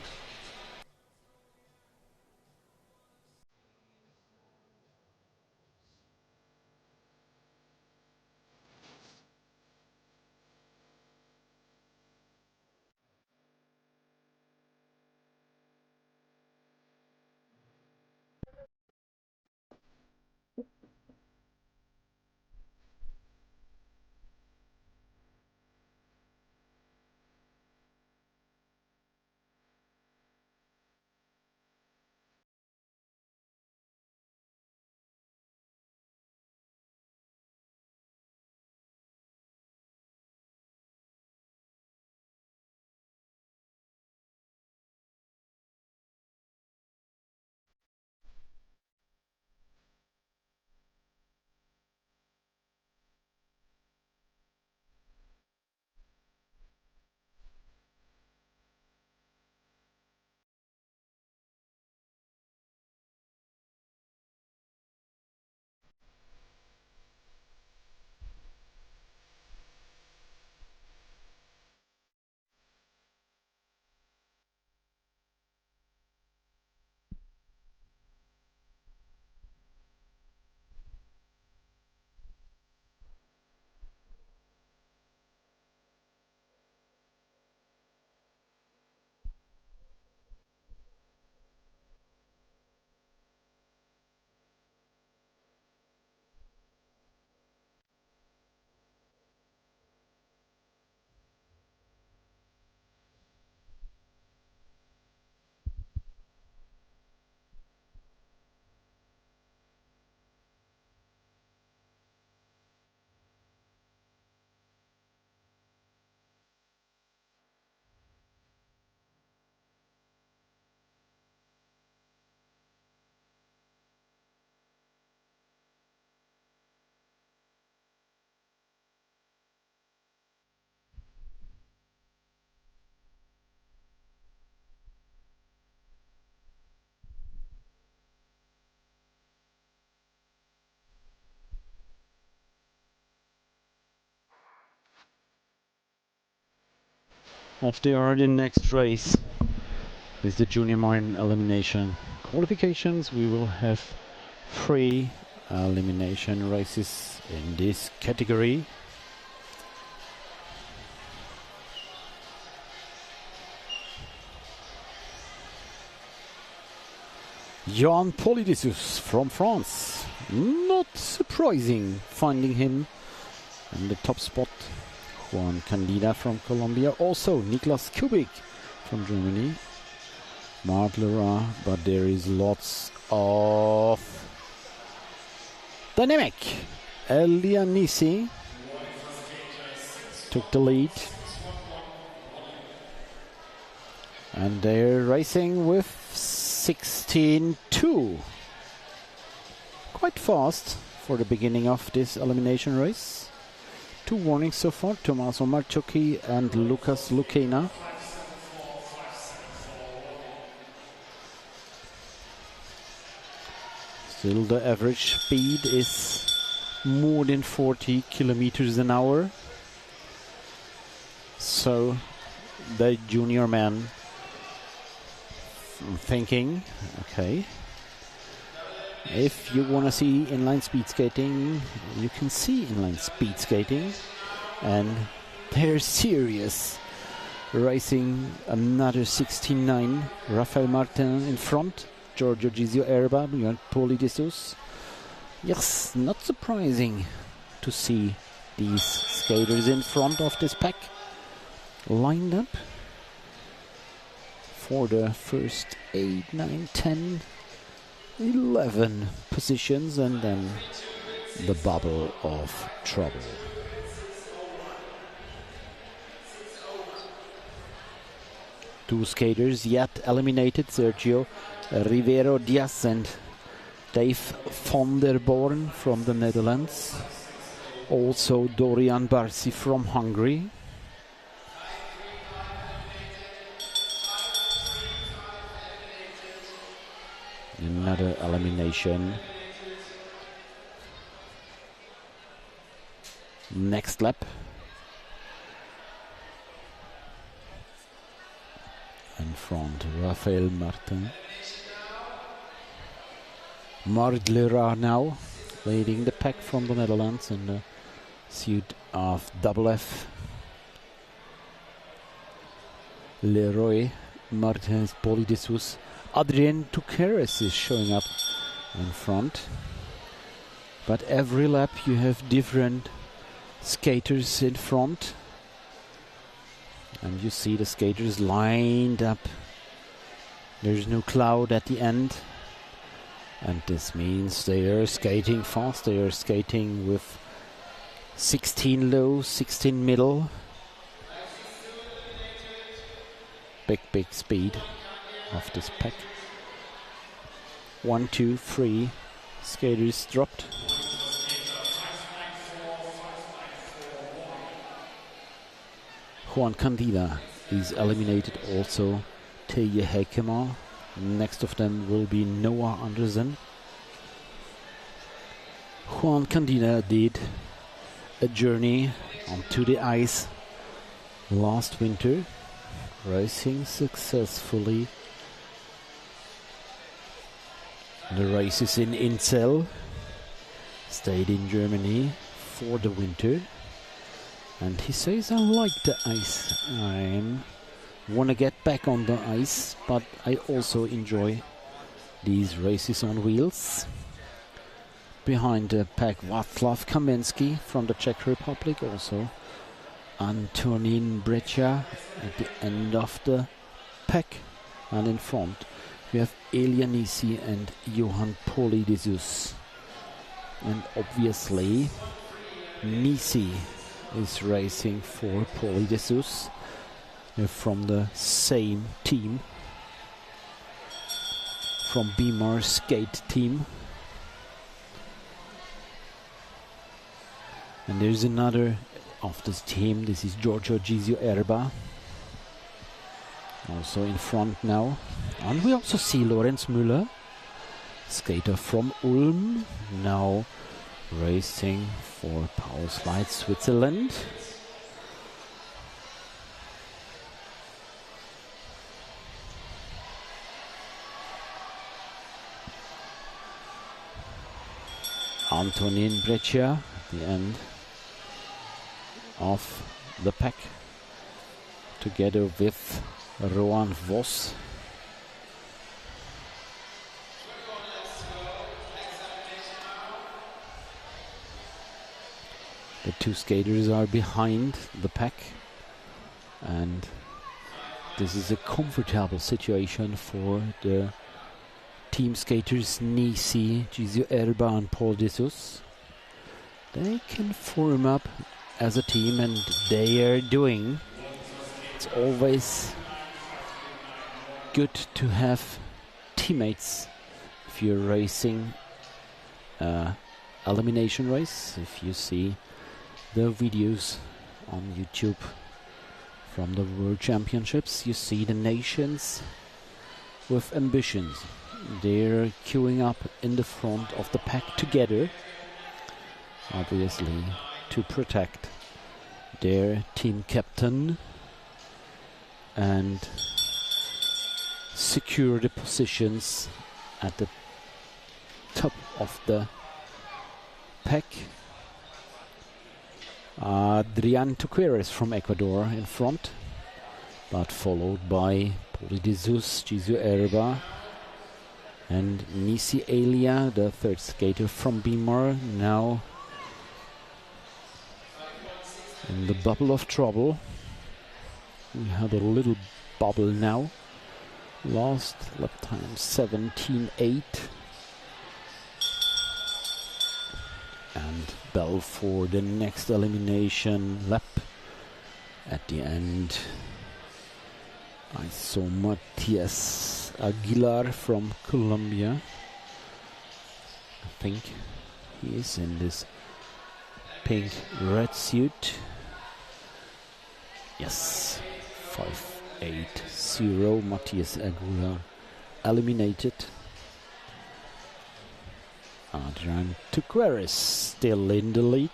of the next race with the junior mine elimination qualifications. We will have 3 elimination races in this category. Jan Polydisius from France. Not surprising finding him in the top spot. Juan Candida from Colombia. Also Niklas Kubik from Germany. Marc Leroy, but there is lots of dynamic. Elianisi took the lead. And they're racing with 16.2. Quite fast for the beginning of this elimination race. 2 warnings so far, Tommaso Marciocchi and Lucas Lucena. Still the average speed is more than 40 kilometers an hour. So the junior man thinking, okay, if you want to see inline speed skating, you can see inline speed skating, and they're serious. Racing another 16.9. Rafael Martin in front, Giorgio Gizio Erba, Jan Polydisius. Yes, not surprising to see these skaters in front of this pack lined up for the first 8, 9, 10, 11 positions, and then the bubble of trouble. Two skaters yet eliminated, Sergio Rivero Diaz and Dave van der Born from the Netherlands. Also Dorian Barsi from Hungary. Another elimination. Next lap. In front, Rafael Martin. Marc Leroy now leading the pack from the Netherlands in the suit of double F. Leroy Martins Polydisius. Adrien Carreras is showing up in front. But every lap you have different skaters in front. And you see the skaters lined up. There's no cloud at the end. And this means they are skating fast. They are skating with 16 low, 16 middle. Big speed of this pack. 1, 2, 3 skaters dropped. Juan Candida is eliminated, also Teje Heikema. Next of them will be Noah Andersen. Juan Candida did a journey onto the ice last winter, racing successfully the races in Inzell. Stayed in Germany for the winter, and he says, I like the ice. I want to get back on the ice, but I also enjoy these races on wheels. Behind the pack, Václav Kamensky from the Czech Republic, also Antonín Brecha at the end of the pack, and in front we have Elianisi and Johan Polydisius. And obviously Nisi is racing for Polydisius. They're from the same team, from Bimar Skate team. And there's another of this team. This is Giorgio Gizio Erba, also in front now. And we also see Lorenz Müller, skater from Ulm, now racing for Power Slide Switzerland. Antonin Breccia at the end of the pack, together with Rohan Vos. The two skaters are behind the pack, and this is a comfortable situation for the team skaters Nisi, Gizu Erba and Paul Dissus. They can form up as a team, and they are doing. It's always good to have teammates if you're racing elimination race. If you see the videos on YouTube from the World Championships, you see the nations with ambitions. They're queuing up in the front of the pack together, obviously to protect their team captain and secure the positions at the top of the pack. Adrian Tuqueres from Ecuador in front, but followed by Polidizus, Gizu Erba and Nisi Elia, the third skater from Bimar, now in the bubble of trouble. We have a little bubble now. Last lap time 17.8. And bell for the next elimination lap. At the end, I saw Matias Aguilar from Colombia. I think he is in this pink red suit. Yes, 5-8-0. Matias Aguilar eliminated. Adrian Tuqueres still in the lead.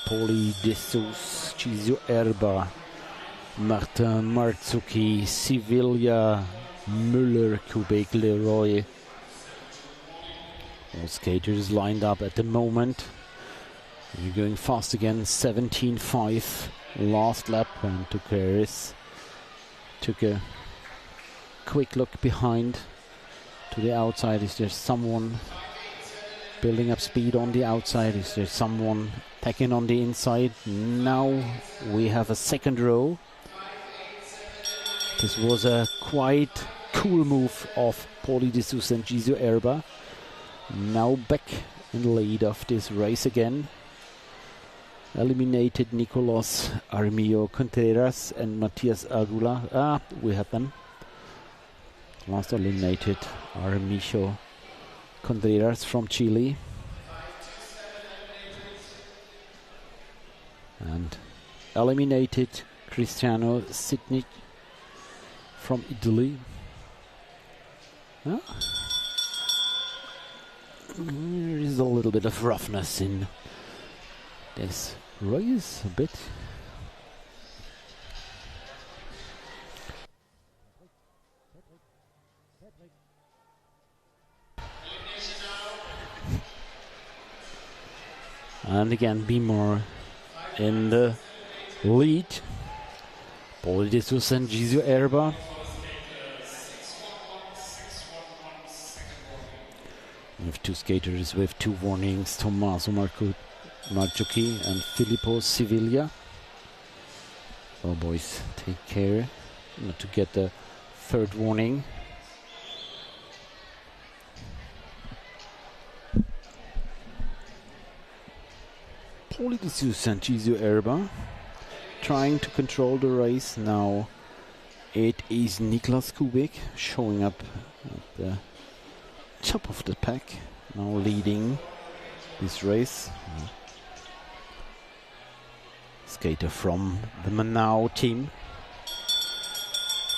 Poli Dissus, Gizu Erba, Martin Marzuki, Sevilla, Müller, Kubek, Leroy. All skaters lined up at the moment. We're going fast again, 17.5. Last lap, and Tuqueres took a quick look behind. To the outside, is there someone building up speed on the outside? Is there someone attacking on the inside? Now we have a second row. This was a quite cool move of Poli Dissus and Gizu Erba. Now back in the lead of this race again. Eliminated Nicolas Armillo Contreras and Matias Aguilar. We have them. Last eliminated Armillo Contreras from Chile. And eliminated Cristiano Sitnik from Italy. There is a little bit of roughness in this race, a bit. And again, Bimar in the lead. Poli Dissus and Gizu Erba. We have two skaters with two warnings, Tommaso Marzucchi and Filippo Sevilla. Oh boys, take care not to get the third warning. Poli Dissus and Gizu Erba trying to control the race now. It is Niklas Kubik showing up at the top of the pack, now leading this race. Skater from the Manau team.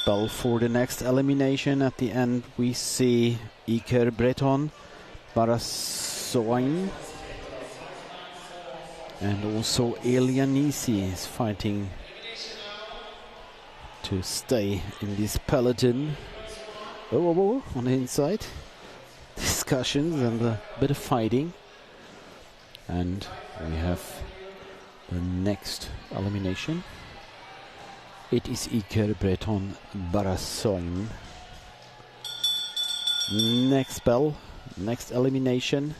Bell for the next elimination. At the end we see Iker Breton, Barasoin, and also Elianisi is fighting to stay in this peloton. Oh, on the inside. This discussions and a bit of fighting. And we have the next elimination. It is Iker Breton Barassoin. Next bell, next elimination.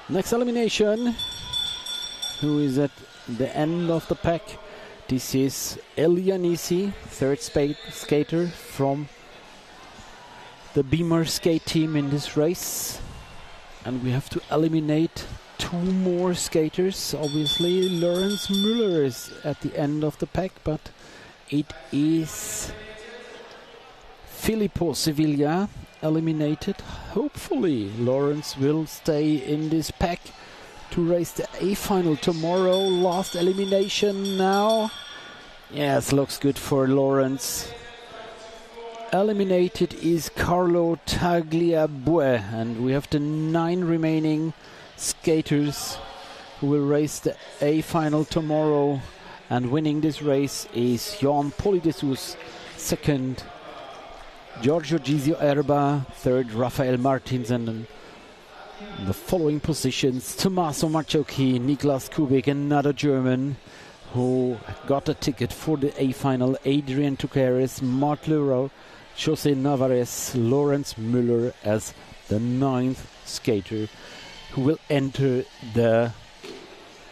Next elimination. Who is at the end of the pack? This is Elianisi, third skater from the Beamer skate team in this race. And we have to eliminate 2 more skaters. Obviously, Lorenz Müller is at the end of the pack, but it is Filippo Sevilla eliminated. Hopefully, Lorenz will stay in this pack to race the A final tomorrow. Last elimination now. Yes, looks good for Lorenz. Eliminated is Carlo Tagliabue, and we have the 9 remaining skaters who will race the A final tomorrow. And winning this race is Jan Polydessus, second, Giorgio Gizio Erba, third, Rafael Martins, and in the following positions, Tommaso Maciocchi, Niklas Kubik, another German who got a ticket for the A final, Adrian Tuqueres, Mark Leroux, Jose Navarez, Lorenz Müller as the 9th skater who will enter the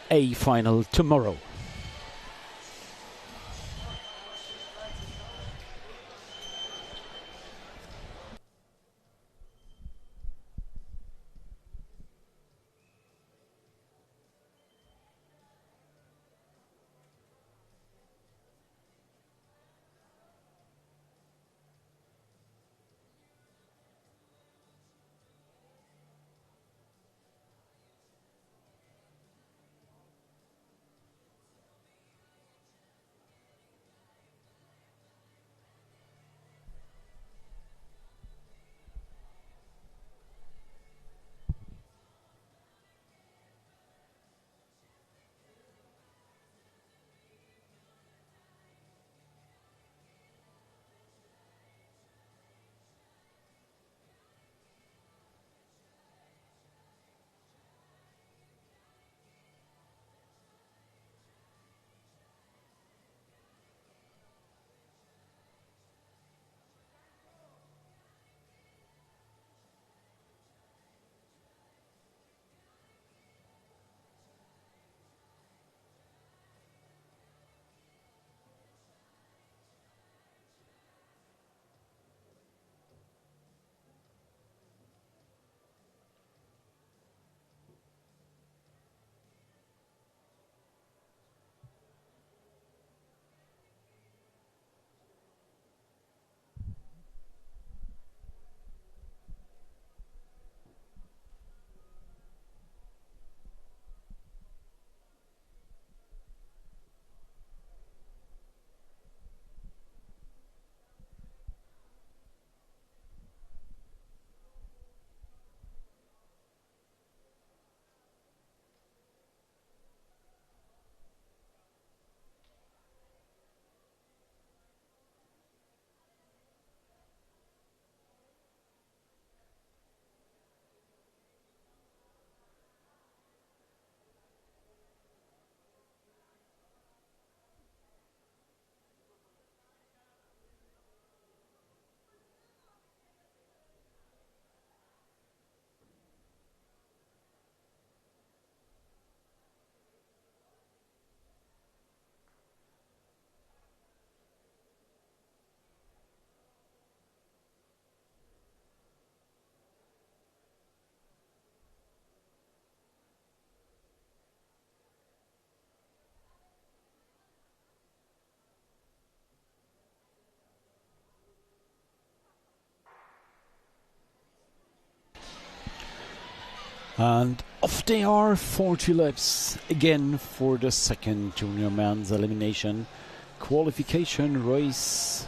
A final tomorrow. And off they are, 40 laps again for the second junior men's elimination qualification race.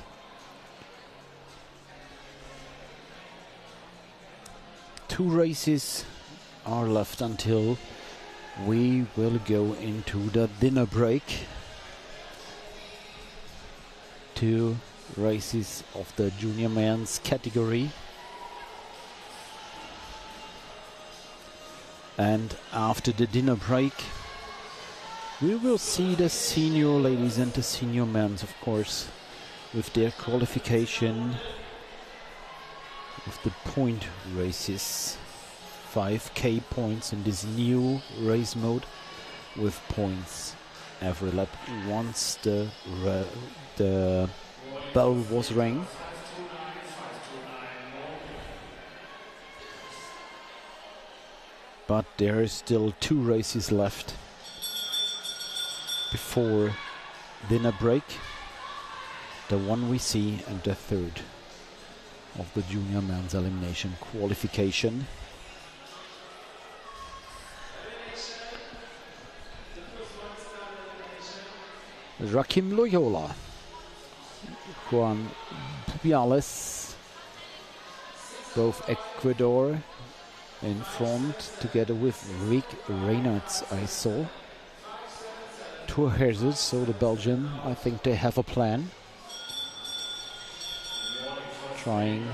Two races are left until We will go into the dinner break. 2 races of the junior men's category. And after the dinner break, we will see the senior ladies and the senior men, of course, with their qualification of the point races. 5k points in this new race mode, with points every lap once the bell was rang. But there are still 2 races left before dinner break. The one we see and the third of the junior men's elimination qualification. Joaquim Loyola, Juan Pupiales, both Ecuador in front, together with Rick Reynolds, I saw. 2 hazards, so the Belgian, I think they have a plan. Trying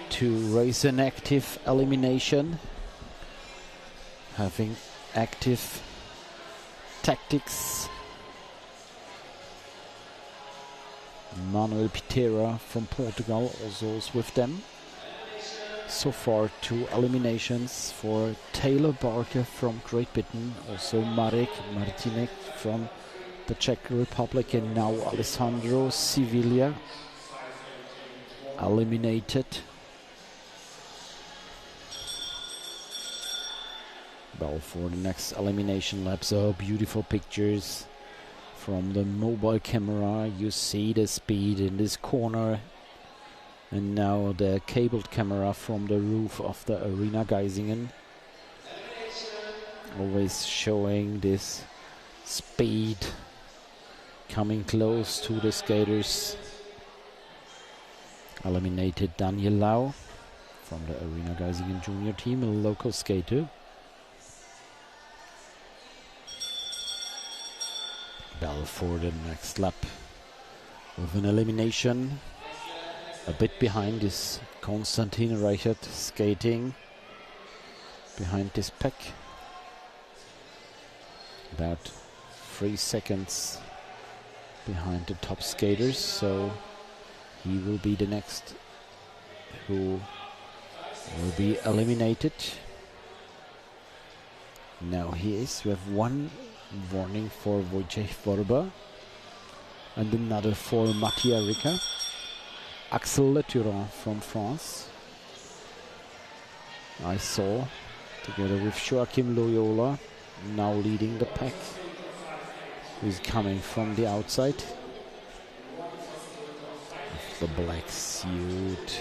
to race an active elimination, having active tactics. Manuel Pitera from Portugal also is with them. So far 2 eliminations for Taylor Barker from Great Britain, also Marek Martinek from the Czech Republic, and now Alessandro Sevilla eliminated. Well, for the next elimination lap, so beautiful pictures from the mobile camera. You see the speed in this corner, and now the cabled camera from the roof of the arena Geisingen, always showing this speed coming close to the skaters. Eliminated Daniel Lau from the arena Geisingen junior team, a local skater. Bell for the next lap with an elimination. A bit behind is Konstantin Reichert skating behind this pack. About 3 seconds behind the top skaters, so he will be the next who will be eliminated. Now he is. We have 1 warning for Wojciech Worba and another for Mattia Ricca. Axel Leturon from France, I saw, together with Joaquim Loyola, now leading the pack, who's coming from the outside. With the black suit.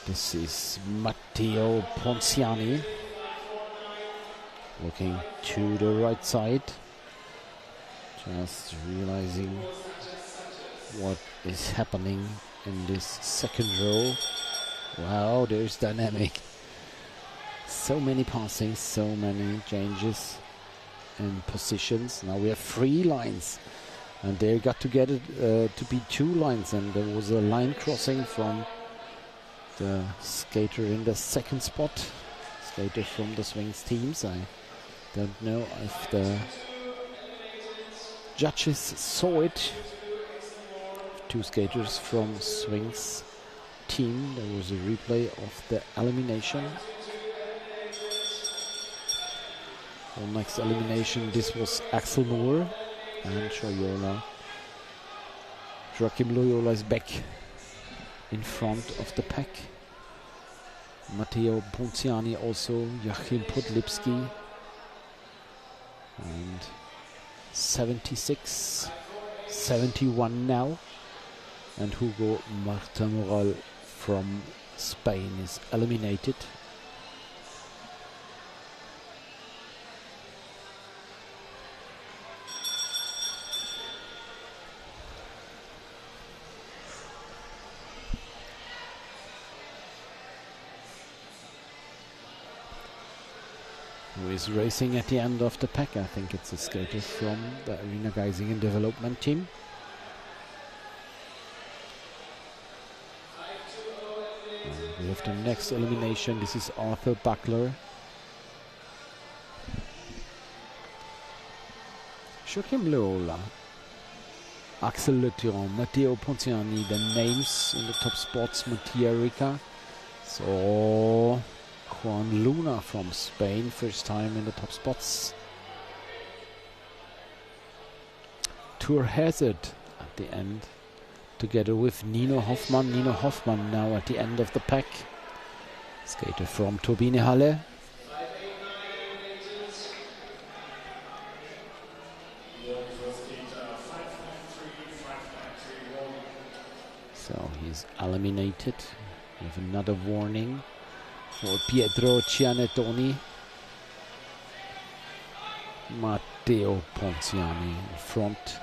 This is Matteo Ponciani, looking to the right side, just realizing what is happening in this second row. Wow, there's dynamic. So many passings, so many changes in positions. Now we have 3 lines, and they got together to be 2 lines, and there was a line crossing from the skater in the second spot, skater from the Swings teams. I don't know if the judges saw it. 2 skaters from Swings team. There was a replay of the elimination. For next elimination, this was Axel Moore and Loyola. Joaquim Loyola is back in front of the pack. Matteo Ponciani also, Joachim Podlipski, and 76, 71 now. And Hugo Marta-Moral from Spain is eliminated. who is racing at the end of the pack. I think it's a skater from the Arena Geisingen development team. And we have the next elimination. This is Arthur Buckler. Joachim Leola, Axel Le Turon, Matteo Ponziani, the names in the top spots. Mattia Rica. So Juan Luna from Spain, first time in the top spots. Tour Hazard at the end, together with Nino Hoffmann. Nino Hoffmann now at the end of the pack. Skater from Turbine Halle. So he's eliminated. We have another warning for Pietro Cianettoni. Matteo Ponziani in front.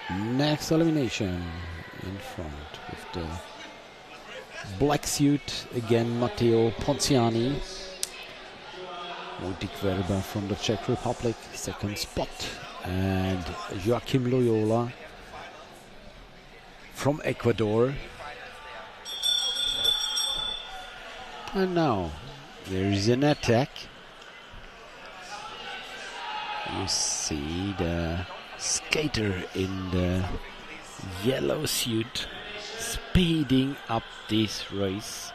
Next elimination in front with the black suit, again Matteo Ponziani. Dick Verba from the Czech Republic, second spot, and Joachim Loyola from Ecuador. And now there is an attack. You see the skater in the yellow suit speeding up this race,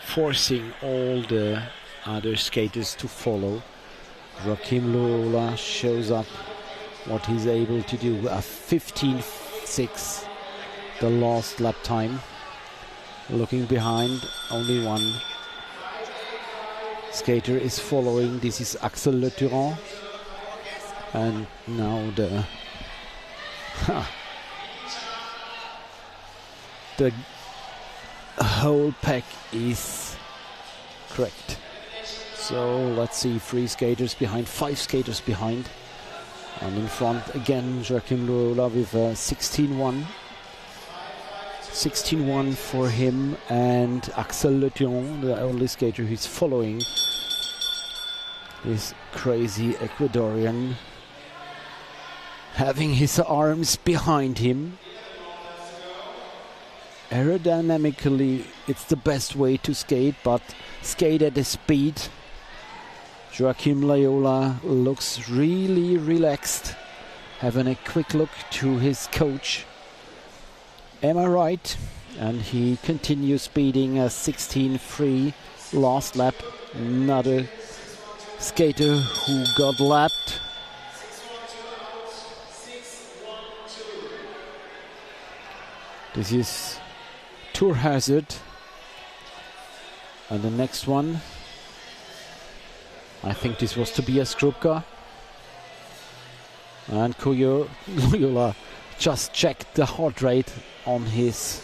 forcing all the other skaters to follow. Joachim Loyola shows up what he's able to do. A 15.6 the last lap time. Looking behind, only one skater is following. This is Axel Le Turon. And now the whole pack is correct. So let's see, 3 skaters behind, 5 skaters behind. And in front again, Joachim Loyola with a 16-1. 16-1 for him, and Axel Le Turon, the only skater who's following this crazy Ecuadorian, having his arms behind him. Aerodynamically, it's the best way to skate, but skate at the speed. Joachim Loyola looks really relaxed, having a quick look to his coach. Am I right? And he continues speeding a 16.3 last lap. Another skater who got lapped. This is Tour Hazard. And the next one, I think this was Tobias Krupka. And Loyola just checked the heart rate on his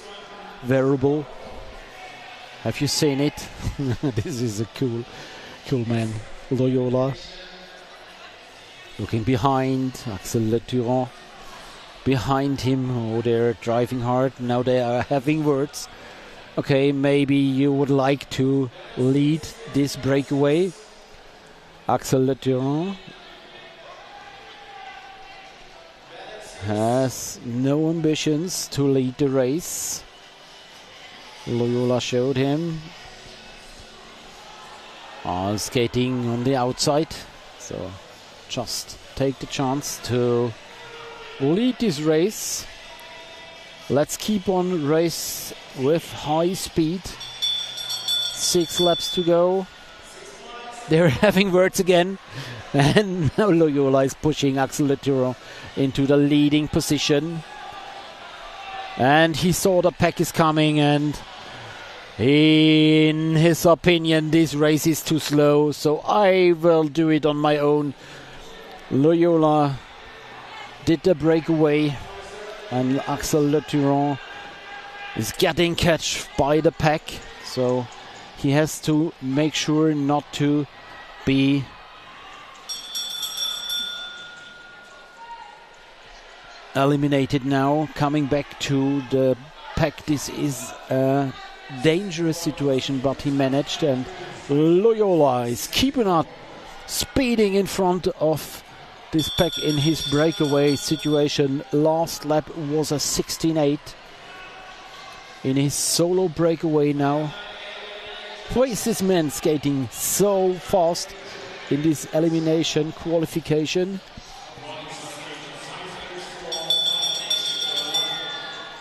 variable. Have you seen it? This is a cool man. Loyola. Looking behind, Axel Le Turon. Behind him, oh, they're driving hard. Now they are having words. Okay, maybe you would like to lead this breakaway. Axel Le Turon has no ambitions to lead the race. Loyola showed him skating on the outside, so just take the chance to lead this race. Let's keep on race with high speed. 6 laps to go. They're having words again, and now Loyola is pushing Axel Le Turon into the leading position. And he saw the pack is coming, and in his opinion this race is too slow, so I will do it on my own. Loyola did the breakaway, and Axel Le Turon is getting catch by the pack, so he has to make sure not to be eliminated now. Coming back to the pack. This is a dangerous situation, but he managed, and Loyola is keeping up, speeding in front of this pack in his breakaway situation. Last lap was a 16.8. In his solo breakaway now. Why is this man skating so fast in this elimination qualification?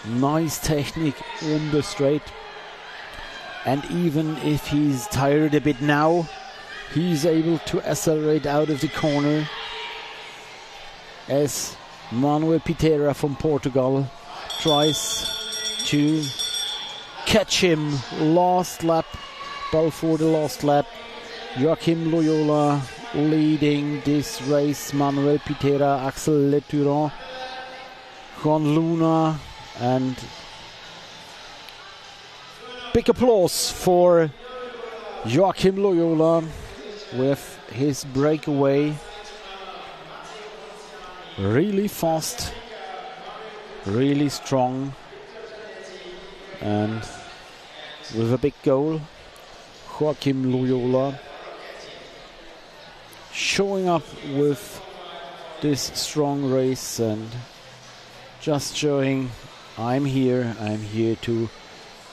Nice technique on the straight. And even if he's tired a bit now, he's able to accelerate out of the corner as Manuel Pitera from Portugal tries to catch him. Last lap, ball for the last lap. Joachim Loyola leading this race. Manuel Pitera, Axel Leturan, Juan Luna, and big applause for Joachim Loyola with his breakaway. Really fast, really strong, and with a big goal. Joachim Loyola showing up with this strong race and just showing, I'm here to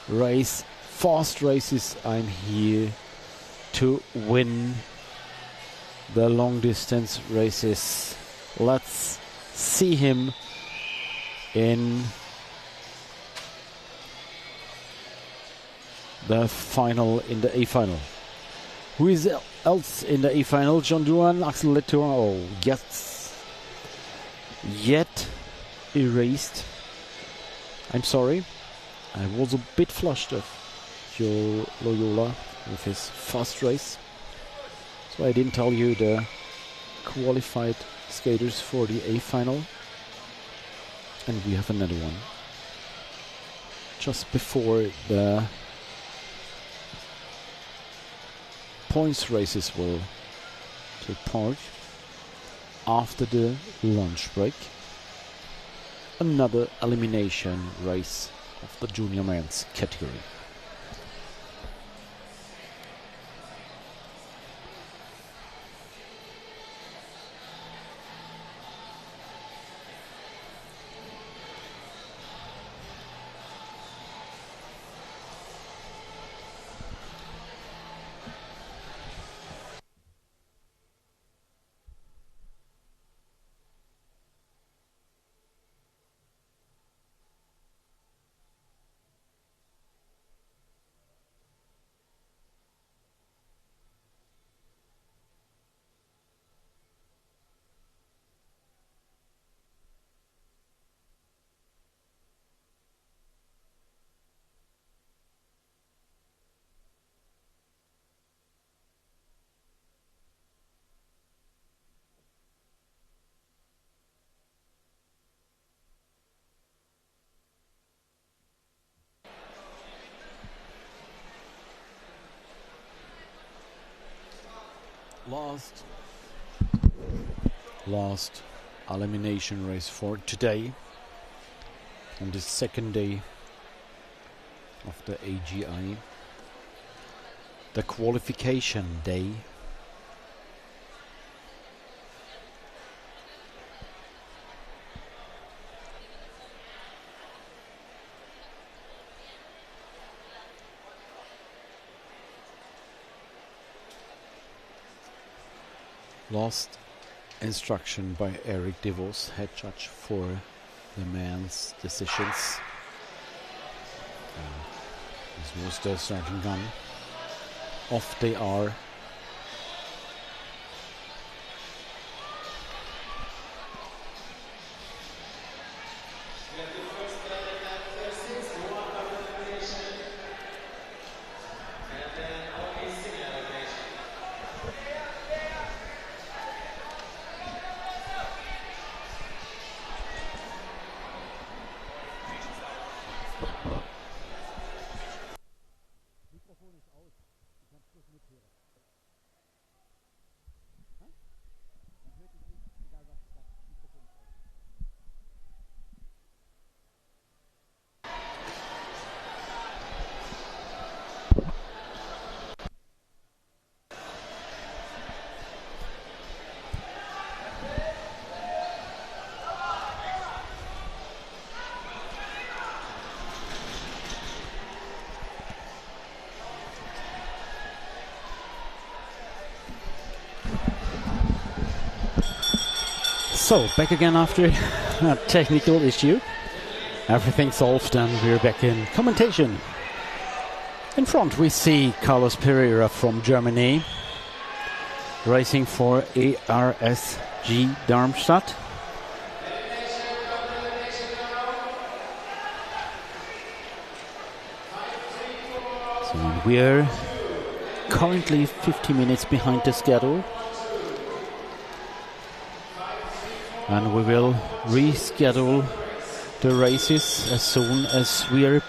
race fast races, I'm here to win the long distance races. Let's see him in the final, in the A final. Who is else in the A final? John Duran, Axel Leturan. Oh, yet erased. I'm sorry. I was a bit flushed of Joe Loyola with his fast race. So I didn't tell you the qualified skaters for the A final. And we have another one just before the points races will take part after the lunch break. Another elimination race of the junior men's category. Last elimination race for today on the second day of the AGI, the qualification day. Last instruction by Eric DeVos, head judge for the men's decisions. This was the starting gun. Off they are. So, back again after a technical issue. Everything solved and we're back in commentation. In front we see Carlos Pereira from Germany, racing for ARSG Darmstadt. So we're currently 50 minutes behind the schedule. And we will reschedule the races as soon as we are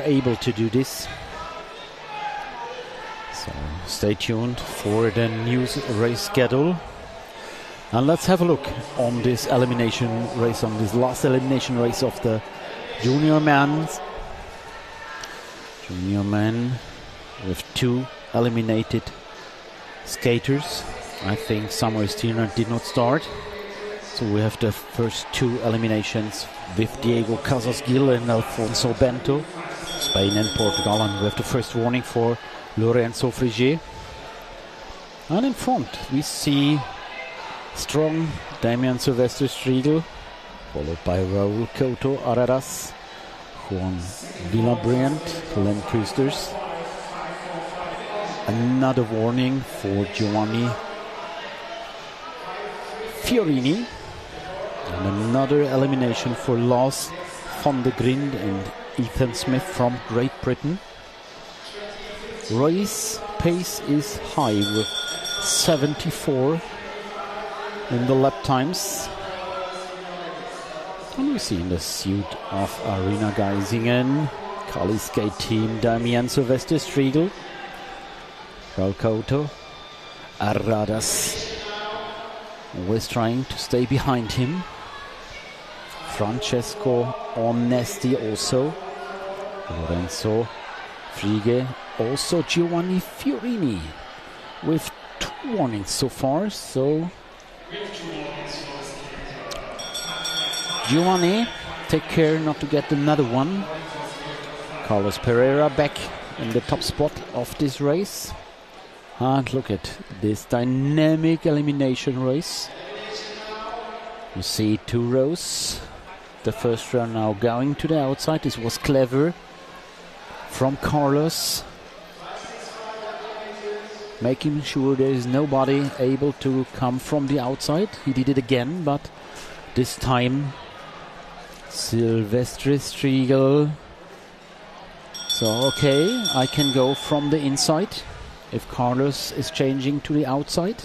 able to do this. So stay tuned for the new race schedule. And let's have a look on this elimination race, on this last elimination race of the junior men. Junior men with 2 eliminated skaters. I think Samuel Stirner did not start. So we have the first 2 eliminations with Diego Casas-Gil and Alfonso Bento, Spain and Portugal. And we have the first warning for Lorenzo Frigier. And in front we see strong Damian Silvestre Striegel, followed by Raul Couto Araras, Juan Villabriant, Len Kusters. Another warning for Giovanni Fiorini, and another elimination for Lars van der Grind and Ethan Smith from Great Britain. Race pace is high with 74 in the lap times. And we see in the suit of Arena Geisingen, Kali skate team Damian Silvestre Striegel, Raul Couto Aradas, always trying to stay behind him. Francesco Onesti also. Lorenzo Frige, also Giovanni Fiorini with 2 warnings so far. So Giovanni, take care not to get another one. Carlos Pereira back in the top spot of this race. And look at this dynamic elimination race. You see 2 rows. The first row now going to the outside. This was clever from Carlos, making sure there is nobody able to come from the outside. He did it again, but this time Silvestre Striegel. So okay, I can go from the inside if Carlos is changing to the outside.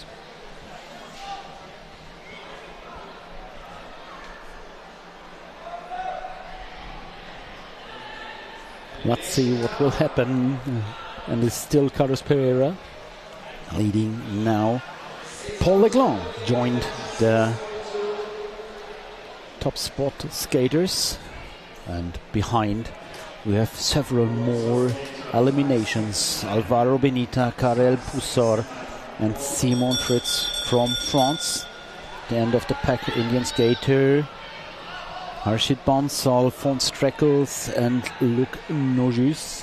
Let's see what will happen. And it's still Carlos Pereira leading now. Paul Legland joined the top spot skaters, and behind we have several more eliminations. Alvaro Benita, Karel Poussard and Simon Fritz from France. The end of the pack, Indian skater Harshit Bansal, Alphonse Streckles and Luc Nogus.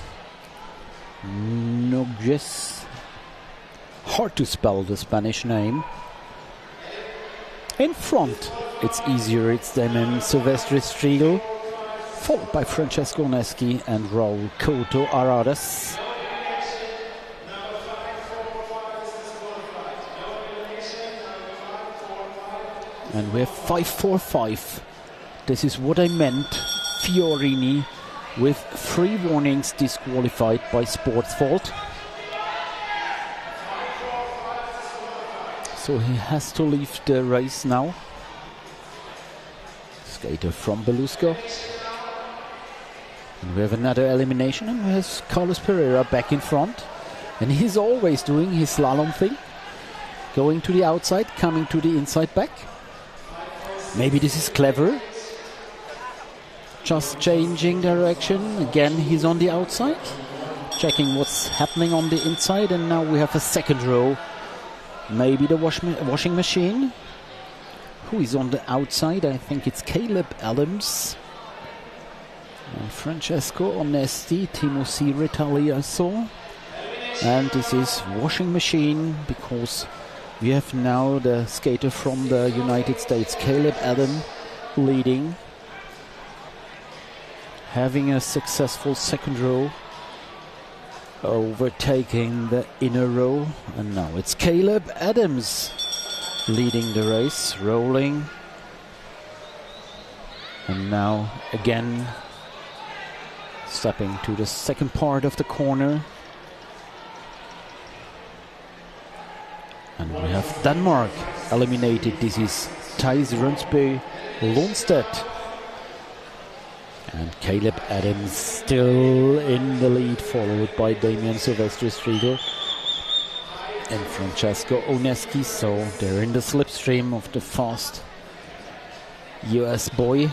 Hard to spell the Spanish name. In front, it's easier, it's Damian Silvestre Striegel, followed by Francesco Onesti and Raul Couto Aradas. And we have 5-4-5. This is what I meant. Fiorini with 3 warnings disqualified by sports fault. So he has to leave the race now. Skater from Belusco. And we have another elimination, and we have Carlos Pereira back in front. And he's always doing his slalom thing. Going to the outside, coming to the inside back. Maybe this is clever. Just changing direction. Again, he's on the outside. Checking what's happening on the inside. And now we have a second row. Maybe the washing machine. Who is on the outside? I think it's Caleb Adams. And Francesco Onesti, Timo Retaliaso. And this is washing machine because We have now the skater from the United States, Caleb Adam, leading, having a successful second row, overtaking the inner row, and now it's Caleb Adams leading the race, rolling, and now again stepping to the second part of the corner. And we have Denmark eliminated. This is Thijs Runsby Lundstedt. And Caleb Adams still in the lead, followed by Damian Silvestri-Striegel and Francesco Oneski. So they're in the slipstream of the fast US boy.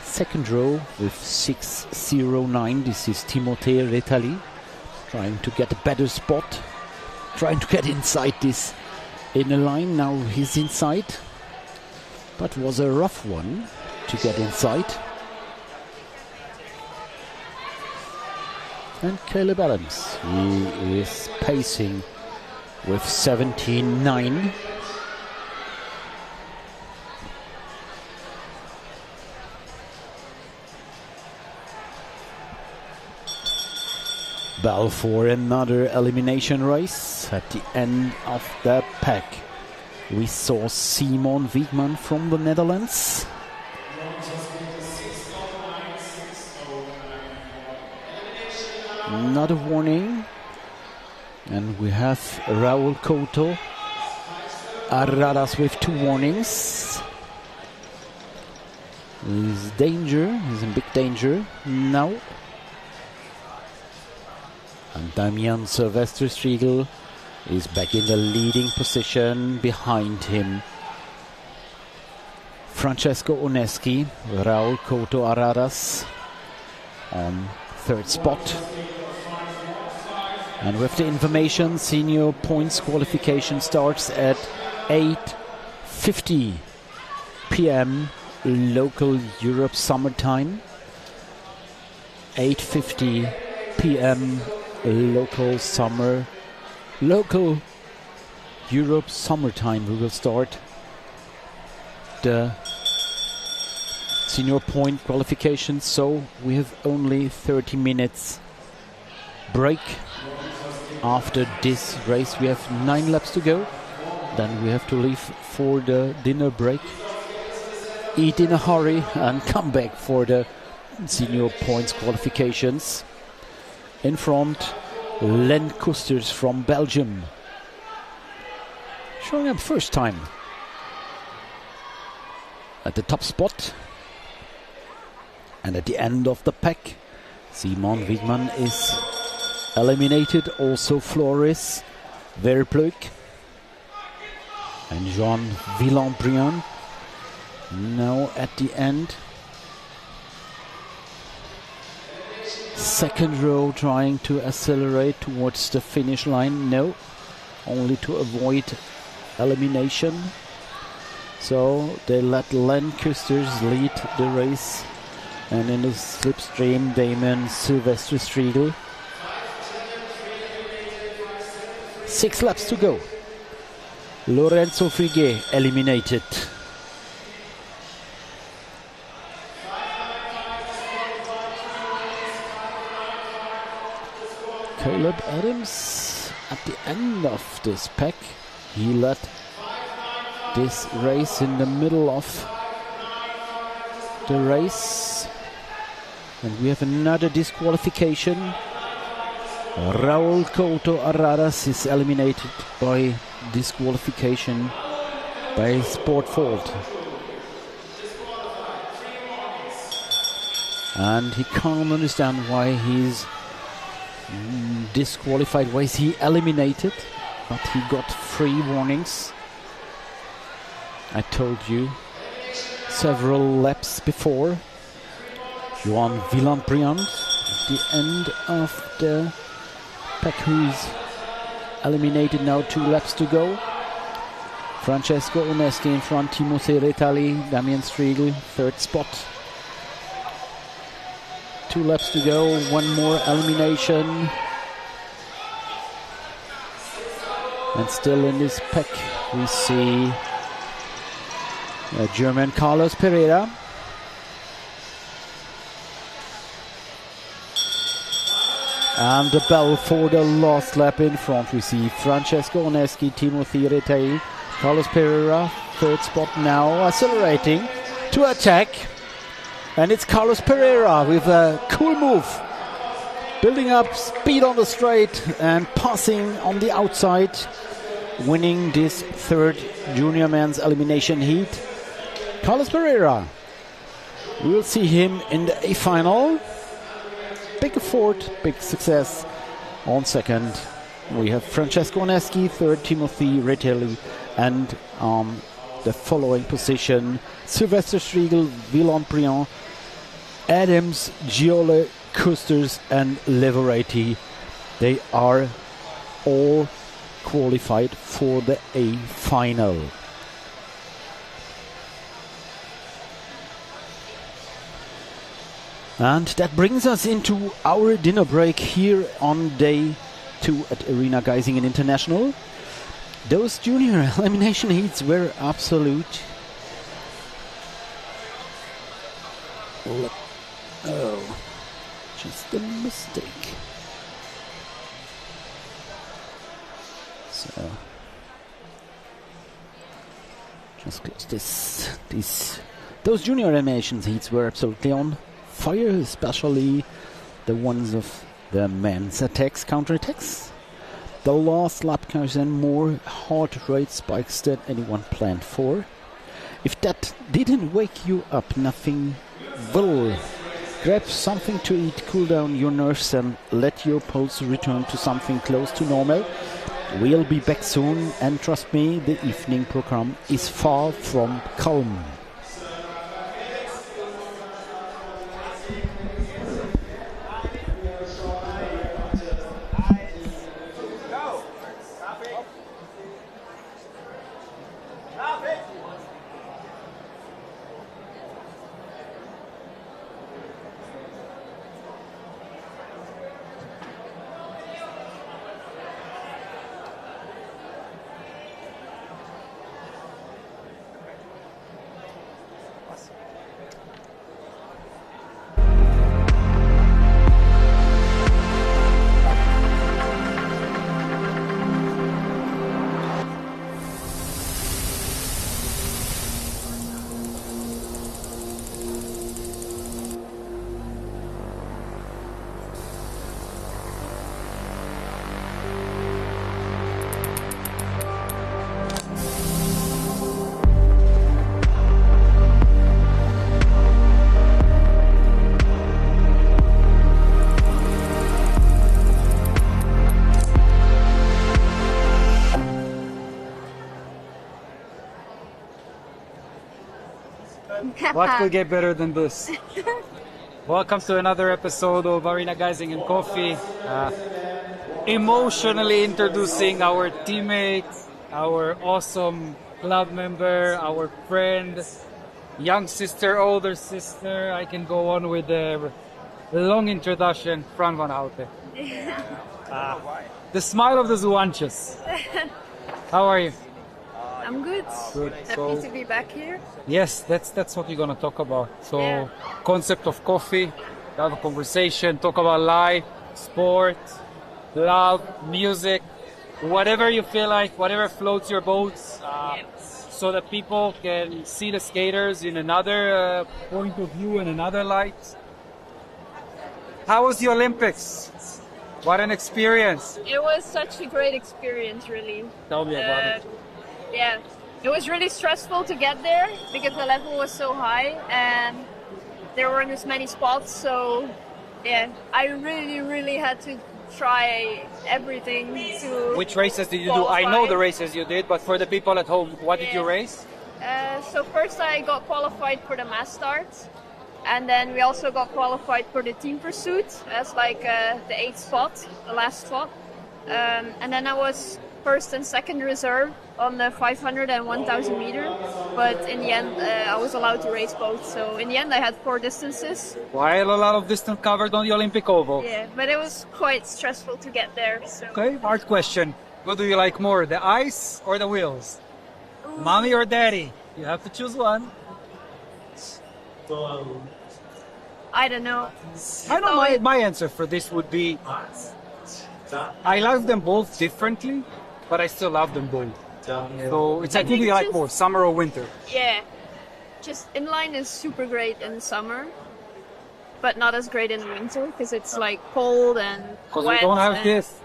Second row with 6:09. This is Timothée Retali, trying to get a better spot, trying to get inside this inner line. Now he's inside, but was a rough one to get inside. And Caleb Adams, he is pacing with 17.9. Bell for another elimination race. At the end of the pack, we saw Simon Wiegman from the Netherlands. Not a warning. And we have Raul Couto Arradas with 2 warnings. He's danger, he's in big danger now. And Damian Silvestri-Striegel is back in the leading position. Behind him, Francesco Oneski, Raul Couto Arradas on 3rd spot. And with the information, senior points qualification starts at 8:50 p.m. local Europe summertime. 8:50 p.m. local Europe summertime. We will start the senior point qualification, so we have only 30 minutes break. After this race we have 9 laps to go, then we have to leave for the dinner break, eat in a hurry and come back for the senior points qualifications. In front, Len Kusters from Belgium, showing up first time at the top spot. And at the end of the pack, Simon Wiegman is eliminated. Also Floris Verpleuk and Jean Villambriand now at the end. Second row trying to accelerate towards the finish line. No, only to avoid elimination. So they let Len Kusters lead the race. And in the slipstream, Damian Silvestri-Striegel. 6 laps to go. Lorenzo Friguet eliminated. Caleb Adams at the end of this pack. He led this race in the middle of the race. And we have another disqualification. Raul Couto Arradas is eliminated by disqualification by sport fault. And he can't understand why he's disqualified. Why is he eliminated? But he got 3 warnings. I told you several laps before. Joan Villambriand at the end of the pack, who's eliminated now. 2 laps to go. Francesco Oneski in front, Timothée Retali, Damian Striegel, 3rd spot. 2 laps to go, 1 more elimination. And still in this pack, we see German Carlos Pereira. And the bell for the last lap in front. We see Francesco Oneschi, Timothy Retei, Carlos Pereira, third spot now, accelerating to attack. And it's Carlos Pereira with a cool move. Building up speed on the straight and passing on the outside. Winning this third junior men's elimination heat. Carlos Pereira. We will see him in the A final. Big effort, big success. On second, we have Francesco Oneschi, third Timothy Retelli, and on the following position, Sylvester Striegel, Villon Briand, Adams, Giole, Kusters, and Leverati. They are all qualified for the A final. And that brings us into our dinner break here on day 2 at Arena Geisingen International. Those junior elimination heats were absolute. Oh, just a mistake. So, just close this. Those junior elimination heats were absolutely on fire, especially the ones of the men's attacks, counter-attacks. The last lap carries in more heart rate spikes than anyone planned for. If that didn't wake you up, nothing will. Grab something to eat, cool down your nerves, and let your pulse return to something close to normal. We'll be back soon, and trust me, the evening program is far from calm. What could get better than this? Welcome to another episode of Arena Geisingen Coffee. Emotionally introducing our teammate, our awesome club member, our friend, young sister, older sister. I can go on with a long introduction. Fran van Houten. The smile of the Zwanches. How are you? I'm good. Good. Happy to be back here. Yes, that's what we're gonna talk about. So, Yeah. concept of coffee, have a conversation, talk about life, sport, love, music, whatever you feel like, whatever floats your boats, so that people can see the skaters in another point of view and another light. How was the Olympics? What an experience! It was such a great experience, really. Tell me about it. Yeah, it was really stressful to get there because the level was so high and there weren't as many spots. So, yeah, I really had to try everything to. Which races did you do? I know the races you did, but for the people at home, what did you race? So first I got qualified for the mass start, and then we also got qualified for the team pursuit as like the 8th spot, the last spot, and then I was first and second reserve on the 500 and 1000 meter, but in the end I was allowed to race both. So in the end I had 4 distances. While a lot of distance covered on the Olympic oval. Yeah, but it was quite stressful to get there. So. Okay, hard question. What do you like more, the ice or the wheels? Mommy or daddy? You have to choose one. I don't know. I know my answer for this would be I love them both differently, but I still love them both. So it's like, who do you like more, summer or winter? Yeah. Just inline is super great in summer, but not as great in winter because it's like cold and Because wet. we don't have and- this.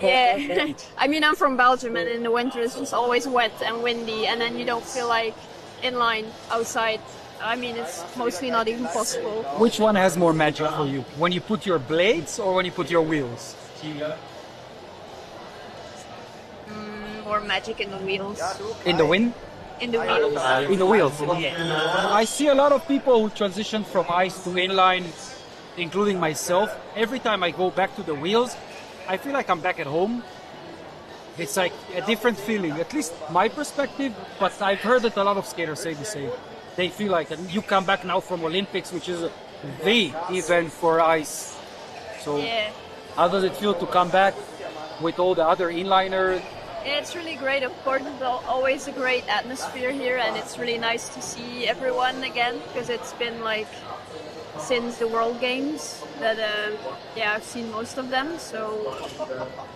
Yeah. I mean, I'm from Belgium, and in the winter it's just always wet and windy, and then you don't feel like inline outside. I mean, it's mostly not even possible. Which one has more magic for you? When you put your blades or when you put your wheels? More magic in the wheels. In the wind? In the wheels. In the wheels. I see a lot of people who transition from ice to inline, including myself. Every time I go back to the wheels, I feel like I'm back at home. It's like a different feeling, at least my perspective, but I've heard that a lot of skaters say the same. They feel like, and you come back now from Olympics, which is the event for ice. So Yeah. how does it feel to come back with all the other inliners? Yeah, it's really great. Of course, it's always a great atmosphere here, and it's really nice to see everyone again because it's been like since the World Games that I've seen most of them. So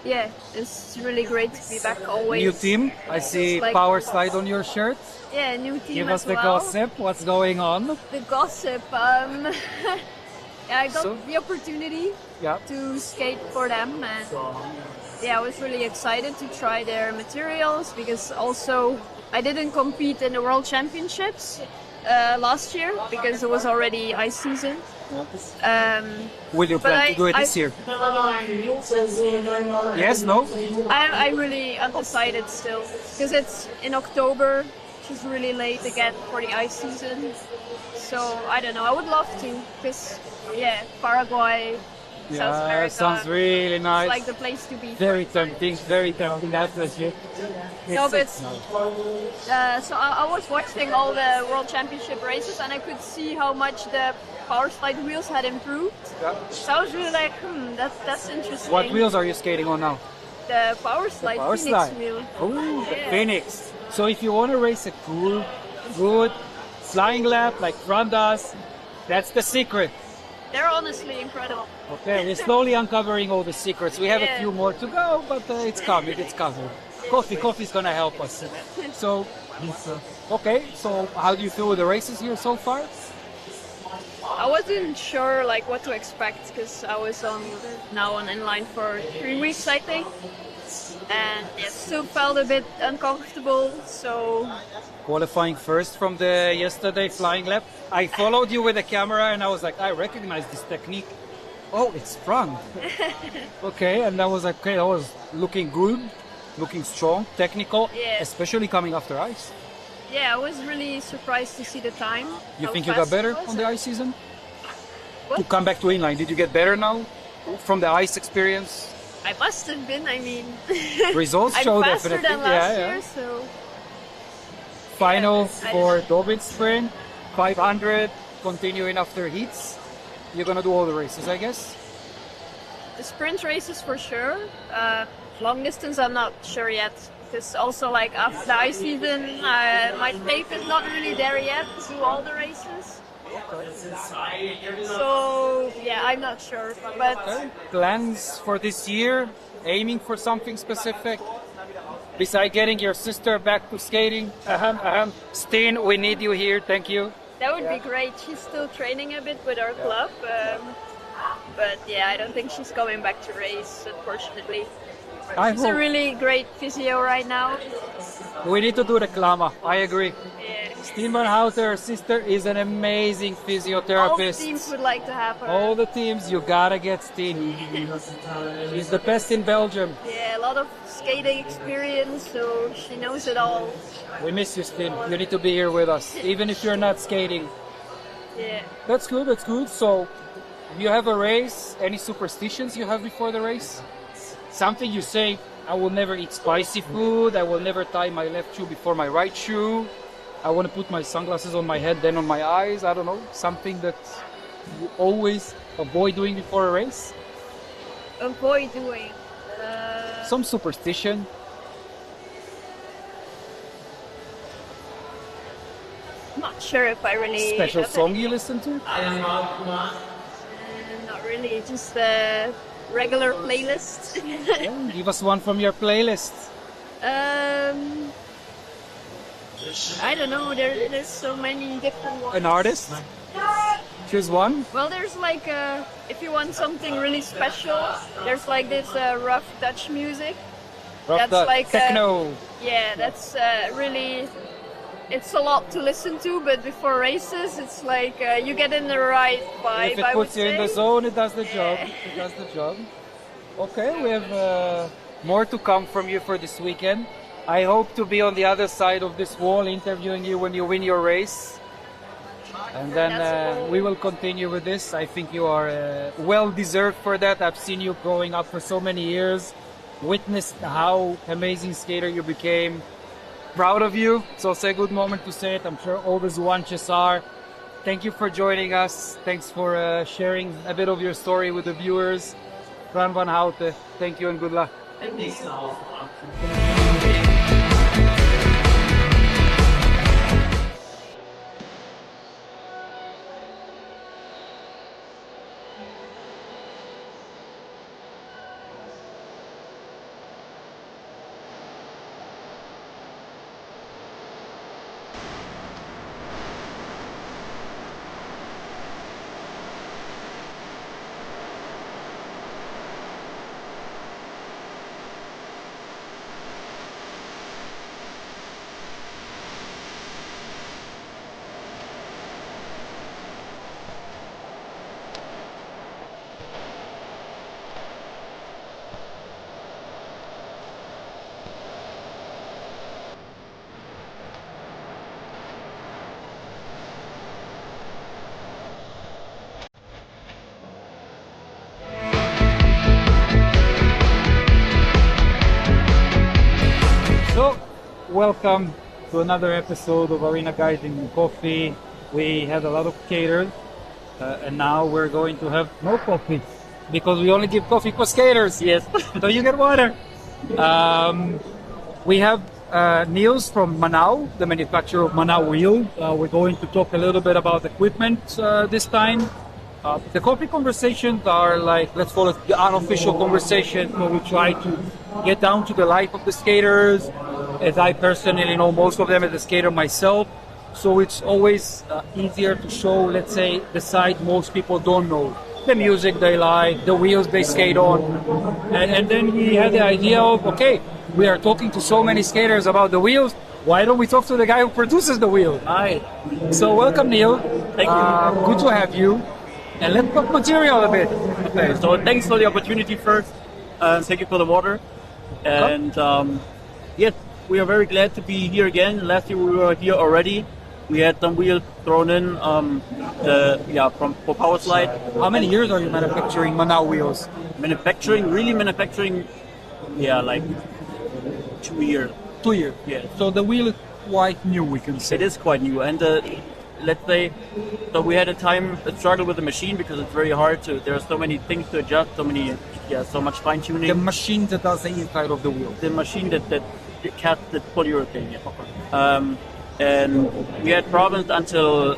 yeah, it's really great to be back always. New team. I see Like- Power Slide on your shirt. Yeah, new team Give as us the well. gossip. What's going on? The gossip. Yeah, I got So? the opportunity Yeah. to skate for them, and yeah, I was really excited to try their materials because also I didn't compete in the World Championships last year because it was already ice season. Will you But plan to do it I- this year? Yes, no? I'm really undecided still because it's in October, which is really late again for the ice season. So I don't know. I would love to because Paraguay, South America, sounds really it's nice. like the place to be. Very tempting, very tempting. That's legit. No, but so I was watching all the World Championship races, and I could see how much the power slide wheels had improved. So I was really like, that's interesting. What wheels are you skating on now? The power slide, Power Phoenix slide. wheel. Oh, the Yeah. Phoenix. So if you want to race a cool, good flying lap like Fran does, that's the secret. They're honestly incredible. Okay, we're slowly uncovering all the secrets. We have a Yeah. few more to go, but it's coming, it's coming. Coffee's gonna help us. So, okay, so how do you feel with the races here so far? I wasn't sure like what to expect because I was now on inline for 3 weeks, I think, and it still felt a bit uncomfortable. So Qualifying first from the yesterday flying lap. I followed you with the camera and I was like, I recognize this technique. Oh, it's sprung. Okay, and I was like, okay, that was looking good, looking strong, technical, Yeah. especially coming after ice. yeah, I was really surprised to see the time. You how think you got fast better it was. on the ice season? What? To come back to inline, did you get better now from the ice experience? I must have been. I mean, Results I'm show faster definitely. than last yeah. year, so Final Yeah, for Dobin Sprint, 500, continuing after heats. You're gonna do all the races, I guess. the sprint races for sure. Long distance, I'm not sure yet. Because also like after the ice season, my tape is not really there yet to do all the races. So yeah, I'm not sure. But Plans for this year? Aiming for something specific? Besides getting your sister back to skating? Steen, we need you here. Thank you. that would be great. She's still training a bit with our club. But yeah, I don't think she's coming back to race, unfortunately. I She's a hope. really great physio right now. We need to do the Klama. I agree. Yeah. Steen Van Houten, her sister, is an amazing All the physiotherapist. teams would like to have her. All the teams, you gotta get Steen. She's the best in Belgium. Yeah, a lot of skating experience, so she knows it all. We miss you, Steen. You need to be here with us, even if you're not skating. Yeah. That's good, that's good. So, you have a race, any superstitions you have before the race? Something you say, I will never eat spicy food, I will never tie my left shoe before my right shoe, I want to put my sunglasses on my head, then on my eyes, I don't know. Something that you always avoid doing before a race? Avoid doing. Some superstition? not sure if I really Special have song any. you listen to? Not really, just the regular playlist. Yeah, give us one from your playlist. I don't know. There's so many different ones. An artist? Choose one. Well, there's like if you want something really special, there's like this rough Dutch music. Rough That's like techno. Yeah, that's really. It's a lot to listen to, but before races, it's like you get in the right vibe. If it I would puts you in the say. zone, it does the job. It does the job. Okay, we have more to come from you for this weekend. I hope to be on the other side of this wall interviewing you when you win your race. And then we will continue with this. I think you are well deserved for that. I've seen you growing up for so many years, witnessed how amazing skater you became. Proud of you. It's also a good moment to say it. I'm sure all the Zwanches are. Thank you for joining us. Thanks for sharing a bit of your story with the viewers. Fran van Houten, thank you and good luck. So, welcome to another episode of Arena Guiding Coffee. We had a lot of skaters, and now we're going to have no coffee because we only give coffee for skaters. Yes. So you get water. We have Niels from Manau, the manufacturer of Manau Wheel. We're going to talk a little bit about equipment this time. The coffee conversations are like, let's call it the unofficial conversation, where we try to get down to the life of the skaters, as I personally know most of them as a skater myself. So it's always easier to show, let's say, the side most people don't know. The music they like, the wheels they skate on. And then we had the idea of, okay, we are talking to so many skaters about the wheels, why don't we talk to the guy who produces the wheel? Hi. So welcome, Neil. Thank you. Good to have you. And let's talk material a bit. Okay, so thanks for the opportunity first. Thank you for the water. And yes, we are very glad to be here again. Last year we were here already. We had some wheels thrown in for power slide. How many years are you manufacturing Manau wheels? Really manufacturing, like 2 years. 2 years. Yeah. So the wheel is quite new, we can say. It is quite new, and let's say, so we had a struggle with the machine because it's very hard to. There are so many things to adjust, so much fine tuning. The machine that does the inside of the wheel. The machine that casts the polyurethane. And we had problems until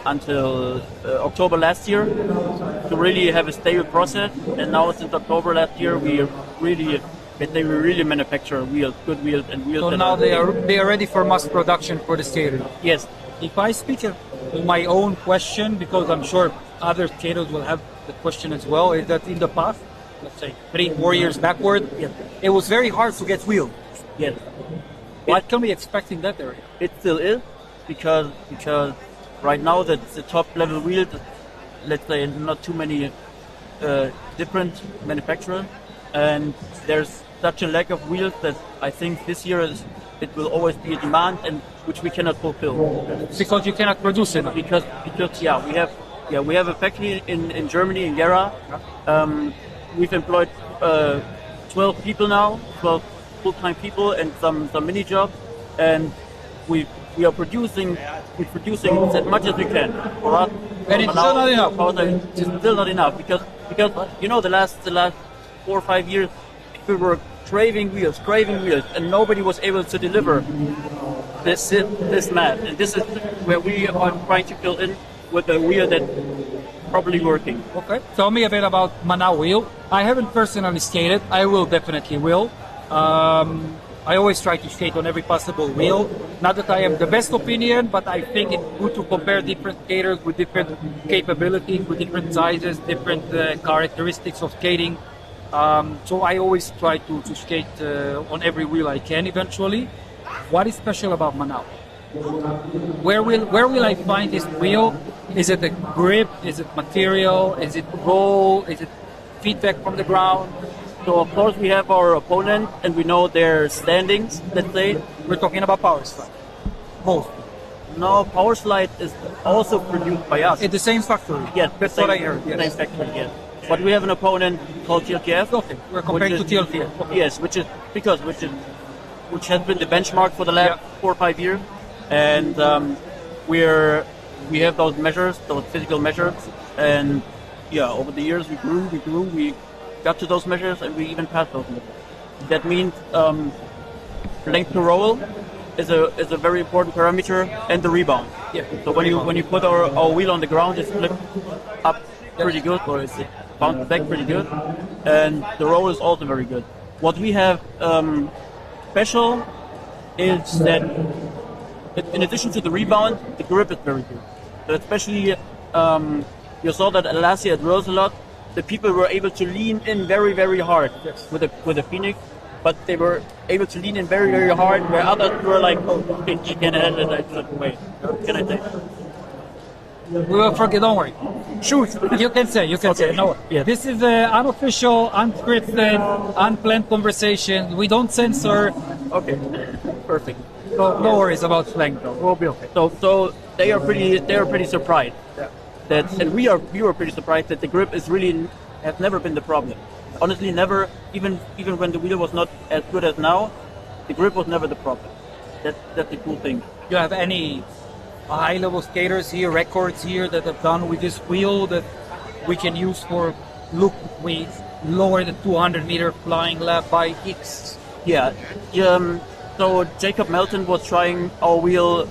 October last year to really have a stable process. And now since October last year, we really manufacture wheels, good wheels, and wheels. So now they are ready for mass production for the skaters. Yes. If I speak of my own question, because I'm sure other skaters will have the question as well, is that in the past, let's say 3-4 years backward, it was very hard to get wheels. Yes. What can we expect in that area? It still is, because right now the top level wheels, let's say, not too many different manufacturers, and there's such a lack of wheels that I think this year it will always be a demand, and which we cannot fulfill. Because you cannot produce it. Because we have a factory in Germany, in Gera. We've employed 12 people now, 12 full-time people, and some mini jobs, and we are producing as much as we can. For us, and it's still not enough. It's still not enough because the last 4 or 5 years we were craving wheels, and nobody was able to deliver. this mat, and this is where we are trying to fill in with a wheel that properly working. Okay. Tell me a bit about Manau wheel. I haven't personally skated. I will definitely will. I always try to skate on every possible wheel. Not that I have the best opinion, but I think it's good to compare different skaters with different capabilities, with different sizes, different characteristics of skating. So I always try to skate on every wheel I can eventually. What is special about Manau? Where will I find this wheel? Is it the grip? Is it material? Is it roll? Is it feedback from the ground? So of course we have our opponent and we know their standings, let's say. We're talking about power slide. Both. No, power slide is also produced by us. It's the same factory. Yes, That's same, what I heard. Same Yes. factory, yes. But we have an opponent called TLTF. Okay, we're comparing to TLTF. Okay. Yes, which has been the benchmark for the last 4 or 5 years, and we have those measures, those physical measures, and over the years we grew, we got to those measures, and we even passed those measures. That means length to roll is a very important parameter, and the rebound. Yeah. So when you put our wheel on the ground, it's flipped up pretty good, or it's bounced back pretty good, and the roll is also very good. What we have special is that in addition to the rebound, the grip is very good. So especially, you saw that last year at Worlds a lot, the people were able to lean in very, very hard with the Phoenix, but they were able to lean in very, very hard, where others were like, oh, you can't handle it, wait, can I take? We will forget, don't worry. Shoot, you can say. No, yeah. This is an unofficial, unscripted, unplanned conversation. We don't censor. Okay, perfect. So no worries about slang, though. We'll be okay. So they are pretty surprised. Yeah. And we were pretty surprised that the grip has never been the problem. Honestly, never. Even when the wheel was not as good as now, the grip was never the problem. That's the cool thing. You have any high-level skaters here, records here that have done with this wheel that we can use for? Look, we lowered the 200-meter flying lap by X. Yeah. So Jacob Melton was trying our wheel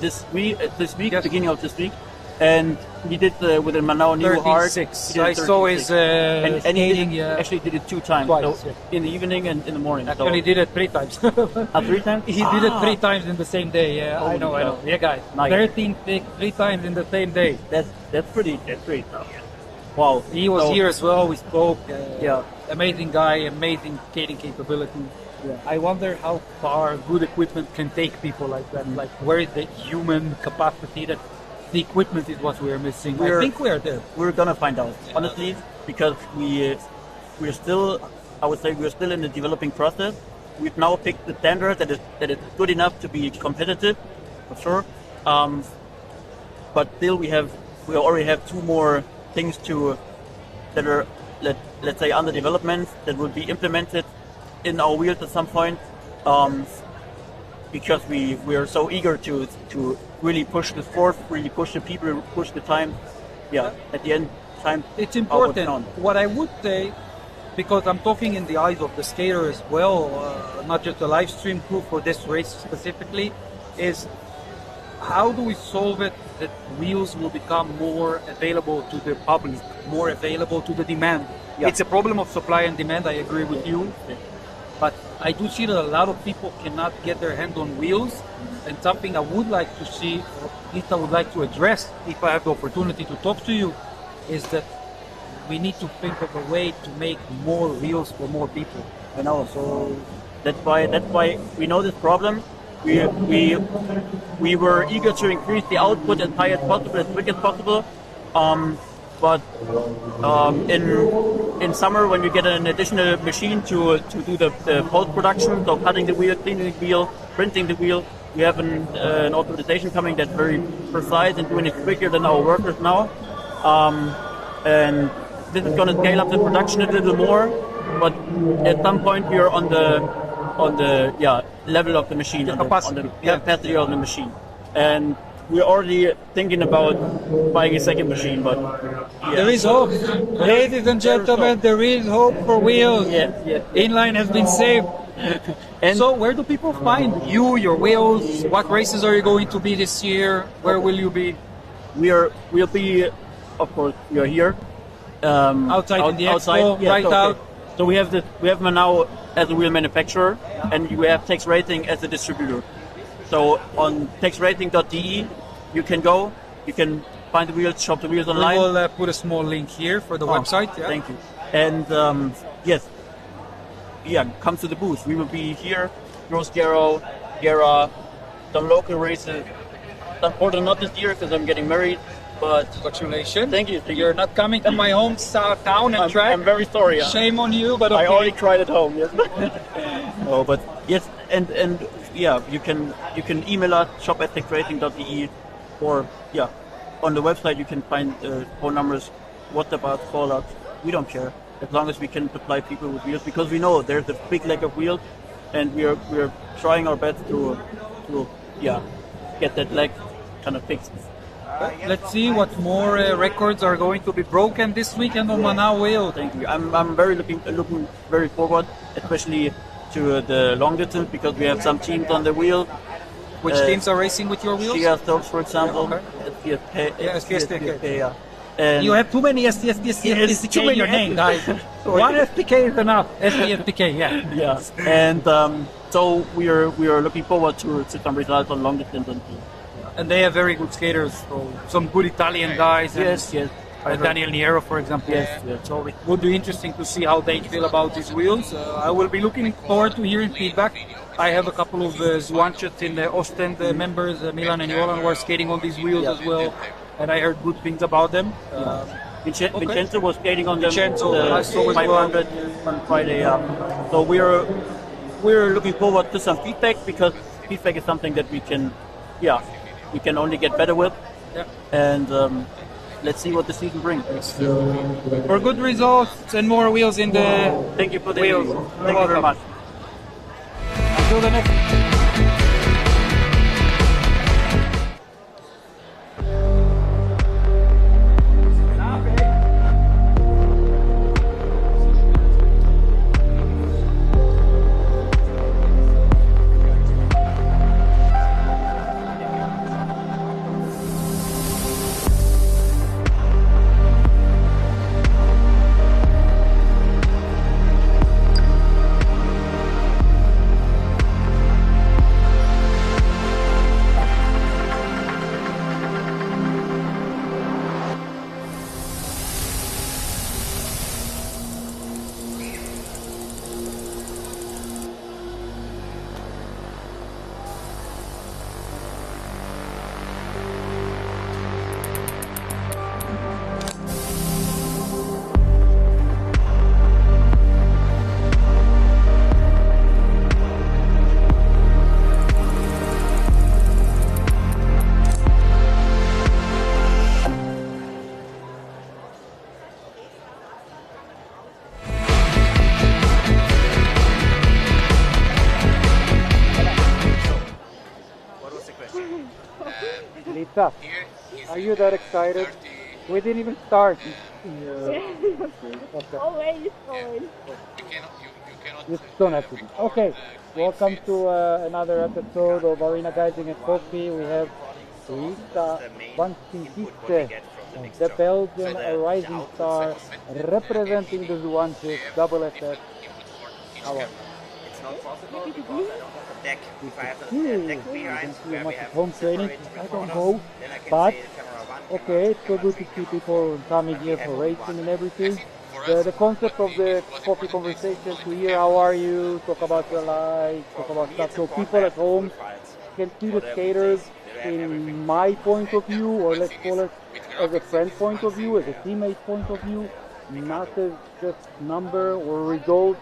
this week, Yes. beginning of this week, and he did with a Manau new hard. 13.6. I saw his and he skating. actually did it 2 times. Twice, so in the evening and in the morning. Actually, did it 3 times. 3 times? He did it 3 times in the same day. Yeah, I know. Yeah, guys. Nice. 3 times in the same day. That's pretty. That's great. Wow. He was here as well. We spoke. Yeah. Amazing guy. Amazing skating capability. Yeah. I wonder how far good equipment can take people like that. Like, where is the human capacity that the equipment is what we're missing? I think we are there. We're gonna find out, honestly, because we're still, I would say, we're still in the developing process. We've now picked the standard that is good enough to be competitive, for sure. But still, we already have 2 more things that are let's say under development that will be implemented in our wheels at some point. Because we are so eager to really push the sport, really push the people, push the time. Yeah, at the end, time. It's important. What I would say, because I'm talking in the eyes of the skater as well, not just the live stream crew for this race specifically, is how do we solve it that wheels will become more available to the public, more available to the demand? Yeah. It's a problem of supply and demand, I agree with you. But I do see that a lot of people cannot get their hands on wheels, and something I would like to see, or at least I would like to address if I have the opportunity to talk to you, is that we need to think of a way to make more wheels for more people. I know, so that's why we know this problem. We were eager to increase the output as high as possible, as quick as possible. But in summer, when you get an additional machine to do the post-production, so cutting the wheel, cleaning the wheel, printing the wheel, we have an optimization coming that's very precise and doing it quicker than our workers now. And this is going to scale up the production a little more, but at some point we are on the level of the machine, on the capacity of the machine. And we're already thinking about buying a second machine, but there is hope. Ladies and gentlemen, there is hope for wheels. Yeah. Inline has been saved. And So where do people find you, your wheels? What races are you going to be this year? Where will you be? we'll be, of course, we are here. Outside in the expo, yeah, right so, out. So we have now as a wheel manufacturer, and we have Tex Rating as a distributor. So on texrating.de, you can go, you can find the wheels, shop the wheels online. We will put a small link here for the website. Yeah. Thank you. And yes, yeah, come to the booth. We will be here, Rose Garo, Gera, some local races. Unfortunately, not this year because I'm getting married. But Congratulations. thank you. You're not coming to my home town and track. I'm very sorry. Shame on you, but okay. I already cried at home. Yes. Oh, but yes, and yeah, you can email us shop@texrating.de, or yeah, on the website you can find phone numbers, WhatsApp us, call us. We don't care as long as we can supply people with wheels, because we know there's a big lack of wheels, and we're trying our best to yeah, get that lack kind of fixed. Let's see what more records are going to be broken this weekend on Manau Wheel. Thank you. I'm very looking very forward, especially to the long distance, because we have some teams on the wheel. Which teams are racing with your wheels? Sia Stokes, for example. Okay. SPSK. Yeah. And You have too many it's too many names, guys. One SPK is enough. SPK, yeah. yeah. And so we are looking forward to some results on long distance. And they have very good skaters, so some good Italian guys. Yes, yes. Daniel Niero, for example. Yes, yes. So it would be interesting to see how they feel about these wheels. I will be looking forward to hearing feedback. I have a couple of Zwanchets in the Ostend members, Milan and Jolan, who are skating on these wheels as well, and I heard good things about them. Vincenzo was skating on them. I saw 500 on Friday. So we're looking forward to some feedback, because feedback is something that we can only get better with. Yeah. And let's see what the season brings. For good results and more wheels in the Thank you for the wheels. Thank you very much. Until the next. Lisa, are you that excited? We didn't even start. Okay. Always. You don't have to. Okay, welcome to another episode of Arena Geisingen Coffee. We have Lisa van Sintiste, the Belgian rising star, representing the Zwanches WSF. How are you? It's not possible because I don't have a deck. If I have a deck behind where we have home training. I don't go, then I can but say camera 1, okay, it's so good to see people coming here for racing and everything. The concept of the coffee conversation to hear how are you, talk about your life, talk about stuff, so people at home can see the skaters in my point of view, or let's call it as a friend point of view, as a teammate point of view, not as just number or result.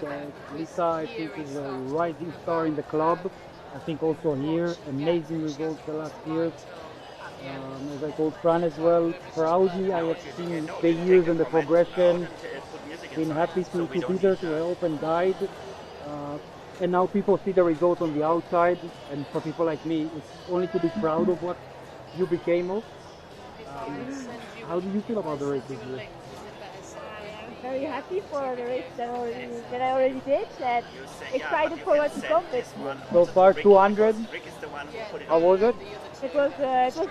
So Lisa, I think, is a rising star in the club. I think also here, amazing results the last years. As I told Fran as well, proudly I have seen the years and the progression. Been happy to be there to help and guide. And now people see the result on the outside, and for people like me, it's only to be proud of what you became of. How do you feel about the races here? very happy for the race that I already did, and excited for what to come with. So far, 200. How was it? It was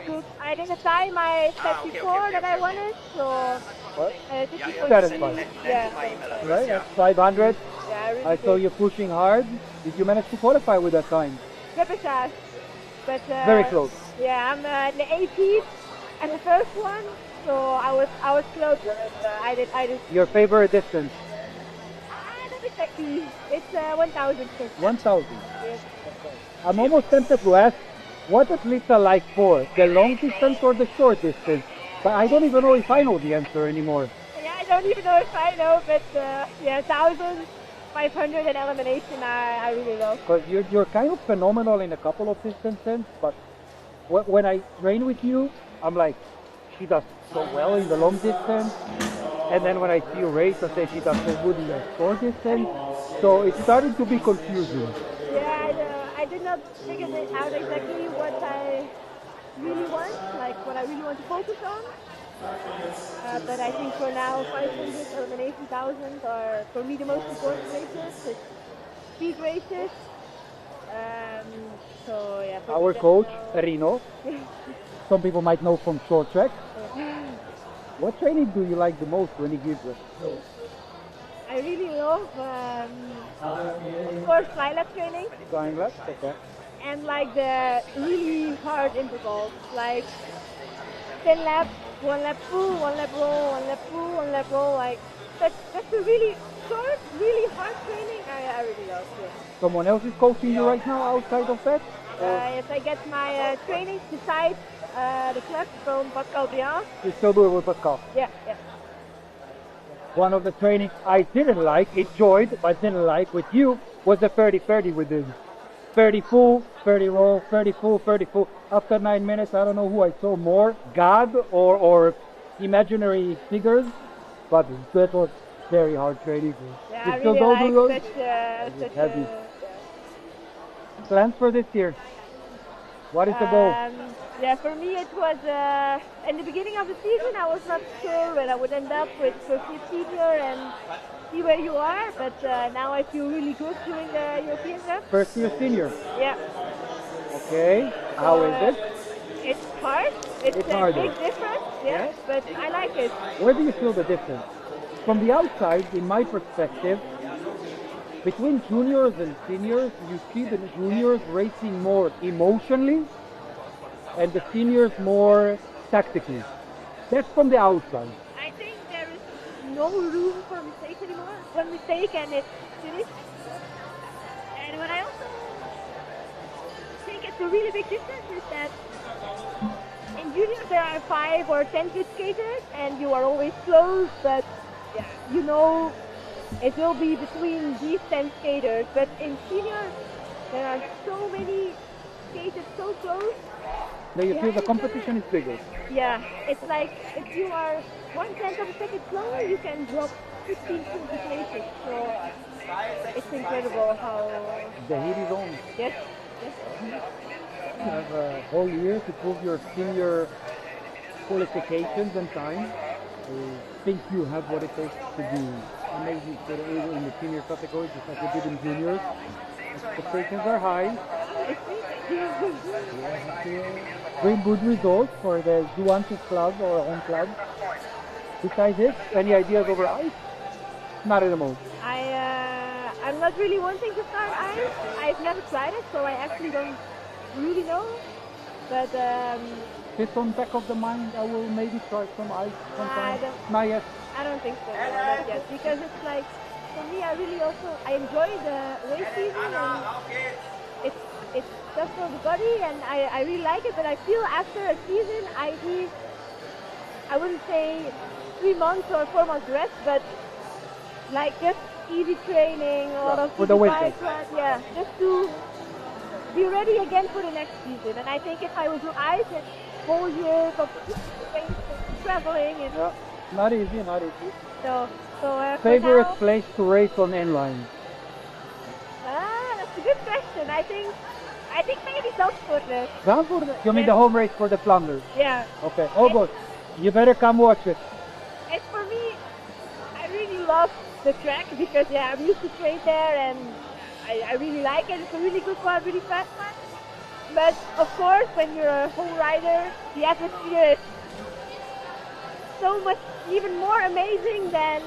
good. I did the time I set before that I wanted, so Satisfied. yeah. Right, at 500. Yeah, really I saw you pushing hard. Did you manage to qualify with that time? Repechage. But Very close. Yeah, I'm in the 18th and the first one, so I was close. I did. Your favorite distance? Not exactly. It's 1,000. 1,000. Yes. I'm almost tempted to ask, what athletes are like for the long distance or the short distance? But I don't even know if I know the answer anymore. Yeah, I don't even know if I know, but yeah, 1,000, 500 and elimination I really love. Because you're kind of phenomenal in a couple of distances, but when I train with you, I'm like, she does so well in the long distance. And then when I see you race, I say she does so good in the short distance. So it's starting to be confusing. Yeah, I did not figure out exactly what I really want, like what I really want to focus on. But I think for now, 500, elimination, 1,000 are for me the most important races. It's speed races. So yeah. Our coach, Rino, some people might know from short track. What training do you like the most when he gives us? I really love, of course, fly lap training. Flying laps, okay. And like the really hard intervals, like 10 laps, 1 lap pull, 1 lap roll, 1 lap pull, 1 lap roll. Like that's a really short, really hard training. I really love it. Someone else is coaching you right now outside of that? Yes, I get my trainings beside the club from Pascal Briand. You still do it with Pascal? Yeah. One of the trainings I didn't like, enjoyed, but didn't like with you was the 30-30 with him. 30 full, 30 roll, 30 full, 30 full. After 9 minutes, I don't know who I saw more, God or imaginary figures, but that was very hard training. Yeah, You I still really don't do like those? such Heavy. Plans for this year? What is the goal? Yeah, for me it was, in the beginning of the season I was not sure when I would end up with first year senior and see where you are, but now I feel really good doing the European Cup. First year senior? Yeah. Okay, how is it? It's hard. It's a harder. big difference, yeah, but I like it. Where do you feel the difference? From the outside, in my perspective, between juniors and seniors, you see the juniors racing more emotionally and the seniors more tactically. That's from the outside. I think there is no room for mistakes anymore. One mistake and it's finished. And what I also think it's a really big difference is that in juniors there are 5 or 10 good skaters and you are always close, but yeah, you know it will be between these 10 skaters. But in seniors there are so many skaters so close. Now you feel the competition is bigger. Yeah, it's like if you are 1/10 of a second slower, you can drop 15, 20 places. So it's incredible how. The heat is on. Yes. You have a whole year to prove your senior qualifications and time. I think you have what it takes to be amazing in the senior category, just like you did in juniors. Expectations are high. Bring good results for the Juventus club or home club. Besides this, any ideas over ice? Not at the moment. I'm not really wanting to start ice. I've never tried it, so I actually don't really know. But Just on back of the mind, I will maybe try some ice sometime. Not yet. I don't think so. No, not yet, because it's like for me, I enjoy the race season and it's just for the body and I really like it, but I feel after a season I need, I wouldn't say 3 months or 4 months rest, but like just easy training, a lot of for the winter. Yeah, just to be ready again for the next season. And I think if I would do ice, it's whole year of traveling and not easy, not easy. So favorite now, place to race on inline? That's a good question. I think maybe Zandvoort. Zandvoort? You mean the home race for the Flanders? Yeah. Okay. Oh, good. You better come watch it. It's for me. I really love the track because I'm used to train there and I really like it. It's a really good one, really fast one. But of course, when you're a home rider, the atmosphere is so much even more amazing than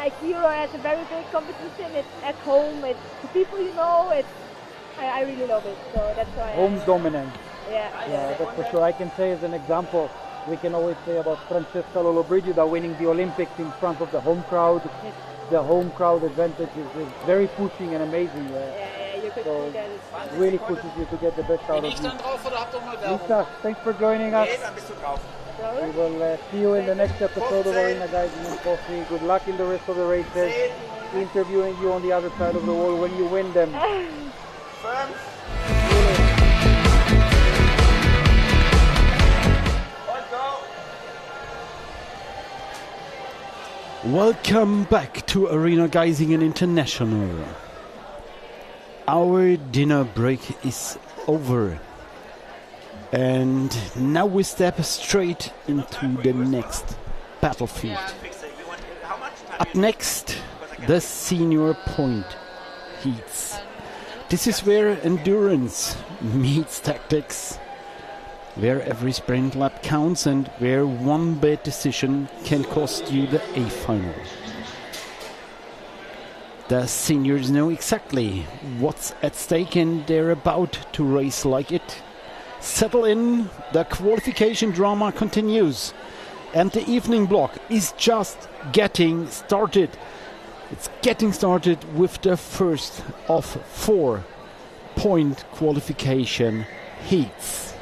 like Euro at a very big competition. It's at home, it's the people you know, I really love it. So that's why. Home dominance. Yeah, that's for sure. I can say as an example, we can always say about Francesca Lollobrigida winning the Olympics in front of the home crowd. Yes. The home crowd advantage is very pushing and amazing. You could so see that it's really pushes you to get the best out of you. Lisa, thanks for joining us. We will see you in the next episode of Arena Geisingen Coffee. Good luck in the rest of the races. Interviewing you on the other side of the wall when you win them. Welcome back to Arena Geisingen International. Our dinner break is over. And now we step straight into the next battlefield. Up next, the senior point heats. This is where endurance meets tactics, where every sprint lap counts and where one bad decision can cost you the A final. The seniors know exactly what's at stake and they're about to race like it. Settle in, the qualification drama continues and the evening block is just getting started. It's getting started with the first of 4 point qualification heats.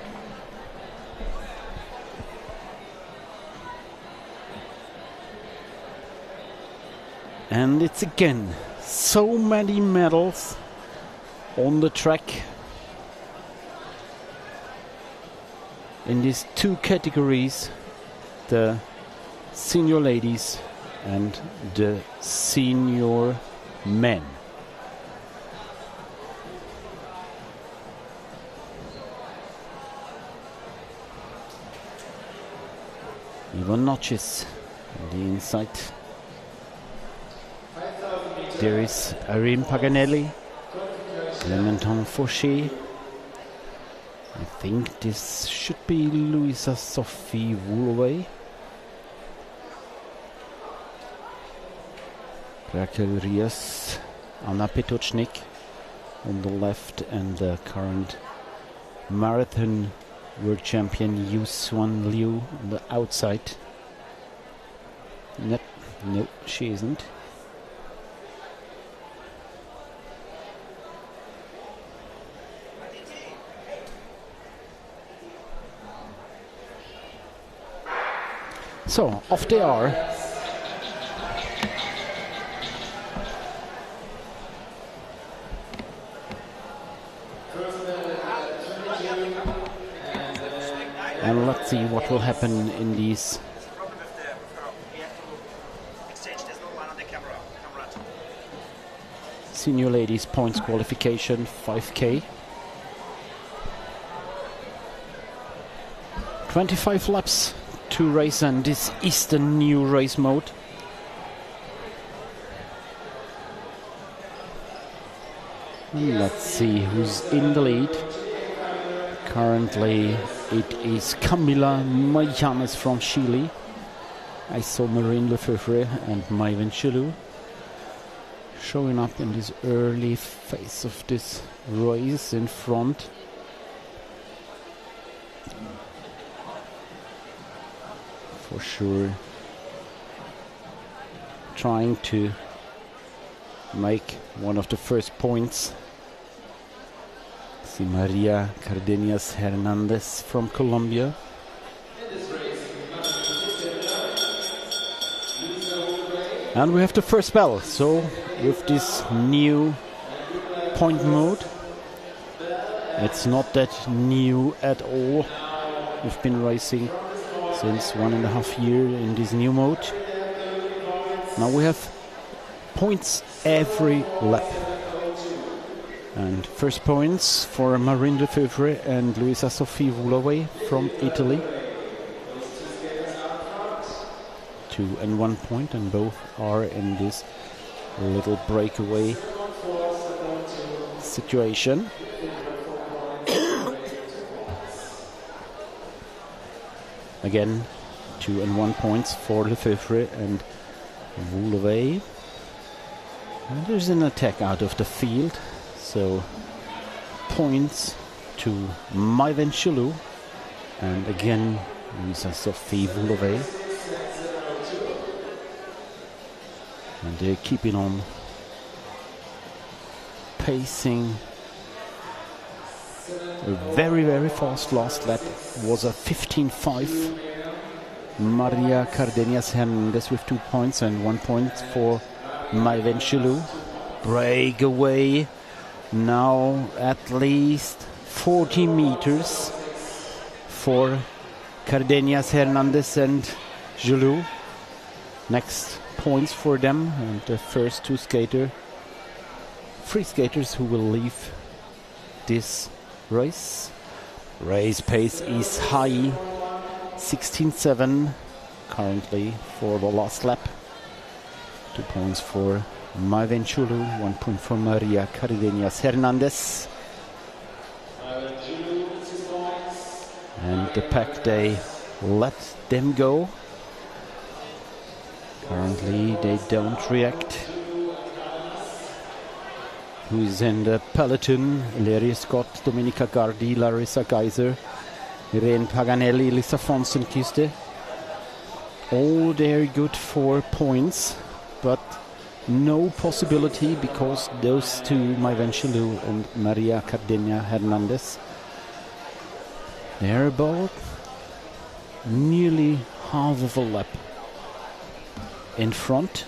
And it's again so many medals on the track in these 2 categories, the senior ladies and the senior men. Even notches on the inside. There is Irene Paganelli, Clementon Fauché. I think this should be Louisa Sophie Woolaway. Raquel Rios, Anna Petočnik on the left, and the current marathon world champion Yu Swan Liu on the outside. No, she isn't. So, off they are. And let's see what will happen in these senior ladies points qualification 5K. 25 laps to race, and this is the new race mode. And let's see who's in the lead. Currently it is Camila Mayanes from Chile. I saw Marine Lefevre and Maïven Chelou showing up in this early phase of this race in front. For sure trying to make one of the first points. See Maria Cardenas Hernandez from Colombia. And we have the first bell. So with this new point mode, it's not that new at all. We've been racing since 1.5 years in this new mode. Now we have points every lap. And first points for Marine Lefevre and Louisa Sophie Woolaway from Italy. 2 and 1 point, and both are in this little breakaway situation. Again, 2 and 1 points for Lefebvre and Voulevey. And there's an attack out of the field, so points to Maiven Chelou, and again Lisa Sophie Voulevey. And they're keeping on pacing. A very, very fast last lap was a 15.5. Maria Cardenas Hernandez with 2 points and 1 point for Maiven Chelou. Breakaway now at least 40 meters for Cardenas Hernandez and Chelou. Next points for them, and the first two free skaters who will leave this race. Race pace is high, 16.7 currently for the last lap. 2 points for Maiven Chelou, 1 point for Maria Cardenas Hernandez. And the pack, they let them go. Currently they don't react. Who is in the peloton? Larry Scott, Dominica Gardi, Larissa Geiser, Irene Paganelli, Lisa Fonsenkiste. All they're good for points, but no possibility because those two, Maiven Chelou and Maria Cardenas Hernandez, they're about nearly half of a lap in front.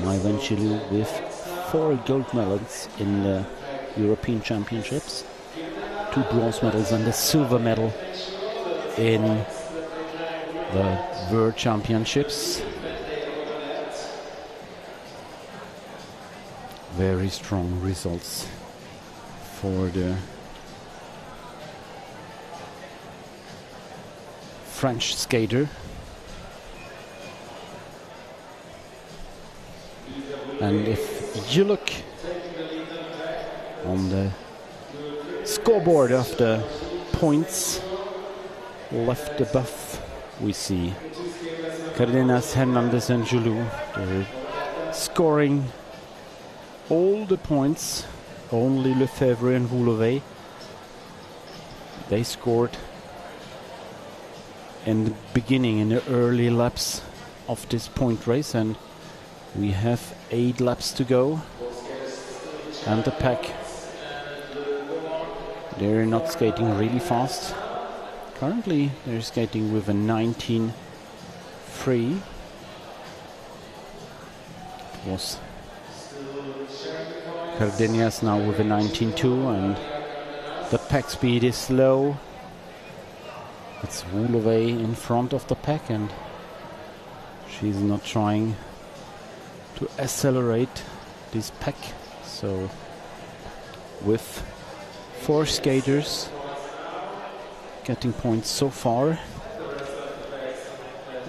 Maiven Chelou with 4 gold medals in the European Championships, 2 bronze medals and a silver medal in the World Championships. Very strong results for the French skater. And if you look on the scoreboard of the points left above, we see Cardenas Hernandez and Chelou. They're scoring all the points. Only Lefebvre and Voulevey, they scored in the beginning, in the early laps of this point race, and we have 8 laps to go. And the pack, they're not skating really fast. Currently they're skating with a 19.3. Was Cardenas now with a 19.2, and the pack speed is slow. It's Voulevey in front of the pack, and she's not trying to accelerate this pack. So with 4 skaters getting points so far,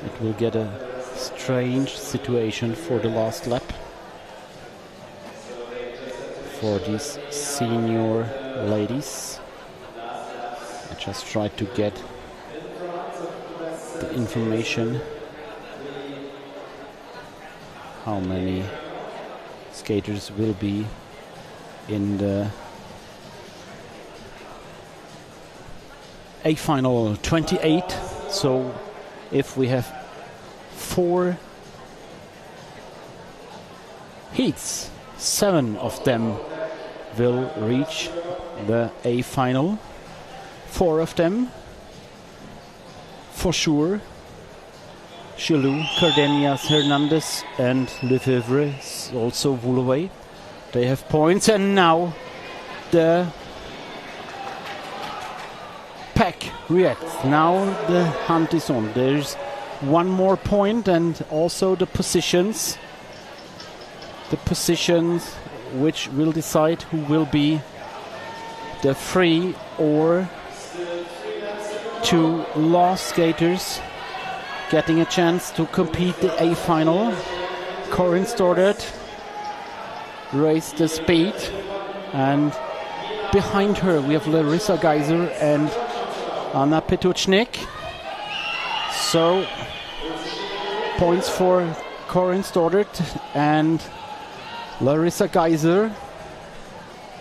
it will get a strange situation for the last lap for these senior ladies. I just tried to get the information how many skaters will be in the A final. 28. So if we have 4 heats, 7 of them will reach the A final. 4 of them for sure. Chelou, Cardenas Hernandez and Lefebvre, also Voulevey. They have points, and now the pack reacts. Now the hunt is on. There's 1 more point, and also the positions. The positions which will decide who will be the free or two last skaters getting a chance to compete the A final. Corinne Stoddard raised the speed, and behind her we have Larissa Geiser and Anna Petuchnik. So points for Corinne Stoddard and Larissa Geiser.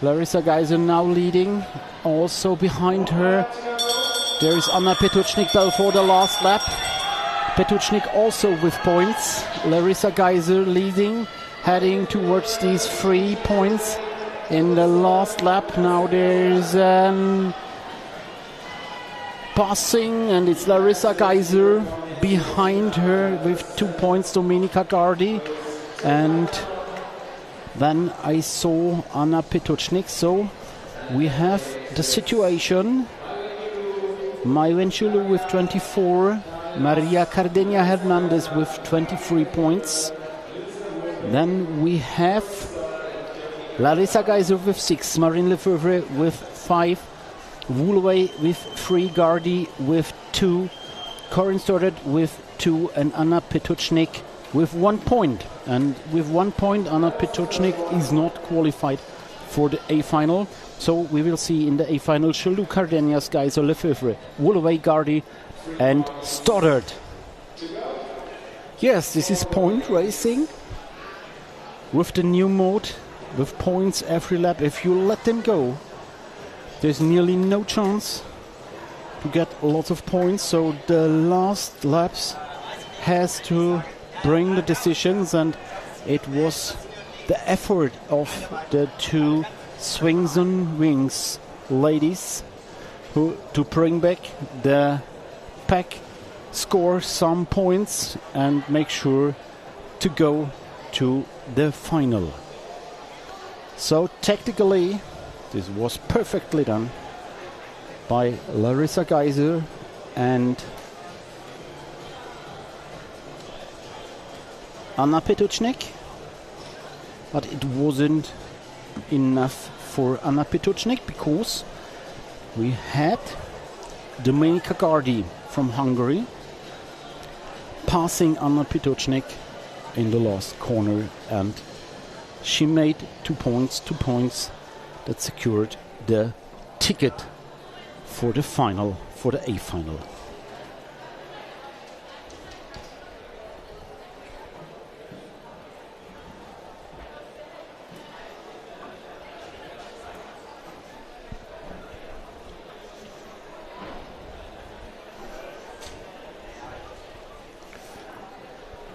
Larissa Geiser now leading. Also behind her there is Anna Petuchnik Bell for the last lap. Petuchnik also with points. Larissa Geiser leading, heading towards these 3 points in the last lap. Now there's passing, and it's Larissa Geiser behind her with 2 points, Domenica Gardi. And then I saw Anna Petuchnik. So we have the situation. Maywen Chulu with 24, Maria Cardeña Hernandez with 23 points. Then we have Larissa Geiser with 6, Marine Lefevre with 5, Woolway with 3, Gardi with 2, Corinne Stoddard with 2, and Anna Petuchnik with 1 point. And with 1 point, Anna Petuchnik is not qualified for the A final. So we will see in the A final Chalou, Cardenas, Geiser, Lefevre, Woolway, Gardi, and Stoddard. Yes, this is point racing with the new mode, with points every lap. If you let them go, there's nearly no chance to get lots of points. So the last laps has to bring the decisions, and it was the effort of the two Swings and Wings ladies who to bring back the pack, score some points, and make sure to go to the final. So tactically, this was perfectly done by Larissa Geiser and Anna Petuchnik, but it wasn't enough for Anna Petuchnik because we had Domenica Gardi from Hungary passing Anna Petuchnik in the last corner, and she made 2 points that secured the ticket for the final, for the A final.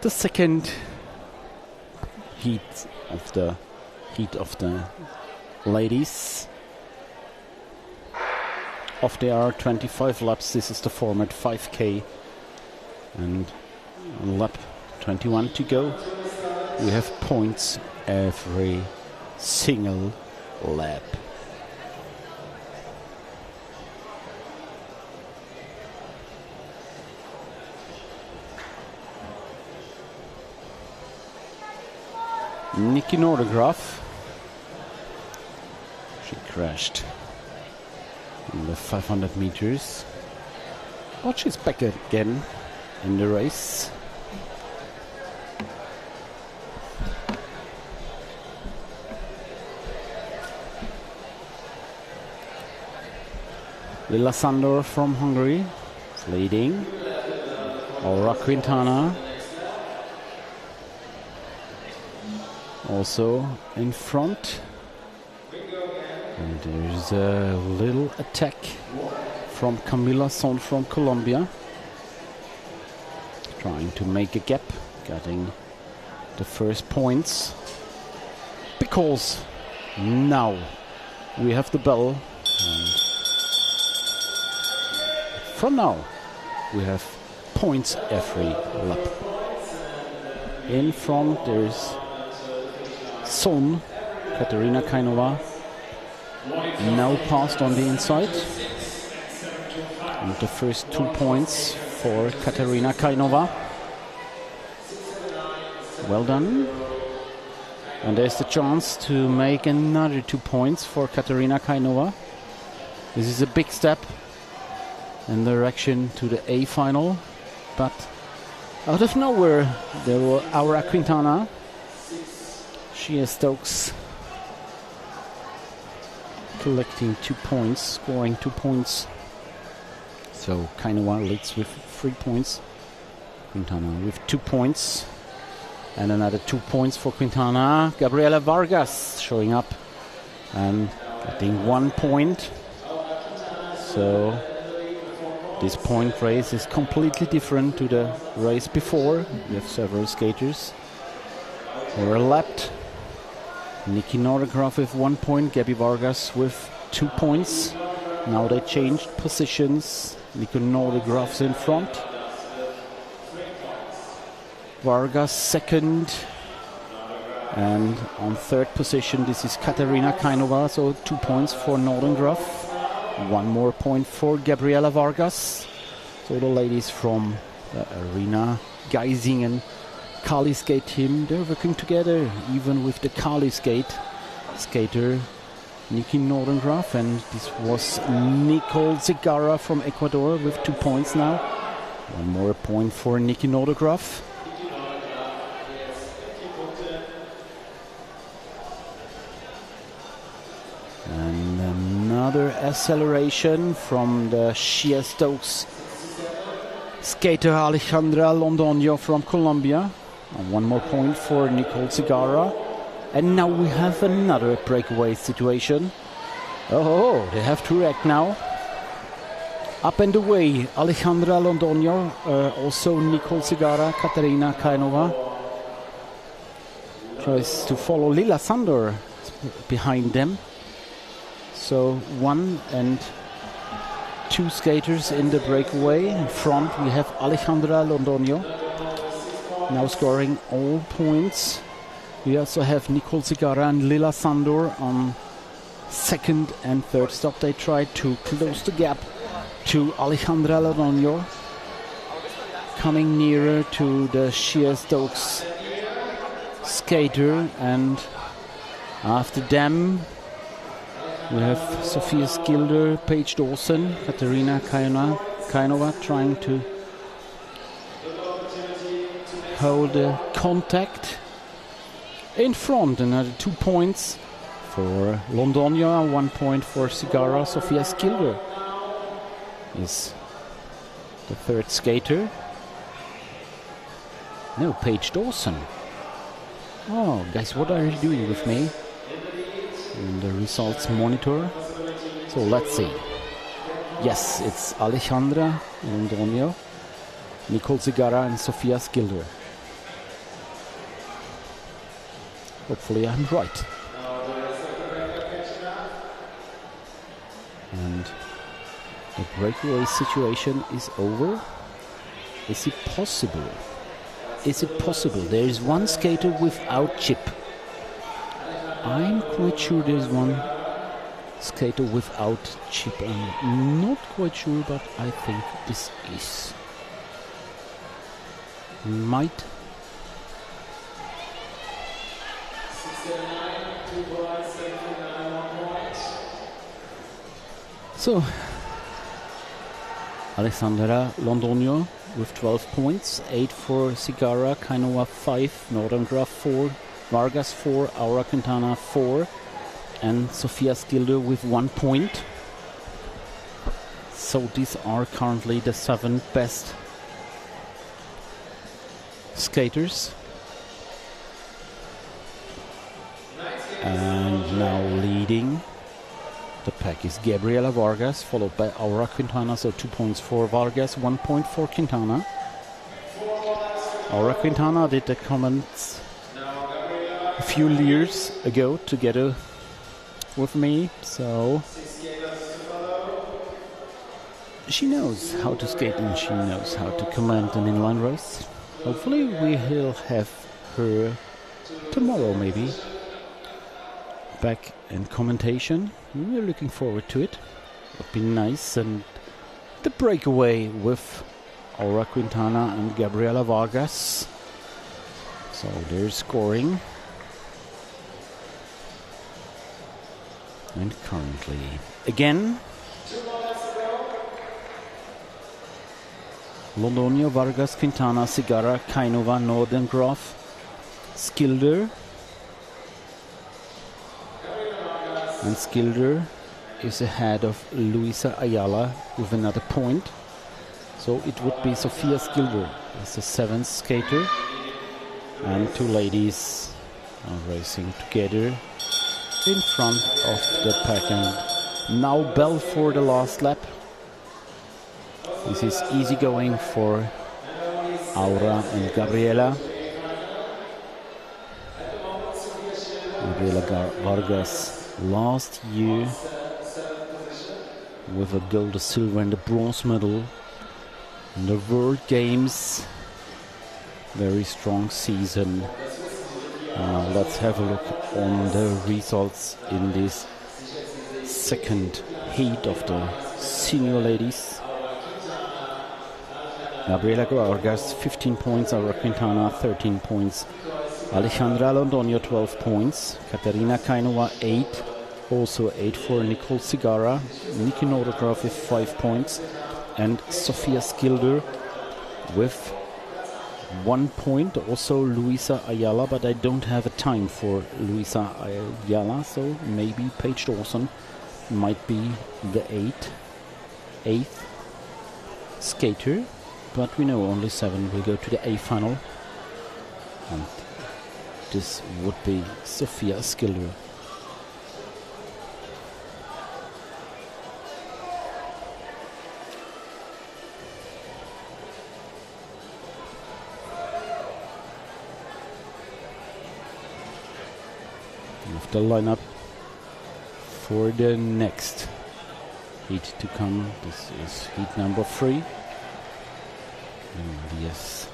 The second heat of the ladies. Of there are 25 laps. This is the format 5K, and lap 21 to go. We have points every single lap. Nikki Nordegraf, she crashed in the 500 meters, but she's back again in the race. Lila Sandor from Hungary is leading. Aura Quintana also in front, and there's a little attack from Camila Son from Colombia, trying to make a gap, getting the first points, because now we have the bell, and from now we have points every lap. In front there's Son, Katerina Kainova, now passed on the inside. And the first 2 points for Katerina Kainova. Well done. And there's the chance to make another 2 points for Katerina Kainova. This is a big step in direction to the A final, but out of nowhere there were Aura Quintana, Shea Stokes collecting 2 points, scoring 2 points. So Kainoa leads with 3 points, Quintana with 2 points, and another 2 points for Quintana. Gabriela Vargas showing up and getting 1 point. So this point race is completely different to the race before. We have several skaters who are lapped. Nikki Nordegraf with 1 point, Gabby Vargas with 2 points. Now they changed positions. Nikki Nordegraf's in front. Vargas second. And on third position, this is Katerina Kainova, so 2 points for Nordengraf. 1 more point for Gabriela Vargas. So the ladies from the Arena Geisingen Kali skate team, they're working together, even with the Kali skate skater Nikki Nordengraf, and this was Nicole Zigara from Ecuador with 2 points now. 1 more point for Nikki Nordengraf. And another acceleration from the Shea Stokes skater Alejandra Londoño from Colombia. And 1 more point for Nicole Zigara. And now we have another breakaway situation. Oh, they have to react now. Up and away, Alejandra Londoño, also Nicole Zigara, Katerina Kainova. Tries to follow Lila Sandor behind them. So 1 and 2 skaters in the breakaway. In front we have Alejandra Londoño, now scoring all points. We also have Nicole Zigara and Lila Sandor on second and third stop. They tried to close the gap to Alejandra Londoño, coming nearer to the Shea Stokes skater, and after them we have Sophia Skilder, Paige Dawson, Katerina Kainova trying to hold the contact. In front, another 2 points for Londoño, 1 point for Zigara. Sophia Skilder is the third skater. No, Paige Dawson. Oh, guys, what are you doing with me? In the results monitor. So let's see. Yes, it's Alejandra Londoño, Nicole Zigara and Sophia Skilder. Hopefully I'm right. And the breakaway situation is over. Is it possible? Is it possible? There is 1 skater without chip. I'm quite sure there's 1 skater without chip. I'm not quite sure, but I think this is. Might. So, Alessandra Londoño with 12 points, 8 for Zigara, Kainova 5, Nordengraf 4, Vargas 4, Aura Quintana 4, and Sophia Skilder with 1 point. So these are currently the 7 best skaters. And now leading the pack is Gabriela Vargas, followed by Aura Quintana, so 2 points for Vargas, 1 point for Quintana. Aura Quintana did the comments a few years ago together with me, so she knows how to skate and she knows how to comment an inline race. Hopefully we will have her tomorrow, maybe, back in commentation. We're looking forward to it. It'll be nice. And the breakaway with Aura Quintana and Gabriela Vargas. So they're scoring. And currently, again, Londonia, Vargas, Quintana, Segarra, Kainova, Nordengroff, Skilder. And Skilder is ahead of Luisa Ayala with another point. So it would be Sofia Skilder as the 7th skater. And two ladies are racing together in front of the pack. And now Bell for the last lap. This is easy going for Aura and Gabriela. Gabriela Vargas last year with a gold, a silver and a bronze medal in the World Games. Very strong season. Let's have a look on the results in this second heat of the senior ladies. Gabriela Vargas 15 points, Aura Quintana 13 points, Alejandra Londoño 12 points, Katerina Kainova 8, also 8 for Nicole Segarra, Niki Nordengroff with 5 points, and Sofia Skilder with 1 point, also Luisa Ayala, but I don't have a time for Luisa Ayala, so maybe Paige Dawson might be the 8th skater, but we know only 7 will go to the A final, and this would be Sofia Skilder. The lineup for the next heat to come. This is heat number 3. And yes.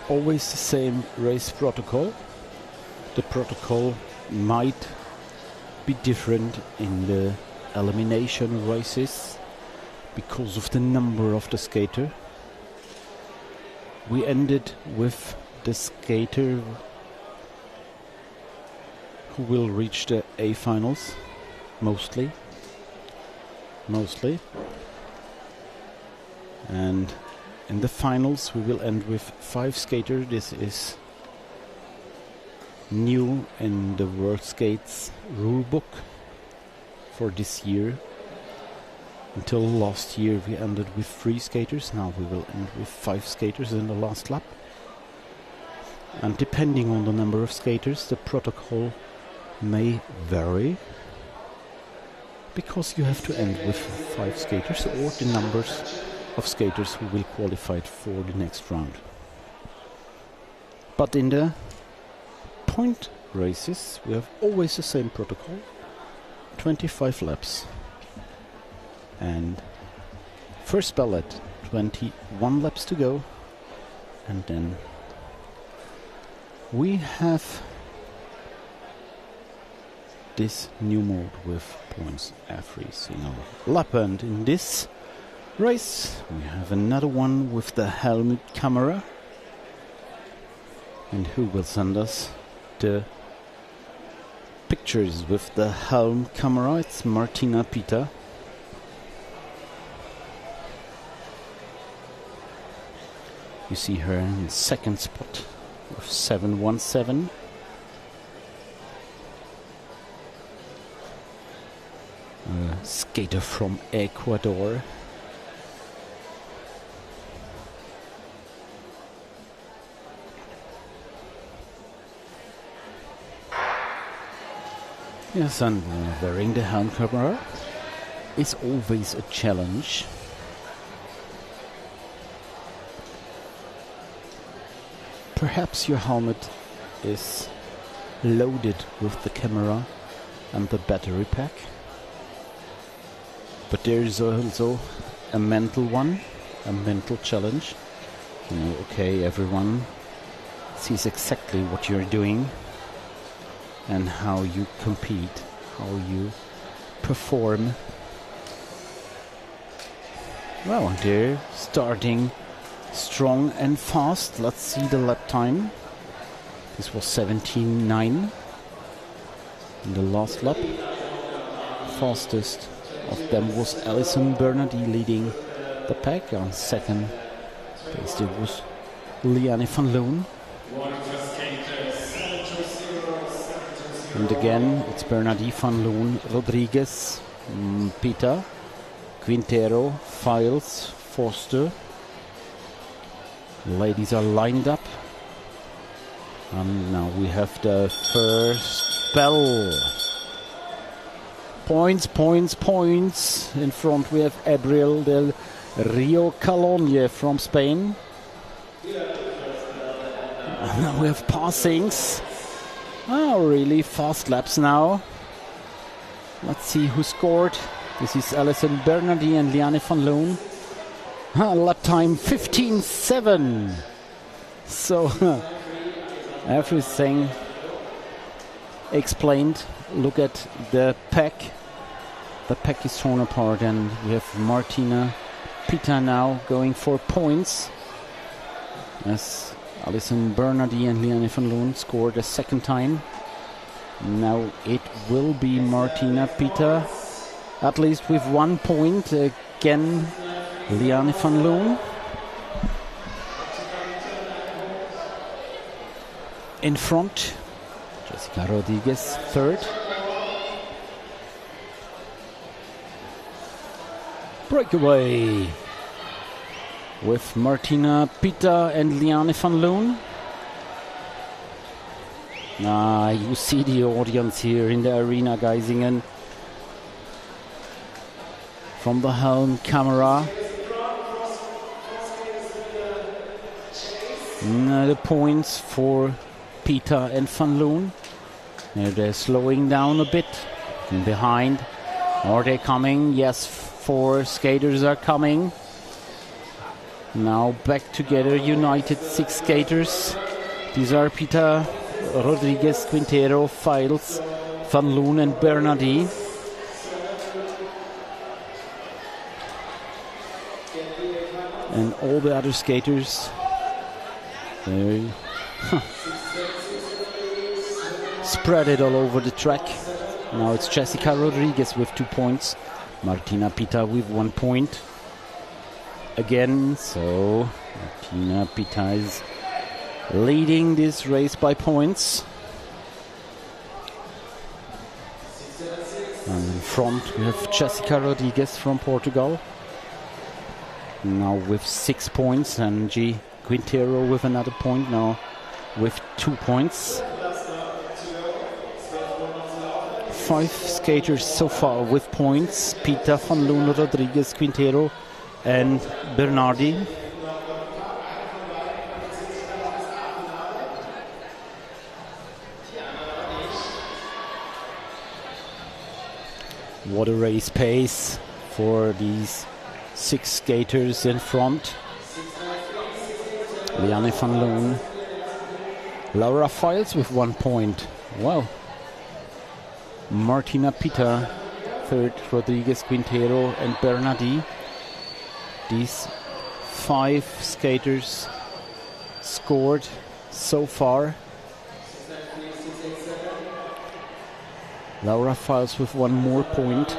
Always the same race protocol. The protocol might be different in the elimination races because of the number of the skater. We ended with the skater who will reach the A finals, mostly. And in the finals we will end with 5 skaters. This is new in the World Skates rulebook for this year. Until last year we ended with 3 skaters, now we will end with 5 skaters in the last lap. And depending on the number of skaters, the protocol may vary, because you have to end with 5 skaters or the numbers of skaters who will qualify for the next round. But in the point races we have always the same protocol, 25 laps, and first ballot 21 laps to go, and then we have this new mode with points every single lap. And in this race we have another one with the helmet camera, and who will send us the pictures with the helm camera? It's Martina Pita. You see her in second spot with 717. A skater from Ecuador. Yes, and wearing the helm cover is always a challenge. Perhaps your helmet is loaded with the camera and the battery pack, but there is also a mental one, a mental challenge. You know, okay, everyone sees exactly what you're doing and how you compete, how you perform. Well, they're starting strong and fast. Let's see the lap time. This was 17.9 in the last lap. Fastest of them was Alison Bernardi leading the pack. On second place there was Liane van Loon. And again it's Bernardi, van Loon, Rodriguez, Peter, Quintero, Files, Forster. Ladies are lined up. And now we have the first bell. Points, points, points. In front we have Abril del Rio Calogne from Spain. And now we have passings. Oh, really fast laps now. Let's see who scored. This is Alison Bernardi and Liane van Loon. Lap time 15.7. So everything explained. Look at the pack. The pack is torn apart, and we have Martina Pita now going for points. As Alison Bernardi and Liane van Loon scored a second time. Now it will be Martina Pita, at least with 1 point. Again, Liane van Loon. In front, Jessica Rodriguez third. Breakaway with Martina Pita and Liane van Loon. You see the audience here in the arena, Geisingen. From the helm camera. The points for Pita and van Loon. They're slowing down a bit. And behind. Are they coming? Yes, 4 skaters are coming. Now back together, united 6 skaters. These are Pita, Rodriguez, Quintero, Files, van Loon and Bernardi. And all the other skaters, they spread it all over the track. Now it's Jessica Rodriguez with 2 points. Martina Pita with 1 point. Again, so Martina Pita is leading this race by points. And in front we have Jessica Rodriguez from Portugal. Now with 6 points, and G. Quintero with another point, now with 2 points. 5 skaters so far with points. Pita, van Loon, Rodriguez, Quintero and Bernardi. What a race pace for these 6 skaters in front. Liane van Loon. Laura Files with 1 point. Wow. Martina Pita, third, Rodriguez, Quintero and Bernardi. These 5 skaters scored so far. Laura Files with 1 more point.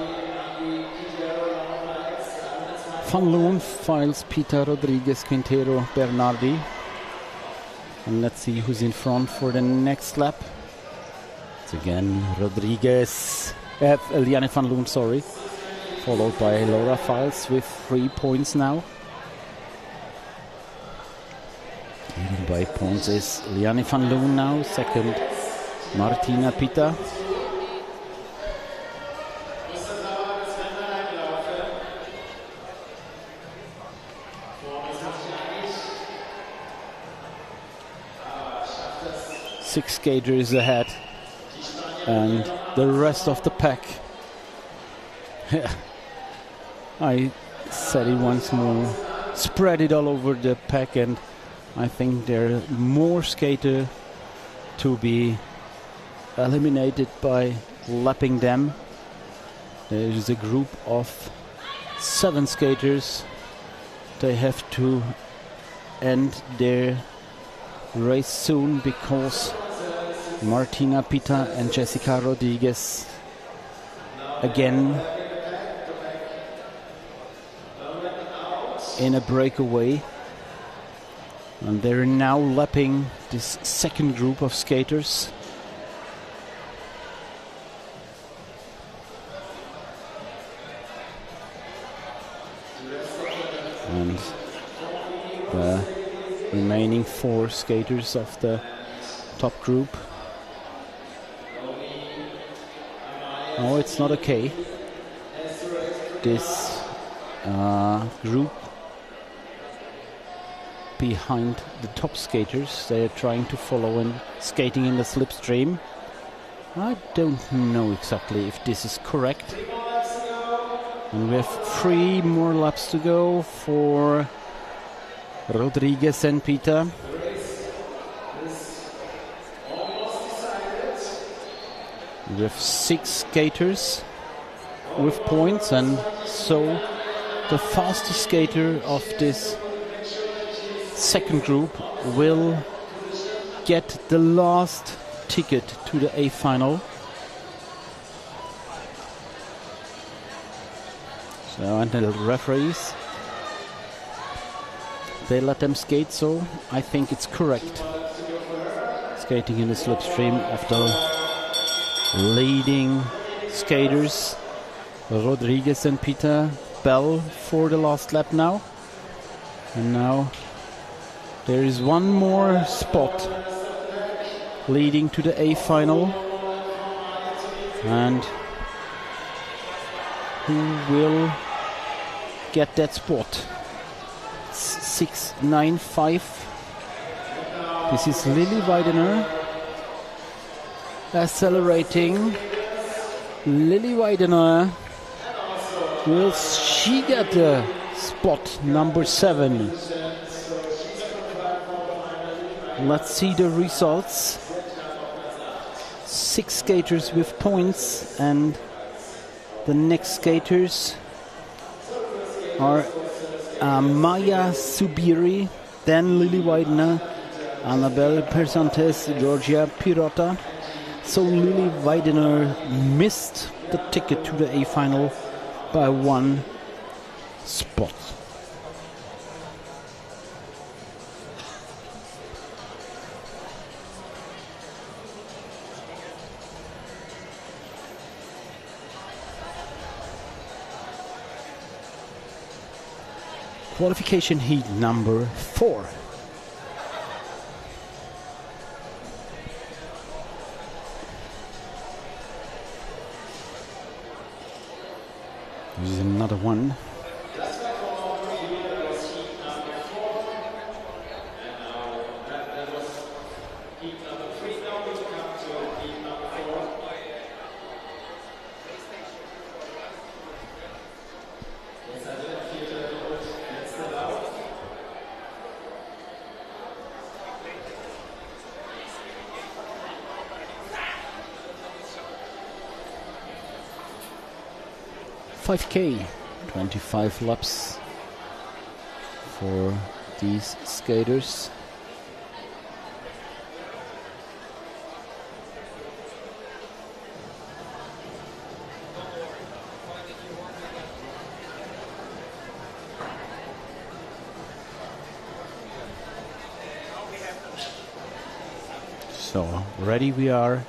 Van Loon, Files, Pita, Rodriguez, Quintero, Bernardi. And let's see who's in front for the next lap. It's again Rodriguez, Liane van Loon, sorry. Followed by Laura Files with 3 points now. Leading by points is Liane van Loon now. Second, Martina Pita. Six skaters ahead, and the rest of the pack. I said it once more, spread it all over the pack, and I think there are more skaters to be eliminated by lapping them. There is a group of 7 skaters. They have to end their race soon because Martina Pita and Jessica Rodriguez again in a breakaway, and they're now lapping this second group of skaters. And the remaining 4 skaters of the top group. Oh, it's not okay. This group behind the top skaters, they are trying to follow and skating in the slipstream. I don't know exactly if this is correct. And we have 3 more laps to go for Rodriguez and Pita. We have 6 skaters with points, and so the fastest skater of this second group will get the last ticket to the A final. So, and the referees, they let them skate, so I think it's correct. Skating in the slipstream of the leading skaters, Rodriguez and Pita Bell for the last lap now. And now there is one more spot leading to the A final. And who will get that spot? 695. This is Lily Weidener accelerating. Lily Weidener, will she get the spot number 7? Let's see the results. 6 skaters with points, and the next skaters are Maya Subiri, then Lily Weidener, Annabelle Persantes, Georgia Pirota. So Lily Weidener missed the ticket to the A final by 1 spot. Qualification heat number 4. This is another one. .5K, 25 laps for these skaters. So, ready we are.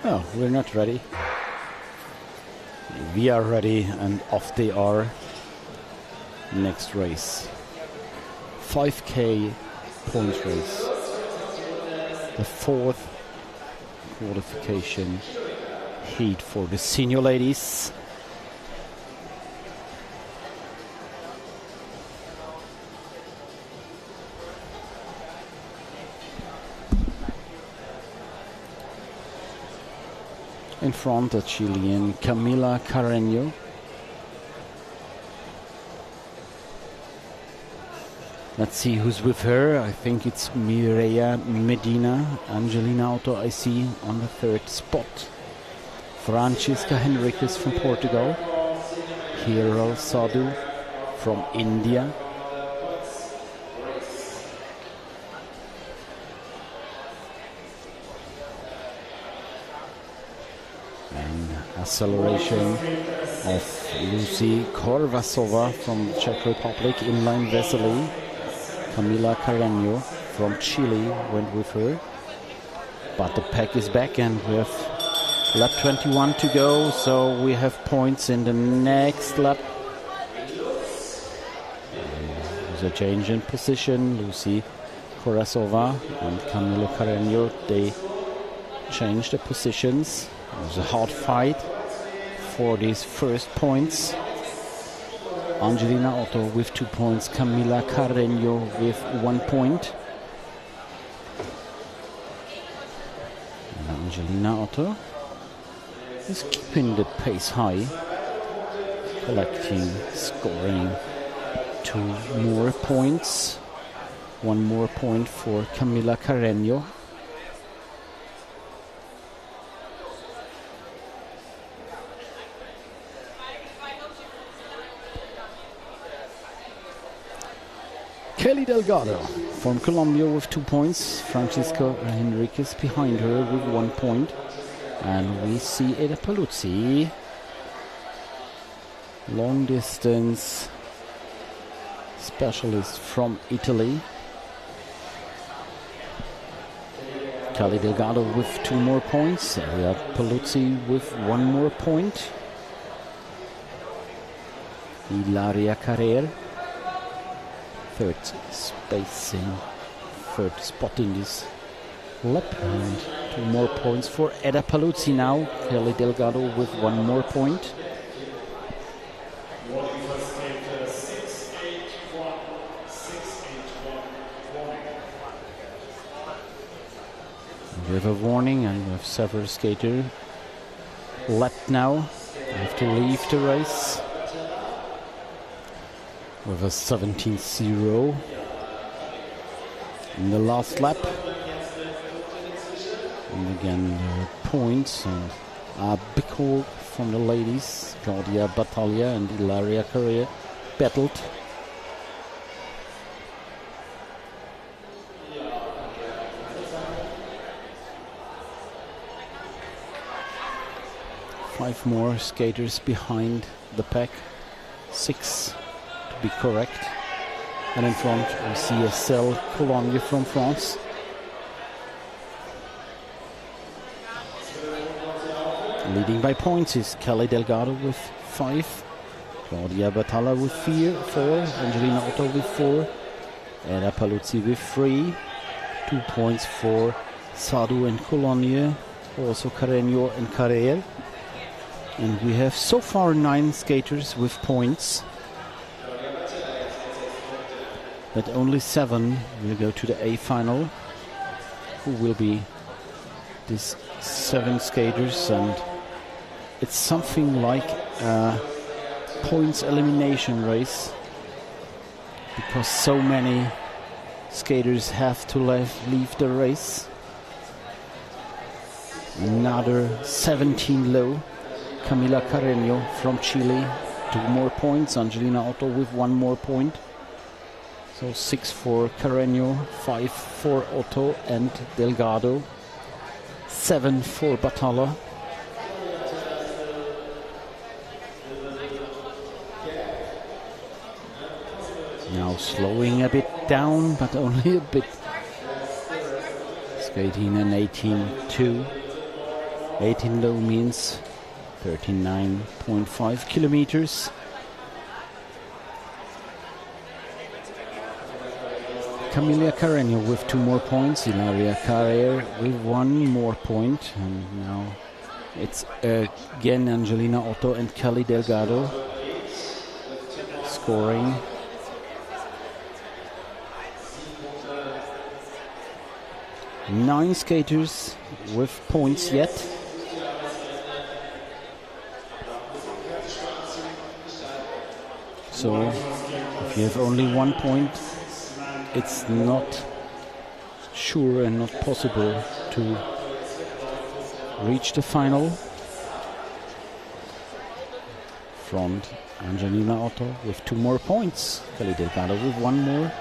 Oh, we're not ready. We are ready, and off they are. Next race. 5K points race. The 4th qualification heat for the senior ladies. In front, the Chilean Camila Carreño. Let's see who's with her. I think it's Mireia Medina. Angelina Otto I see on the 3rd spot. Francisca Henriquez from Portugal. Hero Sadu from India. And acceleration of Lucy Korvasova from the Czech Republic, inline Vesely. Kamila Carreño from Chile went with her. But the pack is back and we have lap 21 to go, so we have points in the next lap. There's a change in position. Lucy Korvasova and Kamila Carreño, they changed the positions. It was a hard fight for these first points. Angelina Otto with 2 points, Kamila Carreño with 1 point. And Angelina Otto is keeping the pace high, collecting, scoring 2 more points. 1 more point for Kamila Carreño. Kelly Delgado from Colombia with 2 points. Francisco Henriquez behind her with 1 point. And we see Eda Paluzzi, long distance specialist from Italy. Kelly Delgado with 2 more points. Eda Paluzzi with 1 more point. Ilaria Carrer, third spot in this lap, and 2 more points for Eda Paluzzi now. Kelly Delgado with 1 more point. We have a warning and we have several skaters left now. They have to leave the race with a 17-0 in the last lap. And again, points and a big hold from the ladies. Claudia Battaglia and Ilaria Carrer battled. Five more skaters behind the pack. 6 to be correct. And in front we see Estelle Cologne from France. Leading by points is Kelly Delgado with 5, Claudia Battaglia with 4, Angelina Otto with 4, Eda Paluzzi with 3, 2 points for Sadu and Cologne, also Carreño and Carrer. And we have so far 9 skaters with points, but only 7 will go to the A final. Who will be these 7 skaters? And it's something like a points elimination race, because so many skaters have to leave the race. Another 17 low. Kamila Carreño from Chile, 2 more points. Angelina Otto with 1 more point. So 6 for Carreño, 5 for Otto and Delgado, 7 for Battaglia. Now slowing a bit down, but only a bit. Skating an 18-2. 18 low means 39.5 kilometers. Kamila Carreño with 2 more points. Ilaria Carrer with 1 more point. And now it's again Angelina Otto and Kelly Delgado scoring. Nine skaters with points yet. So if you have only 1 point, it's not sure and not possible to reach the final. front, Angelina Otto with 2 more points. Kelly Delgado with 1 more.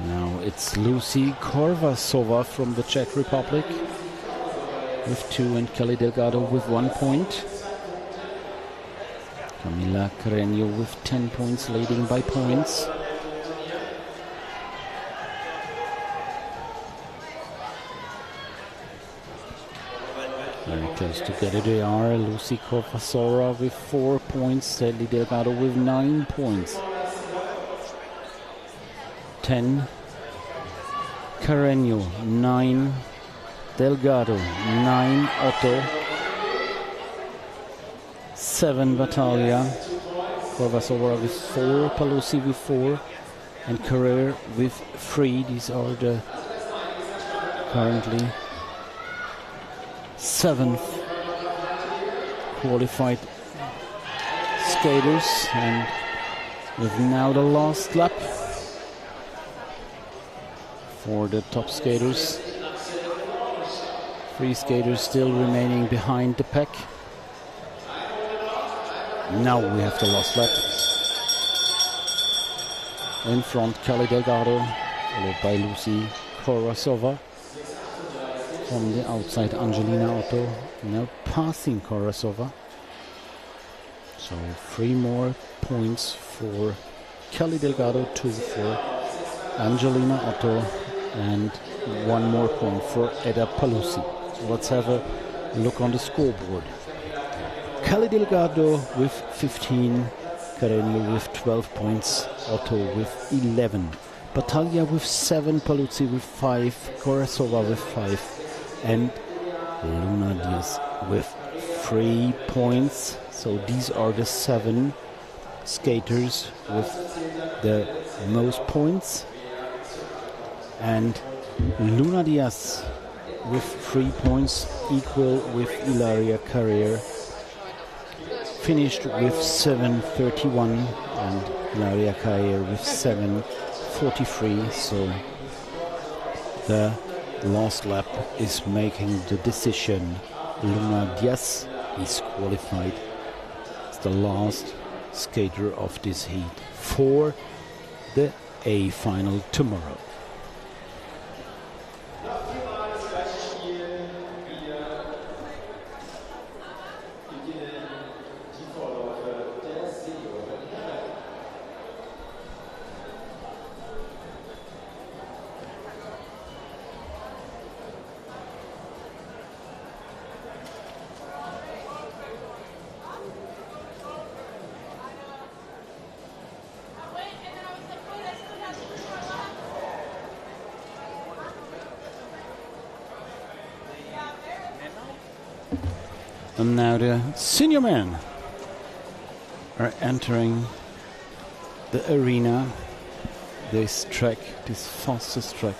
Now it's Lucy Korvasova from the Czech Republic with 2 and Kelly Delgado with 1 point. Camila Carreño with 10 points, leading by points. Very close together they are. Lucy Korvasova with 4 points, Kelly Delgado with 9 points. 10 Carreño, 9 Delgado, 9 Otto, 7 Battaglia, Korvasova with 4, Palusi with 4, and Carrera with 3. These are the currently 7th qualified skaters, and with now the last lap for the top skaters. 3 skaters still remaining behind the pack. Now we have the last lap. In front, Kelly Delgado, followed by Lucy Korvasova. From the outside, Angelina Otto, now passing Korvasova. So 3 more points for Kelly Delgado, 2 for Angelina Otto, and 1 more point for Eda Palusi. So let's have a look on the scoreboard. Kelly Delgado with 15, Carreño with 12 points, Otto with 11, Battaglia with 7, Palusi with 5, Korvasova with 5, and Luna Diaz with 3 points. So these are the 7 skaters with the most points. And Luna Diaz with 3 points, equal with Ilaria Carrier, finished with 7:31, and Ilaria Carrier with 7:43. So the last lap is making the decision. Luna Diaz is qualified as the last skater of this heat for the A final tomorrow. And now the senior men are entering the arena. This track, this fastest track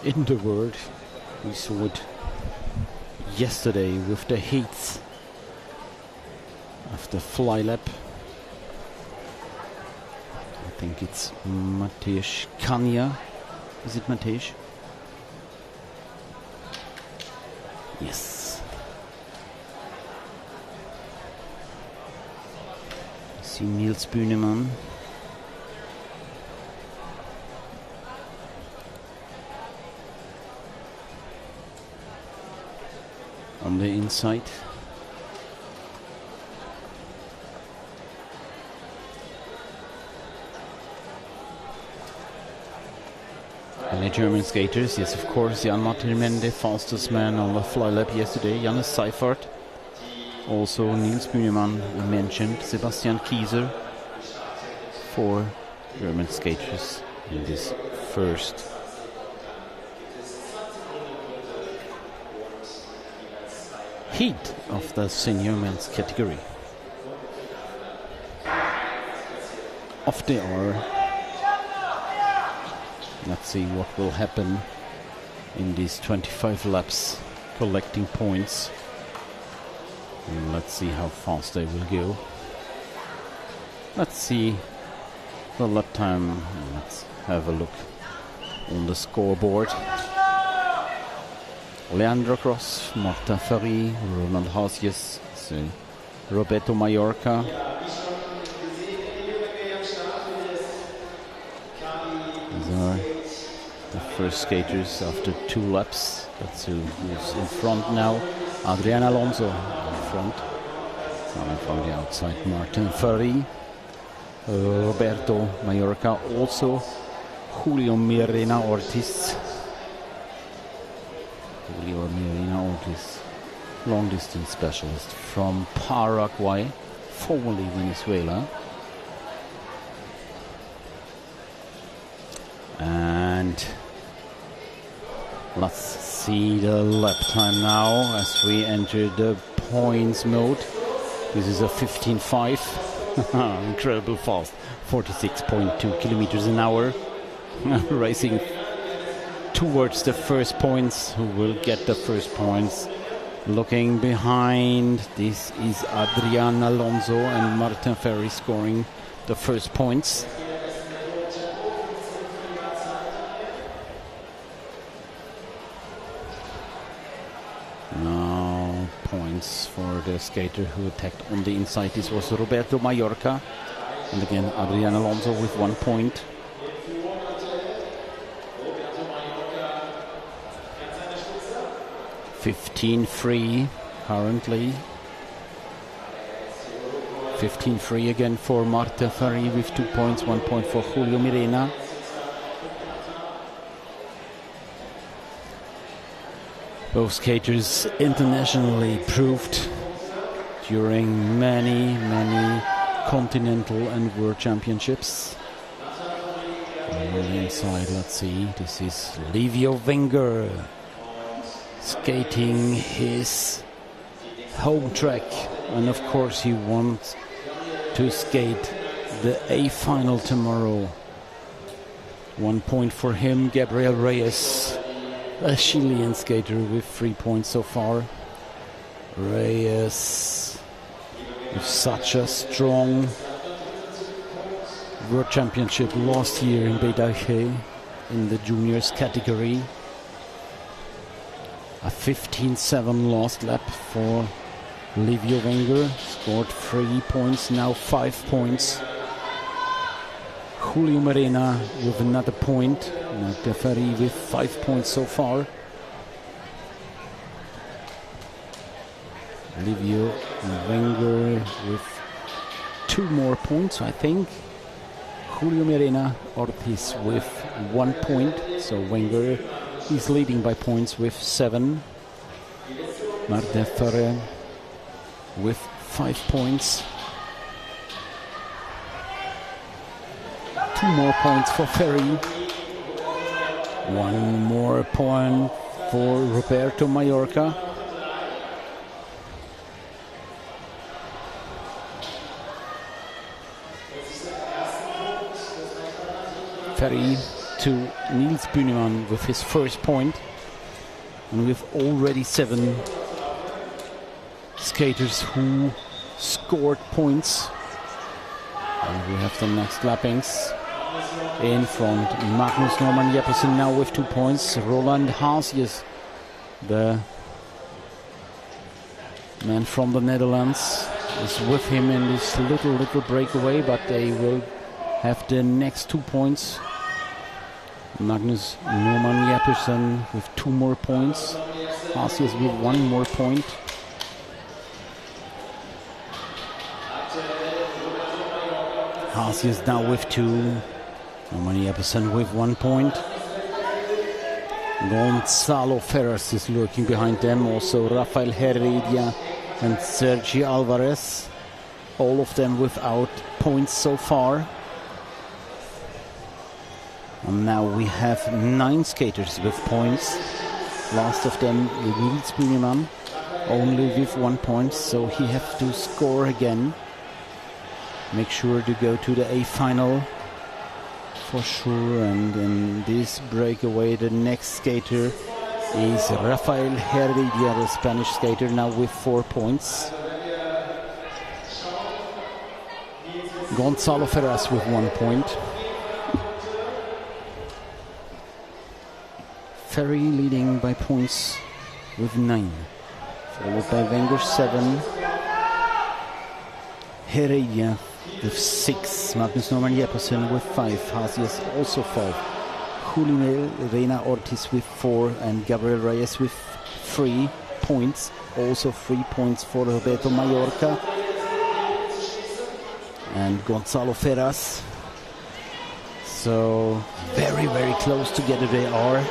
in the world. We saw it yesterday with the heats of the fly lap. I think it's Matej Kania. Is it Matej? Yes. See Niels Buneman. On the inside. And the German skaters, yes, of course, Jan Martin Mende, fastest man on the fly lap yesterday, Jannes Seifert. Also Niels Buneman, I mentioned, Sebastian Kieser, 4 German skaters in this first heat of the senior men's category. Off they are. Let's see what will happen in these 25 laps, collecting points. And let's see how fast they will go. Let's see the lap time. Let's have a look on the scoreboard. Leandro Cross, Martin Ferry, Roland Hasius, Roberto Mallorca. These are the first skaters after 2 laps. That's who's in front now. Adrian Alonso in front. Coming from the outside, Martin Ferry, Roberto Mallorca, also Julio Mirena Ortiz. Julio Mirena Ortiz, long distance specialist from Paraguay, formerly Venezuela. And let's see the lap time now as we enter the points mode. This is a 15.5, incredible fast, 46.2 kilometers an hour, racing towards the first points. Who will get the first points? Looking behind, this is Adrian Alonso and Martin Ferry scoring the first points. Now points for the skater who attacked on the inside. This was Roberto Mallorca, and again Adrian Alonso with 1 point. $15.3 currently. 15.3 again for Martin Ferry with 2 points, 1 point for Julio Mirena. Both skaters internationally proved during many continental and world championships. On the inside, let's see, this is Livio Wenger skating his home track, and of course he wants to skate the A final tomorrow. 1 point for him. Gabriel Reyes, a Chilean skater with 3 points so far. Reyes with such a strong world championship last year in Patinagem in the juniors category. A 15.7 last lap for Livio Wenger. Scored 3 points, now 5 points. Julio Mirena with another point. Martin Ferry with 5 points so far. Livio Wenger with 2 more points, I think. Julio Mirena Ortiz with 1 point. So Wenger is leading by points with 7. Martin Ferry with 5 points. 2 more points for Ferry. 1 more point for Roberto Mallorca. Ferry to Niels Bühnemann with his first point. And we've already 7 skaters who scored points. And we have the next lappings. In front, Magnus Norman Jeppesen now with 2 points. Roland Hasius, the man from the Netherlands, is with him in this little breakaway, but they will have the next 2 points. Magnus Norman Jeppesen with 2 more points. Hasius with 1 more point. Hasius now with 2. Norman Jeppesen with 1 point. Gonzalo Ferraz is lurking behind them. Also Rafael Heredia and Sergio Alvarez. All of them without points so far. And now we have 9 skaters with points. Last of them, Niels Bühnemann, only with 1 point, so he has to score again. Make sure to go to the A final for sure. And in this breakaway, the next skater is Rafael Heredia, the Spanish skater, now with 4 points. Gonzalo Ferraz with 1 point. Ferry leading by points with 9. Followed by Wenger 7. Heredia with 6. Magnus Norman Jeppesen with 5. Hasius also 5. Julio Reina Ortiz with 4. And Gabriel Reyes with 3 points. Also 3 points for Roberto Mallorca. And Gonzalo Ferraz. So very, very close together they are.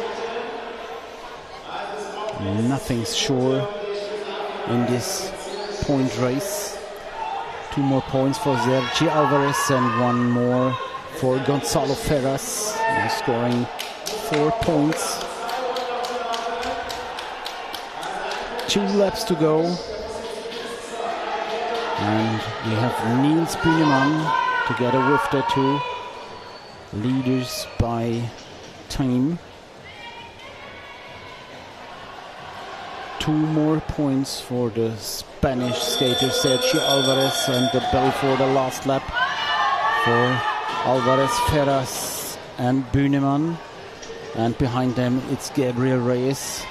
Nothing's sure in this point race. 2 more points for Sergio Alvarez and 1 more for Gonzalo Ferraz. Now scoring 4 points. 2 laps to go. And we have Niels Bühnemann together with the 2 leaders by time. 2 more points for the Spanish skater Sergio Alvarez, and the bell for the last lap for Alvarez, Ferraz and Bühnemann. And behind them it's Gabriel Reyes.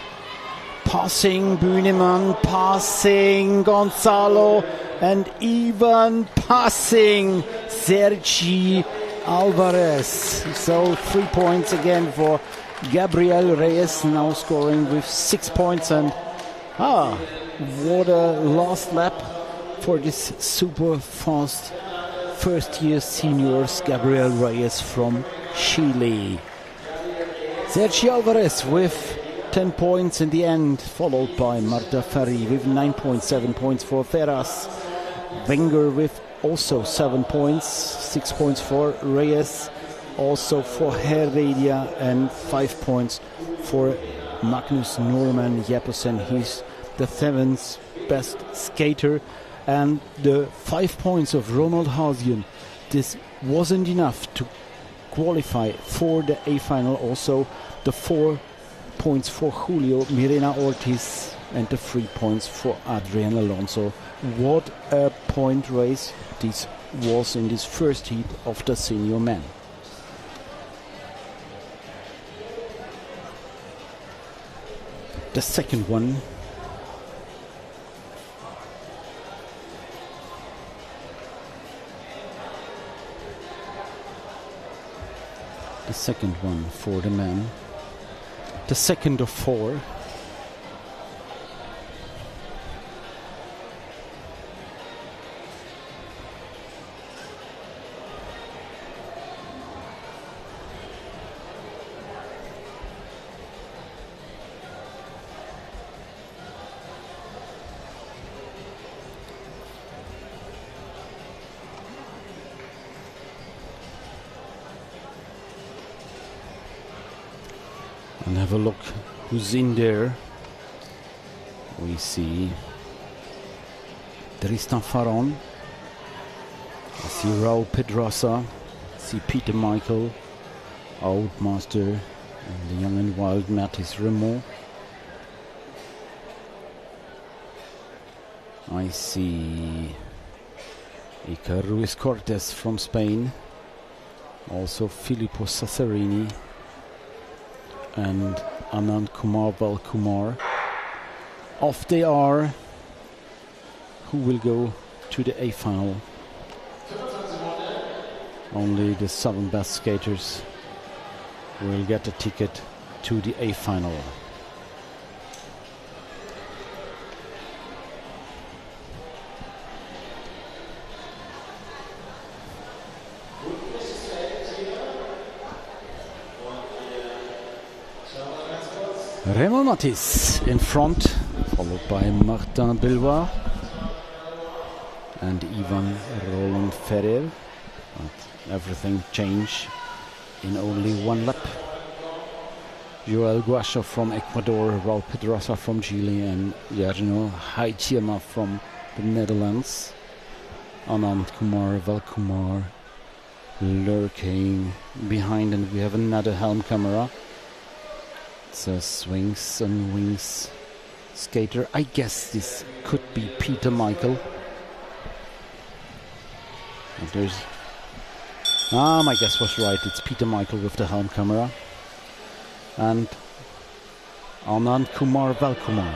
Passing Bühnemann, passing Gonzalo, and even passing Sergio Alvarez. So 3 points again for Gabriel Reyes, now scoring with 6 points. And what a last lap for this super fast first year seniors Gabriel Reyes from Chile. Sergio Alvarez with 10 points in the end, followed by Marta Ferri with 9.7 points for Ferraz. Wenger with also 7 points, 6 points for Reyes, also for Heredia, and 5 points for Magnus Norman Jeppesen. He's the 7th best skater. And the 5 points of Ronald Hasien, this wasn't enough to qualify for the A final. Also the 4 points for Julio Mirena Ortiz and the 3 points for Adrian Alonso. What a point race this was in this first heat of the senior men. The second one. The second one for the men. The second of 4. And have a look who's in there. We see Tristan Faron. I see Raul Pedrosa. I see Peter Michael, Old Master, and the young and wild Mathis Remo. I see Iker Ruiz Cortes from Spain. Also Filippo Sassarini and Anand Kumar Balkumar. Off they are. Who will go to the A final? Only the 7 best skaters will get a ticket to the A final. Raymond Mathis in front, followed by Martin Bilbao and Ivan Roland Ferrer. But everything changed in only 1 lap. Joel Guasha from Ecuador, Raul Pedrosa from Chile, and Jarno Haitiema from the Netherlands. Anand Kumar Valkumar lurking behind, and we have another helm camera. It's a swings and wings skater. I guess this could be Peter Michael. And there's my guess was right. It's Peter Michael with the helm camera. And Anand Kumar Valkumar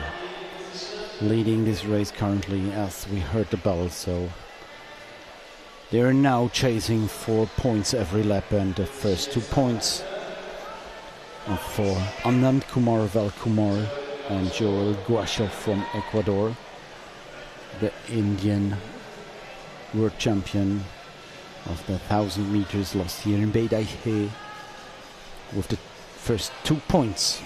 leading this race currently as we heard the bell, so they're now chasing 4 points every lap, and the first 2 points are for Anand Kumar Valkumar and Joel Guasho from Ecuador, the Indian world champion of the 1,000 meters last year in Beidaihe, with the first 2 points.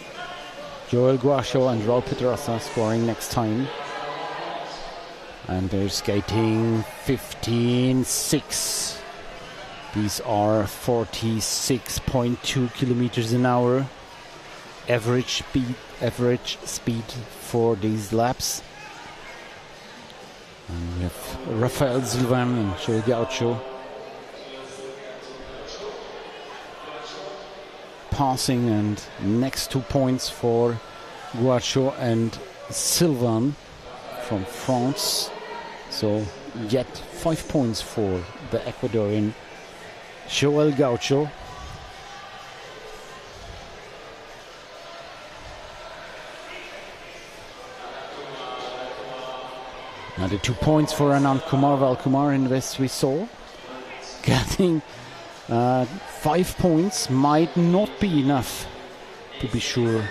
Joel Guasho and Raul Pedraza scoring next time. And they're skating 15.6. These are 46.2 kilometers an hour. Average speed for these laps. And we have Rafael Sylvain and Joel Gaucho passing, and next 2 points for Guacho and Sylvain from France. So yet 5 points for the Ecuadorian Joel Gaucho. Another 2 points for Anand Kumar Valkumar in this we saw. Getting 5 points might not be enough to be sure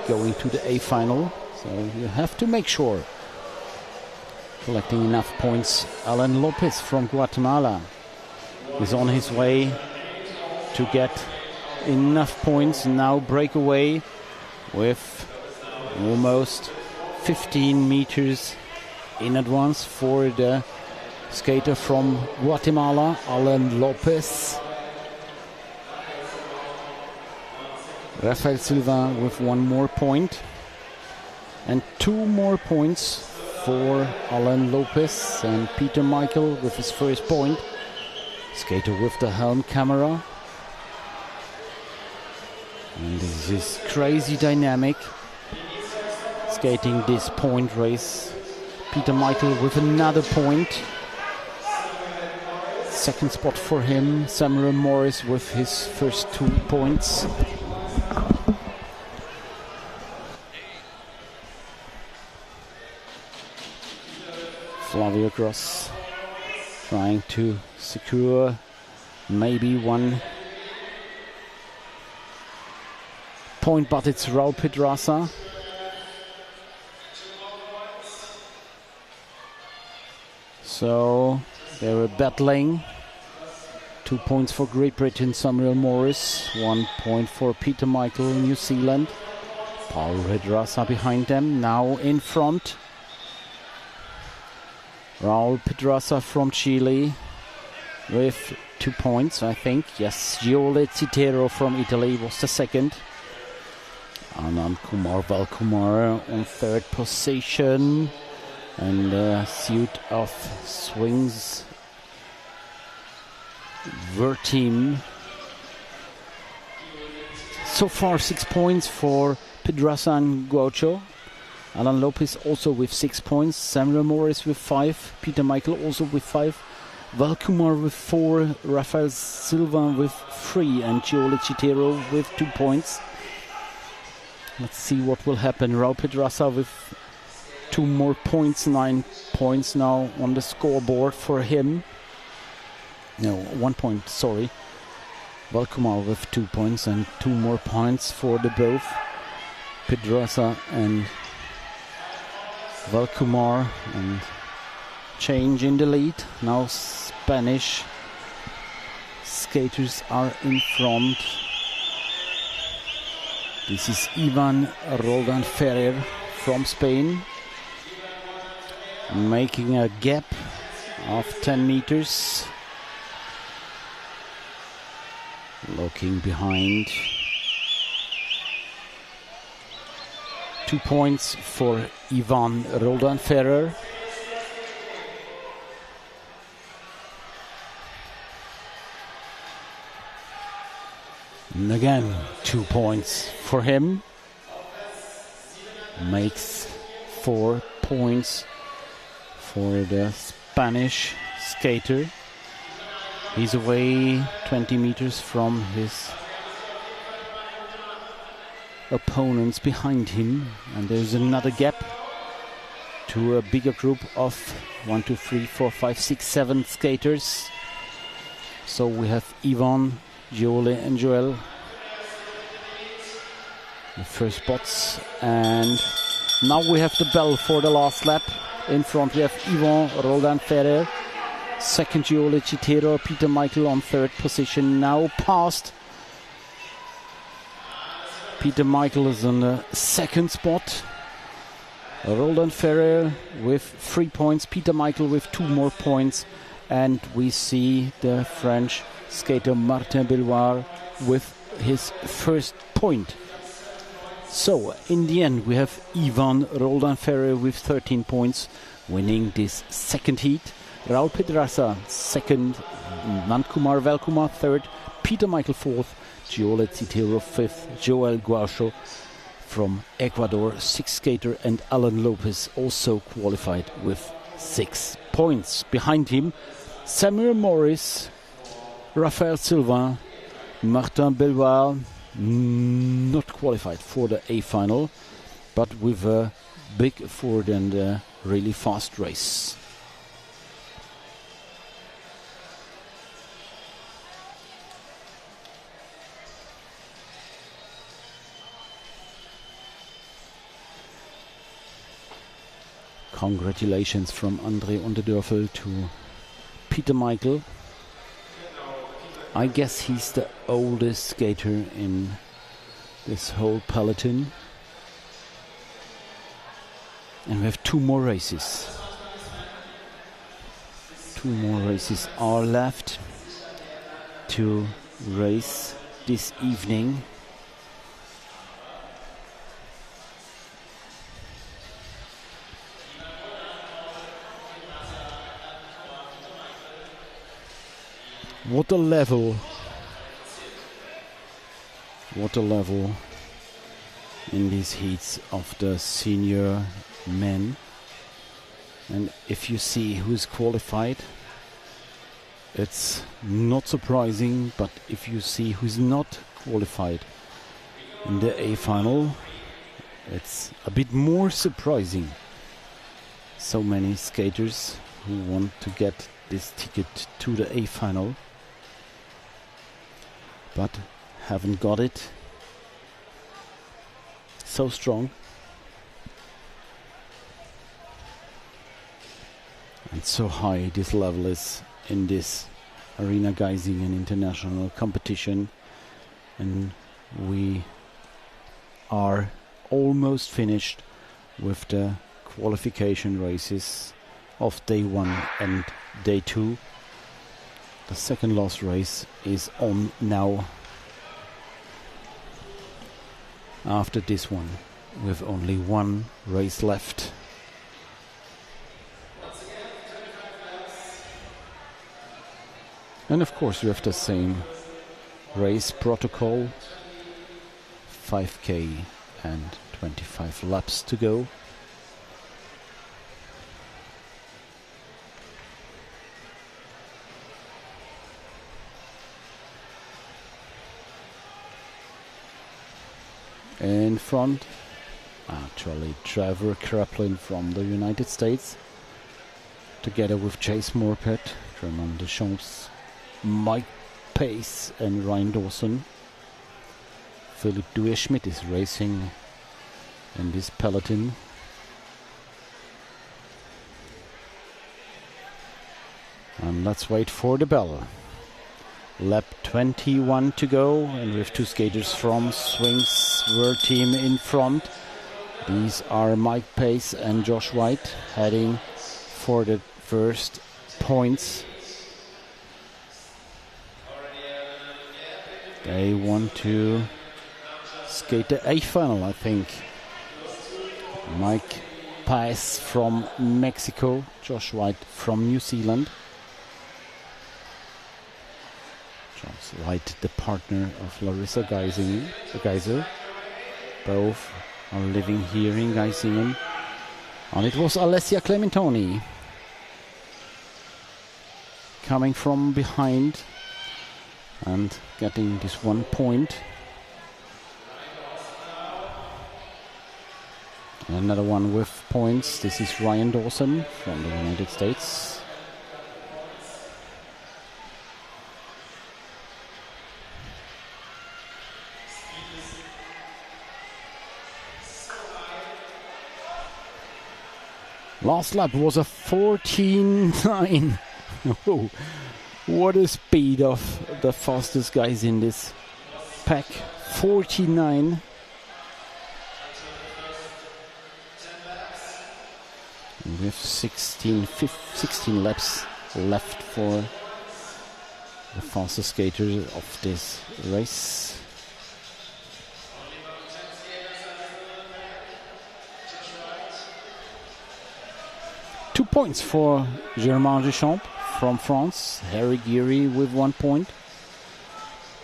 going to the A final. So you have to make sure. Collecting enough points. Alan Lopez from Guatemala is on his way to get enough points. Now breakaway with almost 15 meters in advance for the skater from Guatemala, Alan Lopez. Rafael Silva with 1 more point and 2 more points for Alan Lopez, and Peter Michael with his first point. Skater with the helm camera. And this is crazy dynamic. Skating this point race. Peter Michael with another point. Second spot for him. Samuel Morris with his first 2 points. Flavio Gross trying to secure maybe 1 point, but it's Raul Pedraza. So they were battling. 2 points for Great Britain, Samuel Morris. 1 point for Peter Michael, New Zealand. Paul Pedraza behind them, now in front. Raul Pedraza from Chile with 2 points, I think. Yes, Giole Citero from Italy was the second. Anand Kumar Valkumar on third position. And a suit of swings team. So far 6 points for Pedraza and Guacho. Alan Lopez also with 6 points. Samuel Morris with 5. Peter Michael also with 5. Valkumar with 4. Rafael Silva with 3. And Giole Citero with 2 points. Let's see what will happen. Raul Pedraza with 2 more points. 9 points now on the scoreboard for him. No, 1 point, sorry. Valkumar with 2 points and 2 more points for the both. Pedraza and Valkumar, and change in the lead. Now Spanish skaters are in front. This is Ivan Roldan Ferrer from Spain, making a gap of 10 meters. Looking behind. 2 points for Ivan Roldan Ferrer. And again, 2 points for him. Makes 4 points for the Spanish skater. He's away 20 meters from his opponents behind him, and there's another gap to a bigger group of 1, 2, 3, 4, 5, 6, 7 skaters. So we have Yvonne, Giole and Joel, the first spots, and now we have the bell for the last lap. In front we have Yvonne, Roldan Ferrer, second Giole Citero, Peter Michael on third position, now past. Peter Michael is on the second spot. Roldan Ferrer with 3 points, Peter Michael with 2 more points, and we see the French skater Martin Belloir with his first point. So in the end we have Ivan Roldan Ferrer with 13 points winning this second heat. Raul Pedraza second, Nandkumar Velkumar third, Peter Michael fourth, Giole Citero fifth, Joel Guacho from Ecuador sixth skater, and Alan Lopez also qualified with 6 points. Behind him Samuel Morris, Rafael Silva, Martin Belloir, not qualified for the A final, but with a big Ford and a really fast race. Congratulations from André Unterdörfel to Peter Michael. I guess he's the oldest skater in this whole peloton. And we have 2 more races. 2 more races are left to race this evening. What a level in these heats of the senior men. And if you see who's qualified, it's not surprising, but if you see who's not qualified in the A final, it's a bit more surprising. So many skaters who want to get this ticket to the A final, but haven't got it. So strong. And so high this level is in this Arena Geisingen international competition. And we are almost finished with the qualification races of day 1 and day 2. The second last race is on now. After this one, with only 1 race left. And of course we have the same race protocol. 5k and 25 laps to go. In front, actually Trevor Kraplin from the United States, together with Chase Morpet, Tremont Deschamps, Mike Pace and Ryan Dawson. Philip Duer-Schmidt is racing in this peloton. And let's wait for the bell. Lap 21 to go, and we have 2 skaters from Swings World Team in front. These are Mike Pace and Josh White heading for the first points. They want to skate the A final, I think. Mike Pace from Mexico, Josh White from New Zealand. White, the partner of Larissa Geiser. Both are living here in Geisingen. And it was Alessia Clementoni coming from behind and getting this 1 point. Another one with points. This is Ryan Dawson from the United States. Last lap was a 14.9. Oh, what a speed of the fastest guys in this pack. 49. With 16 laps left for the fastest skaters of this race. Two points for Germain Deschamps from France. Harry Geary with 1 point.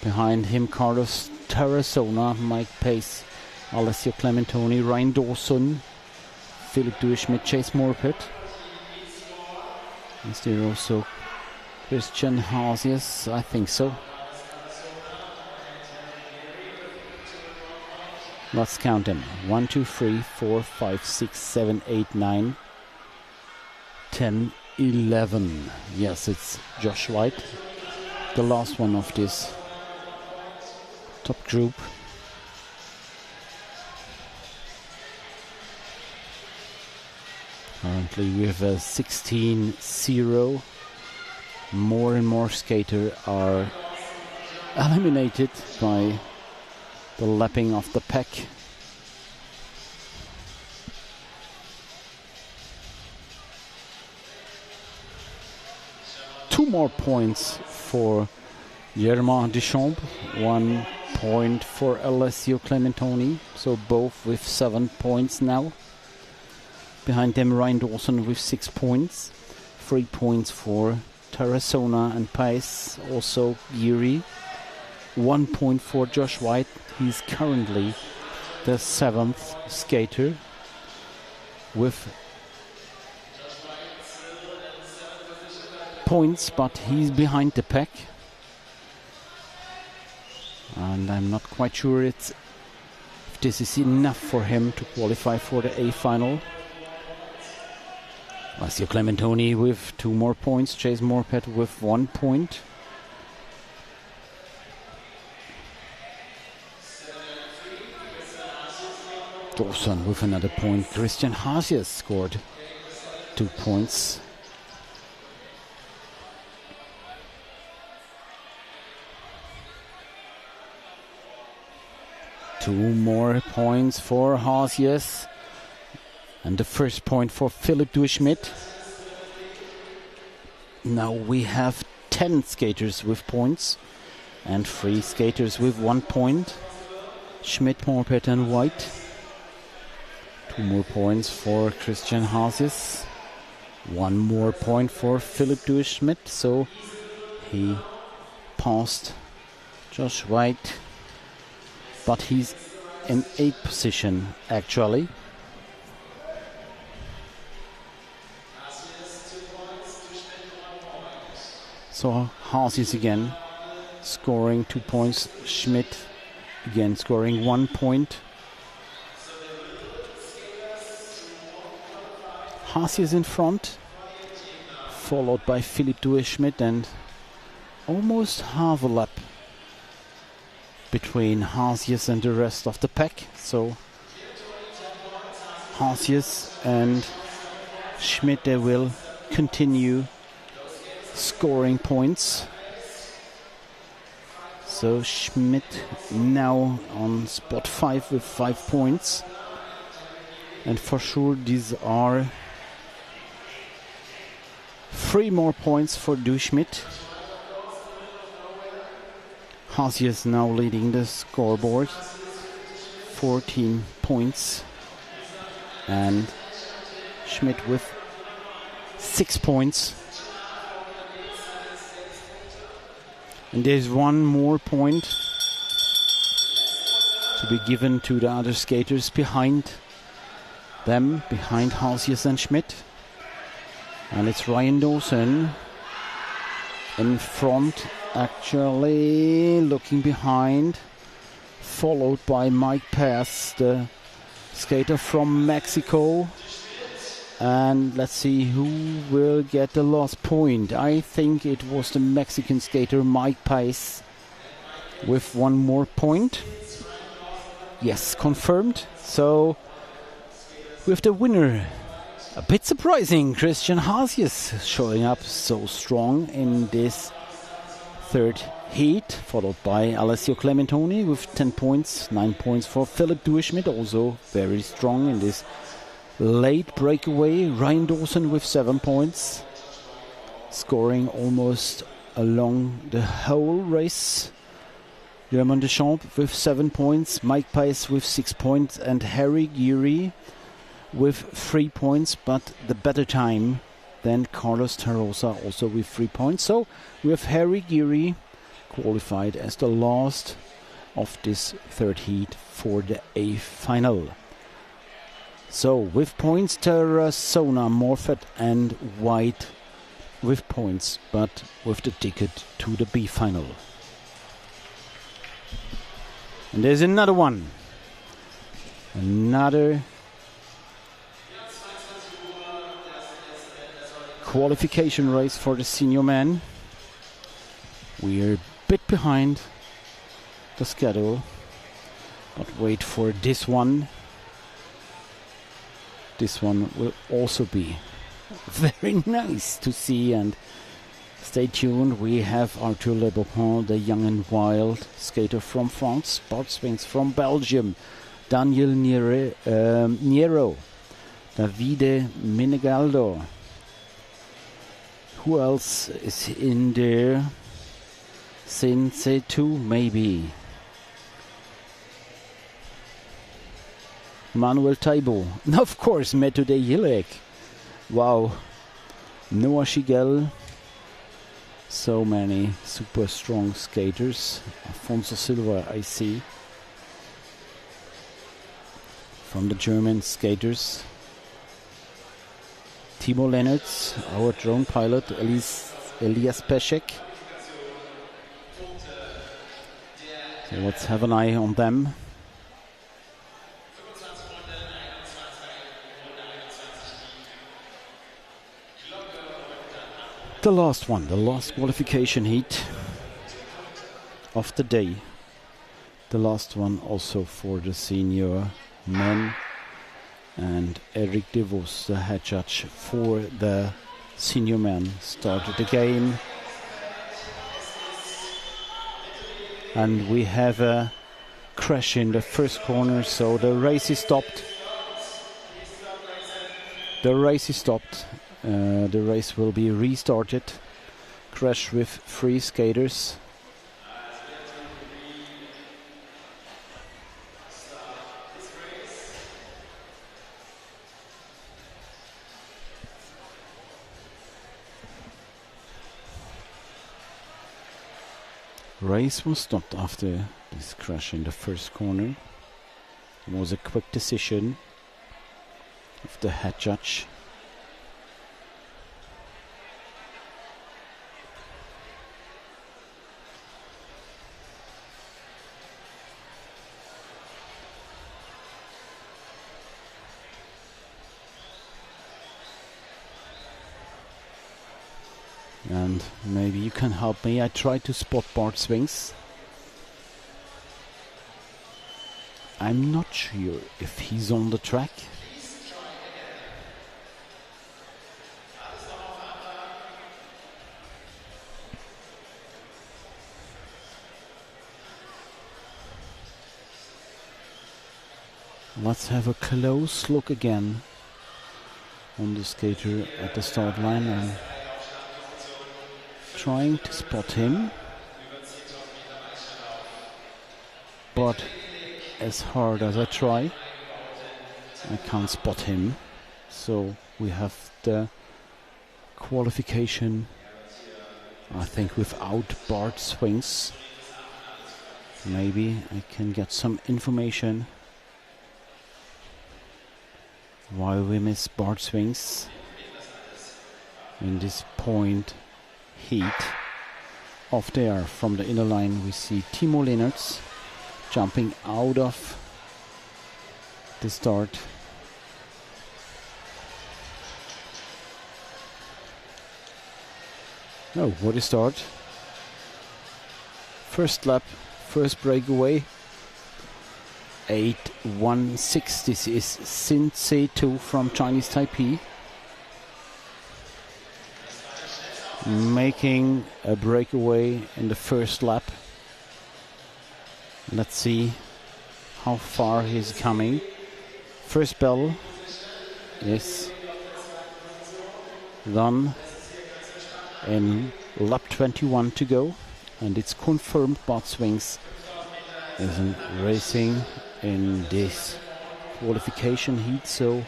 Behind him, Carlos Tarazona, Mike Pace, Alessio Clementoni, Ryan Dawson, Philip Dueschmidt, Chase Morpet. Is there also Christian Hasius? I think so. Let's count them. 1, 2, 3, 4, 5, 6, 7, 8, 9, 10, 11. Yes, it's Josh White, the last one of this top group. Currently we have a 16-0. More and more skaters are eliminated by the lapping of the pack. Two more points for Germain Deschamps, 1 point for Alessio Clementoni, so both with 7 points now. Behind them, Ryan Dawson with 6 points, 3 points for Tarazona and Pace, also Geary. 1 point for Josh White. He's currently the 7th skater with points, but he's behind the pack. And I'm not quite sure if this is enough for him to qualify for the A final. Alessio Clementoni with 2 more points, Chase Morpet with 1 point. Dawson with another point. Christian Hasius scored 2 points. Two more points for Hasius. And the first point for Philip Dueschmidt. Now we have 10 skaters with points and 3 skaters with 1 point. Schmidt, Morpet and White. 2 more points for Christian Hasius. 1 more point for Philip Dueschmidt. So he passed Josh White. But he's in 8th position actually. So Hasius again scoring 2 points. Schmidt again scoring 1 point. Hasius in front, followed by Philip Dueschmidt, and almost half a lap between Hasius and the rest of the pack. So Hasius and Schmidt, they will continue scoring points. So Schmidt now on spot 5 with 5 points. And for sure these are 3 more points for Dueschmidt. Hasius now leading the scoreboard, 14 points, and Schmidt with 6 points. And there's 1 more point to be given to the other skaters behind them, behind Hasius and Schmidt. And it's Ryan Dawson in front, actually looking behind, followed by Mike Pass, the skater from Mexico. And let's see who will get the last point. I think it was the Mexican skater Mike Pais with one more point. Yes, confirmed. So, with the winner, a bit surprising, Christian Hasius showing up so strong in this third heat, followed by Alessio Clementoni with 10 points, 9 points for Philip Dueschmidt, also very strong in this late breakaway. Ryan Dawson with 7 points, scoring almost along the whole race. German Deschamps with 7 points, Mike Pais with 6 points, and Harry Geary with 3 points, but the better time than Carlos Tarosa, also with 3 points. So we have Harry Geary qualified as the last of this third heat for the A final. So with points, Tarazona, Morfett and White with points, but with the ticket to the B final. And there's another one. Another qualification race for the senior men. We're a bit behind the schedule, but wait for this one. This one will also be very nice to see, and stay tuned. We have Arthur Lebopin, the young and wild skater from France, Bart Swings from Belgium, Daniel Niero, Davide Menegaldo. Who else is in there? Sensei 2 maybe. Manuel Taibo. Of course, Methode Jilek. Wow. Noah Shigel. So many super strong skaters. Afonso Silva, I see. From the German skaters. Timo Lennertz, our drone pilot, Elias Peszek. So let's have an eye on them. The last one, the last qualification heat of the day. The last one also for the senior men. And Eric De Vos, the head judge for the senior men, started the game. And we have a crash in the first corner, so the race is stopped. The race is stopped. The race will be restarted. Crash with 3 skaters. Race was stopped after this crash in the first corner. It was a quick decision of the head judge. And maybe you can help me. I tried to spot Bart Swings. I'm not sure if he's on the track. Let's have a close look again on the skater at the start line. And trying to spot him, but as hard as I try, I can't spot him. So we have the qualification, I think, without Bart Swings. Maybe I can get some information why we miss Bart Swings in this point heat. Off there from the inner line we see Timo Lennertz jumping out of the start. Oh, what a start. First lap, first breakaway. 8:16. This is Sensei 2 from Chinese Taipei. Making a breakaway in the first lap. Let's see how far he's coming. First bell is done in lap 21 to go, and it's confirmed Bart Swings isn't racing in this qualification heat, so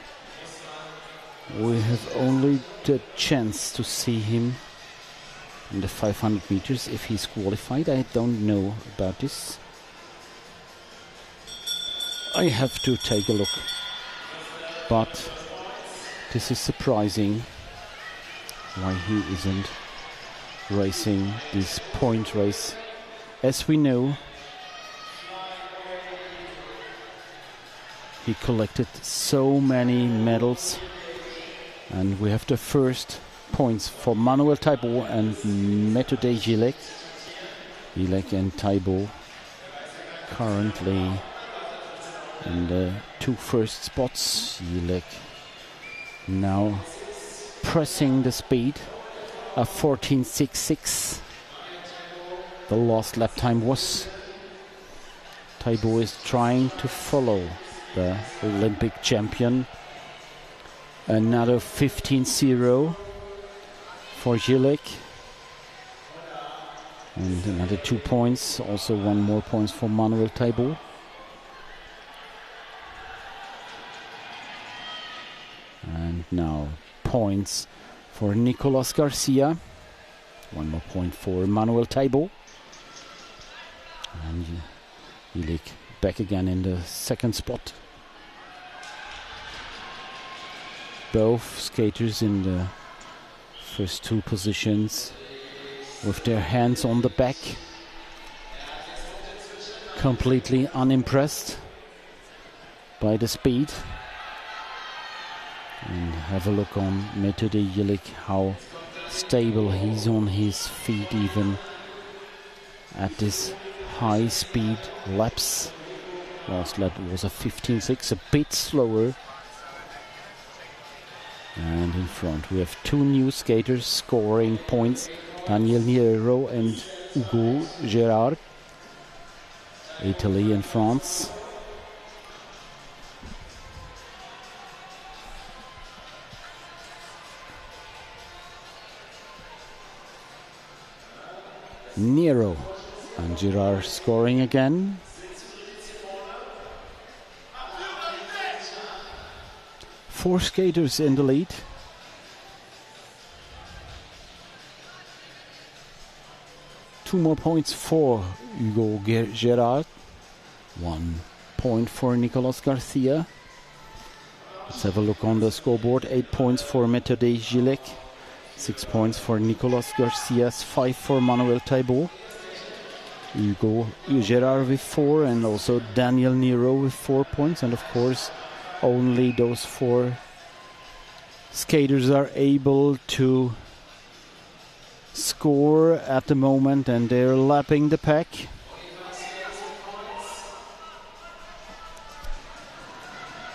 we have only the chance to see him in the 500 meters if he's qualified. I don't know about this. I have to take a look, but this is surprising why he isn't racing this point race. As we know, he collected so many medals, and we have the first points for Manuel Taibo and Methode Gilek. Gilek and Taibo currently in the 2 first spots. Gilek now pressing the speed of 14.66. The last lap time was. Taibo is trying to follow the Olympic champion. Another 15.0 for Gilek. And another 2 points. Also 1 more points for Manuel Taibo. And now points for Nicolas Garcia. 1 more point for Manuel Taibo. And Gilek back again in the 2nd spot. Both skaters in the first 2 positions with their hands on the back. Completely unimpressed by the speed. And have a look on Methode Gilek, how stable he's on his feet even at this high speed laps. Last lap was a 15.6, a bit slower. And in front we have 2 new skaters scoring points, Daniel Nero and Hugo Gerard, Italy and France. Nero and Gerard scoring again. Four skaters in the lead. Two more points for Hugo Gerard. 1 point for Nicolas Garcia. Let's have a look on the scoreboard. 8 points for Methode Gilek. 6 points for Nicolas Garcia. 5 for Manuel Taibo. Hugo Gerard with 4, and also Daniel Nero with 4 points. And of course, only those 4 skaters are able to score at the moment, and they're lapping the pack.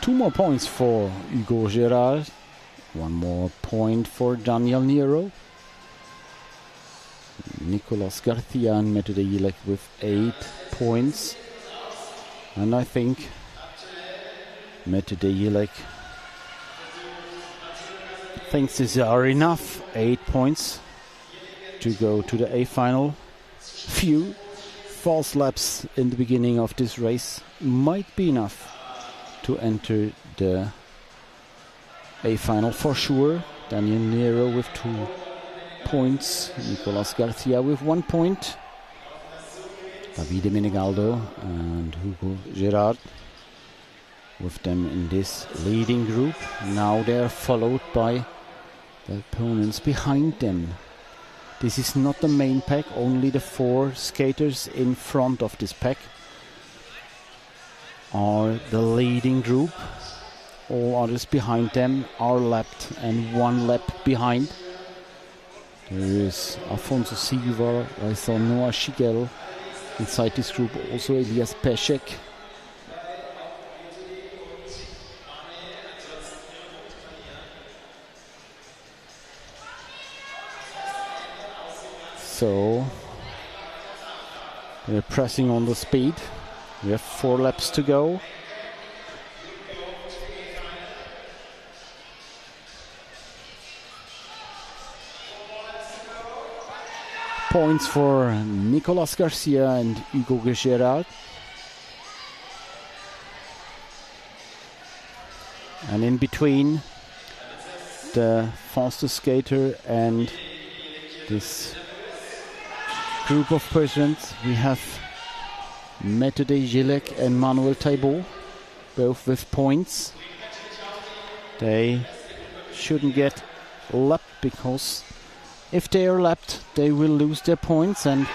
Two more points for Hugo Gerard. 1 more point for Daniel Nero. Nicolas Garcia and Methode Gilek with 8 points. And I think Methode Gilek thinks these are enough. 8 points to go to the A final. Few false laps in the beginning of this race might be enough to enter the A final for sure. Daniel Nero with 2 points. Nicolas Garcia with 1 point. Davide Menegaldo and Hugo Gerard with them in this leading group. Now they're followed by the opponents behind them. This is not the main pack, only the 4 skaters in front of this pack. are the leading group. All others behind them are lapped and 1 lap behind. There is Afonso Silva, I saw Noah Schigel inside this group, also Elias Peszek. So they're pressing on the speed. We have 4 laps to go. Points for Nicolas Garcia and Hugo Gerard. And in between, the fastest skater and this group of persons, we have Metode Gilek and Manuel Taibo, both with points. They shouldn't get lapped, because if they are lapped, they will lose their points, and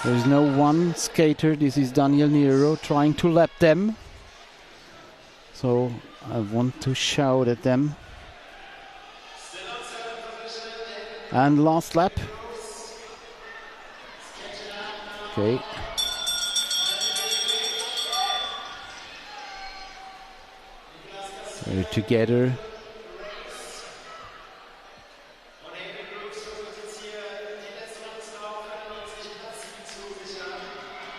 there's no one skater. This is Daniel Nero trying to lap them. So I want to shout at them. And last lap. Okay. They're together.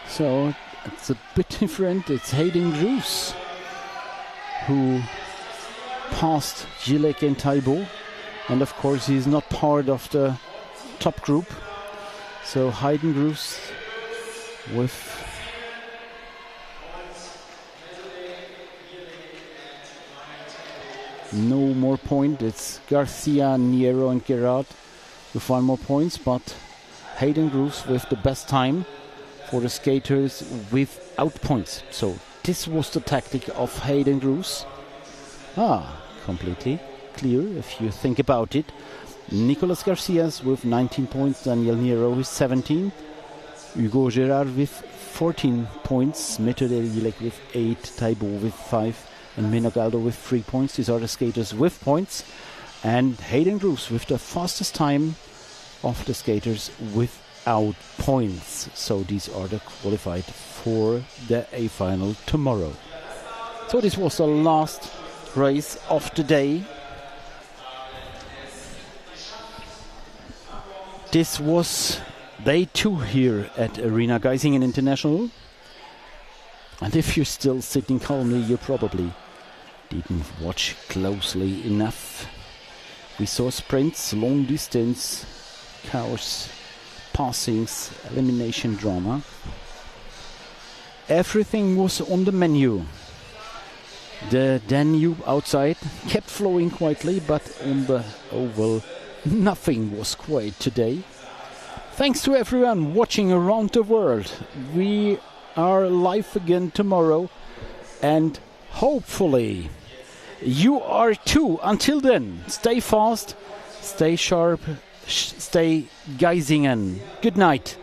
So it's a bit different. It's Hayden Groos who passed Gilek and Taibo, and of course he's not part of the top group. So Hayden Groos with no more point. It's Garcia, Niero and Gerard with 1 more points, but Hayden Groos with the best time for the skaters without points. So this was the tactic of Hayden Groos. Completely clear if you think about it. Nicolas Garcias with 19 points, Daniel Nero with 17, Hugo Gerard with 14 points, Metode Gilek with 8, Taibo with 5, and Menogaldo with 3 points. These are the skaters with points. And Hayden Groos with the fastest time of the skaters without points. So these are the qualified for the A final tomorrow. So this was the last race of the day. This was day 2 here at Arena Geisingen International. And if you're still sitting calmly, you probably didn't watch closely enough. We saw sprints, long distance, chaos, passings, elimination drama. Everything was on the menu. The Danube outside kept flowing quietly, but on the oval nothing was quiet today. Thanks to everyone watching around the world. We are live again tomorrow, and hopefully you are too. Until then, stay fast, stay sharp, stay Geisingen. Good night.